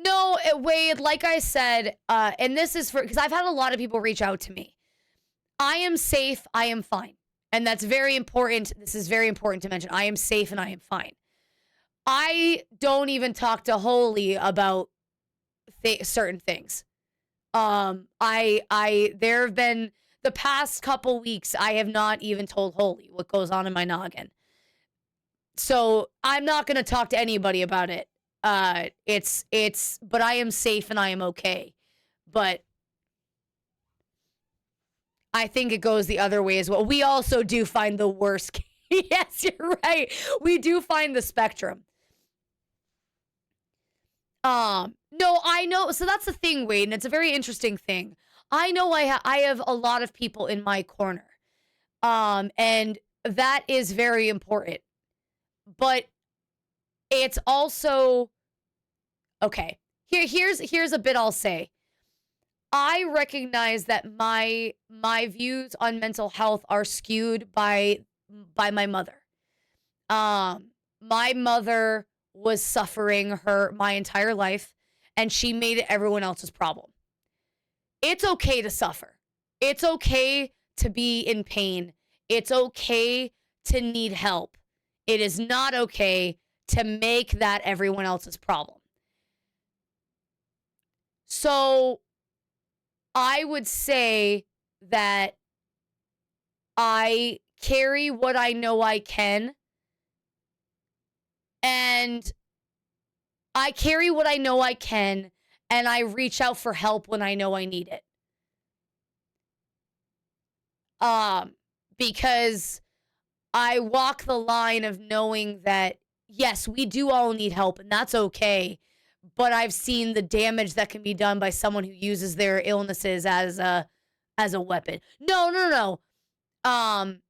Speaker 2: No, Wade, like I said, and this is because I've had a lot of people reach out to me. I am safe, I am fine. And that's very important. This is very important to mention. I am safe and I am fine. I don't even talk to Holy about certain things. There have been the past couple weeks, I have not even told Holy what goes on in my noggin. So I'm not going to talk to anybody about it. But I am safe and I am okay. But I think it goes the other way as well. We also do find the worst. Yes, you're right. We do find the spectrum. No, I know. So that's the thing, Wade, and it's a very interesting thing. I know I have a lot of people in my corner. And that is very important. But it's also okay. Here's a bit I'll say. I recognize that my views on mental health are skewed by my mother. My mother was suffering my entire life, and she made it everyone else's problem. It's okay to suffer. It's okay to be in pain. It's okay to need help. It is not okay to make that everyone else's problem. So I would say that I carry what I know I can, and I carry what I know I can, and I reach out for help when I know I need it. Because I walk the line of knowing that, yes, we do all need help, and that's okay. But I've seen the damage that can be done by someone who uses their illnesses as a weapon. No. And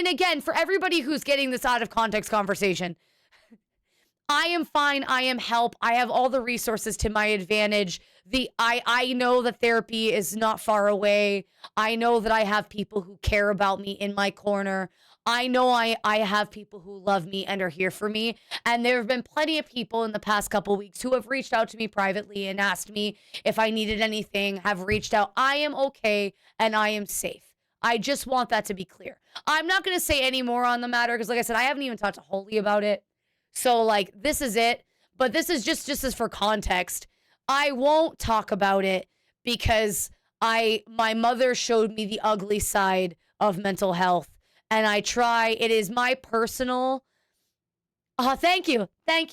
Speaker 2: again, for everybody who's getting this out of context conversation, I am fine. I am help. I have all the resources to my advantage. I know that therapy is not far away. I know that I have people who care about me in my corner. I know I have people who love me and are here for me. And there have been plenty of people in the past couple weeks who have reached out to me privately and asked me if I needed anything, have reached out. I am okay and I am safe. I just want that to be clear. I'm not going to say any more on the matter because, like I said, I haven't even talked to Holly about it. So, like, this is it. But this is just as for context. I won't talk about it because my mother showed me the ugly side of mental health. And it is my personal, thank you,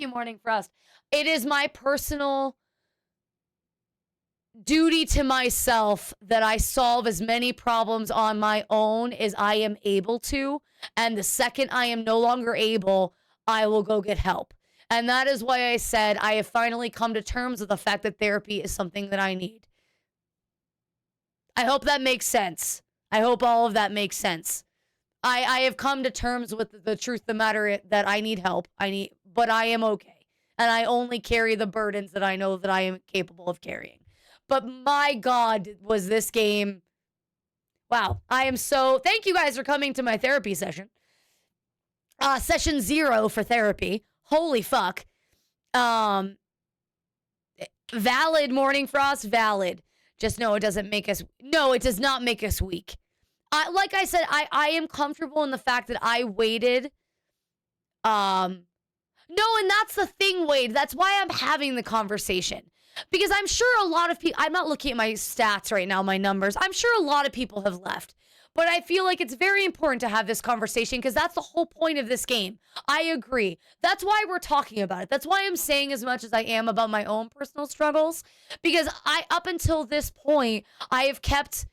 Speaker 2: Morning Frost. It is my personal duty to myself that I solve as many problems on my own as I am able to. And the second I am no longer able, I will go get help. And that is why I said I have finally come to terms with the fact that therapy is something that I need. I hope that makes sense. I hope all of that makes sense. I have come to terms with the truth of the matter that I need help. But I am okay. And I only carry the burdens that I know that I am capable of carrying. But my God, was this game. Wow. Thank you guys for coming to my therapy session. Session 0 for therapy. Holy fuck. Valid, Morning Frost, valid. Just know it does not make us weak. Like I said, I am comfortable in the fact that I waited. No, and that's the thing, Wade. That's why I'm having the conversation. Because I'm sure a lot of people, I'm not looking at my stats right now, my numbers. I'm sure a lot of people have left. But I feel like it's very important to have this conversation because that's the whole point of this game. I agree. That's why we're talking about it. That's why I'm saying as much as I am about my own personal struggles. Because up until this point, I have kept...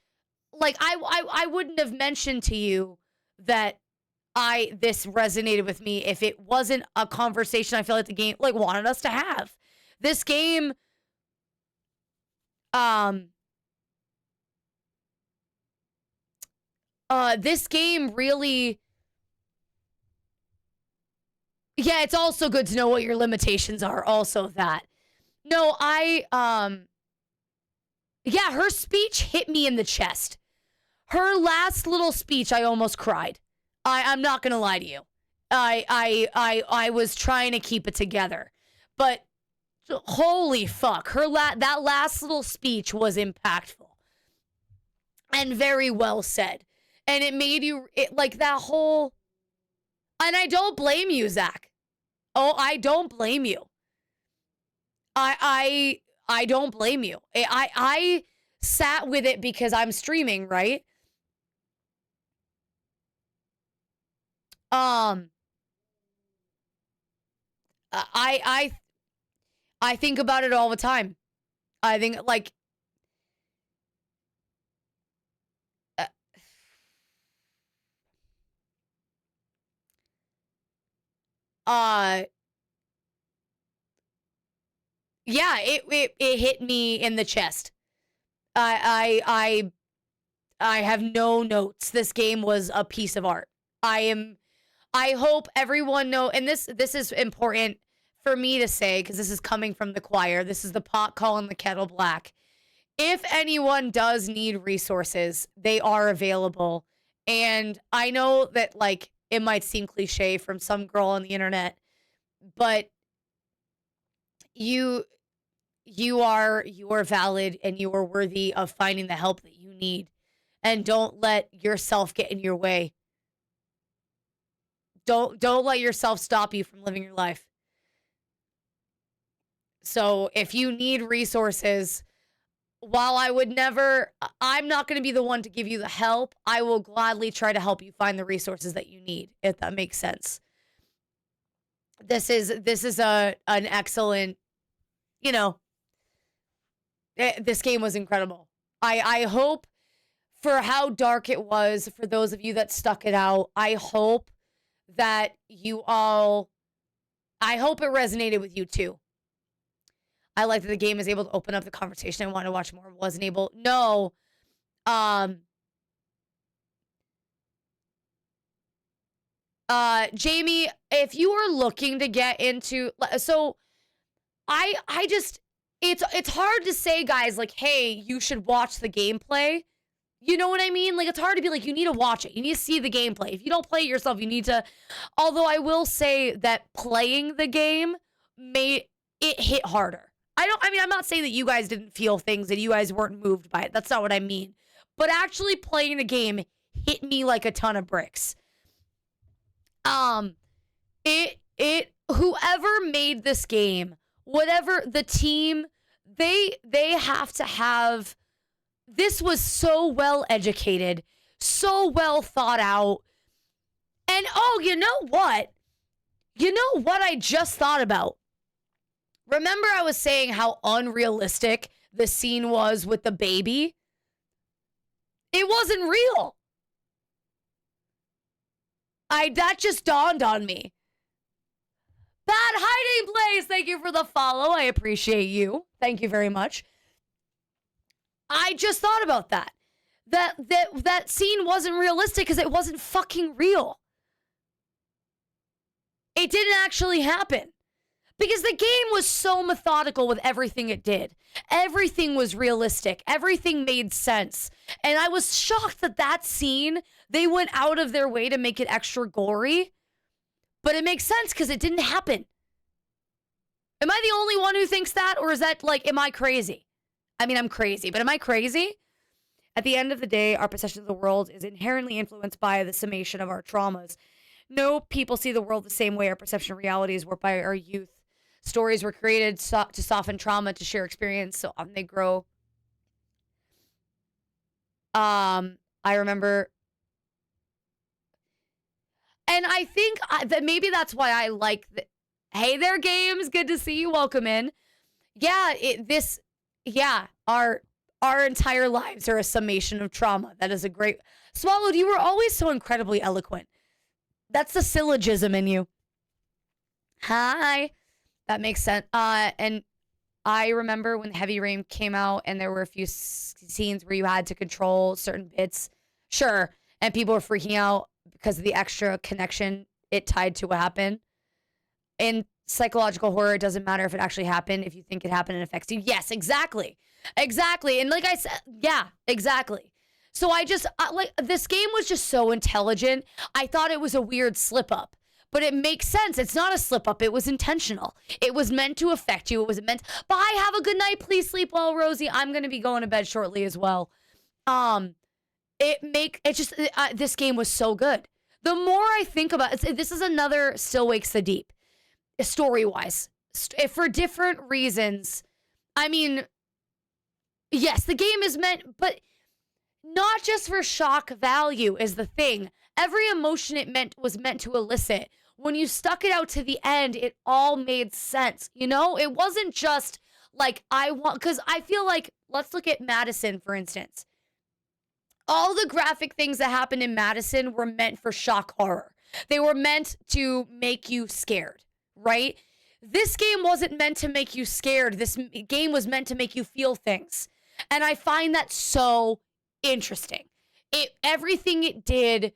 Speaker 2: Like, I wouldn't have mentioned to you that this resonated with me if it wasn't a conversation I feel like the game, like, wanted us to have. This game, really, yeah, it's also good to know what your limitations are, also that. No, yeah, her speech hit me in the chest. Her last little speech, I almost cried. I'm not gonna lie to you. I was trying to keep it together, but holy fuck, that last little speech was impactful and very well said, and it made you like that whole. And I don't blame you, Zach. Oh, I don't blame you. I don't blame you. I sat with it because I'm streaming, right? I think about it all the time. I think like yeah, it hit me in the chest. I have no notes. This game was a piece of art. I hope everyone know, and this is important for me to say because this is coming from the choir. This is the pot calling the kettle black. If anyone does need resources, they are available. And I know that like it might seem cliche from some girl on the internet, but you are valid and you are worthy of finding the help that you need. And don't let yourself get in your way. Don't let yourself stop you from living your life. So if you need resources, while I'm not going to be the one to give you the help, I will gladly try to help you find the resources that you need, if that makes sense. This is an excellent, this game was incredible. I hope for how dark it was, for those of you that stuck it out, I hope that I hope it resonated with you too. I like that the game is able to open up the conversation. I want to watch more. Wasn't able. No. Jamie, if you are looking to get into, so I just, it's hard to say, guys, like, hey, you should watch the gameplay. You know what I mean? Like, it's hard to be like, you need to watch it. You need to see the gameplay. If you don't play it yourself, you need to, although I will say that playing the game made it hit harder. I'm not saying that you guys didn't feel things, that you guys weren't moved by it. That's not what I mean. But actually playing the game hit me like a ton of bricks. Whoever made this game, whatever the team, they have to have, this was so well educated, so well thought out. And oh, you know what? You know what I just thought about? Remember I was saying how unrealistic the scene was with the baby? It wasn't real. That just dawned on me. Bad hiding place. Thank you for the follow. I appreciate you. Thank you very much. I just thought about that. That scene wasn't realistic because it wasn't fucking real. It didn't actually happen. Because the game was so methodical with everything it did. Everything was realistic. Everything made sense. And I was shocked that scene, they went out of their way to make it extra gory. But it makes sense because it didn't happen. Am I the only one who thinks that? Or is that like, am I crazy? I mean, I'm crazy, but am I crazy? At the end of the day, our perception of the world is inherently influenced by the summation of our traumas. No people see the world the same way. Our perception of reality is warped by our youth. Stories were created to soften trauma, to share experience, so they grow. I remember, and I think that maybe that's why I like hey there, games. Good to see you. Welcome in. Yeah, our entire lives are a summation of trauma. That is a great, Swallowed, you were always so incredibly eloquent. That's the syllogism in you. Hi. That makes sense. And I remember when Heavy Rain came out and there were a few scenes where you had to control certain bits. Sure. And people were freaking out because of the extra connection it tied to what happened. In psychological horror, it doesn't matter if it actually happened. If you think it happened, it affects you. Yes, exactly. Exactly. And like I said, yeah, exactly. So this game was just so intelligent. I thought it was a weird slip up. But it makes sense. It's not a slip up. It was intentional. It was meant to affect you. It was meant. Bye. Have a good night. Please sleep well, Rosie. I'm going to be going to bed shortly as well. This game was so good. The more I think about it, this is another Still Wakes the Deep, story-wise, for different reasons. I mean, yes, the game is meant, but not just for shock value is the thing. Every emotion it was meant to elicit. When you stuck it out to the end, it all made sense. You know, it wasn't just like because I feel like, let's look at Madison, for instance. All the graphic things that happened in Madison were meant for shock horror. They were meant to make you scared, right? This game wasn't meant to make you scared. This game was meant to make you feel things. And I find that so interesting. Everything it did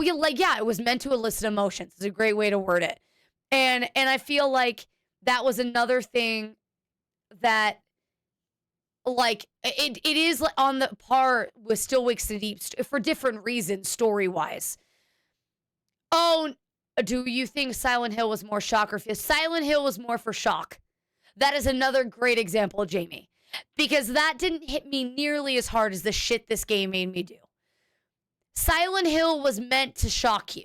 Speaker 2: it was meant to elicit emotions. It's a great way to word it. And I feel like that was another thing that, like, it is on the par with Still Wakes the Deep for different reasons, story-wise. Oh, do you think Silent Hill was more shock or fear? Silent Hill was more for shock. That is another great example, Jamie. Because that didn't hit me nearly as hard as the shit this game made me do. Silent Hill was meant to shock you.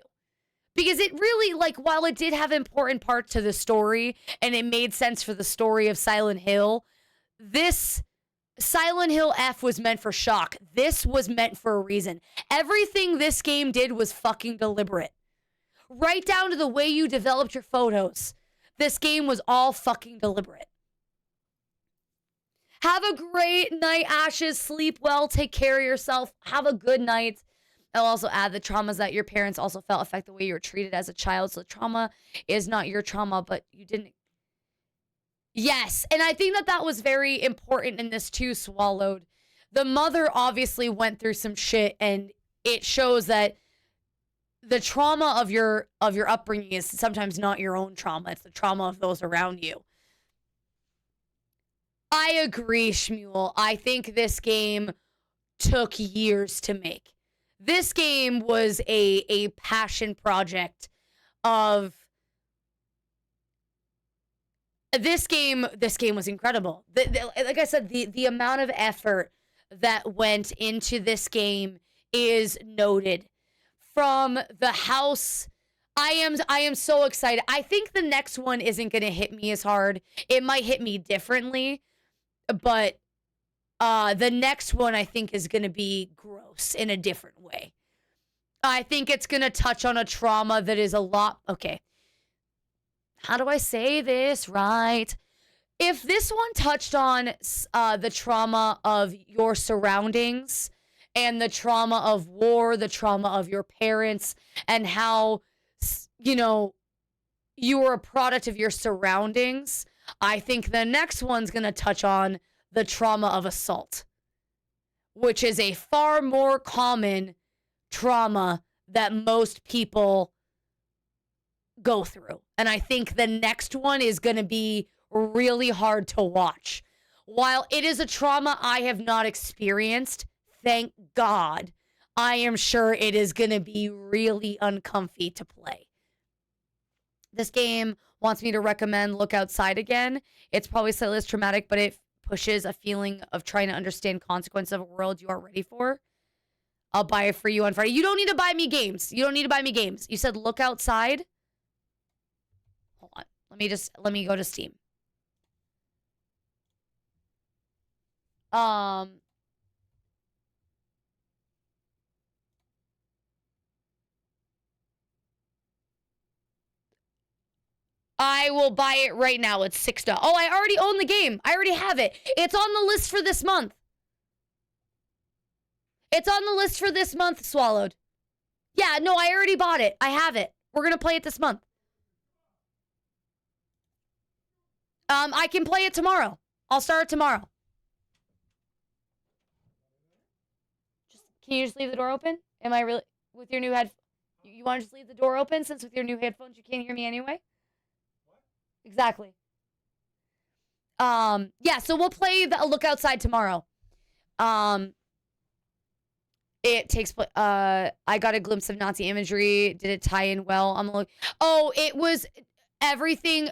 Speaker 2: Because it really, like, while it did have important parts to the story, and it made sense for the story of Silent Hill, this Silent Hill F was meant for shock. This was meant for a reason. Everything this game did was fucking deliberate. Right down to the way you developed your photos. This game was all fucking deliberate. Have a great night, Ashes. Sleep well. Take care of yourself. Have a good night. I'll also add the traumas that your parents also felt affect the way you were treated as a child. So the trauma is not your trauma, but you didn't. Yes. And I think that was very important in this too, Swallowed. The mother obviously went through some shit, and it shows that the trauma of your upbringing is sometimes not your own trauma. It's the trauma of those around you. I agree, Shmuel. I think this game took years to make. This game was a passion project of... This game was incredible. Like I said, the amount of effort that went into this game is noted. From the house, I am so excited. I think the next one isn't going to hit me as hard. It might hit me differently, but the next one I think is going to be gross in a different way. I think it's going to touch on a trauma that is a lot... Okay. How do I say this right? If this one touched on the trauma of your surroundings and the trauma of war, the trauma of your parents, and how, you were a product of your surroundings, I think the next one's going to touch on the trauma of assault, which is a far more common trauma that most people go through. And I think the next one is going to be really hard to watch. While it is a trauma I have not experienced, thank God, I am sure it is going to be really uncomfy to play. This game wants me to recommend Look Outside again. It's probably slightly less traumatic, but it pushes a feeling of trying to understand consequences of a world you aren't ready for. I'll buy it for you on Friday. You don't need to buy me games. You said Look Outside. Hold on. Let me go to Steam. I will buy it right now. It's $6. Oh, I already own the game. I already have it. It's on the list for this month. Swallowed. Yeah, no, I already bought it. I have it. We're going to play it this month. I can play it tomorrow. I'll start it tomorrow. Can you just leave the door open? Am I really... With your new headphones? You want to just leave the door open since with your new headphones you can't hear me anyway? What? Exactly. Yeah, so we'll play the Look Outside tomorrow. It takes... I got a glimpse of Nazi imagery. Did it tie in well? I'm like... Oh, it was... Everything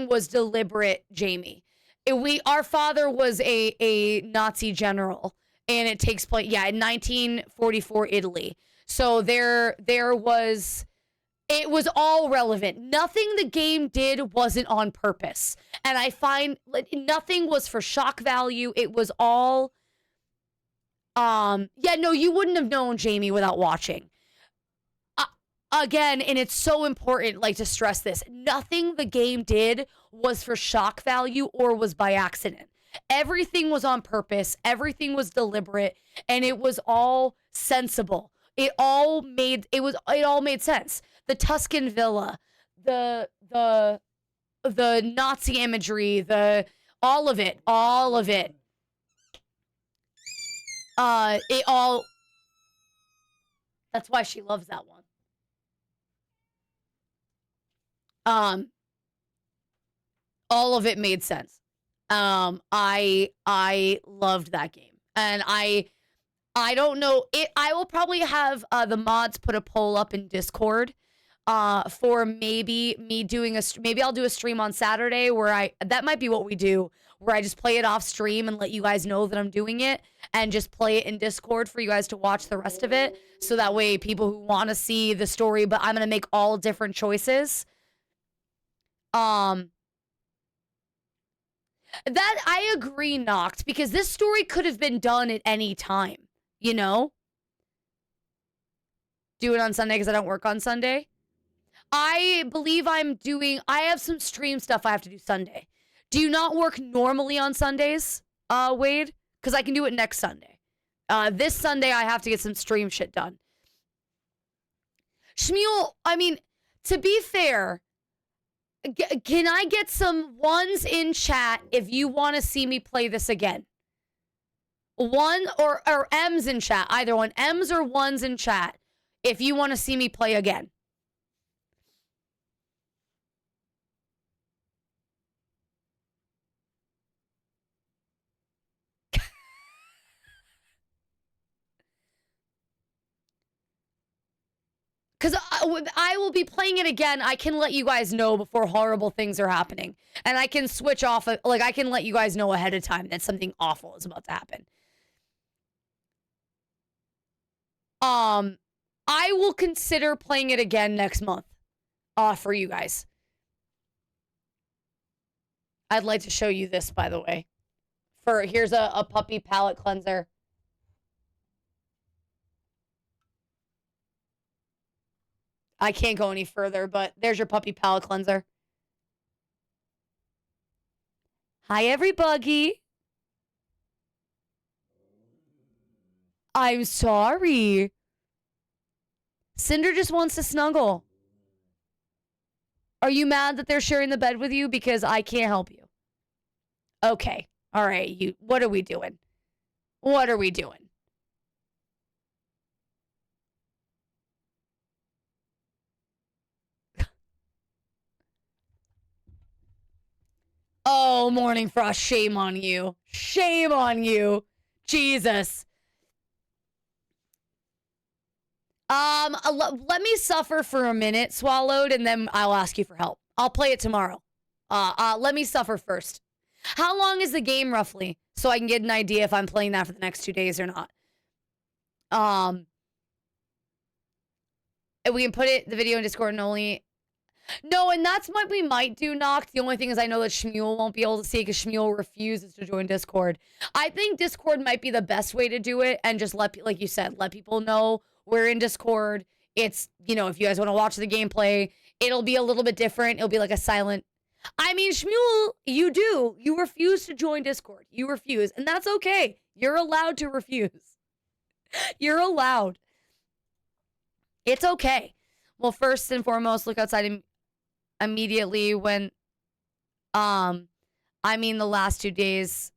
Speaker 2: was deliberate, Jamie. Our father was a Nazi general. And it takes place, in 1944 Italy. So it was all relevant. Nothing the game did wasn't on purpose. And I find nothing was for shock value. It was all, you wouldn't have known, Jamie, without watching. Again, and it's so important, to stress this. Nothing the game did was for shock value or was by accident. Everything was on purpose. Everything was deliberate, and it was all sensible. It all made sense. The Tuscan villa, the Nazi imagery, all of it. That's why she loves that one. All of it made sense. I loved that game. And I don't know it. I will probably have the mods put a poll up in Discord for maybe me doing maybe I'll do a stream on Saturday where that might be what we do, where I just play it off stream and let you guys know that I'm doing it and just play it in Discord for you guys to watch the rest of it. So that way people who want to see the story, but I'm going to make all different choices. That I agree, Noct, because this story could have been done at any time, you know? Do it on Sunday because I don't work on Sunday. I believe I have some stream stuff I have to do Sunday. Do you not work normally on Sundays, Wade? Because I can do it next Sunday. This Sunday I have to get some stream shit done. Shmuel, I mean, to be fair, can I get some ones in chat if you want to see me play this again? One or M's in chat. Either one. M's or ones in chat if you want to see me play again. Because I will be playing it again. I can let you guys know before horrible things are happening. And I can switch off. Like, I can let you guys know ahead of time that something awful is about to happen. I will consider playing it again next month. For you guys. I'd like to show you this, by the way. Here's a puppy palette cleanser. I can't go any further, but there's your puppy palette cleanser. Hi, everybody. I'm sorry. Cinder just wants to snuggle. Are you mad that they're sharing the bed with you? Because I can't help you. Okay. All right. What are we doing? What are we doing? Oh, Morning Frost, shame on you. Shame on you. Jesus. Let me suffer for a minute, Swallowed, and then I'll ask you for help. I'll play it tomorrow. Let me suffer first. How long is the game, roughly? So I can get an idea if I'm playing that for the next 2 days or not. We can put the video in Discord and only... No, and that's what we might do, Noct. The only thing is I know that Shmuel won't be able to see because Shmuel refuses to join Discord. I think Discord might be the best way to do it and just like you said, let people know we're in Discord. It's, if you guys want to watch the gameplay, it'll be a little bit different. It'll be like a silent... I mean, Shmuel, you do. You refuse to join Discord. You refuse, and that's okay. You're allowed to refuse. You're allowed. It's okay. Well, first and foremost, look outside immediately when, I mean the last 2 days.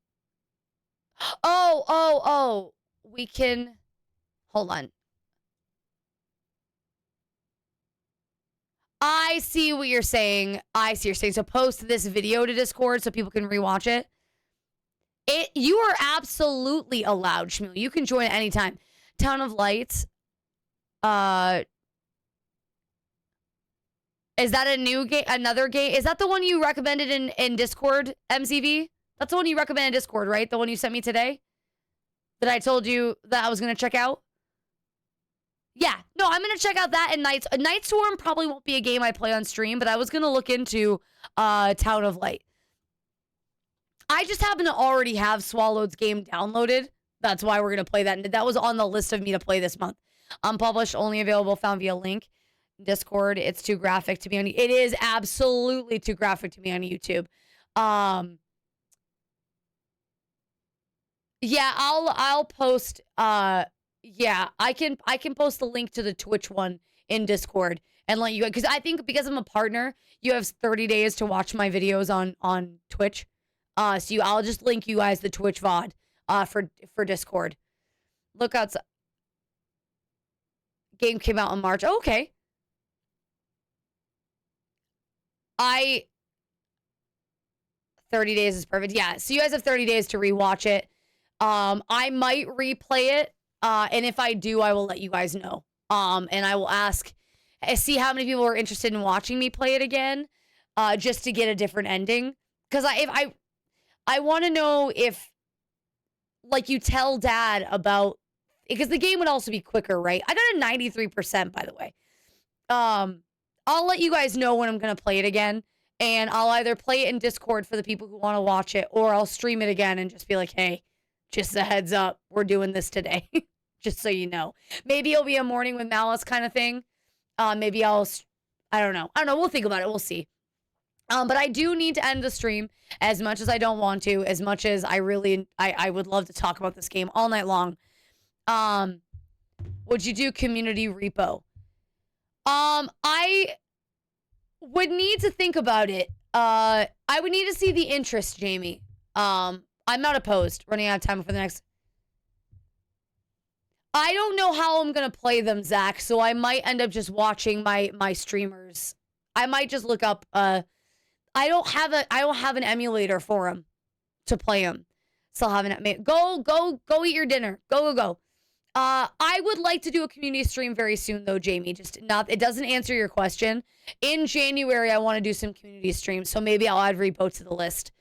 Speaker 2: We can, hold on. I see what you're saying. So post this video to Discord so people can rewatch it. You are absolutely allowed, Shmuel. You can join at any time. Town of Light. Is that a new game? Another game? Is that the one you recommended in Discord, MCV? That's the one you recommended in Discord, right? The one you sent me today? That I told you that I was going to check out? Yeah. No, I'm going to check out that and Night Storm probably won't be a game I play on stream, but I was going to look into Town of Light. I just happen to already have Swallowed's game downloaded. That's why we're going to play that. And that was on the list of me to play this month. Unpublished, only available, found via link. Discord, it's too graphic to be on. It is absolutely too graphic to be on YouTube. Yeah, I'll post. Yeah, I can post the link to the Twitch one in Discord and let you, because I think because I'm a partner, you have 30 days to watch my videos on Twitch. So I'll just link you guys the Twitch VOD for Discord. Look outside. Game came out in March. Oh, okay. 30 days is perfect. Yeah, so you guys have 30 days to rewatch it. I might replay it, and if I do, I will let you guys know. And I will see how many people are interested in watching me play it again, just to get a different ending. Because I want to know if, like, you tell Dad about, because the game would also be quicker, right? I got a 93%, by the way. I'll let you guys know when I'm gonna play it again. And I'll either play it in Discord for the people who want to watch it, or I'll stream it again and just be like, hey, just a heads up, we're doing this today. Just so you know. Maybe it'll be a morning with Malice kind of thing. Maybe I don't know. We'll think about it. We'll see. But I do need to end the stream, as much as I don't want to, as much as I would love to talk about this game all night long. Would you do community repo? I would need to think about it. I would need to see the interest, Jamie. I'm not opposed. Running out of time for the next. I don't know how I'm gonna play them, Zach. So I might end up just watching my streamers. I might just look up. I don't have an emulator for them to play them. So I'll have an go eat your dinner. Go. I would like to do a community stream very soon, though, Jamie. It doesn't answer your question. In January, I want to do some community streams, so maybe I'll add Repo to the list.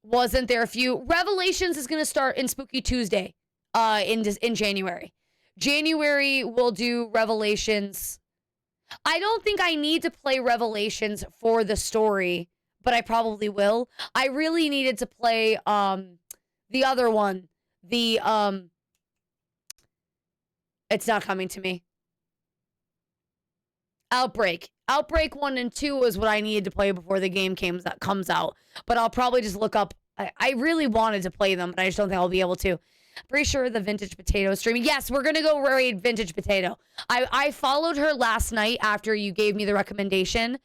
Speaker 2: Wasn't there a few? Revelations is going to start in Spooky Tuesday, in January. January, we'll do Revelations. I don't think I need to play Revelations for the story, but I probably will. I really needed to play, the other one, it's not coming to me. Outbreak 1 and 2 is what I needed to play before the game comes out. But I'll probably just look up. I really wanted to play them, but I just don't think I'll be able to. Pretty sure the Vintage Potato streaming. Yes, we're going to go raid Vintage Potato. I followed her last night after you gave me the recommendation,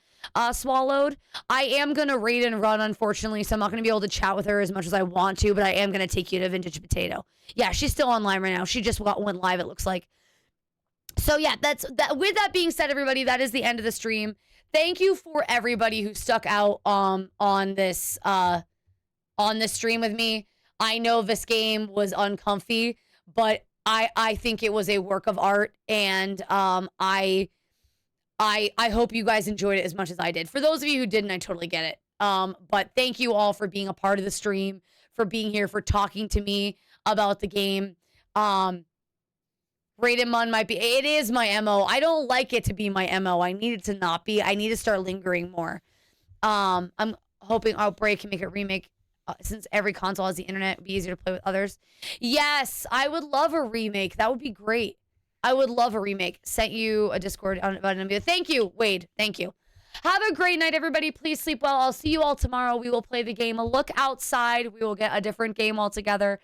Speaker 2: Swallowed. I am going to raid and run, unfortunately, so I'm not going to be able to chat with her as much as I want to, but I am going to take you to Vintage Potato. Yeah, she's still online right now. She just went live, it looks like. So yeah, with that being said, everybody, that is the end of the stream. Thank you for everybody who stuck out on this stream with me. I know this game was uncomfy, but I think it was a work of art, and I hope you guys enjoyed it as much as I did. For those of you who didn't, I totally get it. But thank you all for being a part of the stream, for being here, for talking to me about the game. Rated Mun might be. It is my MO. I don't like it to be my MO. I need it to not be. I need to start lingering more. I'm hoping Outbreak can make a remake. Since every console has the internet, it'd be easier to play with others. Yes, I would love a remake. That would be great. I would love a remake. Sent you a Discord about an video. Thank you, Wade. Thank you. Have a great night, everybody. Please sleep well. I'll see you all tomorrow. We will play the game. Look outside. We will get a different game altogether.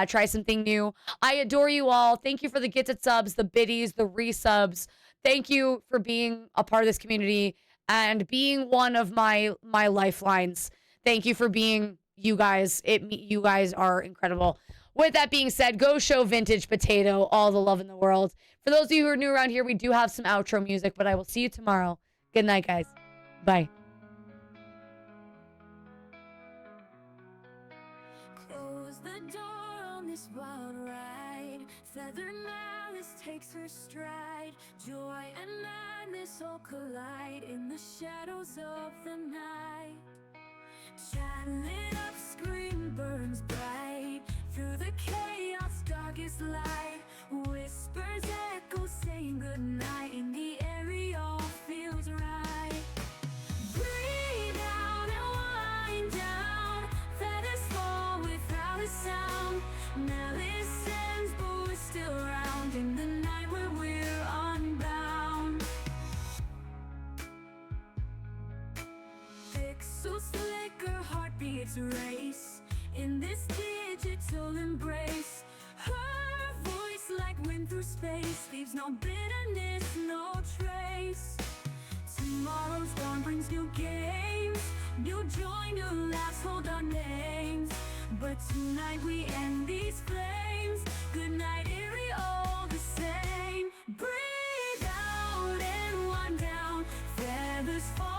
Speaker 2: Try something new. I adore you all. Thank you for the gifted subs, the biddies, the resubs. Thank you for being a part of this community and being one of my lifelines. Thank you for being you guys. You guys are incredible. With that being said, go show Vintage Potato all the love in the world. For those of you who are new around here, we do have some outro music, but I will see you tomorrow. Good night, guys. Bye.
Speaker 1: Close the door on this wild ride. Feathered malice takes her stride. Joy and madness all collide in the shadows of the night. Chat lit up, screen burns bright. Through the chaos, darkest light. Whispers echo saying goodnight. In the area all feels right. Breathe out and wind down. Feathers fall without a sound. Malice sends, but we're still around. In the night where we're unbound. Pixels flicker, heartbeats race. In this digital embrace. Her voice like wind through space. Leaves no bitterness, no trace. Tomorrow's dawn brings new games. New joy, new laughs, hold our names. But tonight we end these flames. Good night, Erie. insane. Breathe out and one down. Feathers fall.